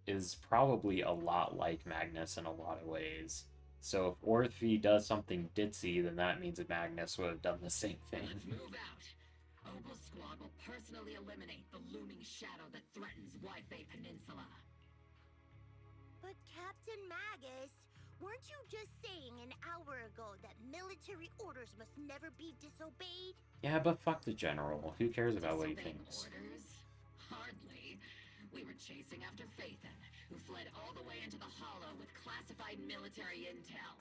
is probably a lot like Magnus in a lot of ways. So if Orphe does something ditzy, then that means that Magnus would have done the same thing. Let's move out. Obel Squad will personally eliminate the looming shadow that threatens Wi-Fi Peninsula. But Captain Magus, weren't you just saying an hour ago that military orders must never be disobeyed? Yeah, but fuck the general. Who cares about what he thinks? Orders? Hardly. We were chasing after Phaethon, who fled all the way into the Hollow with classified military intel.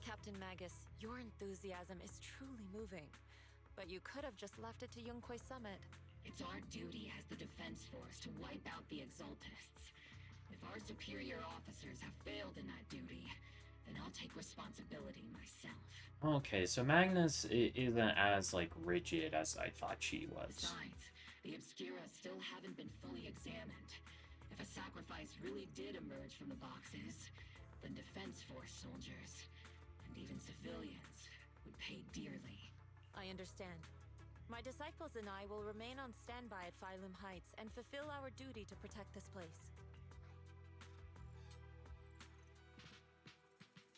Captain Magus, your enthusiasm is truly moving. But you could have just left it to Yunque Summit. It's our duty as the Defense Force to wipe out the Exaltists. If our superior officers have failed in that duty, then I'll take responsibility myself. Okay, so Magnus isn't as, like, rigid as I thought she was. Besides, the Obscura still haven't been fully examined. If a sacrifice really did emerge from the boxes, then Defense Force soldiers, and even civilians, would pay dearly. I understand. My disciples and I will remain on standby at Phylum Heights and fulfill our duty to protect this place.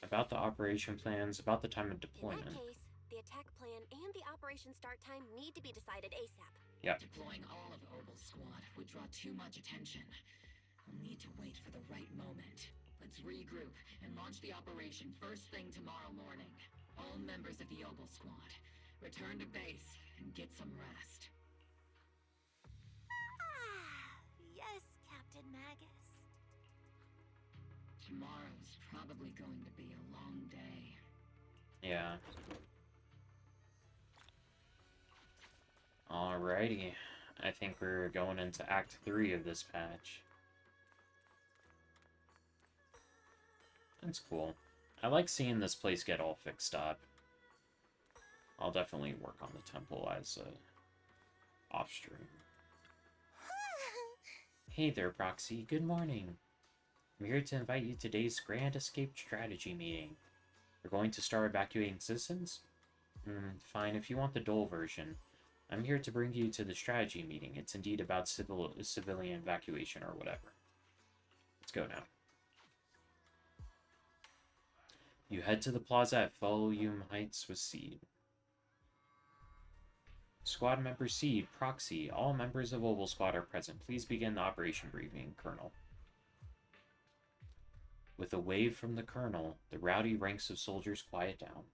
About the operation plans, about the time of deployment. In that case, the attack plan and the operation start time need to be decided ASAP. Yep. Deploying all of Obel Squad would draw too much attention. I'll need to wait for the right moment. Let's regroup and launch the operation first thing tomorrow morning. All members of the Obel Squad, return to base and get some rest. Yes, Captain Magus. Tomorrow's probably going to be a long day. Yeah. Alrighty. I think we're going into Act 3 of this patch. That's cool. I like seeing this place get all fixed up. I'll definitely work on the temple as off stream. Hey there, Proxy. Good morning. I'm here to invite you to today's Grand Escape Strategy meeting. We're going to start evacuating citizens? Fine, if you want the dull version. I'm here to bring you to the strategy meeting. It's indeed about civilian evacuation or whatever. Let's go now. You head to the plaza at Volume Heights with Seed. Squad member Seed, Proxy, all members of Oval Squad are present. Please begin the operation briefing, Colonel. With a wave from the Colonel, the rowdy ranks of soldiers quiet down.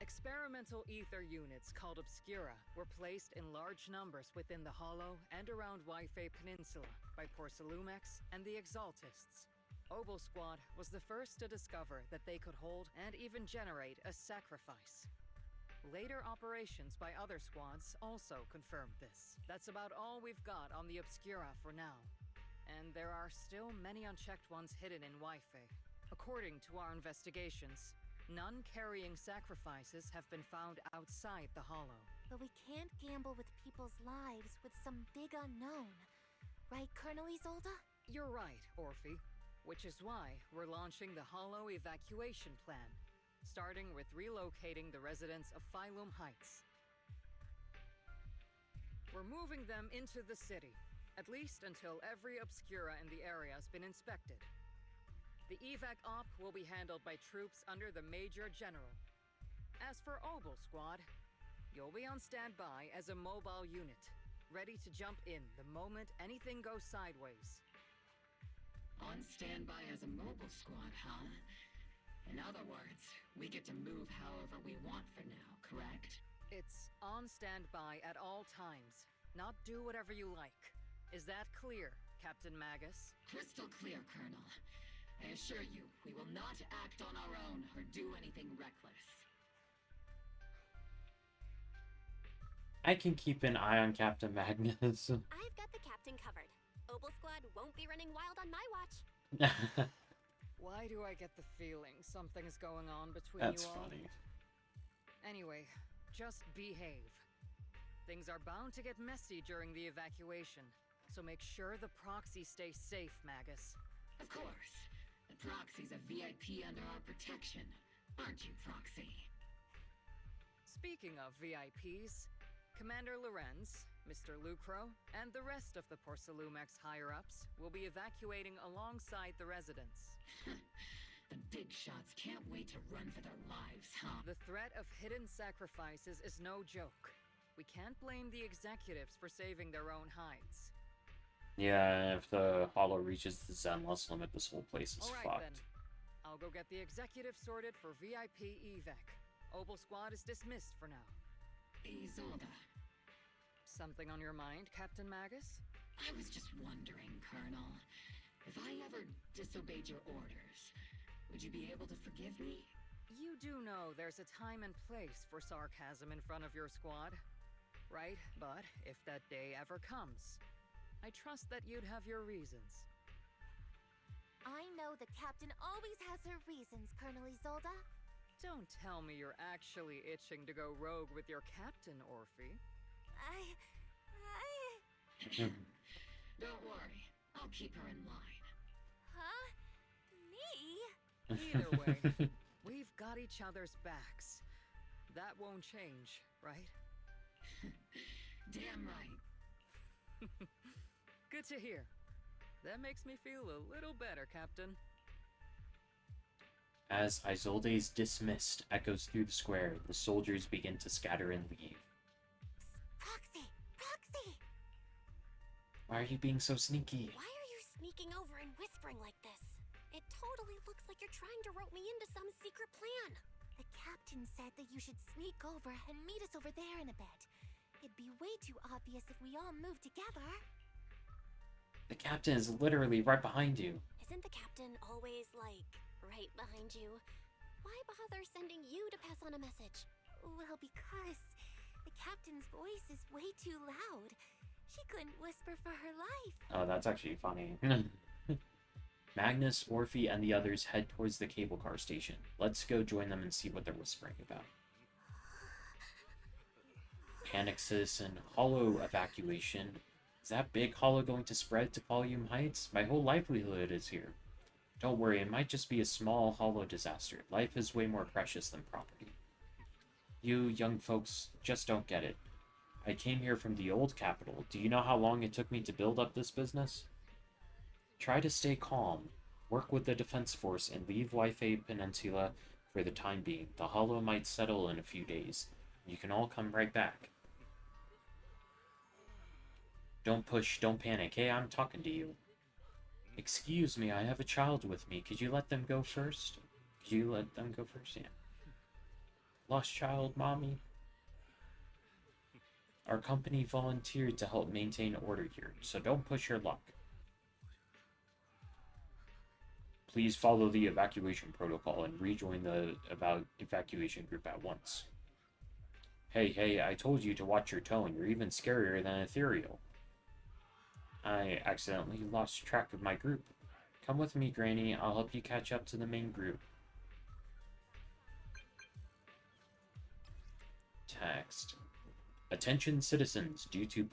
Experimental ether units called Obscura were placed in large numbers within the Hollow and around Waifei Peninsula by Porcelumex and the Exaltists. Oval Squad was the first to discover that they could hold and even generate a sacrifice. Later operations by other squads also confirmed this. That's about all we've got on the Obscura for now. And there are still many unchecked ones hidden in Waifei. According to our investigations, none carrying sacrifices have been found outside the Hollow. But we can't gamble with people's lives with some big unknown. Right, Colonel Isolde? You're right, Orphe. Which is why we're launching the Hollow evacuation plan, starting with relocating the residents of Phylum Heights. We're moving them into the city, at least until every Obscura in the area has been inspected. The evac op will be handled by troops under the Major General. As for Oval Squad, you'll be on standby as a mobile unit, ready to jump in the moment anything goes sideways. On standby as a mobile squad, huh? In other words, we get to move however we want for now, correct? It's on standby at all times, not do whatever you like. Is that clear, Captain Magus? Crystal clear, Colonel. I assure you, we will not act on our own or do anything reckless. I can keep an eye on Captain Magnus. I've got the captain covered. Oval Squad won't be running wild on my watch. Why do I get the feeling something's going on between That's you all? funny. Anyway, just behave. Things are bound to get messy during the evacuation, so make sure the proxy stays safe, Magus. Of course. The proxy's a VIP under our protection, aren't you, Proxy? Speaking of VIPs, Commander Lorenz, Mr. Lucro, and the rest of the Porcelumex higher-ups will be evacuating alongside the residents. The big shots can't wait to run for their lives, huh? The threat of hidden sacrifices is no joke. We can't blame the executives for saving their own hides. Yeah, if the Hollow reaches the Zenless limit, this whole place is Alright fucked. then. I'll go get the executive sorted for VIP evac. Oval Squad is dismissed for now. Isolde. Something on your mind, Captain Magus? I was just wondering, Colonel. If I ever disobeyed your orders, would you be able to forgive me? You do know there's a time and place for sarcasm in front of your squad, right? But if that day ever comes, I trust that you'd have your reasons. I know the captain always has her reasons, Colonel Isolde. Don't tell me you're actually itching to go rogue with your captain, Orphe. Don't worry, I'll keep her in line. Huh? Me? Either way, we've got each other's backs. That won't change, right? Damn right. Good to hear. That makes me feel a little better, Captain. As Isolde's dismissed echoes through the square, the soldiers begin to scatter and leave. Proxy! Proxy! Why are you being so sneaky? Why are you sneaking over and whispering like this? It totally looks like you're trying to rope me into some secret plan. The captain said that you should sneak over and meet us over there in a bit. It'd be way too obvious if we all moved together. The captain is literally right behind you. Is Isn't the captain always, like, right behind you? Why bother sending you to pass on a message? Well, because the captain's voice is way too loud. She couldn't whisper for her life. Oh, that's actually funny. Magnus, Orphe, and the others head towards the cable car station. Let's go join them and see what they're whispering about. Panic Citizen, Hollow evacuation. Is that big hollow going to spread to Volume Heights? My whole livelihood is here. Don't worry, it might just be a small hollow disaster. Life is way more precious than property. You young folks just don't get it. I came here from the old capital. Do you know how long it took me to build up this business? Try to stay calm. Work with the defense force and leave Wi-Fi Peninsula for the time being. The hollow might settle in a few days. You can all come right back. Don't push, don't panic. Hey, I'm talking to you. Excuse me, I have a child with me. Could you let them go first? Could you let them go first? Yeah. Lost child, mommy. Our company volunteered to help maintain order here, so don't push your luck. Please follow the evacuation protocol and rejoin the evacuation group at once. Hey, I told you to watch your tone. You're even scarier than Ethereal. I accidentally lost track of my group. Come with me, Granny. I'll help you catch up to the main group. Text. Attention citizens, due to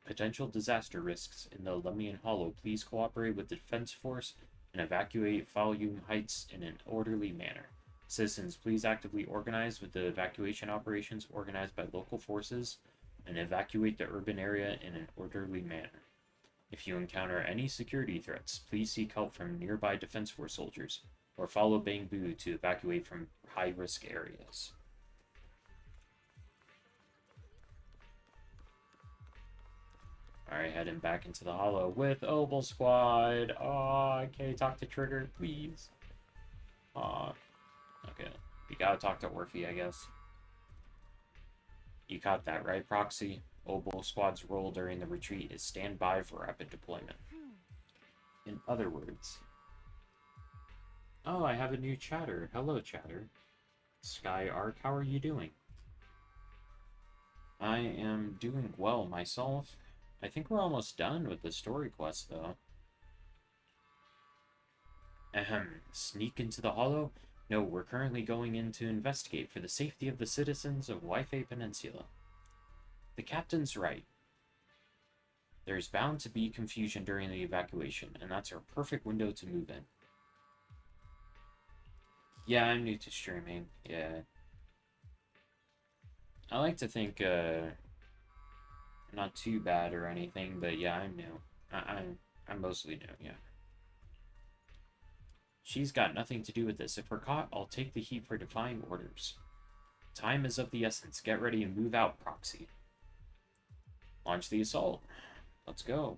potential disaster risks in the Lemnian Hollow, please cooperate with the Defense Force and evacuate Volume Heights in an orderly manner. Citizens, please actively organize with the evacuation operations organized by local forces and evacuate the urban area in an orderly manner. If you encounter any security threats, please seek help from nearby Defense Force soldiers or follow Bangbu to evacuate from high-risk areas. Alright, heading back into the Hollow with Obel Squad. Oh, okay, talk to Trigger, please. Okay. We gotta talk to Orphe, I guess. You caught that, right, Proxy? Obel Squad's role during the retreat is stand by for rapid deployment. In other words... Oh, I have a new chatter. Hello, chatter. Sky Arc, how are you doing? I am doing well myself. I think we're almost done with the story quest, though. Ahem. Sneak into the Hollow? No, we're currently going in to investigate for the safety of the citizens of Wi-Fi Peninsula. The captain's right. There's bound to be confusion during the evacuation, and that's our perfect window to move in. Yeah, I'm new to streaming. Yeah. I like to think, not too bad or anything, but yeah, I'm new. I'm mostly new, yeah. She's got nothing to do with this. If we're caught, I'll take the heat for defying orders. Time is of the essence. Get ready and move out, Proxy. Launch the assault. Let's go.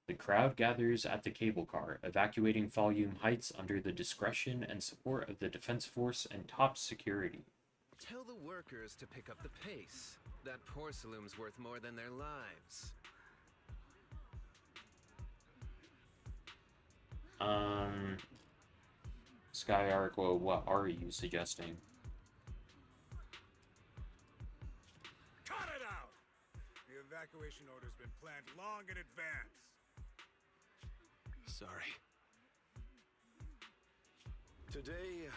The crowd gathers at the cable car, evacuating Volume Heights under the discretion and support of the Defense Force and top security. Tell the workers to pick up the pace. That porcelain's worth more than their lives. Sky Arc, well, what are you suggesting? Cut it out! The evacuation order's been planned long in advance. Sorry. Today,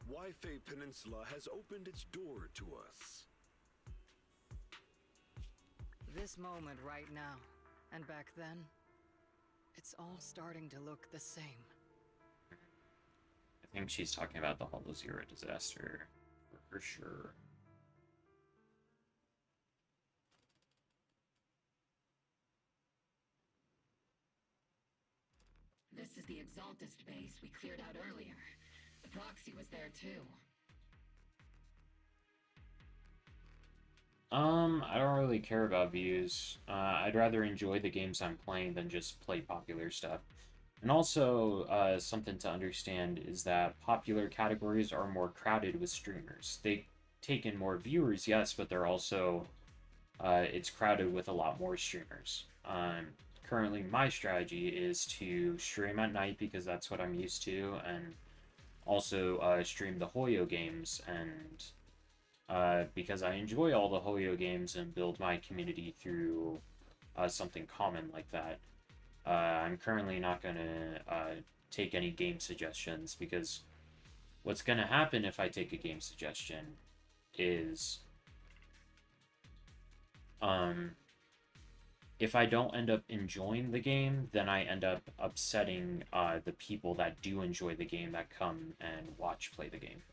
Wi-Fi Peninsula has opened its door to us. This moment right now, and back then, it's all starting to look the same. I think she's talking about the Hollow Zero disaster, for sure. This is the Exaltist base we cleared out earlier. The proxy was there too. I don't really care about views. I'd rather enjoy the games I'm playing than just play popular stuff. And also, something to understand is that popular categories are more crowded with streamers. They take in more viewers, yes, but they're also, it's crowded with a lot more streamers. currently my strategy is to stream at night because that's what I'm used to, and also stream the Hoyo games, and because I enjoy all the Hoyo games and build my community through something common like that. I'm currently not going to take any game suggestions because what's going to happen if I take a game suggestion is if I don't end up enjoying the game, then I end up upsetting the people that do enjoy the game that come and watch play the game.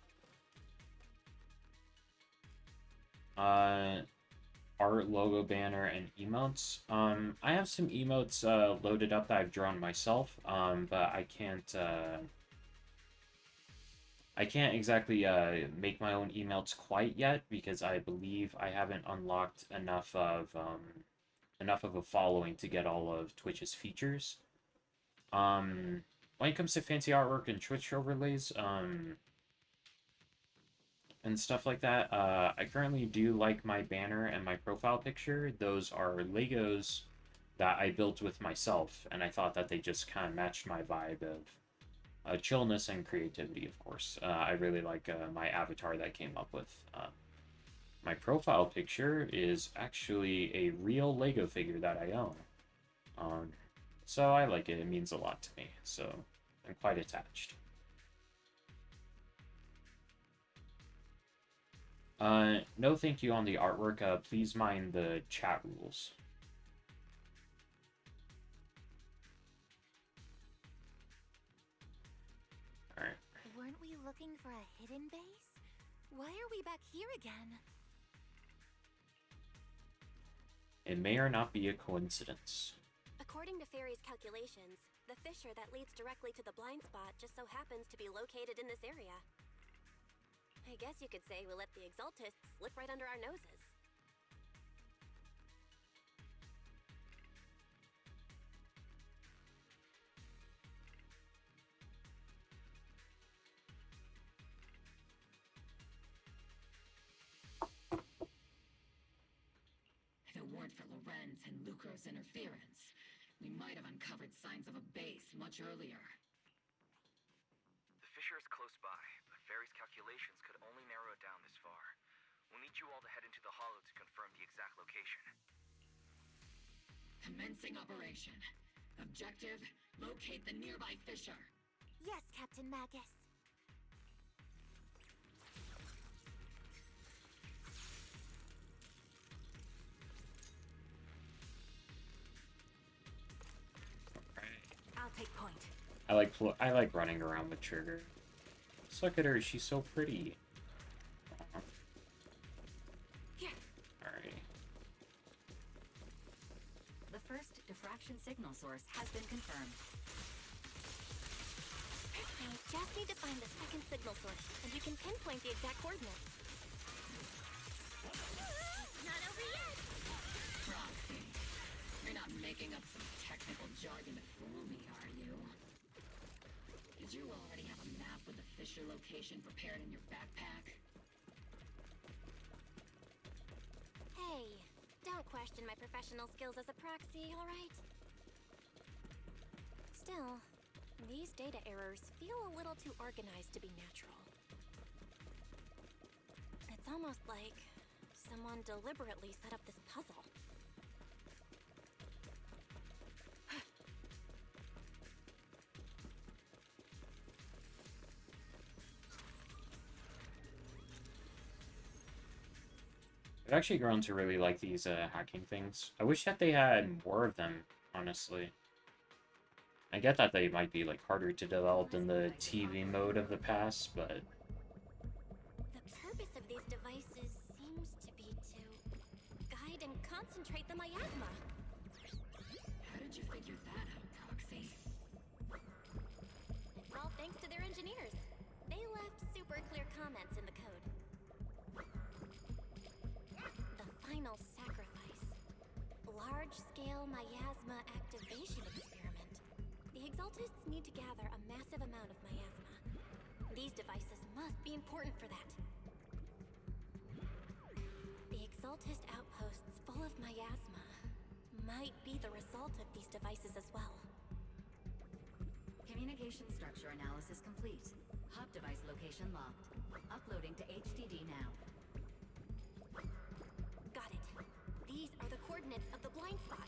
Art, logo, banner, and emotes. I have some emotes loaded up that I've drawn myself, but I can't exactly make my own emotes quite yet because I believe I haven't unlocked enough of a following to get all of Twitch's features. When it comes to fancy artwork and Twitch overlays, and stuff like that, I currently do like my banner and my profile picture. Those are Legos that I built with myself, and I thought that they just kind of matched my vibe of chillness and creativity, of course. I really like my avatar that I came up with. My profile picture is actually a real Lego figure that I own. So I like it. It means a lot to me. So I'm quite attached. No thank you on the artwork. Please mind the chat rules. Alright. Weren't we looking for a hidden base? Why are we back here again? It may or not be a coincidence. According to Fairy's calculations, the fissure that leads directly to the blind spot just so happens to be located in this area. I guess you could say we let the Exaltists slip right under our noses. If it weren't for Lorenz and Lucro's interference, we might have uncovered signs of a base much earlier. The fissure is close by, but Fairy's calculations could only narrow it down this far. We'll need you all to head into the hollow to confirm the exact location. Commencing operation. Objective, locate the nearby fissure. Yes, Captain Magus. I'll take point. I like running around with Trigger. Just look at her, she's so pretty. Alrighty. The first diffraction signal source has been confirmed. I just need to find the second signal source, and we can pinpoint the exact coordinates. Not over yet! Proxy. You're not making up some technical jargon to fool me, are you? Did you already have a map with the fissure location prepared in your backpack? Hey, don't question my professional skills as a proxy, alright? Still, these data errors feel a little too organized to be natural. It's almost like someone deliberately set up this puzzle. I've actually grown to really like these hacking things. I wish that they had more of them, honestly. I get that they might be like harder to develop than the TV mode of the past, but The purpose of these devices seems to be to guide and concentrate the miasma. How did you figure that out, Proxy? It's all thanks to their engineers. They left super clear comments in the code. The final sacrifice. Large-scale miasma activation experiment. The Exaltists need to gather a massive amount of miasma. These devices must be important for that. The Exaltist outposts full of miasma might be the result of these devices as well. Communication structure analysis complete. Hub device location locked. Uploading to HDD now. Got it. These are the coordinates of the blind spot.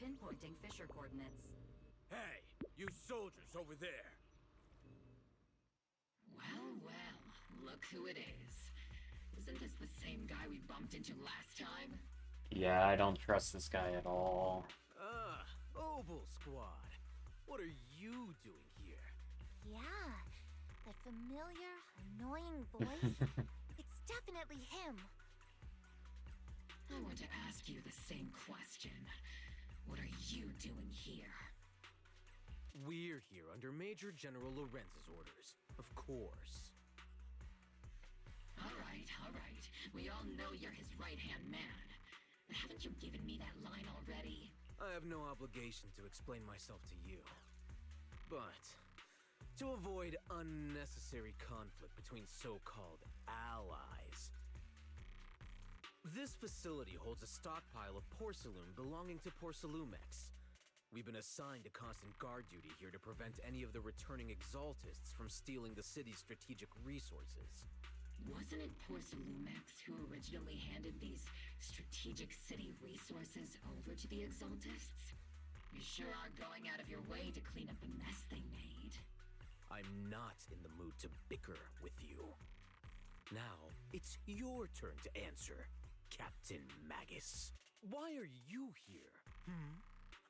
Pinpointing Fisher coordinates. Hey, you soldiers over there! Well, well, look who it is. Isn't this the same guy we bumped into last time? Yeah, I don't trust this guy at all. Ah, Oval Squad. What are you doing here? Yeah, that familiar, annoying voice. It's definitely him. I want to ask you the same question. What are you doing here? We're here under Major General Lorenz's orders, of course. All right. We all know you're his right-hand man. But haven't you given me that line already? I have no obligation to explain myself to you. But, to avoid unnecessary conflict between so-called allies, this facility holds a stockpile of porcelain belonging to Porcelumex. We've been assigned to constant guard duty here to prevent any of the returning exaltists from stealing the city's strategic resources. Wasn't it Porcelumex who originally handed these strategic city resources over to the exaltists? You sure are going out of your way to clean up the mess they made. I'm not in the mood to bicker with you. Now, it's your turn to answer, Captain Magus. Why are you here?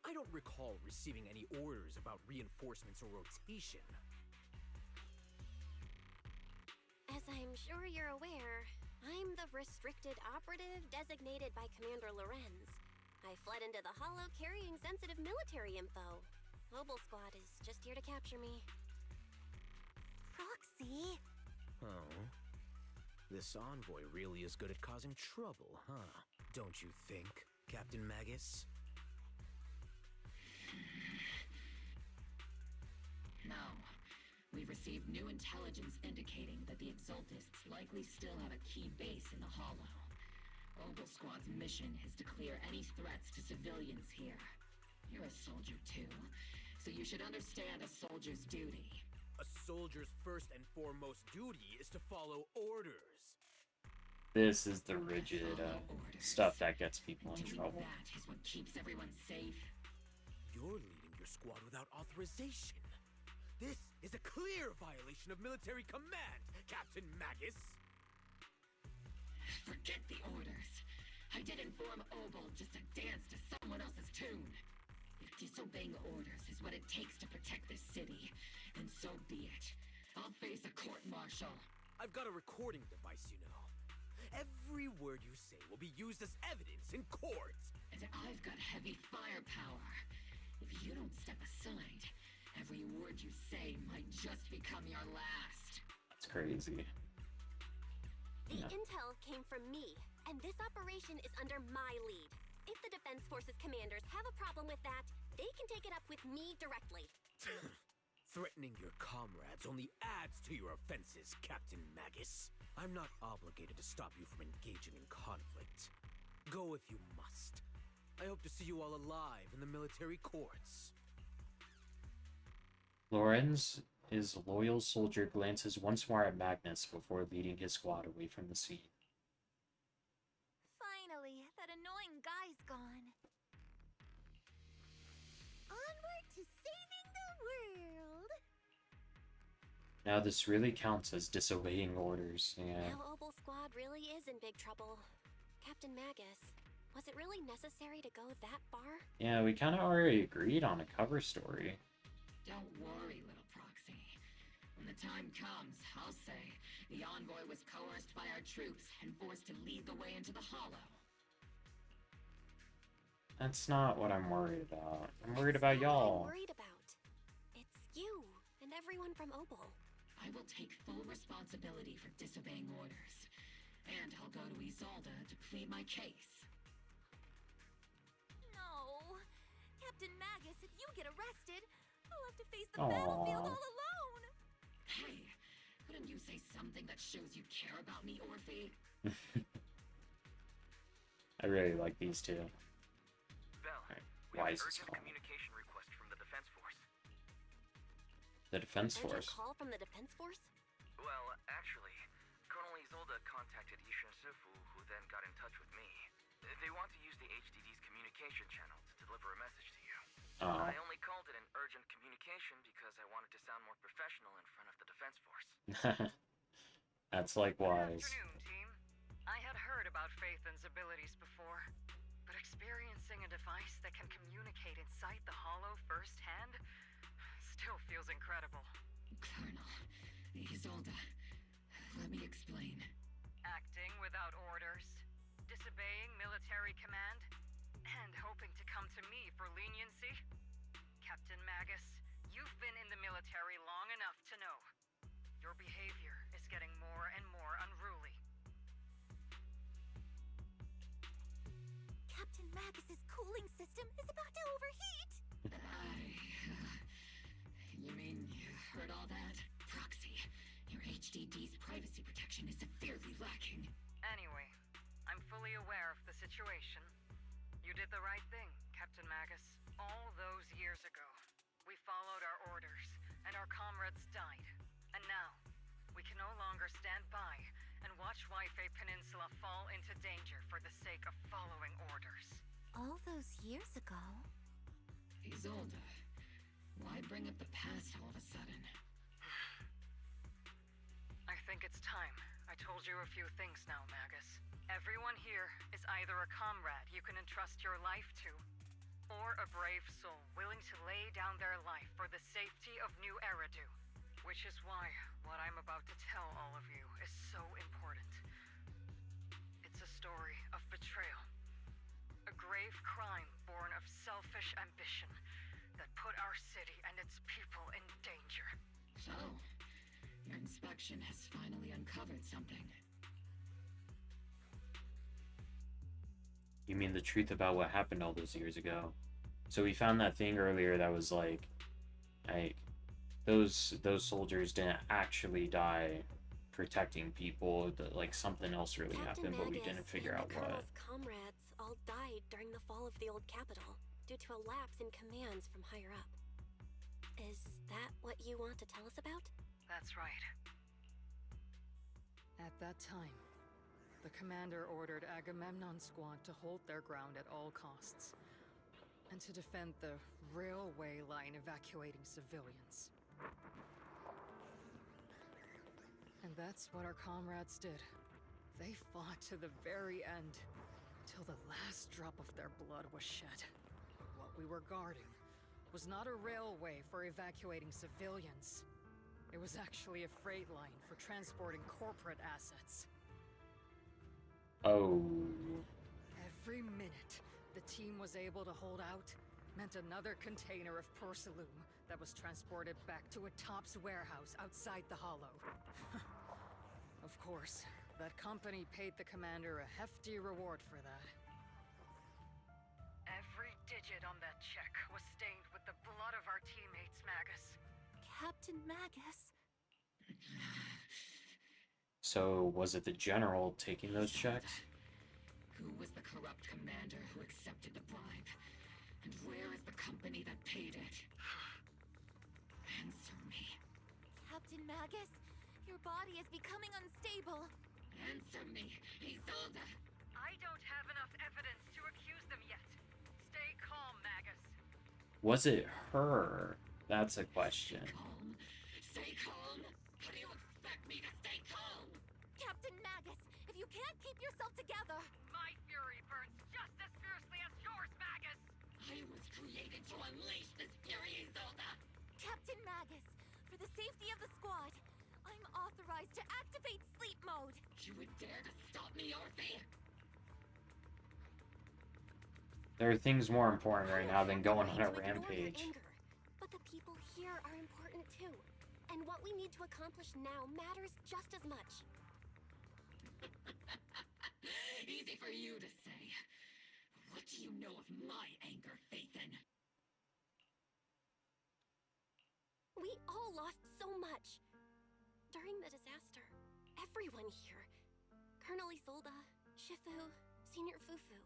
I don't recall receiving any orders about reinforcements or rotation. As I'm sure you're aware, I'm the restricted operative designated by Commander Lorenz. I fled into the Hollow carrying sensitive military info. Mobile Squad is just here to capture me. Proxy? Oh. This envoy really is good at causing trouble, huh? Don't you think, Captain Magus? No. We've received new intelligence indicating that the Exaltists likely still have a key base in the Hollow. Oval Squad's mission is to clear any threats to civilians here. You're a soldier too, so you should understand a soldier's duty. A soldier's first and foremost duty is to follow orders. This is the rigid stuff that gets people in trouble. That is what keeps everyone safe. You're leading your squad without authorization. This is a clear violation of military command, Captain Magus! Forget the orders. I didn't form Oval just to dance to someone else's tune. If disobeying orders is what it takes to protect this city, then so be it. I'll face a court-martial. I've got a recording device, you know. Every word you say will be used as evidence in court. And I've got heavy firepower. If you don't step aside, every word you say might just become your last. That's crazy. The intel came from me, and this operation is under my lead. If the Defense Forces commanders have a problem with that, they can take it up with me directly. Threatening your comrades only adds to your offenses, Captain Magus. I'm not obligated to stop you from engaging in conflict. Go if you must. I hope to see you all alive in the military courts. Lorenz, his loyal soldier, glances once more at Magnus before leading his squad away from the scene. Finally, that annoying guy's gone. Onward to saving the world! Now this really counts as disobeying orders, yeah. Now Oval Squad really is in big trouble. Captain Magus, was it really necessary to go that far? Yeah, we kind of already agreed on a cover story. Don't worry, little proxy. When the time comes, I'll say the envoy was coerced by our troops and forced to lead the way into the Hollow. That's not what I'm worried about. I'm worried That's about not what I'm y'all. worried about. It's you and everyone from Opal. I will take full responsibility for disobeying orders. And I'll go to Isolde to plead my case. No! Captain Magus, if you get arrested, I'll have to face the Aww. battlefield all alone! Hey, couldn't you say something that shows you care about me, Orphe? I really like these two. Bell, Right. we Why have is an this urgent calling? communication request from the Defense Force. The Defense Urgent Force. call from the Defense Force? Well, actually, Colonel Isolde contacted Ishin Sifu, who then got in touch with me. They want to use the HDD's communication channel to deliver a message to you. Oh. I only called it an urgent communication because I wanted to sound more professional in front of the Defense Force. That's like wise. Good afternoon, team. I had heard about Phaethon's abilities before, but experiencing a device that can communicate inside the Hollow firsthand still feels incredible. Colonel, Isolde, let me explain. Acting without orders, disobeying military command, and hoping to come to me for leniency? Captain Magus, you've been in the military long enough to know. Your behavior is getting more and more unruly. Captain Magus's cooling system is about to overheat! You mean you heard all that? Proxy, your HDD's privacy protection is severely lacking. Anyway, I'm fully aware of the situation. You did the right thing, Captain Magus. All those years ago, we followed our orders, and our comrades died. And now, we can no longer stand by and watch Waifei Peninsula fall into danger for the sake of following orders. All those years ago? Isolde, why bring up the past all of a sudden? I think it's time. I told you a few things now, Magus. Everyone here is either a comrade you can entrust your life to, or a brave soul willing to lay down their life for the safety of New Eridu. Which is why what I'm about to tell all of you is so important. It's a story of betrayal. A grave crime born of selfish ambition that put our city and its people in danger. So, your inspection has finally uncovered something. You mean the truth about what happened all those years ago? So we found that thing earlier that was like those soldiers didn't actually die protecting people. Like something else really happened, but we didn't figure out what. Colonel's comrades all died during the fall of the old capital due to a lapse in commands from higher up. Is that what you want to tell us about? That's right. At that time, the commander ordered Agamemnon's squad to hold their ground at all costs, and to defend the railway line evacuating civilians. And that's what our comrades did. They fought to the very end, till the last drop of their blood was shed. What we were guarding was not a railway for evacuating civilians. It was actually a freight line for transporting corporate assets. Oh. Every minute the team was able to hold out meant another container of porcelain that was transported back to a Topps warehouse outside the Hollow. Of course, that company paid the commander a hefty reward for that. Every digit on that check was stained with the blood of our teammates, Magus. Captain Magus? So was it the general taking those checks? Who was the corrupt commander who accepted the bribe? And where is the company that paid it? Answer me. Captain Magus, your body is becoming unstable. Answer me, Isolde. I don't have enough evidence to accuse them yet. Stay calm, Magus. Was it her? That's a question. Stay calm? How do you expect me to stay calm? Captain Magus, if you can't keep yourself together... My fury burns just as fiercely as yours, Magus! I was created to unleash this fury, Isolde! Captain Magus, for the safety of the squad, I'm authorized to activate sleep mode. You would dare to stop me, Orphe? There are things more important right now than going on a To ignore your rampage. anger, but the people here are important too. And what we need to accomplish now matters just as much. Easy for you to say. What do you know of my anger, Phaethon? We all lost so much. During the disaster, everyone here, Colonel Isolde, Shifu, Senior Fufu,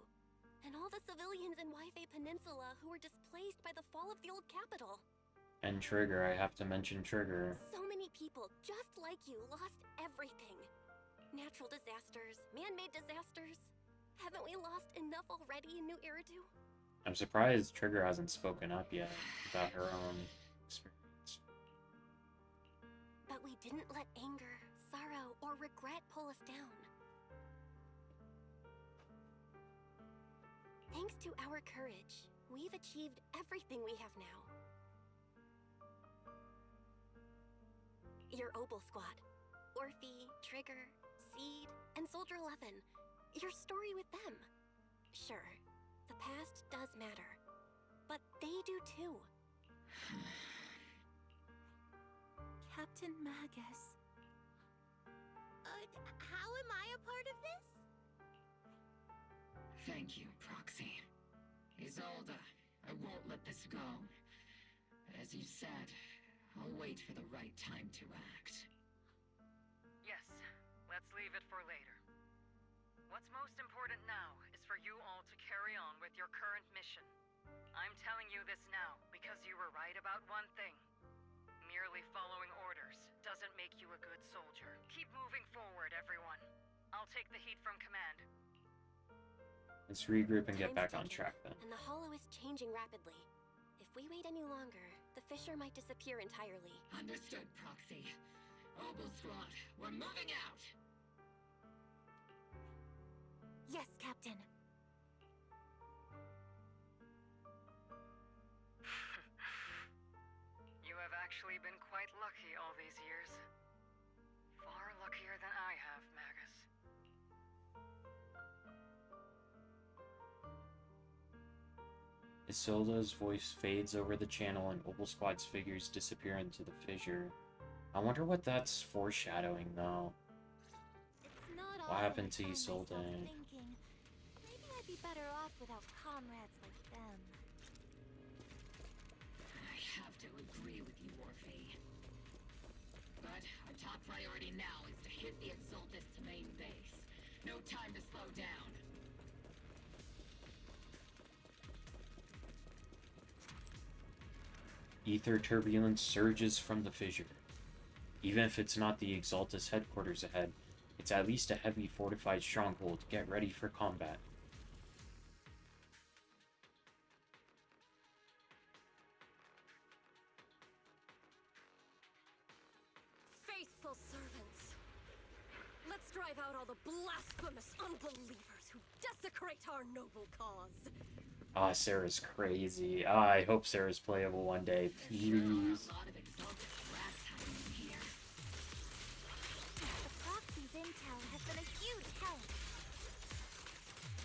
and all the civilians in Waifei Peninsula who were displaced by the fall of the old capital. And Trigger, I have to mention Trigger. So many people, just like you, lost everything. Natural disasters, man-made disasters. Haven't we lost enough already in New Eridu? I'm surprised Trigger hasn't spoken up yet about her own experience. But we didn't let anger, sorrow, or regret pull us down. Thanks to our courage, we've achieved everything we have now. Your Obel Squad, Orphe, Trigger, Seed, and Soldier 11. Your story with them. Sure, the past does matter, but they do too. Captain Magus. How am I a part of this? Thank you, Proxy. Isolde, I won't let this go. As you said, I'll wait for the right time to act. Yes, let's leave it for later. What's most important now is for you all to carry on with your current mission. I'm telling you this now because you were right about one thing. Merely following orders doesn't make you a good soldier. Keep moving forward, everyone. I'll take the heat from command. Let's regroup and get Time's back on ticking, track then. And the hollow is changing rapidly. If we wait any longer, the fissure might disappear entirely. Understood, Proxy. Obel Squad, we're moving out! Yes, Captain. You have actually been quite lucky all these years. Far luckier than I have, Magus. Isolde's voice fades over the channel and Obel Squad's figures disappear into the fissure. I wonder what that's foreshadowing, though. It's not What often happened I to find Isolde? myself thinking, maybe I'd be better off without comrades like them. I have to agree with you, Orphe. But our top priority now is to hit the Exaltus to main base. No time to slow down. Ether turbulence surges from the fissure. Even if it's not the Exaltus headquarters ahead, it's at least a heavy fortified stronghold. Get ready for combat. Faithful servants, let's drive out all the blasphemous unbelievers who desecrate our noble cause. Ah, Sarah's crazy. Ah, I hope Sarah's playable one day. Please. The Proxy's intel has been a huge help.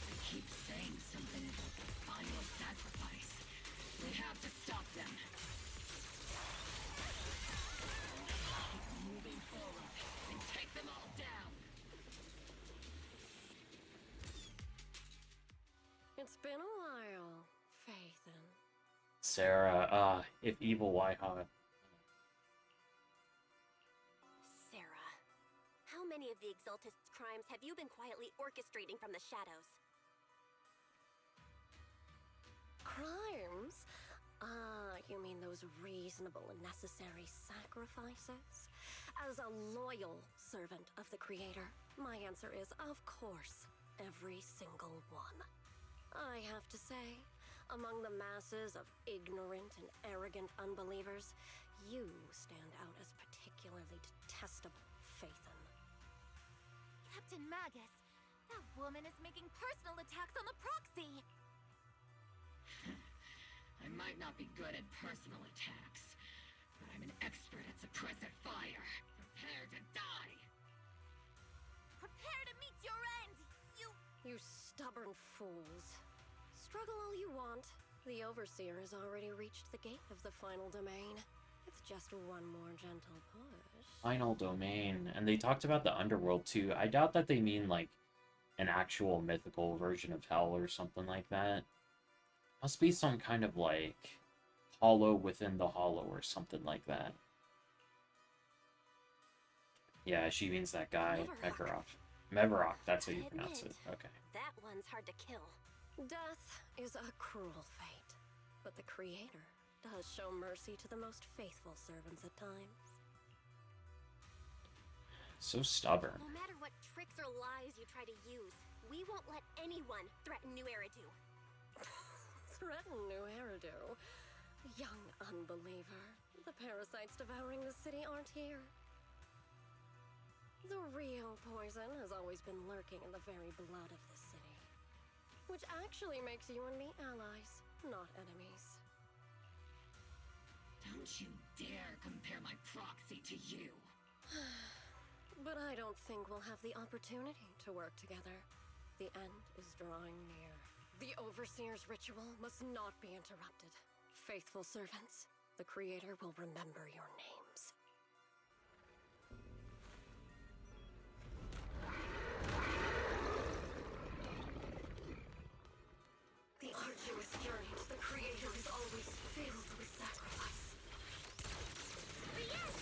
They keep saying something about the final sacrifice. We have to stop them. Keep moving forward and take them all down. It's been a while, Phaethon. Sarah, if evil, why hot? Sarah, how many of the Exaltist's crimes have you been quietly orchestrating from the shadows? Crimes? You mean those reasonable and necessary sacrifices? As a loyal servant of the Creator, my answer is, of course, every single one. I have to say, among the masses of ignorant and arrogant unbelievers, you stand out as particularly detestable, Phaethon. Captain Magus, that woman is making personal attacks on the Proxy. I might not be good at personal attacks, but I'm an expert at suppressive fire. Prepare to die! Prepare to meet your end, you... You stubborn fools. Struggle all you want. The Overseer has already reached the gate of the final domain. It's just one more gentle push. Final domain. And they talked about the underworld too. I doubt that they mean like an actual mythical version of hell or something like that. Must be some kind of like hollow within the hollow or something like that. Yeah, she means that guy, Mevarok. Mevarok, that's how you pronounce it. Okay. That one's hard to kill. Death is a cruel fate, but the Creator does show mercy to the most faithful servants at times. So stubborn. No matter what tricks or lies you try to use, we won't let anyone threaten New Eridu. Threaten New Eridu? Young unbeliever. The parasites devouring the city aren't here. The real poison has always been lurking in the very blood of the city. Which actually makes you and me allies, not enemies. Don't you dare compare my proxy to you. But I don't think we'll have the opportunity to work together. The end is drawing near. The Overseer's ritual must not be interrupted. Faithful servants, the Creator will remember your names. The arduous journey to the Creator is always filled with sacrifice.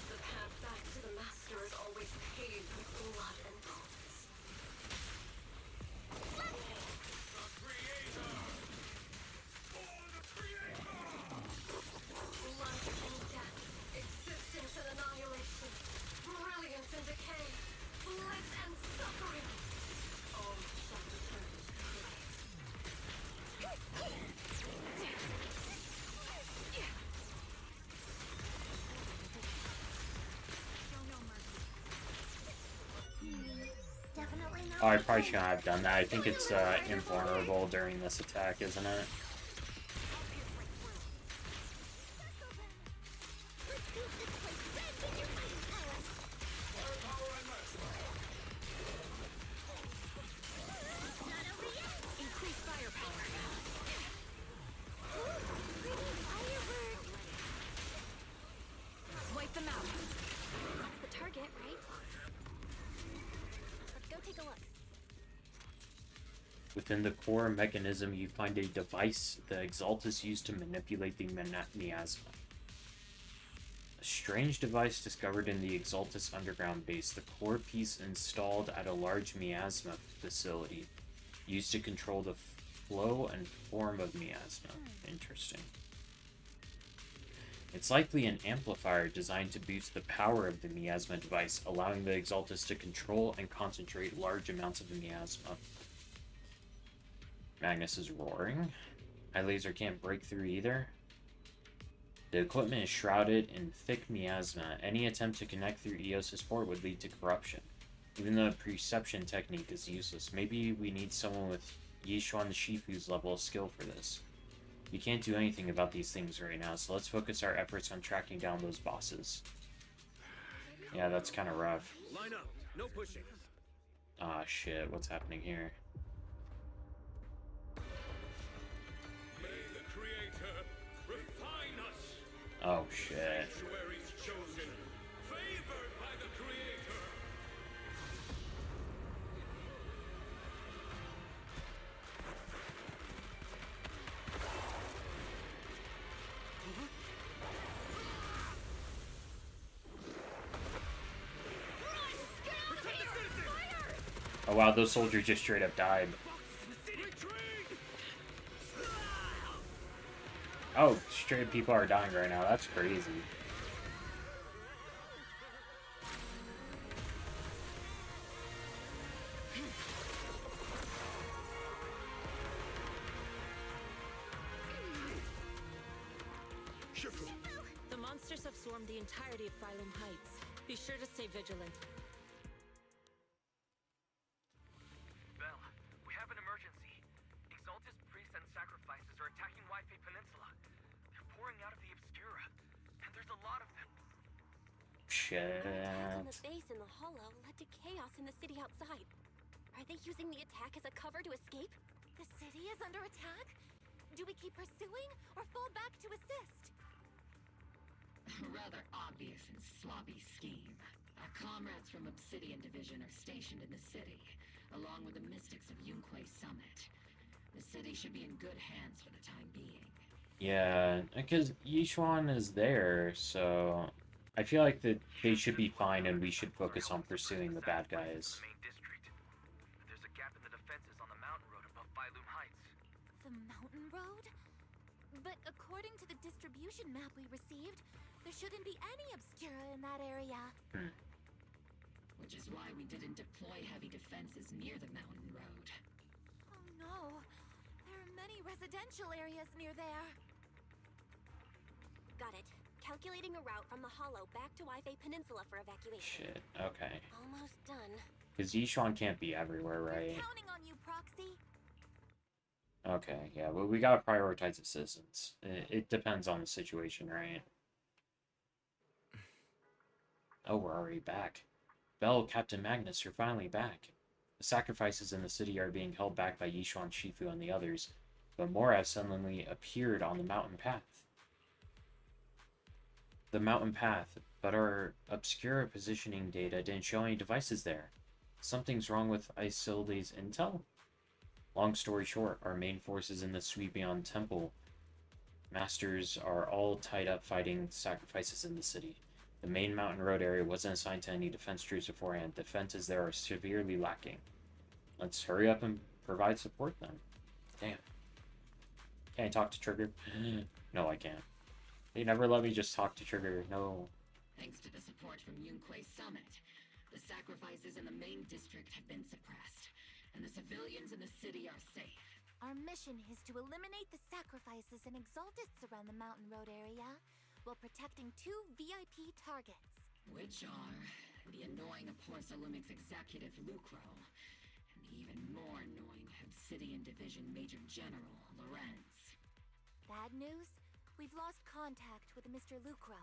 The path back to the Master is always paved with blood and bones. Life and death, existence and annihilation, brilliance and decay, bliss and suffering. All shall return to Definitely not. Oh, I probably shouldn't have done that. I think it's invulnerable during this attack, isn't it? increase firepower. Wipe them out. That's the target, right? Let's go take a look. Within the core mechanism, you find a device the Exaltus used to manipulate the miasma. A strange device discovered in the Exaltus underground base, the core piece installed at a large miasma facility, used to control the flow and form of miasma. Interesting. It's likely an amplifier designed to boost the power of the miasma device, allowing the Exaltus to control and concentrate large amounts of miasma. Magnus is roaring. High laser can't break through either. The equipment is shrouded in thick miasma. Any attempt to connect through EOS's port would lead to corruption. Even the perception technique is useless. Maybe we need someone with Yishuan Shifu's level of skill for this. We can't do anything about these things right now, so let's focus our efforts on tracking down those bosses. Yeah, that's kind of rough. Line up. No pushing. Ah, shit. What's happening here? May the Creator refine us. Oh, shit. Sanctuaries chosen, favored by the Creator. Oh wow, those soldiers just straight up died. Oh, straight people are dying right now. That's crazy. The monsters have swarmed the entirety of Phylum Heights. Be sure to stay vigilant. Bell, we have an emergency. Exaltus priests and sacrifices are attacking Wi-Fi Peninsula. They're pouring out of the Obscura, and there's a lot of them. Shit. The base in the hollow led to chaos in the city outside. Are they using the attack as a cover to escape? The city is under attack? Do we keep pursuing or fall back to assist? A rather obvious and sloppy scheme. Our comrades from Obsidian Division are stationed in the city, along with the mystics of Yunque Summit. The city should be in good hands for the time being. Yeah, because Yishuan is there, so I feel like that they should be fine and we should focus on pursuing the bad guys. There's a gap in the defenses on the mountain road above Bailoom Heights. The mountain road? But according to the distribution map we received, there shouldn't be any obscura in that area. Which is why we didn't deploy heavy defenses near the mountain road. Oh no, there are many residential areas near there. Got it. Calculating a route from the Hollow back to Waifei Peninsula for evacuation. Shit, okay. Almost done. Because Yishuan can't be everywhere, right? Counting on you, Proxy. Okay, yeah, but we gotta prioritize the citizens. It depends on the situation, right? Oh, we're already back. Belle, Captain Magnus, you're finally back. The sacrifices in the city are being held back by Yishuan, Shifu, and the others, but more have suddenly appeared on the mountain path. The mountain path, but our obscura positioning data didn't show any devices there. Something's wrong with Isilde's intel? Long story short, our main forces in the Suibion Temple masters are all tied up fighting sacrifices in the city. The main mountain road area wasn't assigned to any defense troops beforehand. Defenses there are severely lacking. Let's hurry up and provide support then. Damn. Can I talk to Trigger? No, I can't. They never let me just talk to Trigger. No. Thanks to the support from Yunque Summit, the sacrifices in the main district have been suppressed, and the civilians in the city are safe. Our mission is to eliminate the sacrifices and exaltists around the mountain road area while protecting 2 VIP targets. Which are the annoying Porcelumix executive Lucro, and the even more annoying Obsidian Division Major General Lorenz. Bad news? We've lost contact with Mr. Lucro.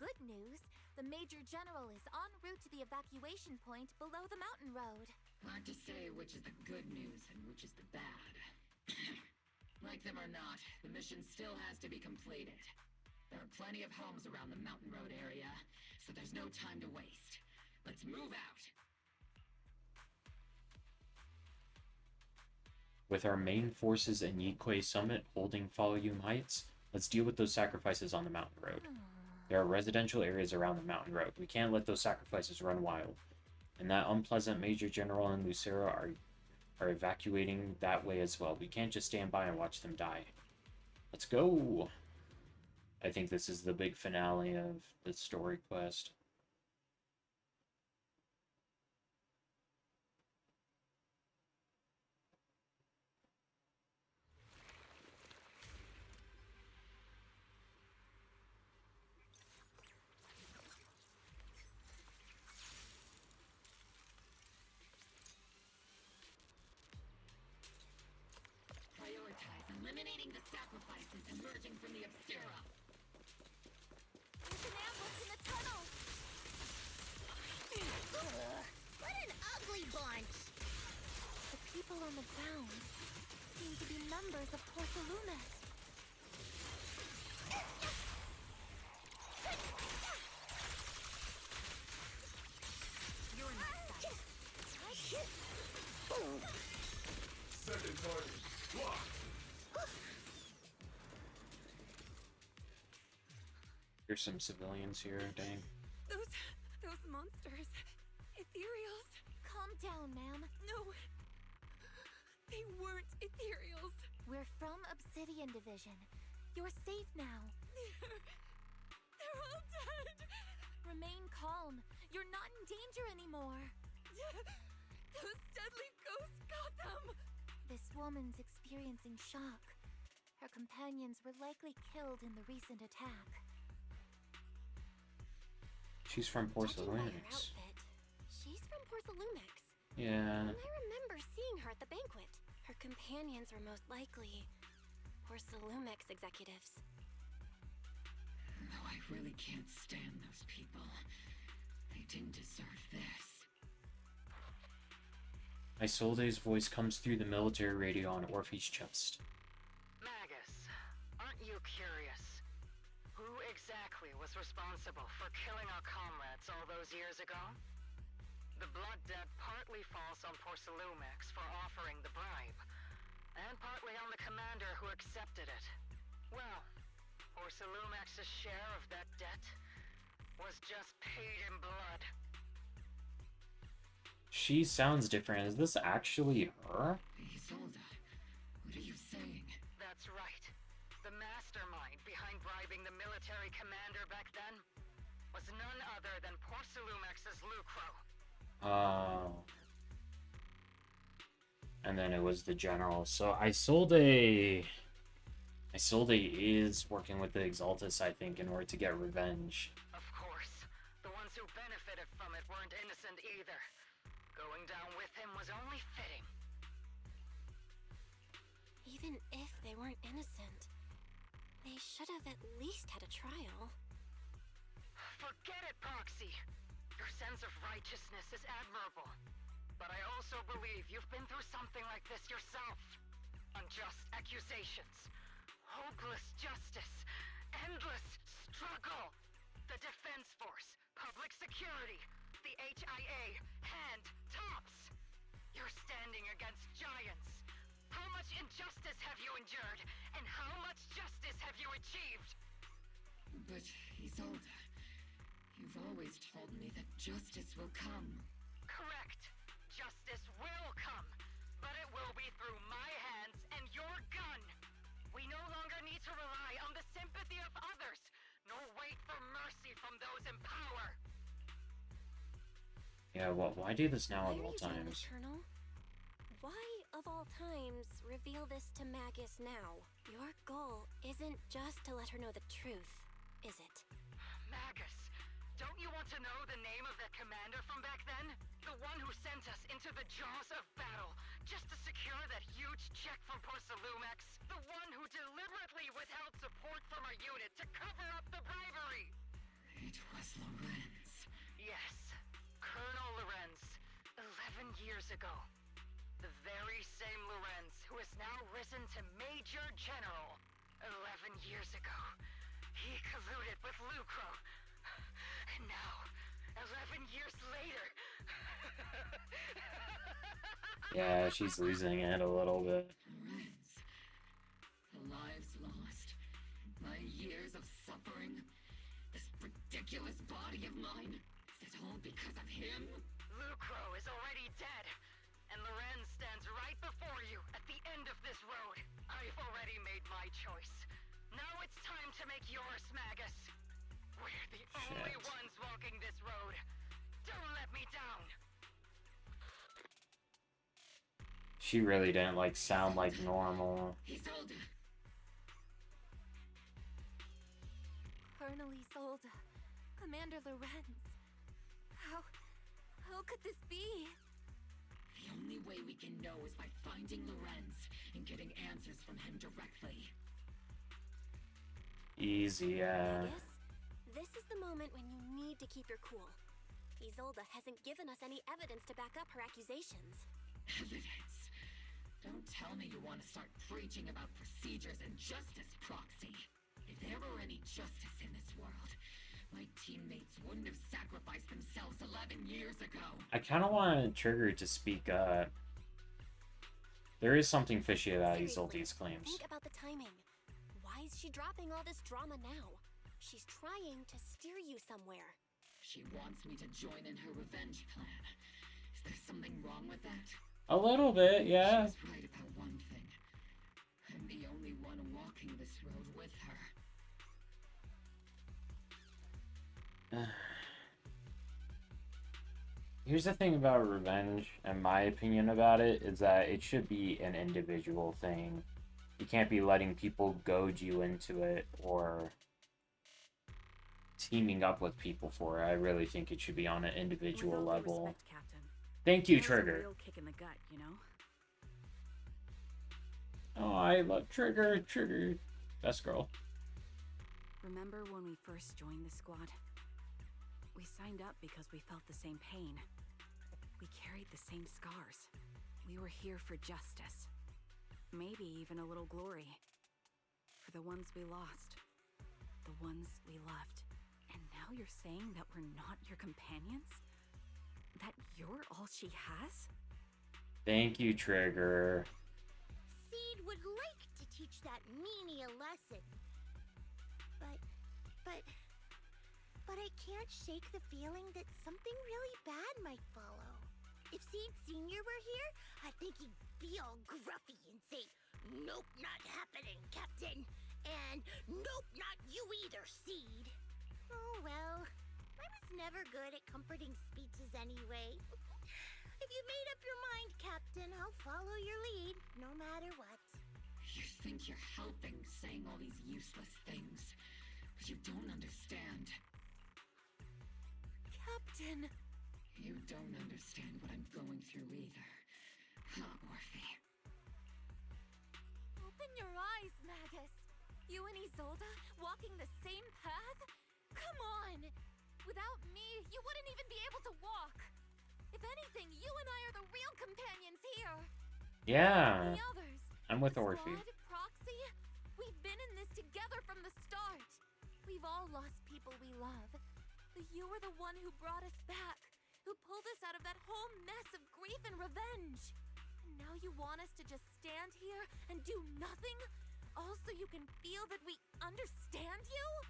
Good news, the Major General is en route to the evacuation point below the mountain road. Hard to say which is the good news and which is the bad. Like them or not, the mission still has to be completed. There are plenty of homes around the mountain road area, so there's no time to waste. Let's move out! With our main forces in Yunque Summit holding Bailoom Heights, let's deal with those sacrifices on the mountain road. There are residential areas around the mountain road. We can't let those sacrifices run wild. And that unpleasant Major General and Lucero are evacuating that way as well. We can't just stand by and watch them die. Let's go! I think this is the big finale of the story quest. Prioritize eliminating the sacrifices emerging from the Obscura. There's an ambush in the tunnel! What an ugly bunch! The people on the ground seem to be members of Porcelumix. You're not Second target, locked! There's some civilians here, dang. Those monsters. Ethereals. Calm down, ma'am. No. They weren't ethereals. We're from Obsidian Division. You're safe now. They're all dead. Remain calm. You're not in danger anymore. Those deadly ghosts got them. This woman's experiencing shock. Her companions were likely killed in the recent attack. She's from Judging by her Porcelumix. outfit, she's from Porcelumix. Yeah. And I remember seeing her at the banquet. Her companions are most likely Porcelumix executives. Though I really can't stand those people. They didn't deserve this. Isolde's voice comes through the military radio on Orphe's chest. too curious. Who exactly was responsible for killing our comrades all those years ago? The blood debt partly falls on Porcelumex for offering the bribe, and partly on the commander who accepted it. Well, Porcelumex's share of that debt was just paid in blood. She sounds different. Is this actually her? Isolde, what are you saying? That's right. The mastermind behind bribing the military commander back then was none other than Porcelumex's Lucro. Oh. And then it was the general. So Isolde is working with the Exaltus, I think, in order to get revenge. Of course. The ones who benefited from it weren't innocent either. Going down with him was only fitting. Even if they weren't innocent, they should have at least had a trial. Forget it, Proxy. Your sense of righteousness is admirable. But I also believe you've been through something like this yourself. Unjust accusations, hopeless justice, endless struggle. The Defense Force, public security, the HIA, hand tops. You're standing against giants. How much injustice have you endured, and how much justice have you achieved? But, Isolde, you've always told me that justice will come. Correct. Justice will come, but it will be through my hands and your gun. We no longer need to rely on the sympathy of others, nor wait for mercy from those in power. Yeah, well, why do this now Why at are all you doing times? this, Colonel? Why, of all times, reveal this to Magus now? Your goal isn't just to let her know the truth, is it? Magus, don't you want to know the name of that commander from back then? The one who sent us into the jaws of battle, just to secure that huge check from Porcelumex? The one who deliberately withheld support from our unit to cover up the bribery? It was Lorenz. Yes, Colonel Lorenz, 11 years ago. The very same Lorenz who has now risen to Major General. 11 years ago, he colluded with Lucro. And now, 11 years later... Yeah, she's losing it a little bit. Lorenz. The lives lost. My years of suffering. This ridiculous body of mine. Is it all because of him? Lucro is already dead. And Lorenz stands right before you at the end of this road. I've already made my choice. Now it's time to make yours, Magus. We're the only ones walking this road. Don't let me down. She really didn't, like, sound like normal. Isolde. Colonel Isolde, Commander Lorenz. How could this be? The only way we can know is by finding Lorenz and getting answers from him directly. Easy, yeah. Magus, this is the moment when you need to keep your cool. Isolde hasn't given us any evidence to back up her accusations. Evidence? Don't tell me you want to start preaching about procedures and justice, Proxy. If there were any justice in this world, my teammates wouldn't have sacrificed themselves 11 years ago. I kind of want Trigger to speak up. There is something fishy about Isolde's claims. Think about the timing. Why is she dropping all this drama now? She's trying to steer you somewhere. She wants me to join in her revenge plan. Is there something wrong with that? A little bit, yeah. She's right about one thing. I'm the only one walking this road with her. Here's the thing about revenge, and my opinion about it, is that it should be an individual thing. You can't be letting people goad you into it, or teaming up with people for it. I really think it should be on an individual level. Respect, Captain. Thank you, That was a Trigger. real kick in the gut, you know? Oh, I love Trigger. Trigger. Best girl. Remember when we first joined the squad? We signed up because we felt the same pain. We carried the same scars. We were here for justice. Maybe even a little glory. for the ones we lost, the ones we loved. And now you're saying that we're not your companions? That you're all she has? Thank you, Trigger. Seed would like to teach that meanie a lesson. But I can't shake the feeling that something really bad might follow. If Seed Sr. were here, I think he'd be all gruffy and say, "Nope, not happening, Captain." And "Nope, not you either, Seed." Oh well, I was never good at comforting speeches anyway. If you made up your mind, Captain, I'll follow your lead, no matter what. You think you're helping saying all these useless things, but you don't understand. Captain! You don't understand what I'm going through either. Huh, Orphe? Open your eyes, Magus! You and Isolde walking the same path? Come on! Without me, you wouldn't even be able to walk! If anything, you and I are the real companions here! Yeah. The others, I'm with the Orphe. Squad, Proxy, we've been in this together from the start! We've all lost people we love. But you were the one who brought us back, who pulled us out of that whole mess of grief and revenge. And now you want us to just stand here and do nothing? All so you can feel that we understand you?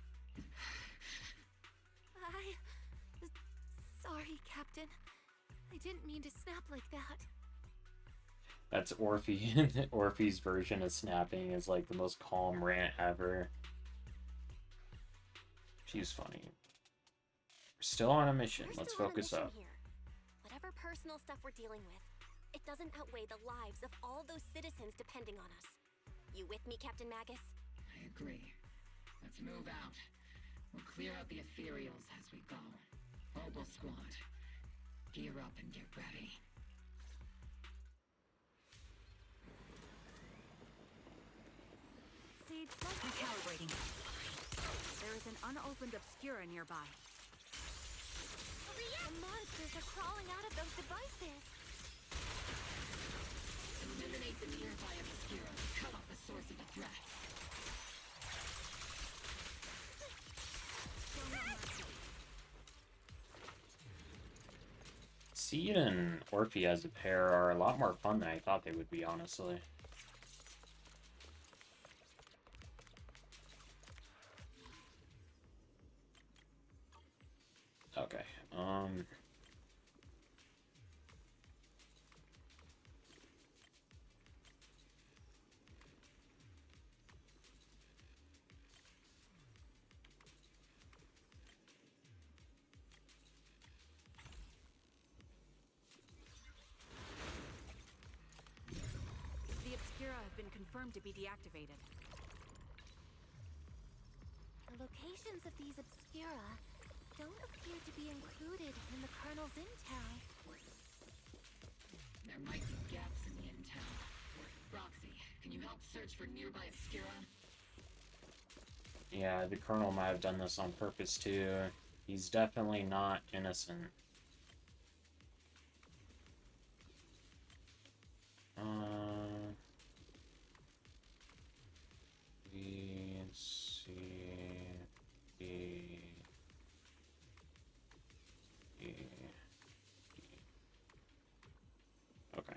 Sorry, Captain. I didn't mean to snap like that. That's Orphe. Orphe's version of snapping is like the most calm rant ever. She's funny. We're still on a mission. Let's focus up. Here. Whatever personal stuff we're dealing with, it doesn't outweigh the lives of all those citizens depending on us. You with me, Captain Magus? I agree. Let's move out. We'll clear out the ethereals as we go. Mobile Squad, gear up and get ready. Seed, recalibrating. There is an unopened Obscura nearby. The monsters are crawling out of those devices! Eliminate the nearby Obscura. Cut off the source of the threat. Seed and Orphe as a pair are a lot more fun than I thought they would be, honestly. Okay, The Obscura have been confirmed to be deactivated. The locations of these Obscura don't appear to be included in the Colonel's intel. There might be gaps in the intel. Roxy, can you help search for nearby Obscura? yeah, the Colonel might have done this on purpose too. He's definitely not innocent. We see okay.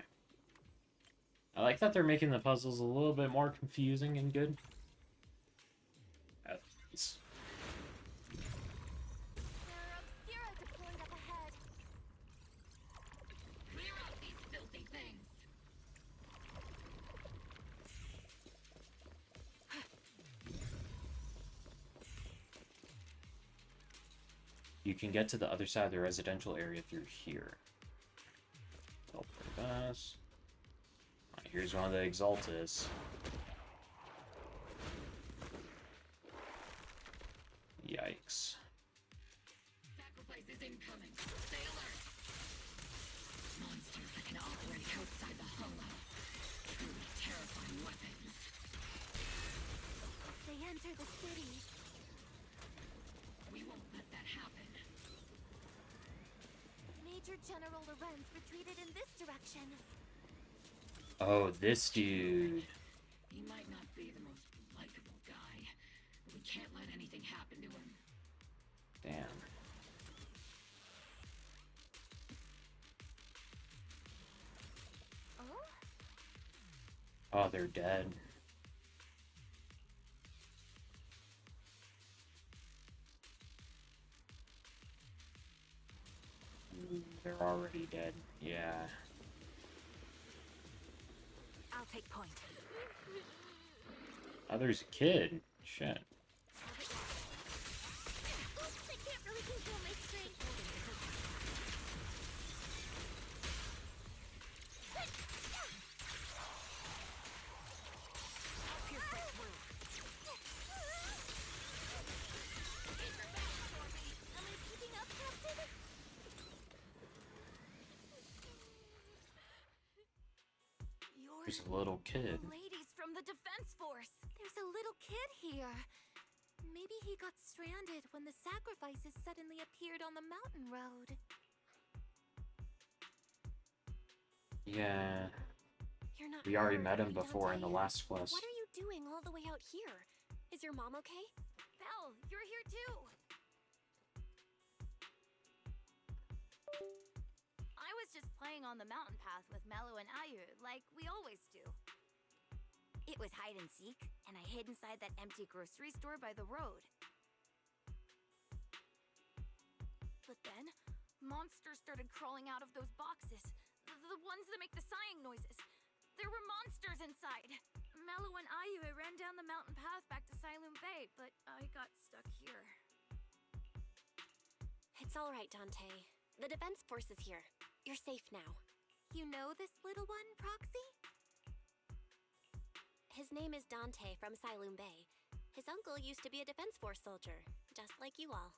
I like that they're making the puzzles a little bit more confusing and good. At least. There are Obscura deployed up ahead. Clear out these filthy things! You can get to the other side of the residential area through here. Help with us. Alright, here's one of the Exaltus. Yikes. Sacrifice is incoming. Stay alert. Monsters that can operate outside the hollow. Truly terrifying weapons. They enter the city. We won't let that happen. Major General Lorenz retreated in this direction. Oh, this dude. He might not be the most likable guy, Damn. Oh, they're dead. They're already dead. Yeah. I'll take point. Oh, there's a kid. Shit. Oops, I can't really control my strength. Am I keeping up, Captain? There's a little kid. Ladies from the Defense Force. There's a little kid here. Maybe he got stranded when the sacrifices suddenly appeared on the mountain road. Yeah. You're not We already hurt, met are him you, before in the Dante? last quest. What are you doing all the way out here? Is your mom okay? Belle, you're here too. I was just playing on the mountain path with Mello and Ayu, like we always do. It was hide and seek, and I hid inside that empty grocery store by the road. But then, monsters started crawling out of those boxes. The ones that make the sighing noises. There were monsters inside. Mello and Ayu ran down the mountain path back to Siloon Bay, but I got stuck here. It's all right, Dante. The Defense Force is here. You're safe now. You know this little one, Proxy? His name is Dante from Siloon Bay. His uncle used to be a Defense Force soldier, just like you all.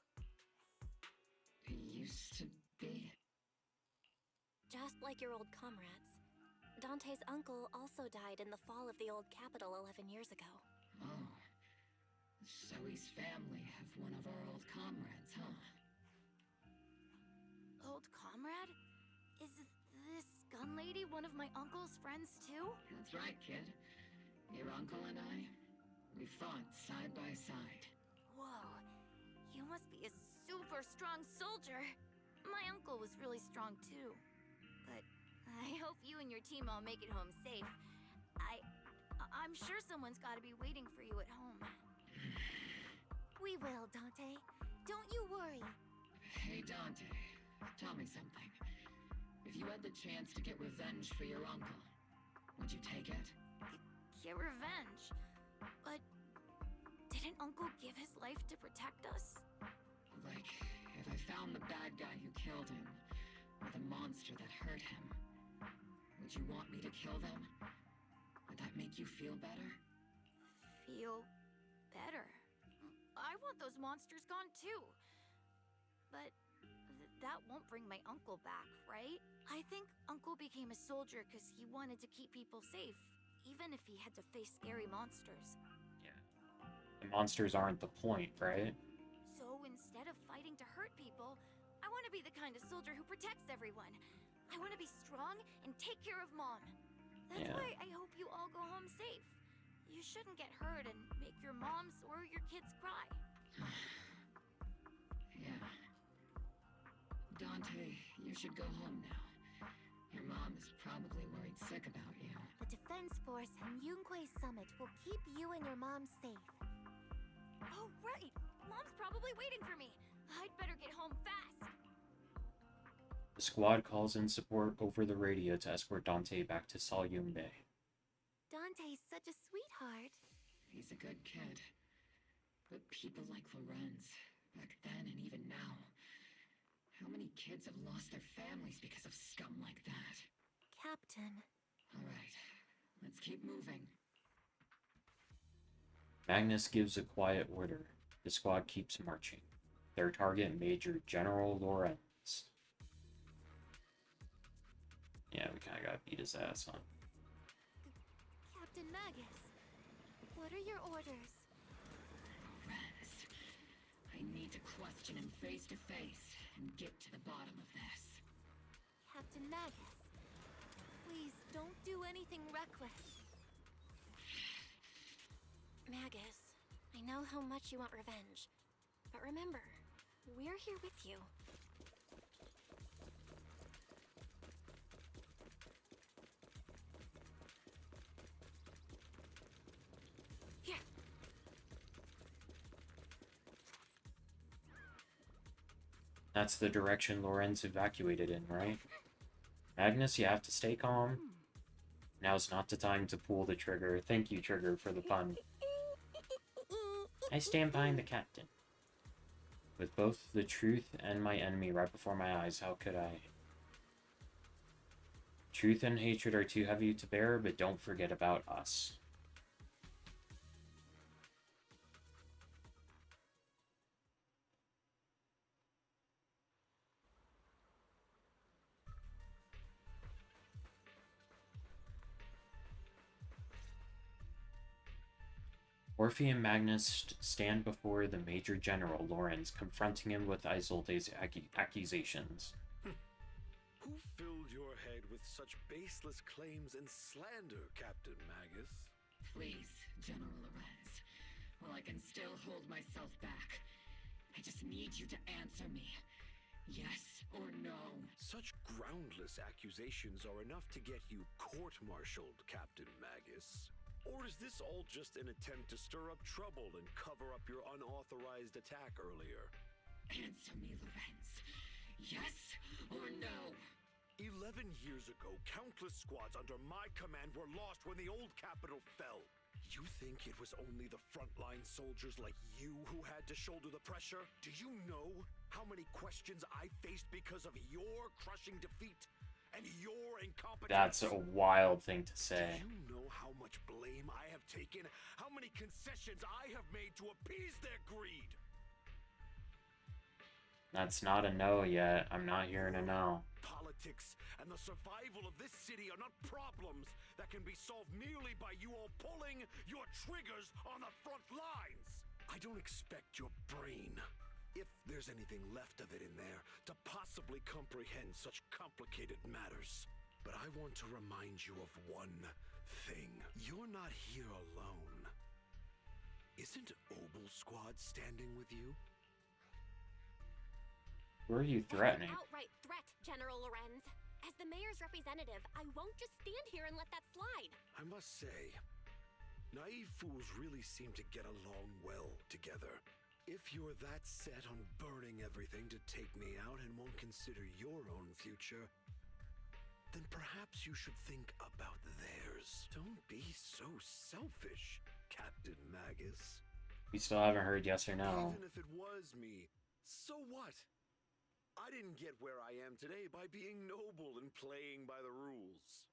Used to be? Just like your old comrades. Dante's uncle also died in the fall of the old capital 11 years ago. Oh. So his family have one of our old comrades, huh? Old comrade? Is this gun lady one of my uncle's friends too? That's right, kid. Your uncle and I, we fought side by side. Whoa, you must be a super strong soldier. My uncle was really strong too. But I hope you and your team all make it home safe. I'm sure someone's gotta be waiting for you at home. We will, Dante. Don't you worry. Hey, Dante, tell me something. If you had the chance to get revenge for your uncle, would you take it? Get revenge? But didn't Uncle give his life to protect us? Like, if I found the bad guy who killed him, or the monster that hurt him, would you want me to kill them? Would that make you feel better? Feel better? I want those monsters gone too. But that won't bring my uncle back, right? I think Uncle became a soldier because he wanted to keep people safe, even if he had to face scary monsters. Yeah. The monsters aren't the point, right? So instead of fighting to hurt people, I want to be the kind of soldier who protects everyone. I want to be strong and take care of Mom. That's why I hope you all go home safe. You shouldn't get hurt and make your moms or your kids cry. Yeah. Dante, you should go home now. Your mom is probably worried sick about you. The Defense Force and Yunquei Summit will keep you and your mom safe. Oh, right! Mom's probably waiting for me. I'd better get home fast. The squad calls in support over the radio to escort Dante back to Siloon Bay. Dante's such a sweetheart. He's a good kid. But people like Lorenz, back then and even now, how many kids have lost their families because of scum like that? Captain. All right, let's keep moving. Magnus gives a quiet order. The squad keeps marching. Their target, Major General Lorenz. Yeah, we kind of got to beat his ass, huh? Captain Magus, what are your orders? Lorenz, I need to question him face to face and get to the bottom of this. Captain Magus, please don't do anything reckless. Magus, I know how much you want revenge. But remember, We're here with you. Here. That's the direction Lorenz evacuated in, right? Magnus, you have to stay calm. Now's not the time to pull the trigger. Thank you, Trigger, for the pun. I stand behind the captain. With both the truth and my enemy right before my eyes, how could I? Truth and hatred are too heavy to bear, but don't forget about us. Orphe and Magnus stand before the Major General, Lorenz, confronting him with Isolde's accusations. Who filled your head with such baseless claims and slander, Captain Magus? Please, General Lorenz. Well, I can still hold myself back. I just need you to answer me. Yes or no? Such groundless accusations are enough to get you court-martialed, Captain Magus. Or is this all just an attempt to stir up trouble and cover up your unauthorized attack earlier? Answer me, Lorenz. Yes or no? 11 years ago, countless squads under my command were lost when the old capital fell. You think it was only the frontline soldiers like you who had to shoulder the pressure? Do you know how many questions I faced because of your crushing defeat and your incompetence? That's a wild thing to say. Do you know how much blame I have taken? How many concessions I have made to appease their greed? That's not a no yet. I'm not hearing a no. Politics and the survival of this city are not problems that can be solved merely by you all pulling your triggers on the front lines. I don't expect your brain, if there's anything left of it in there, to possibly comprehend such complicated matters. But I want to remind you of one thing. You're not here alone. Isn't Obel Squad standing with you? Who are you threatening? That's an outright threat, General Lorenz. As the mayor's representative, I won't just stand here and let that slide. I must say, naive fools really seem to get along well together. If you're that set on burning everything to take me out and won't consider your own future, then perhaps you should think about theirs. Don't be so selfish, Captain Magus. We still haven't heard yes or no. Even if it was me, so what? I didn't get where I am today by being noble and playing by the rules.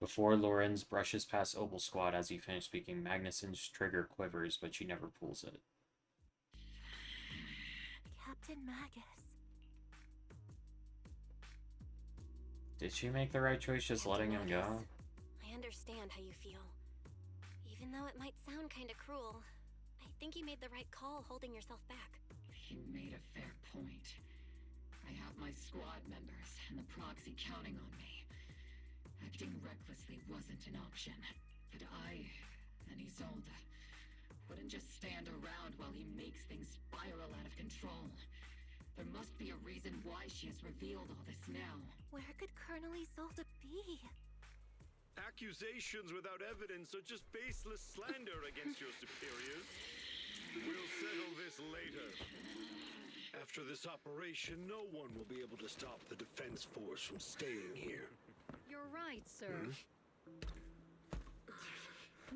Before Lorenz brushes past Obel Squad as he finished speaking, Magnuson's trigger quivers, but she never pulls it. Captain Magus. Did she make the right choice just letting him go? I understand how you feel. Even though it might sound kinda cruel, I think you made the right call holding yourself back. You made a fair point. I have my squad members and the proxy counting on me. Acting recklessly wasn't an option. But I and Isolde wouldn't just stand around while he makes things spiral out of control. There must be a reason why she has revealed all this now. Where could Colonel Isolde be? Accusations without evidence are just baseless slander against your superiors. We'll settle this later. After this operation, no one will be able to stop the defense force from staying here. You're right, sir.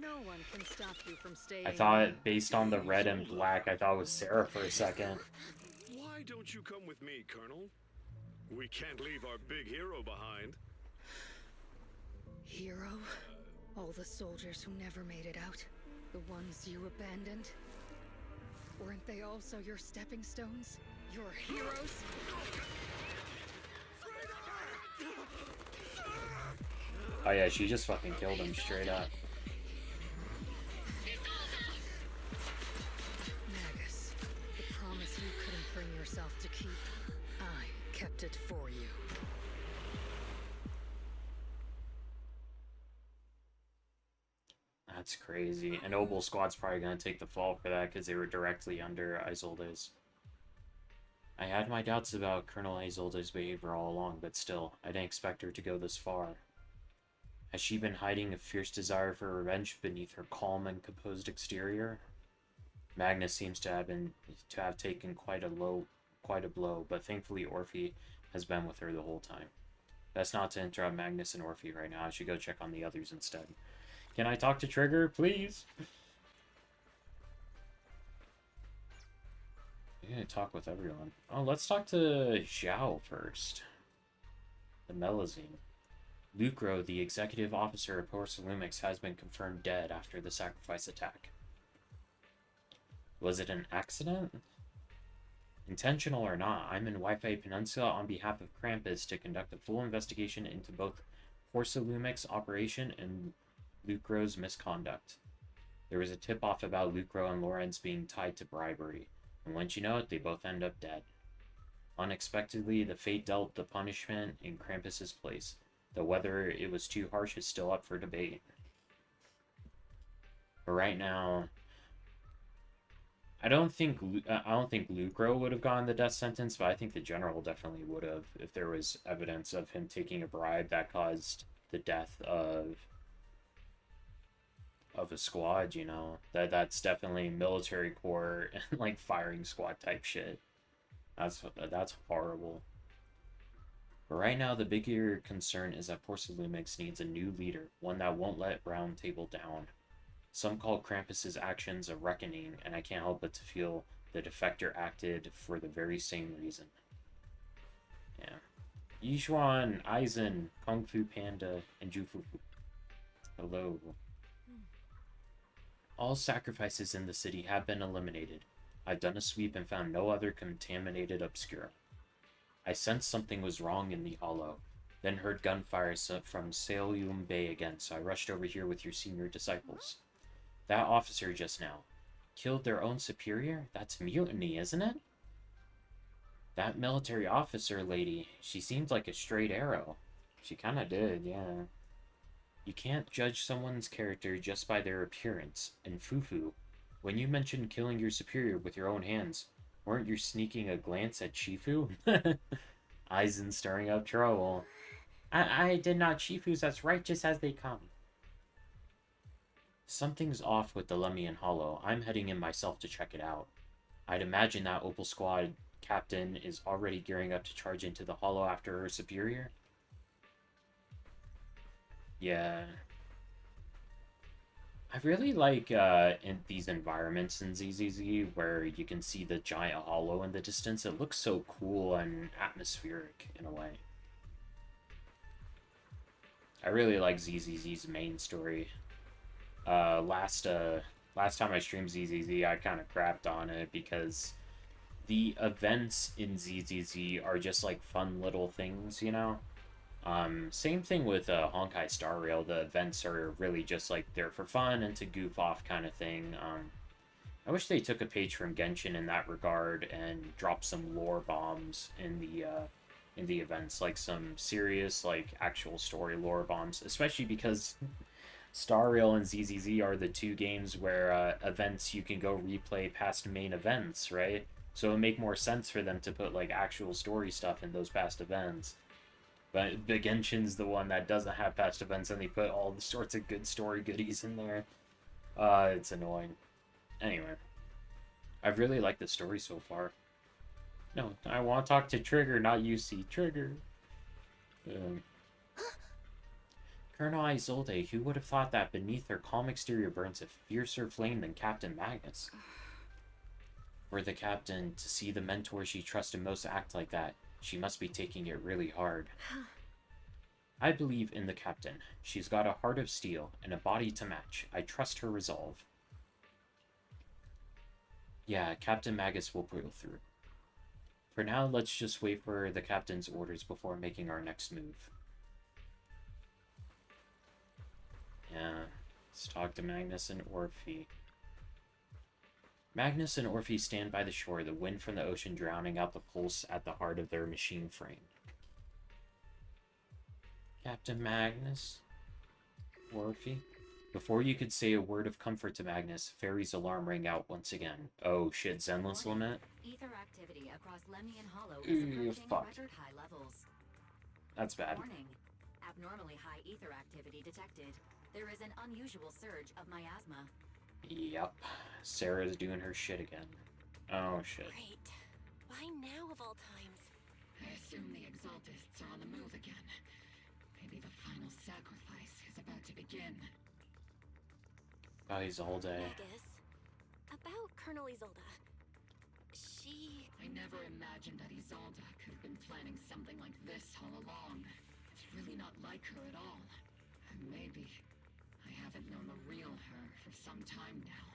No one can stop you from staying. I thought, based on the red and black, I thought it was Sarah for a second. Why don't you come with me, Colonel? We can't leave our big hero behind. Hero? All the soldiers who never made it out? The ones you abandoned? Weren't they also your stepping stones? Your heroes? Oh yeah, she just fucking killed him straight up. Magus, the promise you couldn't bring yourself to keep, I kept it for you. That's crazy. And Obel Squad's probably gonna take the fall for that because they were directly under Isolde's. I had my doubts about Colonel Isolde's behavior all along, but still, I didn't expect her to go this far. Has she been hiding a fierce desire for revenge beneath her calm and composed exterior? Magnus seems to have taken quite a blow, but thankfully Orphe has been with her the whole time. Best not to interrupt Magnus and Orphe right now. I should go check on the others instead. Can I talk to Trigger, please? I'm gonna talk with everyone. Oh, let's talk to Zhao first. The Melazine. Lucro, the executive officer of Porcelumix, has been confirmed dead after the sacrifice attack. Was it an accident? Intentional or not, I'm in Wi-Fi Peninsula on behalf of Krampus to conduct a full investigation into both Porcelumix operation and Lucro's misconduct. There was a tip-off about Lucro and Lawrence being tied to bribery, and once you know it, they both end up dead. Unexpectedly, the fate dealt the punishment in Krampus's place, though whether it was too harsh is still up for debate. But right now, I don't think Lucro would have gotten the death sentence, but I think the general definitely would have if there was evidence of him taking a bribe that caused the death of a squad, you know. That's definitely military corps and like firing squad type shit. That's horrible. But right now the bigger concern is that Porcelumix needs a new leader, one that won't let Round Table down. Some call Krampus's actions a reckoning, and I can't help but to feel the defector acted for the very same reason. Yeah. Yishuan, Aizen, Kung Fu Panda, and Jufufu. Hello. All sacrifices in the city have been eliminated. I've done a sweep and found no other contaminated obscura. I sensed something was wrong in the hollow, then heard gunfire from Seolyum Bay again, so I rushed over here with your senior disciples. That officer just now killed their own superior? That's mutiny, isn't it? That military officer lady, she seemed like a straight arrow. She kinda did, yeah. You can't judge someone's character just by their appearance. And Fufu, when you mentioned killing your superior with your own hands, weren't you sneaking a glance at Shifu? Aizen stirring up trouble. I did not. Shifu's as righteous as they come. Something's off with the Lemmian Hollow. I'm heading in myself to check it out. I'd imagine that Opal Squad captain is already gearing up to charge into the Hollow after her superior. Yeah. I really like in these environments in ZZZ where you can see the giant hollow in the distance. It looks so cool and atmospheric in a way. I really like ZZZ's main story. Last time I streamed ZZZ, I kind of crapped on it because the events in ZZZ are just like fun little things, you know? Same thing with Honkai Star Rail. The events are really just like there for fun and to goof off kind of thing. I wish they took a page from Genshin in that regard and dropped some lore bombs in the events, like some serious like actual story lore bombs, especially because Star Rail and ZZZ are the two games where events you can go replay past main events, right? So it would make more sense for them to put like actual story stuff in those past events. But Genshin's the one that doesn't have past events, and they put all the sorts of good story goodies in there. It's annoying. Anyway, I really like the story so far. No, I want to talk to Trigger, not UC. Trigger. Colonel Isolde, who would have thought that beneath her calm exterior burns a fiercer flame than Captain Magnus? For the captain to see the mentor she trusted most act like that, she must be taking it really hard. I believe in the captain. She's got a heart of steel and a body to match. I trust her resolve. Yeah, Captain Magus will pull through. For now, let's just wait for the captain's orders before making our next move. Yeah, let's talk to Magnus and Orphe. Magnus and Orphe stand by the shore, the wind from the ocean drowning out the pulse at the heart of their machine frame. Captain Magnus? Orphe? Before you could say a word of comfort to Magnus, Fairy's alarm rang out once again. Oh shit, Zenless limit? Ether activity across Lemnian Hollow is Ooh, approaching fuck. record high levels. That's bad. Warning. Abnormally high ether activity detected. There is an unusual surge of miasma. Yep. Sarah's doing her shit again. Oh shit. Great. Why now of all times? I assume the Exaltists are on the move again. Maybe the final sacrifice is about to begin. Oh, Isolde. Magus, about Colonel Isolde. She... I never imagined that Isolde could have been planning something like this all along. It's really not like her at all. And maybe I haven't known the real her for some time now.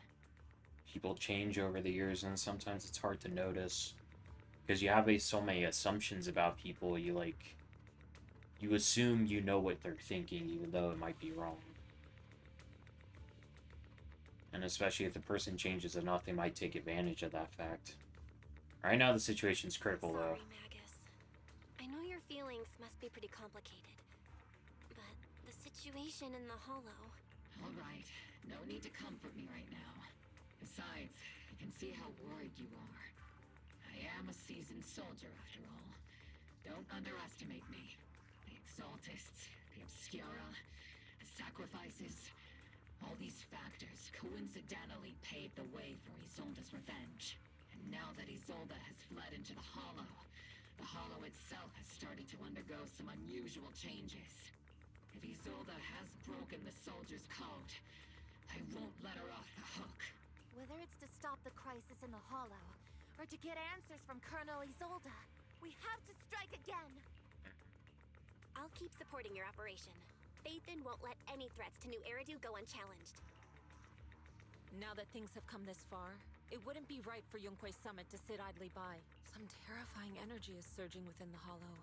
People change over the years, and sometimes it's hard to notice. Because you have so many assumptions about people, you assume you know what they're thinking, even though it might be wrong. And especially if the person changes enough, they might take advantage of that fact. Right now, the situation's critical, though. Sorry, Magus. I know your feelings must be pretty complicated. But the situation in the Hollow... All right, no need to comfort me right now. Besides, I can see how worried you are. I am a seasoned soldier, after all. Don't underestimate me. The Exaltists, the Obscura, the sacrifices, all these factors coincidentally paved the way for Isolde's revenge. And now that Isolde has fled into the Hollow itself has started to undergo some unusual changes. If Isolde has broken the soldier's code, I won't let her off the hook. Whether it's to stop the crisis in the Hollow, or to get answers from Colonel Isolde, we have to strike again! I'll keep supporting your operation. Phaethon won't let any threats to New Eridu go unchallenged. Now that things have come this far, it wouldn't be right for Yunque's summit to sit idly by. Some terrifying energy is surging within the Hollow.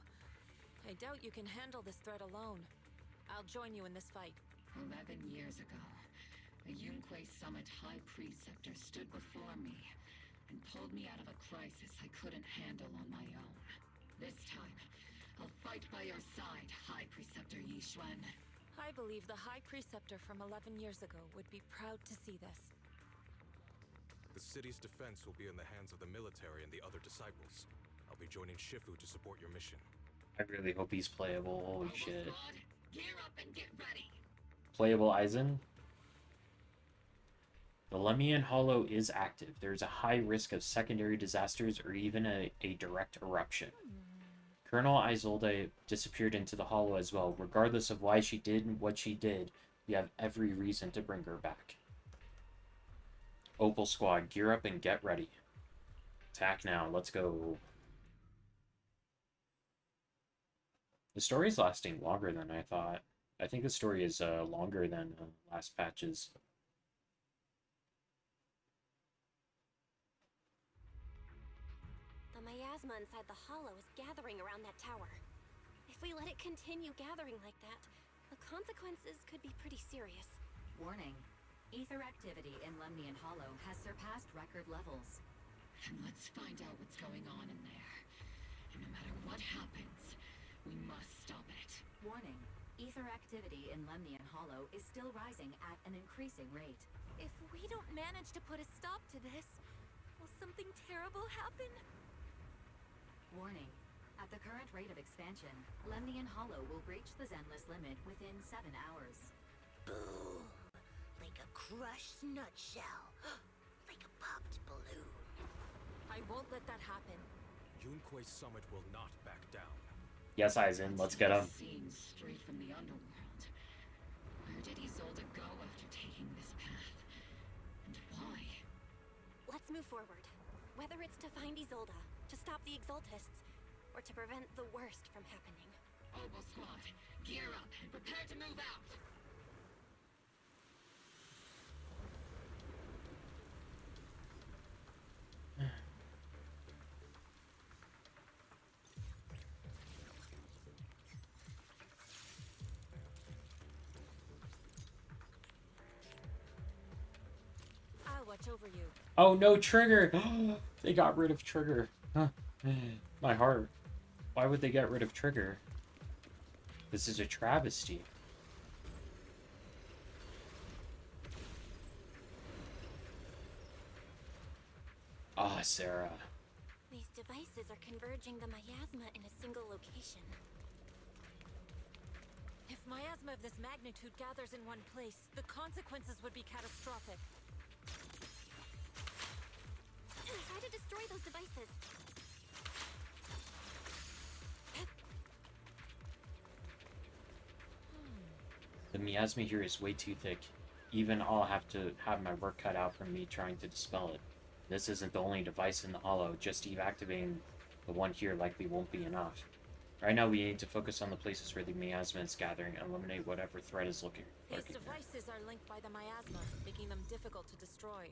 I doubt you can handle this threat alone. I'll join you in this fight. 11 years ago, a Yunque Summit High Preceptor stood before me and pulled me out of a crisis I couldn't handle on my own. This time, I'll fight by your side, High Preceptor Yixuan. I believe the High Preceptor from 11 years ago would be proud to see this. The city's defense will be in the hands of the military and the other disciples. I'll be joining Shifu to support your mission. I really hope he's playable. Holy shit. Gear up and get ready. Playable Aizen? The Lemnian Hollow is active. There's a high risk of secondary disasters or even a direct eruption. Colonel Isolde disappeared into the Hollow as well. Regardless of why she did what she did, we have every reason to bring her back. Opal Squad, gear up and get ready. Attack now. Let's go. The story's lasting longer than I thought. I think the story is longer than last patches. The miasma inside the Hollow is gathering around that tower. If we let it continue gathering like that, the consequences could be pretty serious. Warning. Ether activity in Lemnian Hollow has surpassed record levels. And let's find out what's going on in there. And no matter what happens, we must stop it. Warning. Ether activity in Lemnian Hollow is still rising at an increasing rate. If we don't manage to put a stop to this, will something terrible happen? Warning. At the current rate of expansion, Lemnian Hollow will breach the Zenless limit within 7 hours. Boom! Like a crushed nutshell. Like a popped balloon. I won't let that happen. Yunque Summit will not back down. Yes, Aizen, let's get him. Seen straight from the underworld. Where did Isolde go after taking this path? And why? Let's move forward. Whether it's to find Isolde, to stop the Exaltists, or to prevent the worst from happening. Opal Squad, gear up and prepare to move out! I'll watch over you. Oh no, Trigger! They got rid of Trigger. My heart. Why would they get rid of Trigger? This is a travesty. Ah, Sarah. These devices are converging the miasma in a single location. If miasma of this magnitude gathers in one place, the consequences would be catastrophic. Try to destroy those devices. The miasma here is way too thick. Even I'll have to have my work cut out from me trying to dispel it. This isn't the only device in the hollow. Just deactivating the one here likely won't be enough. Right now we need to focus on the places where the miasma is gathering and eliminate whatever threat is lurking These there. devices are linked by the miasma, making them difficult to destroy.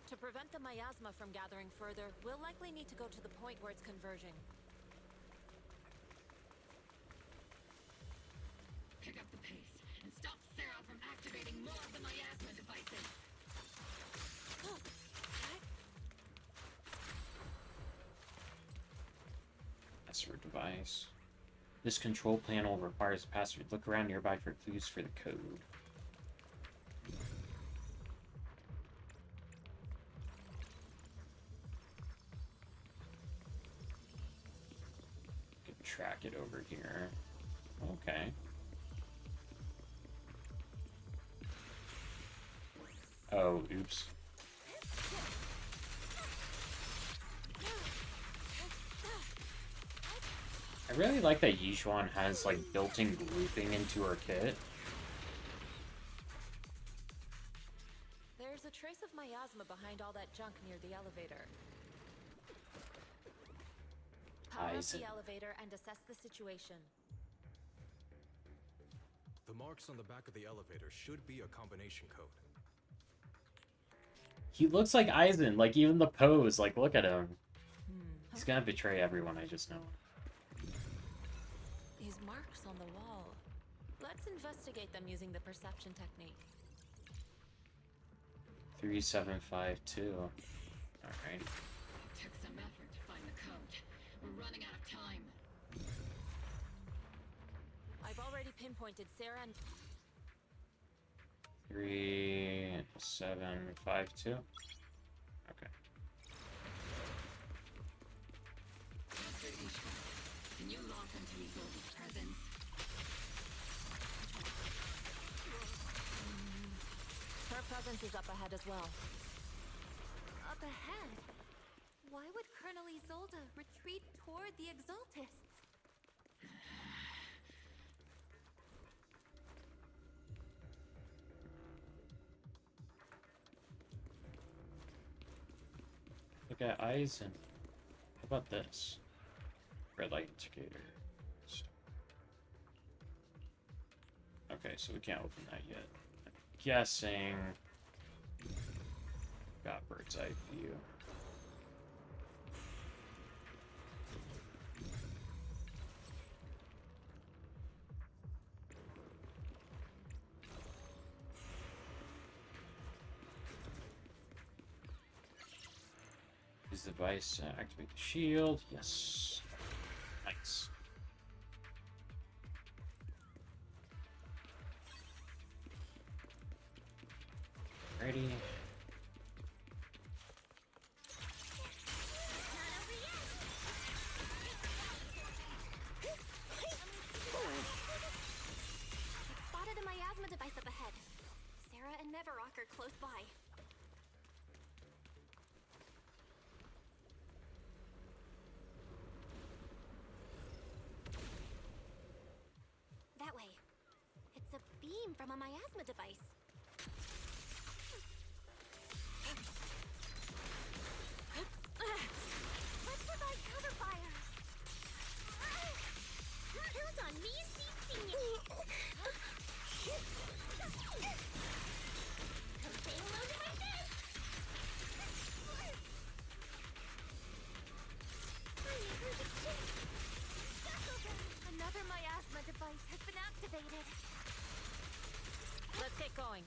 To prevent the miasma from gathering further, we'll likely need to go to the point where it's converging. Pick up the pace and stop Sarah from activating more of the miasma devices. Password device. This control panel requires a password. Look around nearby for clues for the code. Can track it over here. Okay. Oh, oops. I really like that Yichuan has, like, built-in grouping into her kit. There's a trace of miasma behind all that junk near the elevator. Power up the elevator and assess the situation. The marks on the back of the elevator should be a combination code. He looks like Aizen, like, even the pose, like, look at him. He's gonna betray everyone, I just know. These marks on the wall. Let's investigate them using the perception technique. 3752. Alright. Took some effort to find the code. We're running out of time. I've already pinpointed Sarah and... 3752. Okay. Master Ishka, can you lock into Isolde's presence? Her presence is up ahead as well. Up ahead? Why would Colonel Isolde retreat toward the Exaltists? Look at Aizen. How about this? Red light indicator. Okay, so we can't open that yet. I'm guessing... Got bird's eye view. Use the device to activate the shield. Yes. Nice. Ready. Spotted a miasma device up ahead. Sarah and Neverrock are close by. That way. It's a beam from a miasma device. Let's provide cover fire. Count on me and Seed Senior. Come say hello to my fist. I never escaped. Another miasma device has been activated. Let's get going.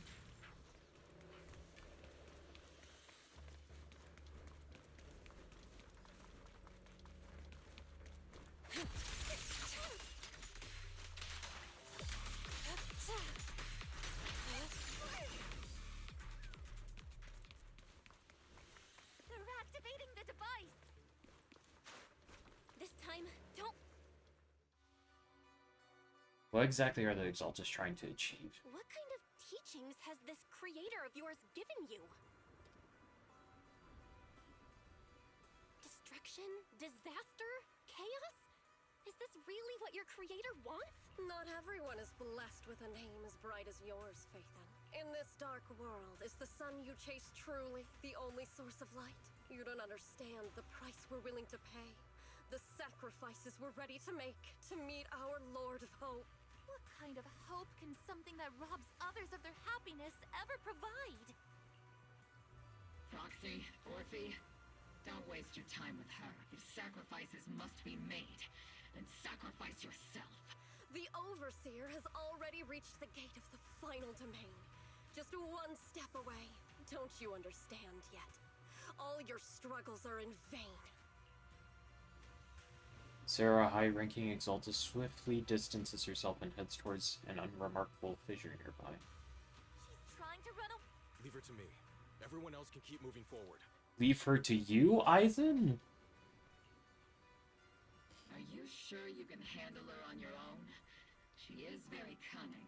What exactly are the Exaltus trying to achieve? What kind of teachings has this creator of yours given you? Destruction? Disaster? Chaos? Is this really what your creator wants? Not everyone is blessed with a name as bright as yours, Phaethon. In this dark world, is the sun you chase truly the only source of light? You don't understand the price we're willing to pay, the sacrifices we're ready to make to meet our Lord of Hope. What kind of hope can something that robs others of their happiness ever provide? Proxy, Orphe, don't waste your time with her. If sacrifices must be made, then sacrifice yourself. The Overseer has already reached the gate of the final domain. Just one step away. Don't you understand yet? All your struggles are in vain. Sarah, high-ranking Exaltus, swiftly distances herself and heads towards an unremarkable fissure nearby. She's trying to run away. Leave her to me. Everyone else can keep moving forward. Leave her to you, Eisen? Are you sure you can handle her on your own? She is very cunning.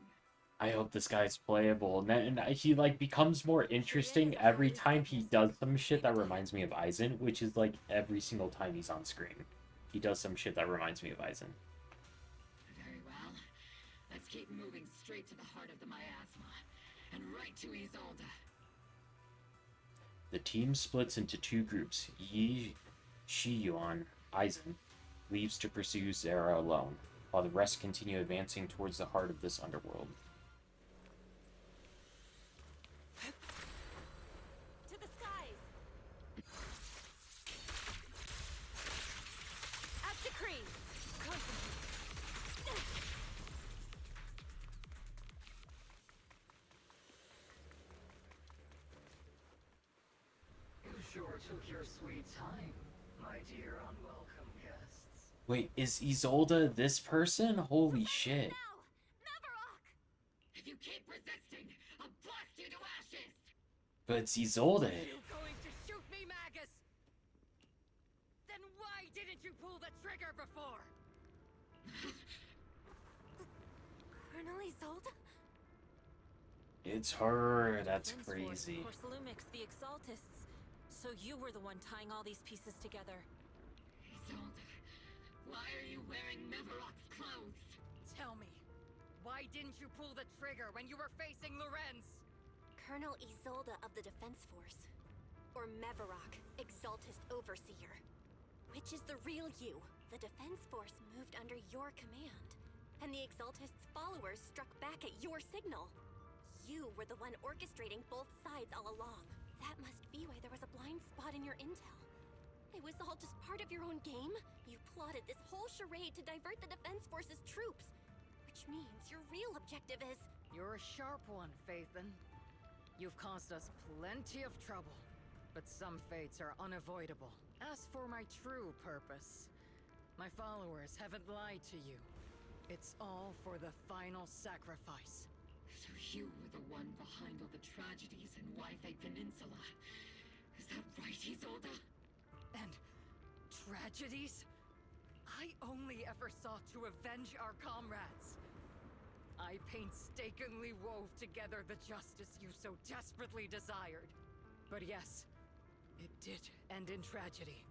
I hope this guy's playable. And then he, like, becomes more interesting every time he does some shit that reminds me of Eisen, which is, like, every single time he's on screen. He does some shit that reminds me of Eisen. Very well. Let's keep moving straight to the heart of the miasma, and right to Isolde. The team splits into two groups. Yi, Shiyuan, Eisen, leaves to pursue Zera alone, while the rest continue advancing towards the heart of this underworld. To the skies! At decree! You sure took your sweet time, my dear unwelcome guests. Wait, is Isolde this person? Holy shit. If you keep resisting, I'll blast you to ashes! But it's Isolde. You going to shoot me, Magus? Then why didn't you pull the trigger before? Colonel Isolde? It's her. That's Defense crazy. Force, Porcelumix, the Exaltists. So you were the one tying all these pieces together. Isolde, why are you wearing Mevarok's clothes? Tell me, why didn't you pull the trigger when you were facing Lorenz? Colonel Isolde of the Defense Force. Or Mevarok, Exaltist Overseer. Which is the real you? The Defense Force moved under your command, and the Exaltist's followers struck back at your signal. You were the one orchestrating both sides all along. That must be why there was a blind spot in your intel. It was all just part of your own game? You plotted this whole charade to divert the Defense Force's troops. Which means your real objective is... You're a sharp one, Phaethon. You've caused us plenty of trouble, but some fates are unavoidable. As for my true purpose, my followers haven't lied to you. It's all for the final sacrifice. So you were the one behind all the tragedies in Wi-Fi Peninsula. Is that right, Isolde? And tragedies? I only ever sought to avenge our comrades. I painstakingly wove together the justice you so desperately desired. But yes, it did end in tragedy.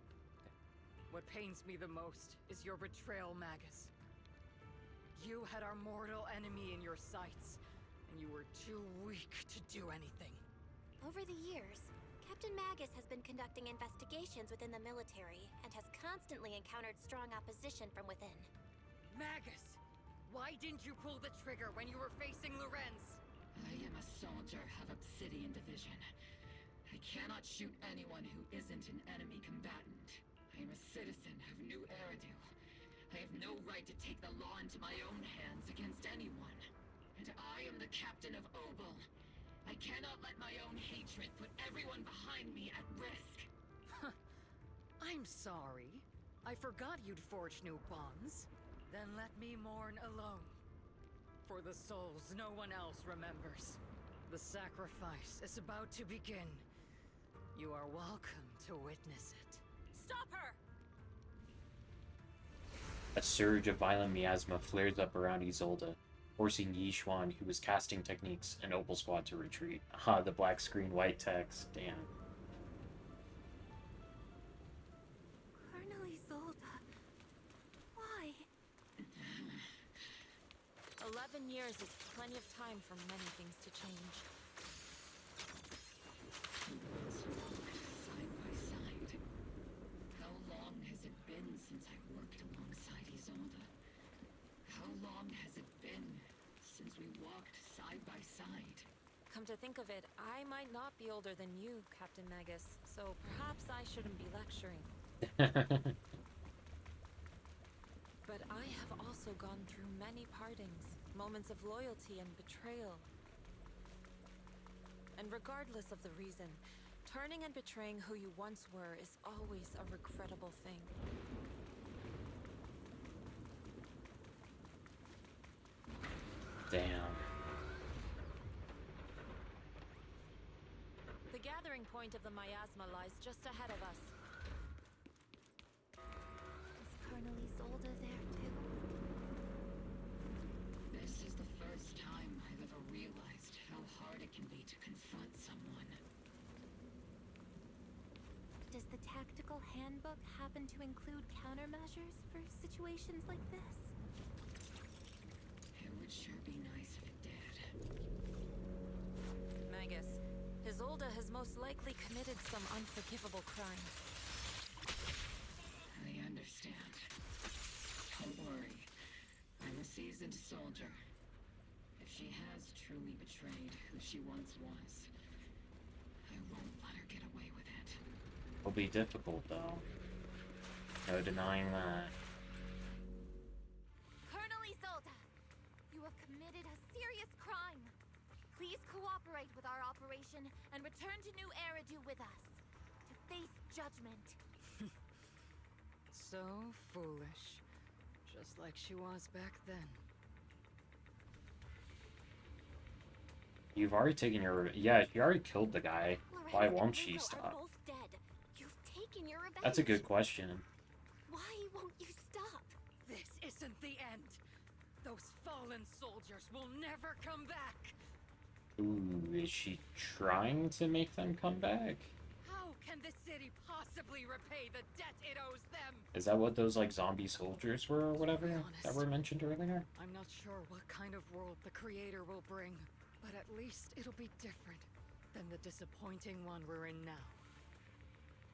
What pains me the most is your betrayal, Magus. You had our mortal enemy in your sights, and you were too weak to do anything. Over the years, Captain Magus has been conducting investigations within the military and has constantly encountered strong opposition from within. Magus! Why didn't you pull the trigger when you were facing Lorenz? I am a soldier of Obsidian Division. I cannot shoot anyone who isn't an enemy combatant. I am a citizen of New Eridu. I have no right to take the law into my own hands against anyone. And I am the captain of Obel. I cannot let my own hatred put everyone behind me at risk. I'm sorry. I forgot you'd forged new bonds. Then let me mourn alone. For the souls no one else remembers. The sacrifice is about to begin. You are welcome to witness it. Stop her! A surge of violent miasma flares up around Isolde, forcing Yi Xuan, who was casting techniques, and Opal Squad to retreat. Ah, the black screen, white text. Damn. Colonel Isolde. Why? 11 years is plenty of time for many things to change. Side by side. How long has it been since I worked alongside Isolde? How long has it been since we walked side by side? Come to think of it, I might not be older than you, Captain Magus, so perhaps I shouldn't be lecturing. But I have also gone through many partings, moments of loyalty and betrayal. And regardless of the reason, turning and betraying who you once were is always a regrettable thing. Damn. The gathering point of the miasma lies just ahead of us. Is Colonel Isolde there too? This is the first time I've ever realized how hard it can be to confront someone. Does the tactical handbook happen to include countermeasures for situations like this? It would sure be nice if it did. Magus, Isolde has most likely committed some unforgivable crimes. I understand. Don't worry. I'm a seasoned soldier. If she has truly betrayed who she once was, I won't let her get away with it. Will be difficult, though. No denying that. Colonel Isolde, you have committed a serious crime. Please cooperate with our operation and return to New Eridu with us to face judgment. So foolish. Just like she was back then. You've already taken your... Yeah, she already killed the guy. Why Lorenz won't and she Rico are stop? both dead. You've taken your revenge. That's a good question. Why won't you stop? This isn't the end. Those fallen soldiers will never come back. Ooh, is she trying to make them come back? How can the city possibly repay the debt it owes them? Is that what those, like, zombie soldiers were or whatever that were mentioned earlier? I'm not sure what kind of world the Creator will bring, but at least it'll be different than the disappointing one we're in now.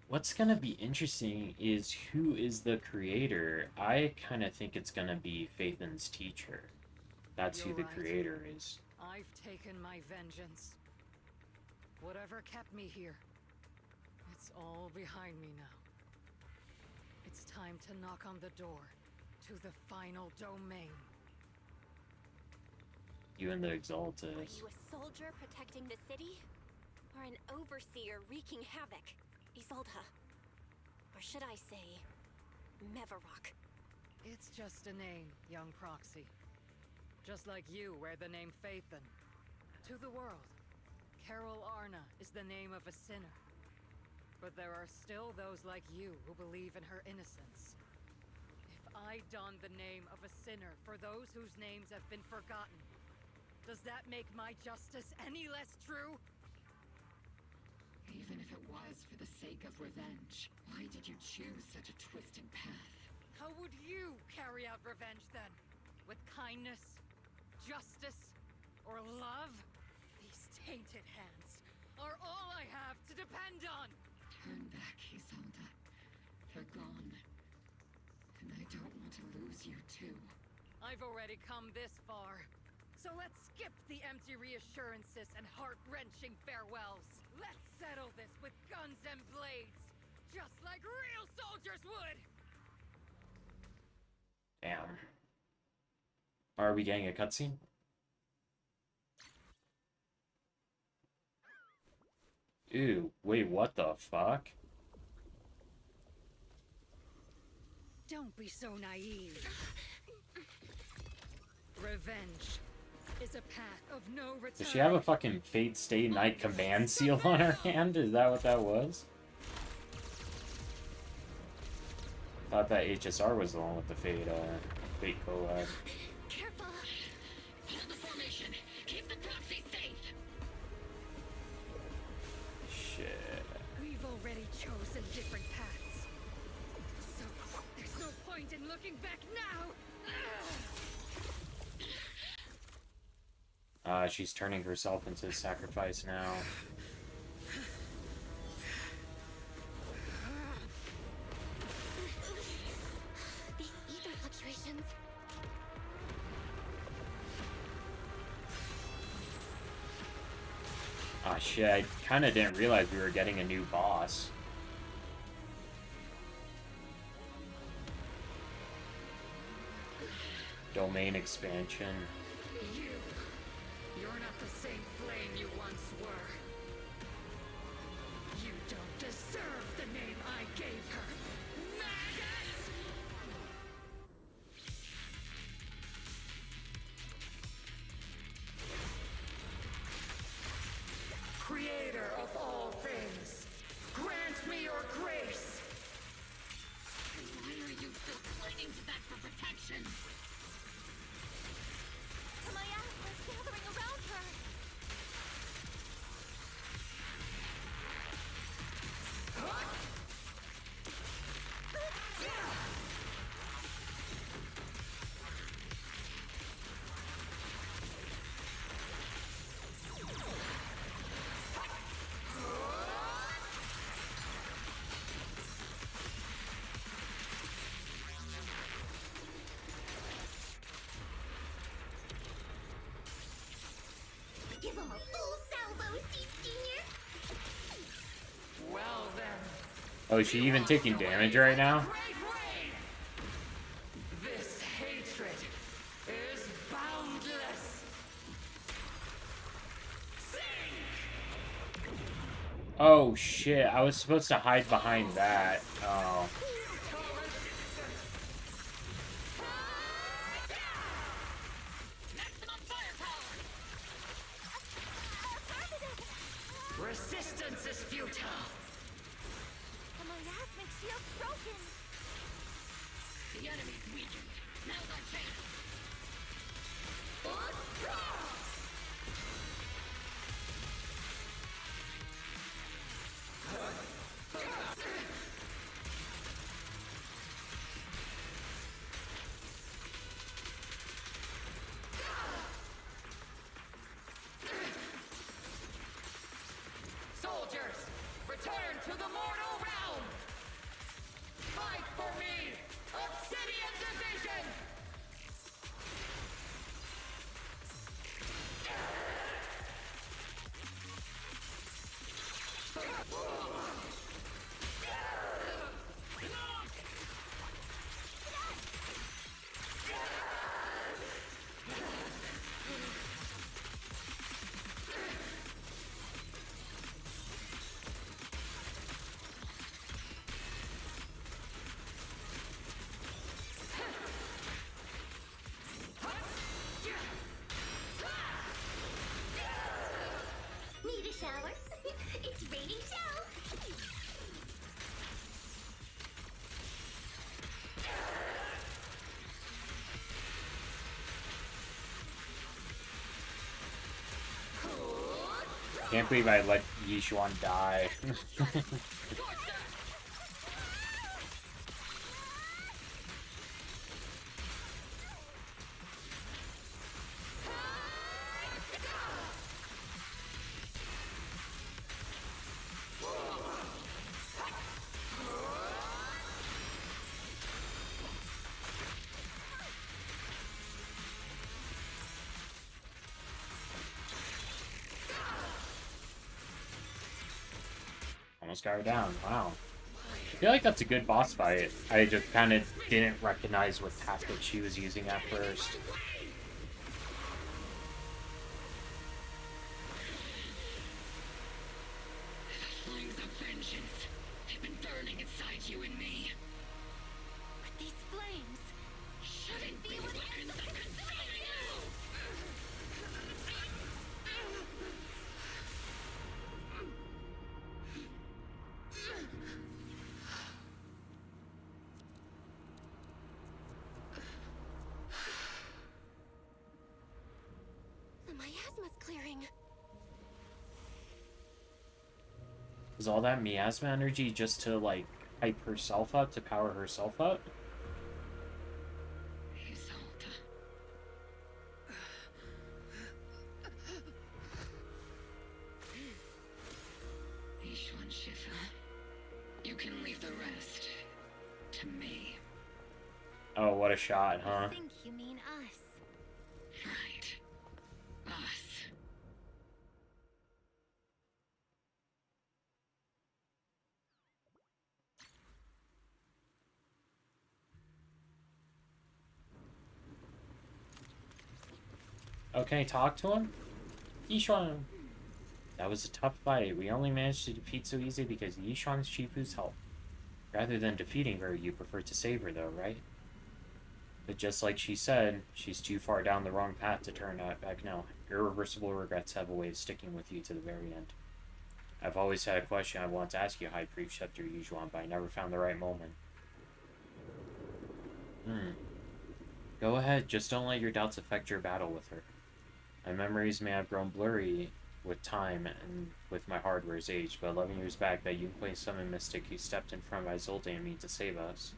What's gonna be interesting is who is the creator. I kind of think it's gonna be Phaethon's teacher. That's You're who the right. creator is. I've taken my vengeance. Whatever kept me here, it's all behind me now. It's time to knock on the door to the final domain. You and the Are Exalted. you a soldier protecting the city? Or an overseer wreaking havoc? Isolde. Or should I say, Mevarok? It's just a name, young proxy. Just like you wear the name Phaethon. To the world, Carol Arna is the name of a sinner. But there are still those like you who believe in her innocence. If I don the name of a sinner for those whose names have been forgotten, does that make my justice any less true? Even if it was for the sake of revenge, why did you choose such a twisted path? How would you carry out revenge then? With kindness, justice, or love? These tainted hands are all I have to depend on! Turn back, Isolde. They're gone. And I don't want to lose you too. I've already come this far. So let's skip the empty reassurances and heart-wrenching farewells. Let's settle this with guns and blades, just like real soldiers would! Damn. Are we getting a cutscene? Ew, wait, what the fuck? Don't be so naive. Revenge is a path of no return. Does she have a fucking Fate Stay Night command seal on her hand? Is that what that was? Thought that HSR was the one with the fate collab. Careful! Hold the formation. Keep the proxy safe. Shit. We've already chosen different paths. So, there's no point in looking back now! She's turning herself into sacrifice now. These ether fluctuations. Ah, shit, I kinda didn't realize we were getting a new boss. Domain expansion. You're not the same flame you once were. You don't deserve the name I gave her. Maggot! Creator of all things, grant me your grace! Why are you still clinging to that for protection? My asthma's gathering around her. Give him a full salvo, Senior. Well then. Oh, is she even taking damage right now? This hatred is boundless. Oh shit, I was supposed to hide behind that. Oh. Resistance is futile. The miasmic shield's broken. The enemy's weakened. Now's our chance. Soldiers, return to the mortal realm. Fight for me, Obsidian Division. Need a shower? It's raining shells. Can't believe I let Yishuan die. Almost got her down. Wow. I feel like that's a good boss fight. I just kind of didn't recognize what tactic she was using at first. Flames of vengeance. They've been burning inside you and me. But these flames shouldn't be what weapons that control you! miasma's clearing. Is all that miasma energy just to, like, hype herself up, to power herself up? You can leave the rest to me. Oh, what a shot, huh? I think you mean us. Right. Us. Okay, talk to him? Yishuang. That was a tough fight. We only managed to defeat so easy because of Yishuang's Shifu's help. Rather than defeating her, you prefer to save her though, right? But just like she said, she's too far down the wrong path to turn back now. Irreversible regrets have a way of sticking with you to the very end. I've always had a question I want to ask you, High Preceptor Yishuang, but I never found the right moment. Go ahead, just don't let your doubts affect your battle with her. My memories may have grown blurry with time and with my hardware's age, but 11 years back, that Yunque summoned mystic who stepped in front of Isolde and me to save us.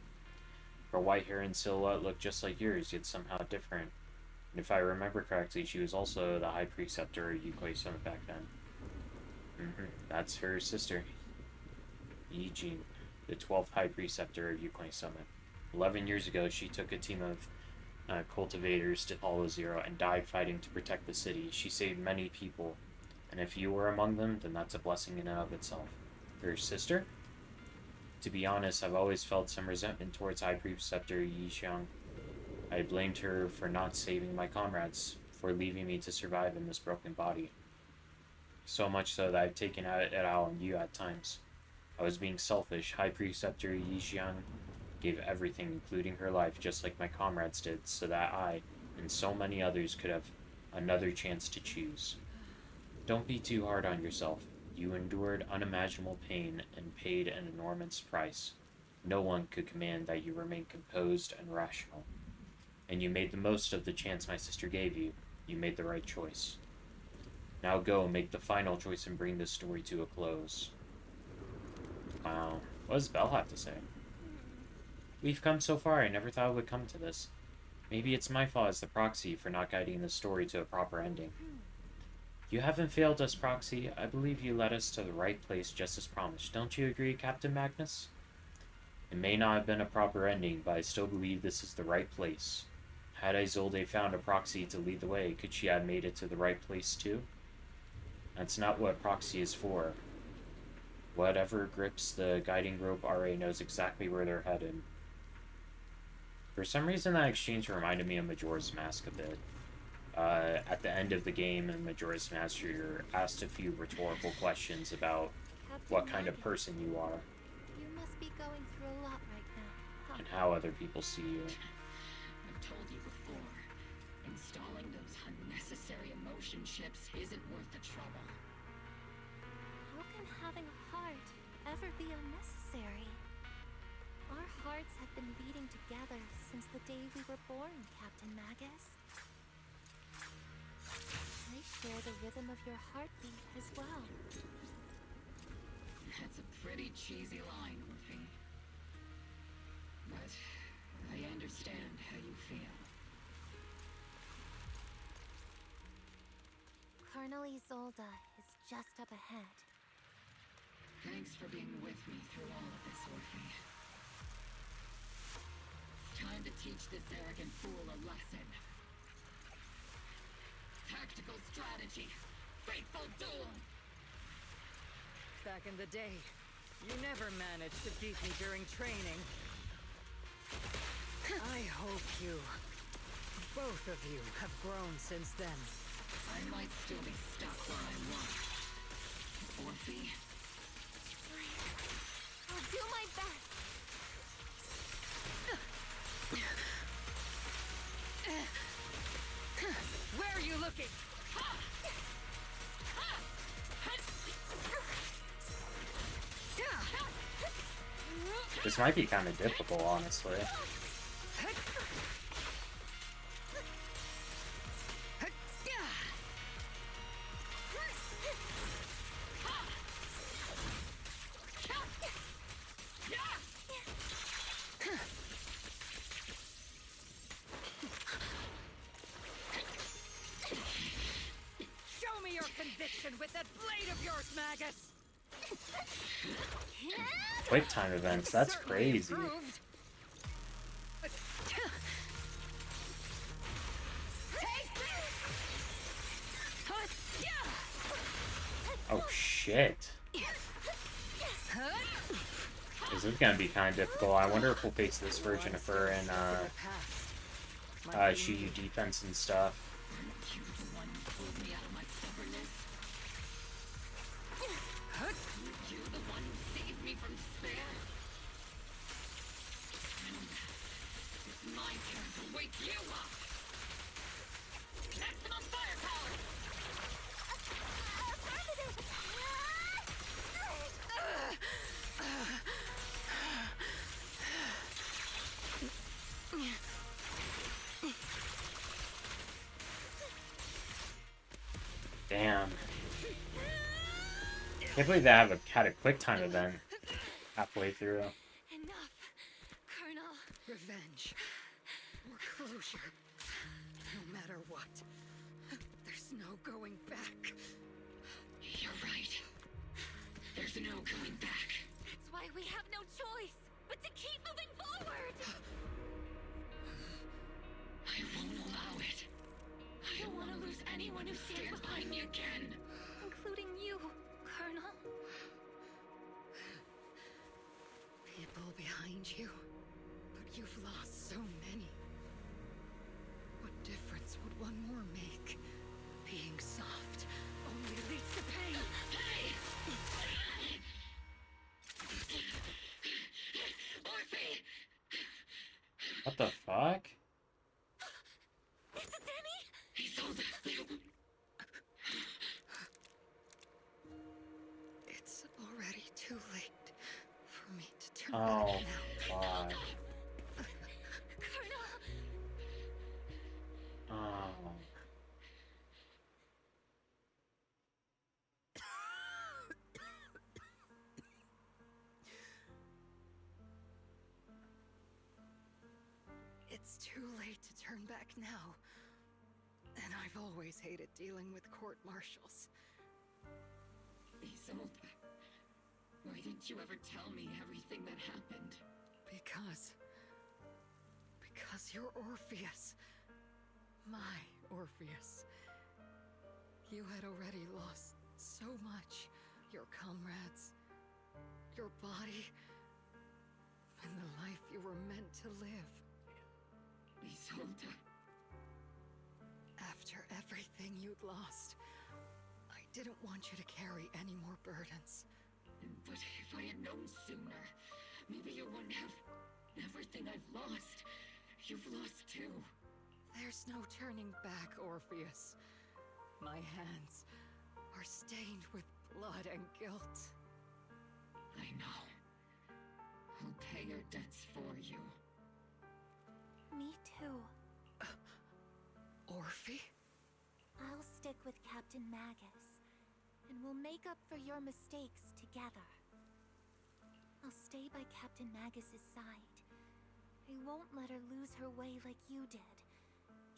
Her white hair and silhouette looked just like yours, yet somehow different. And if I remember correctly, she was also the High Preceptor Yunque summoned back then. That's her sister, Yijin, the 12th High Preceptor of Yunque Summit. 11 years ago, she took a team of cultivators to Hollow Zero and died fighting to protect the city. She saved many people, and if you were among them, then that's a blessing in and of itself. Her sister? To be honest, I've always felt some resentment towards High Preceptor Yixiang. I blamed her for not saving my comrades, for leaving me to survive in this broken body. So much so that I've taken it out on you at times. I was being selfish. High Preceptor Yixiang gave everything, including her life, just like my comrades did, so that I, and so many others, could have another chance to choose. Don't be too hard on yourself. You endured unimaginable pain and paid an enormous price. No one could command that you remain composed and rational. And you made the most of the chance my sister gave you. You made the right choice. Now go, make the final choice and bring this story to a close. Wow. What does Belle have to say? We've come so far, I never thought it would come to this. Maybe it's my fault as the proxy for not guiding the story to a proper ending. You haven't failed us, Proxy. I believe you led us to the right place just as promised. Don't you agree, Captain Magnus? It may not have been a proper ending, but I still believe this is the right place. Had Isolde found a proxy to lead the way, could she have made it to the right place too? That's not what Proxy is for. Whatever grips the guiding rope already knows exactly where they're headed. For some reason, that exchange reminded me of Majora's Mask a bit. At the end of the game in Majora's Mask, you're asked a few rhetorical questions about what kind of person you are. You must be going through a lot right now, huh? And how other people see you. I've told you before, installing those unnecessary emotion chips isn't worth the trouble. How can having a heart ever be unnecessary? Our hearts have been beating together since the day we were born, Captain Magus. I share the rhythm of your heartbeat as well. That's a pretty cheesy line, Orphe. But I understand how you feel. Colonel Isolde is just up ahead. Thanks for being with me through all of this, Orphe. It's time to teach this arrogant fool a lesson. Tactical strategy. Fateful duel. Back in the day, you never managed to beat me during training. I hope you, both of you, have grown since then. I might still be stuck where I was. Orphe? I'll do my best. Where are you looking? This might be kind of difficult, honestly. action with that blade of yours, Magus! Quick time events, that's Certainly crazy. improved. Oh shit. This is gonna be kind of difficult. I wonder if we'll face this version of her in Shiyu defense and stuff. Damn. Can't believe they had a quick time event halfway through. Enough, Colonel. Revenge. Or closure. No matter what. There's no going back. You're right. There's no going back. That's why we have no choice but to keep moving forward! I won't allow it. I don't want to lose anyone who stands behind me again. Including you, Colonel. People behind you. But you've lost so many. What difference would one more make? Being soft only leads to pain. Hey! Orphe! What the fuck? Is it Danny? He's all that. It's already too late for me to turn Oh, back now. God. Colonel! Oh. It's too late to turn back now. And I've always hated dealing with court-martials. Isolde, why didn't you ever tell me everything that happened? Because you're Orpheus. My Orpheus. You had already lost so much. Your comrades, your body, and the life you were meant to live. Isolde. After everything you'd lost, I didn't want you to carry any more burdens. But if I had known sooner, maybe you wouldn't have everything I've lost. You've lost too. There's no turning back, Orpheus. My hands are stained with blood and guilt. I know. I'll pay your debts for you. Me too. Orphe? I'll stick with Captain Magus, and we'll make up for your mistakes together. I'll stay by Captain Magus's side. I won't let her lose her way like you did,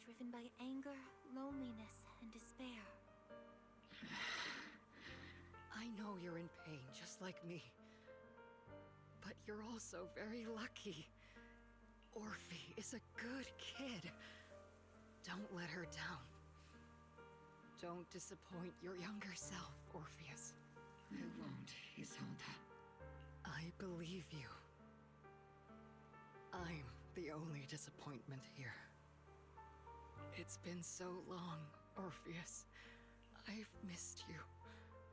driven by anger, loneliness, and despair. I know you're in pain, just like me. But you're also very lucky. Orphe is a good kid. Don't let her down. Don't disappoint your younger self, Orpheus. I won't, Isolde. I believe you. I'm the only disappointment here. It's been so long, Orpheus. I've missed you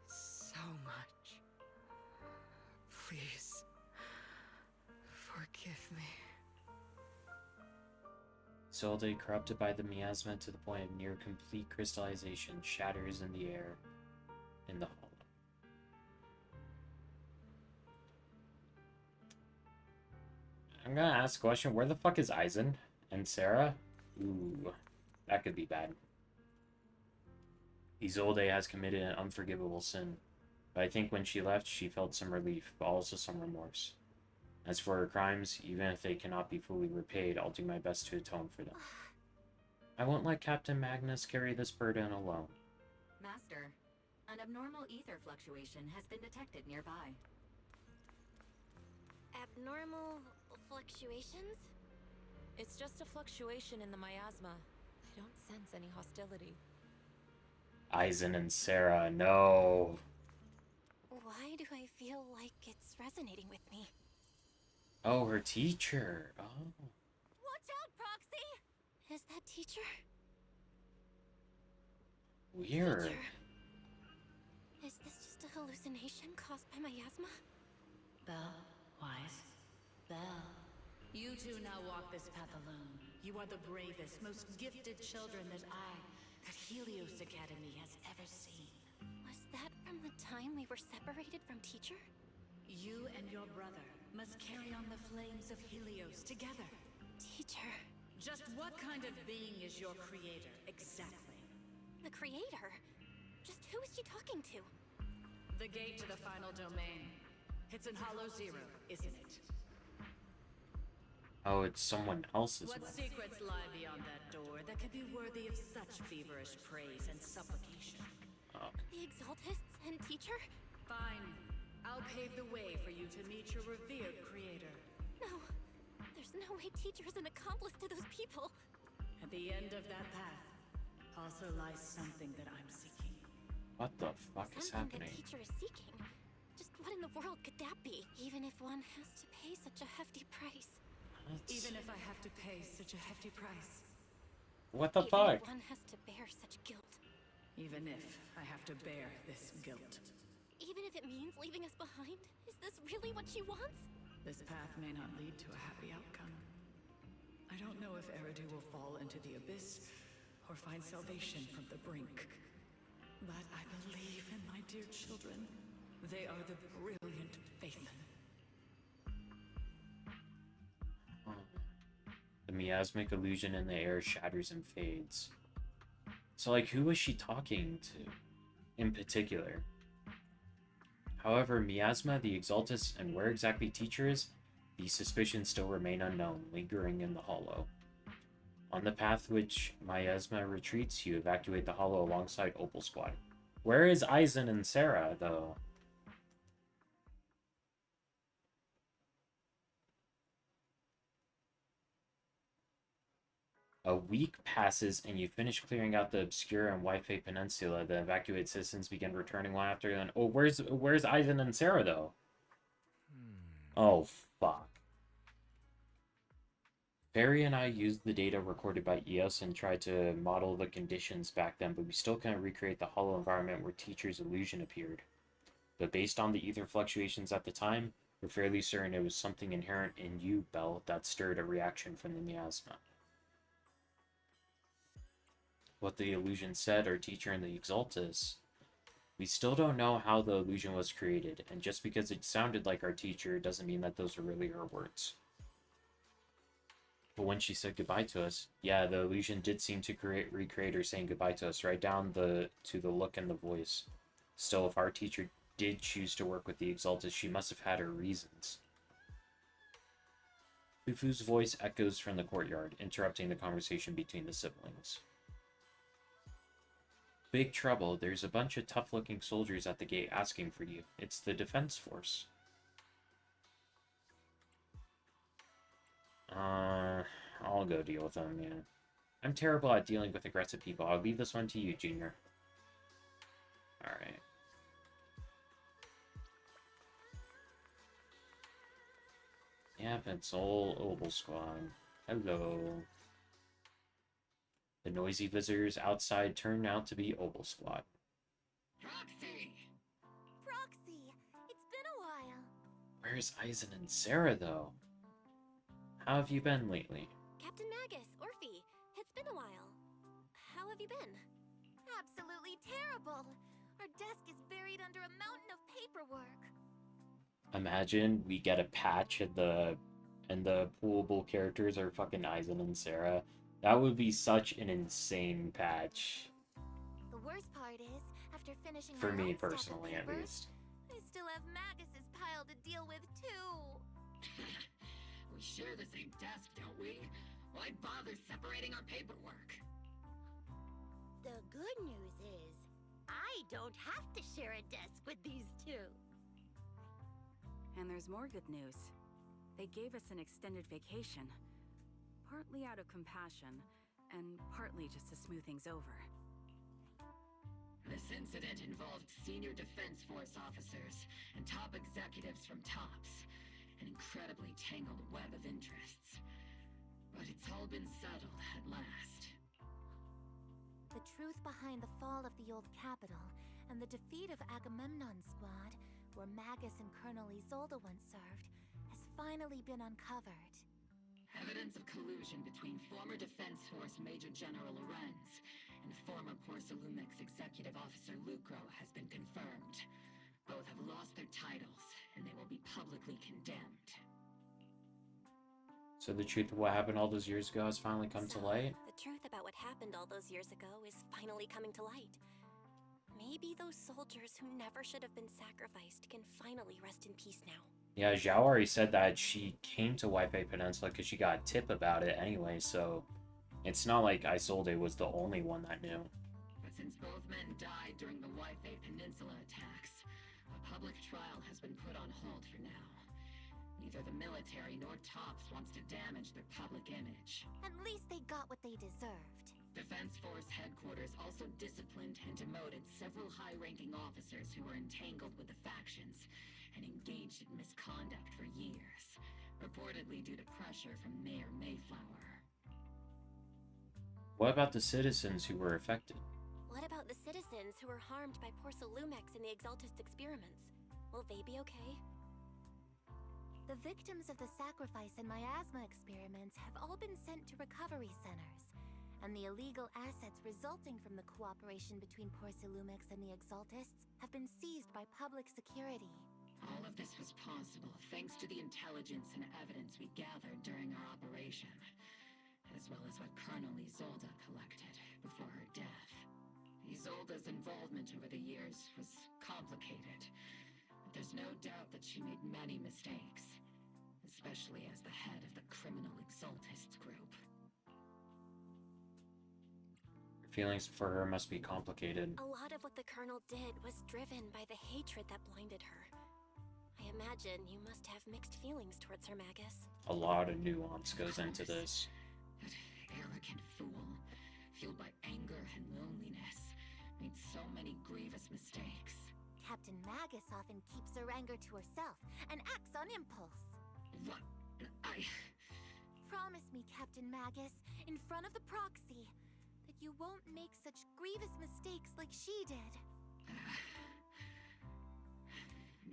so much. Please, forgive me. Isolde, corrupted by the miasma to the point of near complete crystallization, shatters in the air in the hollow. I'm gonna ask a question. Where the fuck is Aizen and Sarah? Ooh, that could be bad. Isolde has committed an unforgivable sin, but I think when she left, she felt some relief, but also some remorse. As for her crimes, even if they cannot be fully repaid, I'll do my best to atone for them. I won't let Captain Magnus carry this burden alone. Master, An abnormal ether fluctuation has been detected nearby. Abnormal fluctuations? It's just a fluctuation in the miasma. I don't sense any hostility. Aizen and Sarah, no. Why do I feel like it's resonating with me? Oh, her teacher. Oh. Watch out, Proxy! Is that teacher? Weird. Teacher. Is this just a hallucination caused by miasma? Belle, Wise, Belle. You two now walk this path alone. You are the bravest, most gifted children that Helios Academy has ever seen. Was that from the time we were separated from teacher? You and your brother must carry on the flames of Helios together. Teacher. Just what kind of being is your creator, exactly? The creator? Just who is she talking to? The gate to the final domain. It's in Hollow Zero, isn't it? Oh, it's someone else's What one. secrets lie beyond that door that could be worthy of such feverish praise and supplication? Oh. The Exaltists and teacher? Fine. I'll pave the way for you to meet your revered creator. No. There's no way teacher is an accomplice to those people. At the end of that path also lies something that I'm seeking. What the fuck is Something happening? that teacher is seeking? Just what in the world could that be? Even if one has to pay such a hefty price. Even if I have to pay such a hefty price. What the Even fuck? if one has to bear such guilt. Even if I have to bear this guilt. Even if it means leaving us behind? Is this really what she wants? This path may not lead to a happy outcome. I don't know if Eridu will fall into the abyss or find salvation from the brink. But I believe in my dear children. They are the brilliant Phaethon. The miasmic illusion in the air shatters and fades. So, like, who was she talking to in particular? However, miasma, the Exaltus, and where exactly teacher is, these suspicions still remain unknown, lingering in the hollow. On the path which miasma retreats, you evacuate the hollow alongside Opal Squad. Where is Aizen and Sarah, though? A week passes and you finish clearing out the obscure and Wi-Fi Peninsula. The evacuated citizens begin returning one after another. Oh, where's Aizen and Sarah, though? Oh, fuck. Barry and I used the data recorded by EOS and tried to model the conditions back then, but we still couldn't recreate the hollow environment where teacher's illusion appeared. But based on the ether fluctuations at the time, we're fairly certain it was something inherent in you, Belle, that stirred a reaction from the miasma. What the illusion said, our teacher and the Exaltus. We still don't know how the illusion was created, and just because it sounded like our teacher doesn't mean that those are really her words. But when she said goodbye to us, yeah, the illusion did seem to recreate her saying goodbye to us, right down to the look and the voice. Still, if our teacher did choose to work with the Exaltus, she must have had her reasons. Fufu's voice echoes from the courtyard, interrupting the conversation between the siblings. Big trouble. There's a bunch of tough-looking soldiers at the gate asking for you. It's the defense force. I'll go deal with them, yeah. I'm terrible at dealing with aggressive people. I'll leave this one to you, Junior. Alright. Yep, it's all Opal Squad. Hello. The noisy visitors outside turn out to be Opal Squad. Proxy! Proxy! It's been a while. Where's Aizen and Sarah, though? How have you been lately? Captain Magus, Orphe, it's been a while. How have you been? Absolutely terrible! Our desk is buried under a mountain of paperwork. Imagine we get a patch and the poolable characters are fucking Aizen and Sarah. That would be such an insane patch. The worst part is, after finishing For my me own stack of personally, at papers, least. I still have Magus's pile to deal with too. We share the same desk, don't we? Why bother separating our paperwork? The good news is, I I don't have to share a desk with these two. And there's more good news. They gave us an extended vacation. Partly out of compassion, and partly just to smooth things over. This incident involved senior Defense Force officers and top executives from TOPS. An incredibly tangled web of interests. But it's all been settled at last. The truth behind the fall of the old capital and the defeat of Agamemnon's squad, where Magus and Colonel Isolde once served, has finally been uncovered. Evidence of collusion between former Defense Force Major General Lorenz and former Porcelumex Executive Officer Lucro has been confirmed. Both have lost their titles, and they will be publicly condemned. So the truth of what happened all those years ago has finally come to light? The truth about what happened all those years ago is finally coming to light. Maybe those soldiers who never should have been sacrificed can finally rest in peace now. Yeah, Zhao already said that she came to White Peninsula because she got a tip about it anyway, so it's not like Isolde was the only one that knew. But since both men died during the White Peninsula attacks, a public trial has been put on hold for now. Neither the military nor TOPS wants to damage their public image. At least they got what they deserved. Defense Force headquarters also disciplined and demoted several high-ranking officers who were entangled with the factions and engaged in misconduct for years, reportedly due to pressure from Mayor Mayflower. What about the citizens who were affected? What about the citizens who were harmed by Porcelumex in the Exaltist experiments? Will they be okay? The victims of the sacrifice and miasma experiments have all been sent to recovery centers, and the illegal assets resulting from the cooperation between Porcelumex and the Exaltists have been seized by public security. All of this was possible thanks to the intelligence and evidence we gathered during our operation, as well as what Colonel Isolde collected before her death. Isolde's involvement over the years was complicated, but there's no doubt that she made many mistakes, especially as the head of the criminal Exaltists group. Your feelings for her must be complicated. A lot of what the Colonel did was driven by the hatred that blinded her. I imagine you must have mixed feelings towards her, Magus. A lot of nuance goes into this. That arrogant fool, fueled by anger and loneliness, made so many grievous mistakes. Captain Magus often keeps her anger to herself and acts on impulse. What? Promise me, Captain Magus, in front of the proxy, that you won't make such grievous mistakes like she did.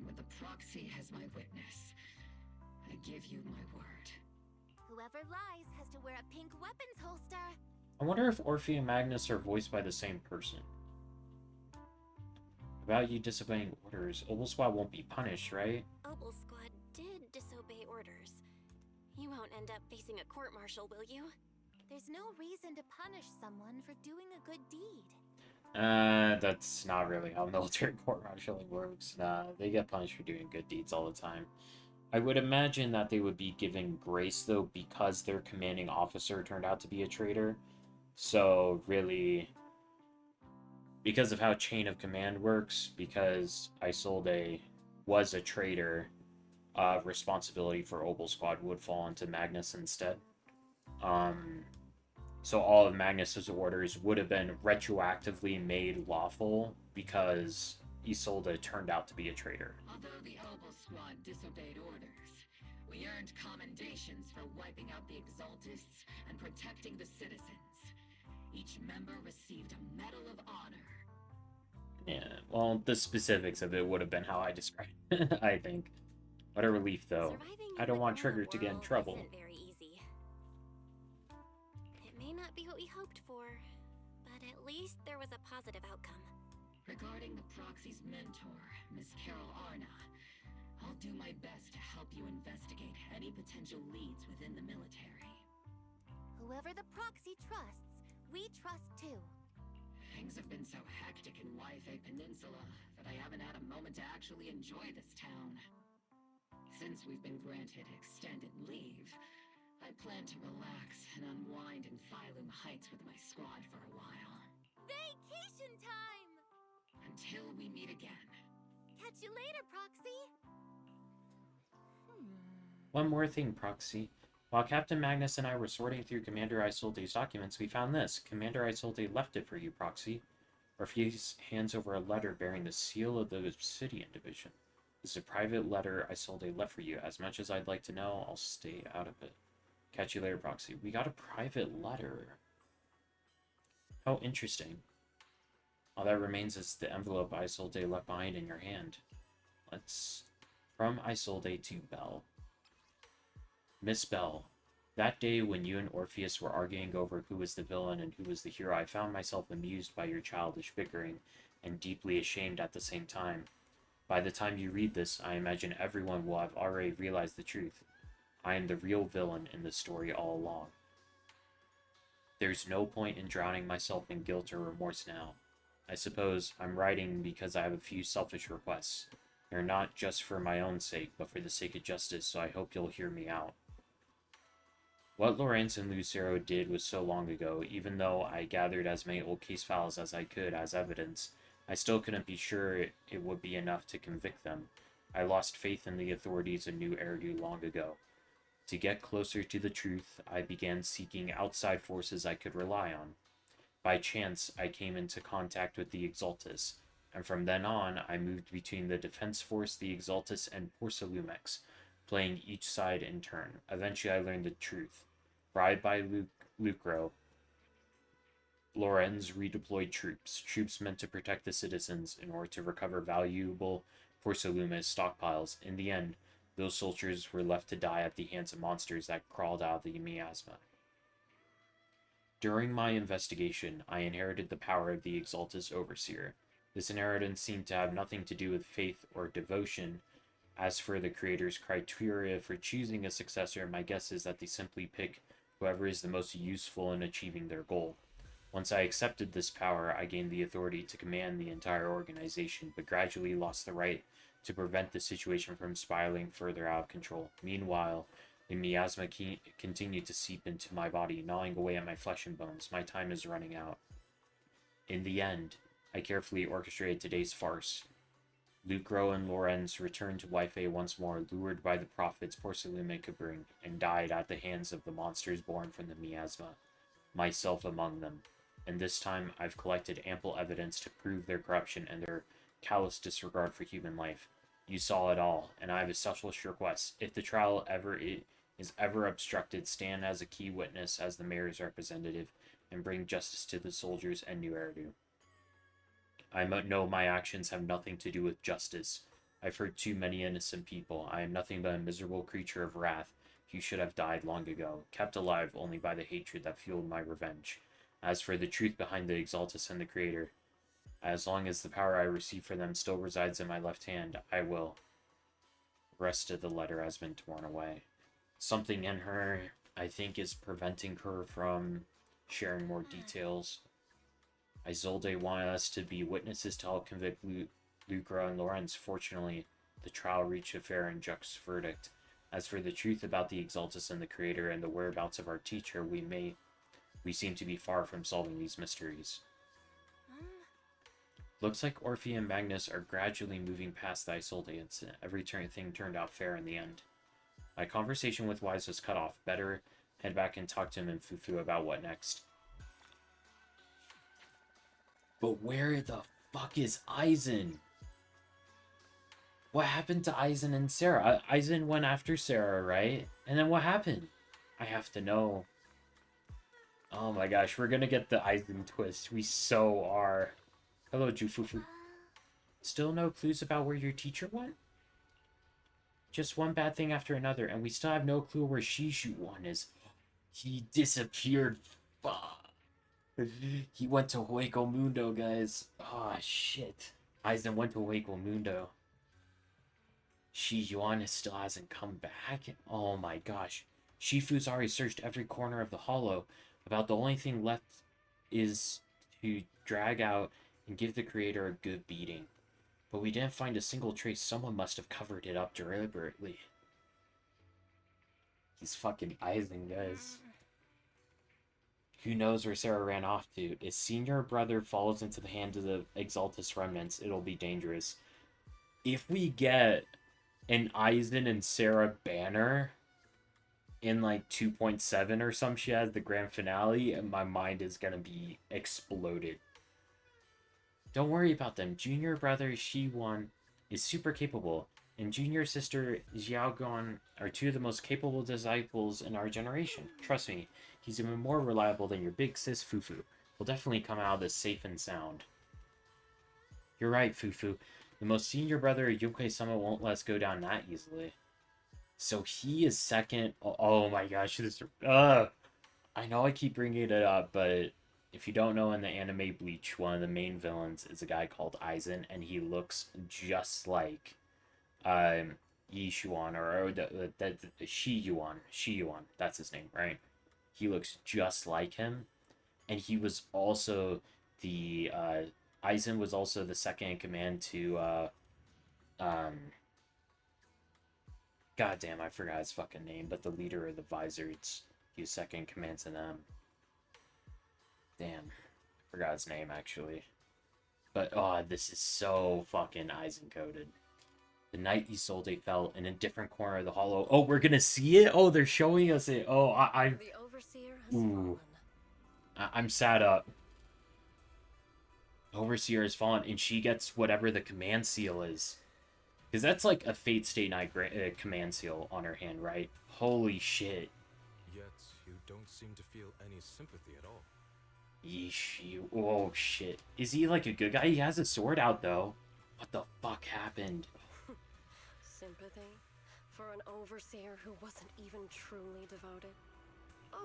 With the proxy as my witness, I give you my word. Whoever lies has to wear a pink weapons holster. I wonder if Orphe and Magnus are voiced by the same person. About you disobeying orders, Obel Squad won't be punished, right? Obel Squad did disobey orders. You won't end up facing a court-martial, will you? There's no reason to punish someone for doing a good deed. That's not really how military court-martialing works. Nah, they get punished for doing good deeds all the time. I would imagine that they would be given grace, though, because their commanding officer turned out to be a traitor. So, really, because of how chain of command works, because Isolde was a traitor, responsibility for Obel Squad would fall onto Magnus instead. So all of Magnus's orders would have been retroactively made lawful because Isolde turned out to be a traitor. Although the Obel Squad disobeyed orders, we earned commendations for wiping out the Exaltists and protecting the citizens. Each member received a Medal of Honor. Yeah, well, the specifics of it would have been how I described it, I think. What a relief, though. I don't want Trigger to get in trouble. Isn't very easy. It may not be what we hoped for, but at least there was a positive outcome. Regarding the proxy's mentor, Miss Carol Arna, I'll do my best to help you investigate any potential leads within the military. Whoever the proxy trusts, we trust too. Things have been so hectic in White Peninsula that I haven't had a moment to actually enjoy this town. Since we've been granted extended leave, I plan to relax and unwind in Phylum Heights with my squad for a while. Vacation time! until we meet again. Catch you later, Proxy. One more thing, Proxy. While Captain Magnus and I were sorting through Commander Isolde's documents, we found this. Commander Isolde left it for you, Proxy. Orpheus hands over a letter bearing the seal of the Obsidian Division. This is a private letter Isolde left for you. As much as I'd like to know, I'll stay out of it. Catch you later, Proxy. We got a private letter. How interesting. All that remains is the envelope Isolde left behind in your hand. Let's... From Isolde to Belle. Miss Belle, that day when you and Orpheus were arguing over who was the villain and who was the hero, I found myself amused by your childish bickering and deeply ashamed at the same time. By the time you read this, I imagine everyone will have already realized the truth. I am the real villain in the story all along. There's no point in drowning myself in guilt or remorse now. I suppose I'm writing because I have a few selfish requests. They're not just for my own sake, but for the sake of justice, so I hope you'll hear me out. What Lorenz and Lucero did was so long ago. Even though I gathered as many old case files as I could as evidence, I still couldn't be sure it would be enough to convict them. I lost faith in the authorities and New Eridu long ago. To get closer to the truth, I began seeking outside forces I could rely on. By chance, I came into contact with the Exaltus, and from then on, I moved between the Defense Force, the Exaltus, and Porcelumex, playing each side in turn. Eventually, I learned the truth. Bribed by Lucro, Lorenz redeployed troops meant to protect the citizens in order to recover valuable Porcelumex stockpiles. In the end, those soldiers were left to die at the hands of monsters that crawled out of the miasma. During my investigation, I inherited the power of the Exaltus Overseer. This inheritance seemed to have nothing to do with faith or devotion. As for the creator's criteria for choosing a successor, my guess is that they simply pick whoever is the most useful in achieving their goal. Once I accepted this power, I gained the authority to command the entire organization, but gradually lost the right to prevent the situation from spiraling further out of control. Meanwhile, the miasma continued to seep into my body, gnawing away at my flesh and bones. My time is running out. In the end, I carefully orchestrated today's farce. Lucro and Lorenz returned to Wi-Fi once more, lured by the profits Porcelume could bring, and died at the hands of the monsters born from the miasma, myself among them. And this time, I've collected ample evidence to prove their corruption and their callous disregard for human life. You saw it all, and I have a selfish request. If the trial is ever obstructed, stand as a key witness as the mayor's representative, and bring justice to the soldiers and New Eridu. I know my actions have nothing to do with justice. I've hurt too many innocent people. I am nothing but a miserable creature of wrath who should have died long ago, kept alive only by the hatred that fueled my revenge. As for the truth behind the Exaltus and the Creator, as long as the power I receive from them still resides in my left hand, I will. The rest of the letter has been torn away. Something in her, I think, is preventing her from sharing more details. Isolde wanted us to be witnesses to help convict Lucro and Lorenz. Fortunately, the trial reached a fair and just verdict. As for the truth about the Exaltus and the Creator and the whereabouts of our teacher, we seem to be far from solving these mysteries. Looks like Orpheus and Magnus are gradually moving past the Isolde incident. Everything turned out fair in the end. My conversation with Wise was cut off. Better head back and talk to him and Fufu about what next. But where the fuck is Aizen? What happened to Aizen and Sarah? Aizen went after Sarah, right? And then what happened? I have to know. Oh my gosh, we're gonna get the Aizen twist. We so are. Hello, Jufufu. Still no clues about where your teacher went? Just one bad thing after another, and we still have no clue where Shishu-1 is. He disappeared. Fuck. He went to Hueco Mundo, guys. Oh, shit. Aizen went to Hueco Mundo. Shi-Yuan still hasn't come back? Oh my gosh. Shifu's already searched every corner of the hollow. About the only thing left is to drag out and give the Creator a good beating. But we didn't find a single trace. Someone must have covered it up deliberately. He's fucking Aizen, guys. Who knows where Sarah ran off to? If senior brother falls into the hands of the Exaltus remnants, it'll be dangerous. If we get an Eisen and Sarah banner in like 2.7 or some shit as the grand finale, and my mind is gonna be exploded. Don't worry about them. Junior brother Shi-Wan is super capable, and junior sister Xiaoguan are two of the most capable disciples in our generation. Trust me, he's even more reliable than your big sis Fufu. We'll definitely come out of this safe and sound. You're right, Fufu. The most senior brother Yokai-sama won't let us go down that easily. So he is second. Oh my gosh, this. I know I keep bringing it up, but if you don't know, in the anime Bleach, one of the main villains is a guy called Aizen, and he looks just like Yishuan or the Shi-Yuan. That's his name, right? He looks just like him, and he was also the Aizen was also the second in command to God damn, I forgot his fucking name, but the leader of the Visors, he was second in command to them. Damn, I forgot his name actually. But oh, this is so fucking Aizen coded. The night Isolde fell in a different corner of the hollow. Oh, we're gonna see it? Oh, they're showing us it. Oh, I'm. The Overseer has Ooh. fallen. I'm sad up. Overseer has fallen, and she gets whatever the command seal is. Because that's like a Fate Stay Night command seal on her hand, right? Holy shit. Yet you don't seem to feel any sympathy at all. Yeesh, oh shit. Is he like a good guy? He has a sword out though. What the fuck happened? Sympathy? For an Overseer who wasn't even truly devoted?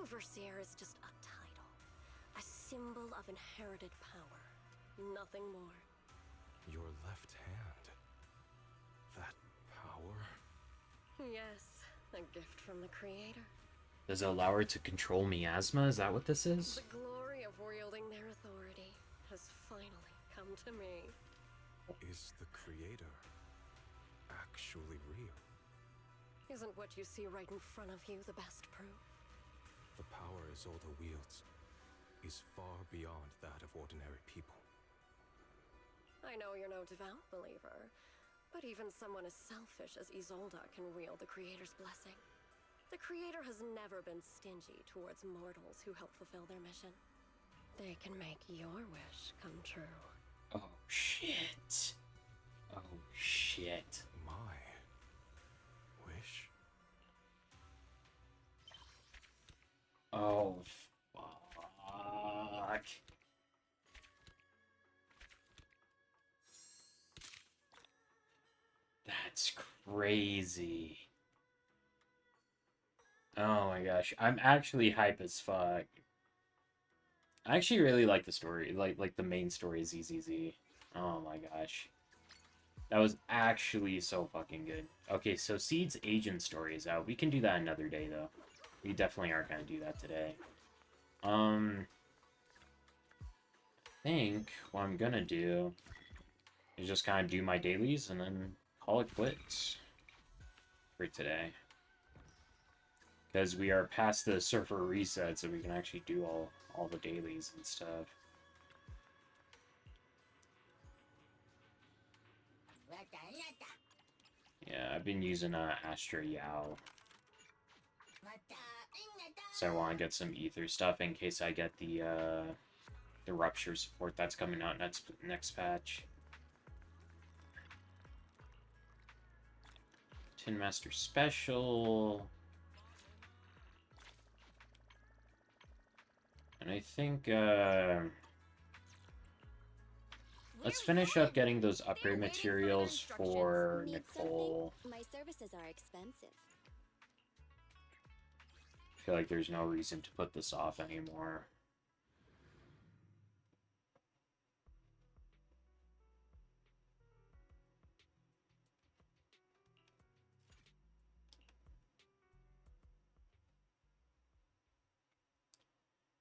Overseer is just a title. A symbol of inherited power. Nothing more. Your left hand. That power? Yes, a gift from the Creator. Does it allow her to control miasma? Is that what this is? The glory of wielding their authority has finally come to me. Is the Creator actually real? Isn't what you see right in front of you the best proof? The power Isolde wields is far beyond that of ordinary people. I know you're no devout believer, but even someone as selfish as Isolde can wield the Creator's blessing. The Creator has never been stingy towards mortals who help fulfill their mission. They can make your wish come true. Oh shit. Oh shit. My wish? Oh fuck. That's crazy. Oh my gosh, I'm actually hype as fuck. I actually really like the story, like the main story is ZZZ. Oh my gosh. That was actually so fucking good. Okay, so Seed's agent story is out. We can do that another day though. We definitely aren't gonna do that today. I think what I'm gonna do is just kind of do my dailies and then call it quits for today. Because we are past the server reset, so we can actually do all the dailies and stuff. Yeah, I've been using Astra Yao. So I want to get some ether stuff in case I get the rupture support that's coming out next patch. Tin Master Special. And I think, let's finish up getting those upgrade materials for Nicole. My services are expensive. I feel like there's no reason to put this off anymore.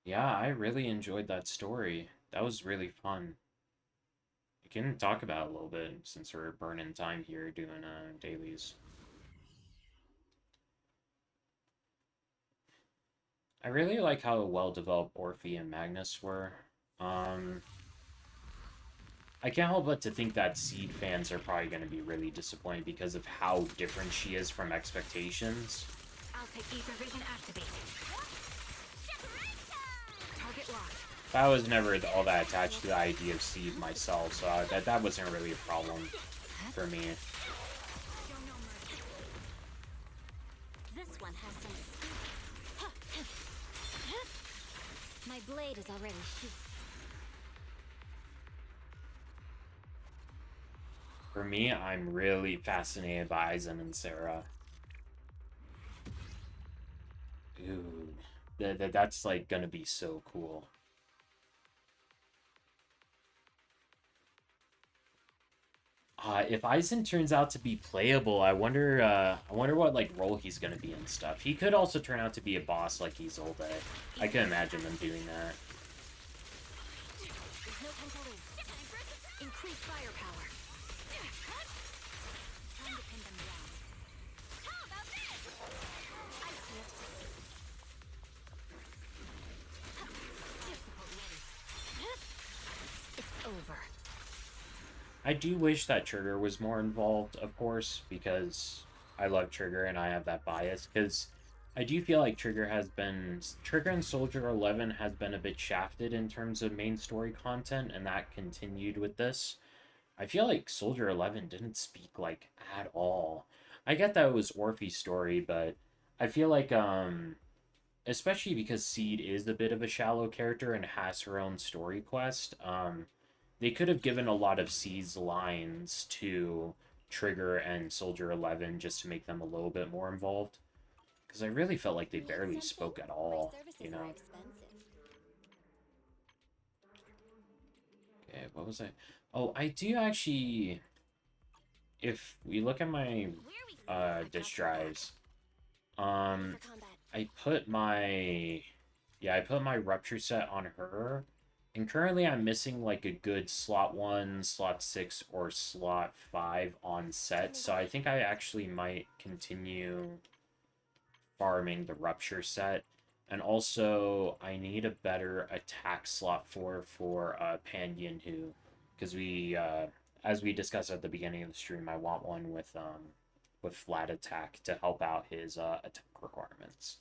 Yeah, I really enjoyed that story. That was really fun. We can talk about it a little bit since we're burning time here doing dailies. I really like how well developed Orphe and Magnus were. Um, I can't help but to think that Seed fans are probably going to be really disappointed because of how different she is from expectations. I'll take ether vision activated. Target locked. I was never all that attached to the idea of Seed myself, so that wasn't really a problem for me. This one has some speed. My blade is already sheathed. For me, I'm really fascinated by Aizen and Sarah. Ooh, that's like gonna be so cool. If Aizen turns out to be playable, I wonder what like role he's gonna be and stuff. He could also turn out to be a boss like Isolde. I can imagine them doing that. There's no time to lose. Increase firepower. Time to pin them down. How about this? I see it. It's over. I do wish that Trigger was more involved, of course, because I love Trigger and I have that bias. Because I do feel like Trigger and Soldier 11 has been a bit shafted in terms of main story content, and that continued with this. I feel like Soldier 11 didn't speak, like, at all. I get that it was Orphe's story, but I feel like, especially because Seed is a bit of a shallow character and has her own story quest, they could have given a lot of Seed's lines to Trigger and Soldier 11 just to make them a little bit more involved. Because I really felt like they barely spoke at all, you know? Okay, what was I? Oh, I do actually... If we look at my disk drives, I put my rupture set on her, and currently I'm missing like a good slot 1, slot 6, or slot 5 on set, so I think I actually might continue farming the rupture set. And also, I need a better attack slot for Pan Yinhu, because as we discussed at the beginning of the stream, I want one with flat attack to help out his attack requirements.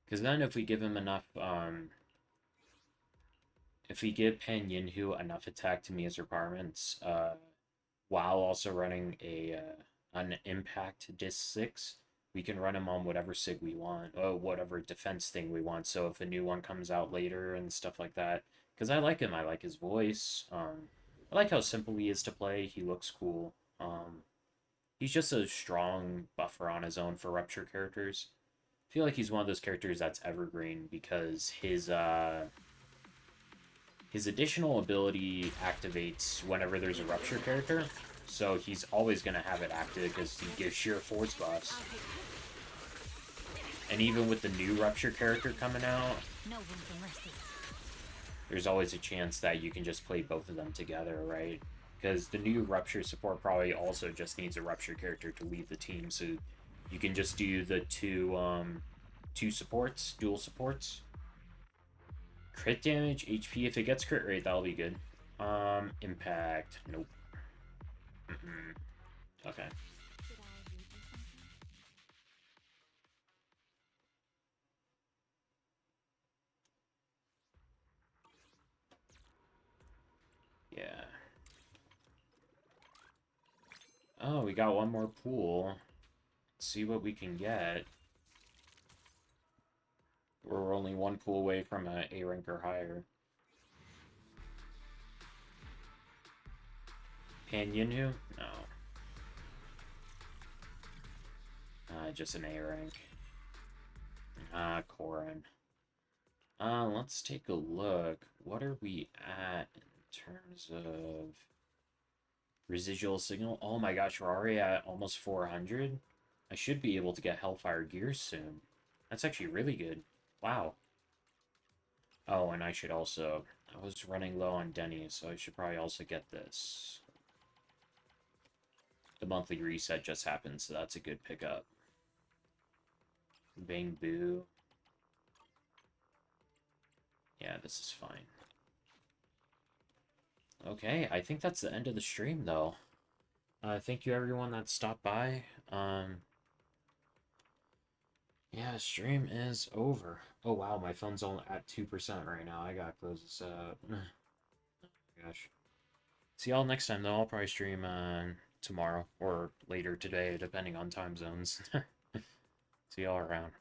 Because then if we give him enough, if we give Pan Yinhu enough attack to meet his requirements, while also running an impact disc 6, we can run him on whatever sig we want, or whatever defense thing we want. So if a new one comes out later and stuff like that, because I like him, I like his voice. I like how simple he is to play. He looks cool. He's just a strong buffer on his own for rupture characters. I feel like he's one of those characters that's evergreen because his additional ability activates whenever there's a rupture character. So he's always going to have it active because he gives sheer force buffs. And even with the new rupture character coming out, there's always a chance that you can just play both of them together, right? Because the new rupture support probably also just needs a rupture character to lead the team, so you can just do the two supports, dual supports. Crit damage, HP, if it gets crit rate, that'll be good. Impact, nope. Okay. Yeah. Oh, we got one more pool. Let's see what we can get. We're only one pool away from a A rank or higher. Pan Yinhu? No. Just an A rank. Korin. Let's take a look. What are we at in terms of residual signal? Oh my gosh, we're already at almost 400. I should be able to get Hellfire Gears soon. That's actually really good. Wow. Oh, and I should also... I was running low on Denny, so I should probably also get this. The monthly reset just happened, so that's a good pickup. Bang boo. Yeah, this is fine. Okay, I think that's the end of the stream, though. Thank you everyone that stopped by. Yeah, stream is over. Oh wow, my phone's only at 2% right now. I gotta close this out. Gosh. See y'all next time, though. I'll probably stream tomorrow or later today, depending on time zones. See y'all around.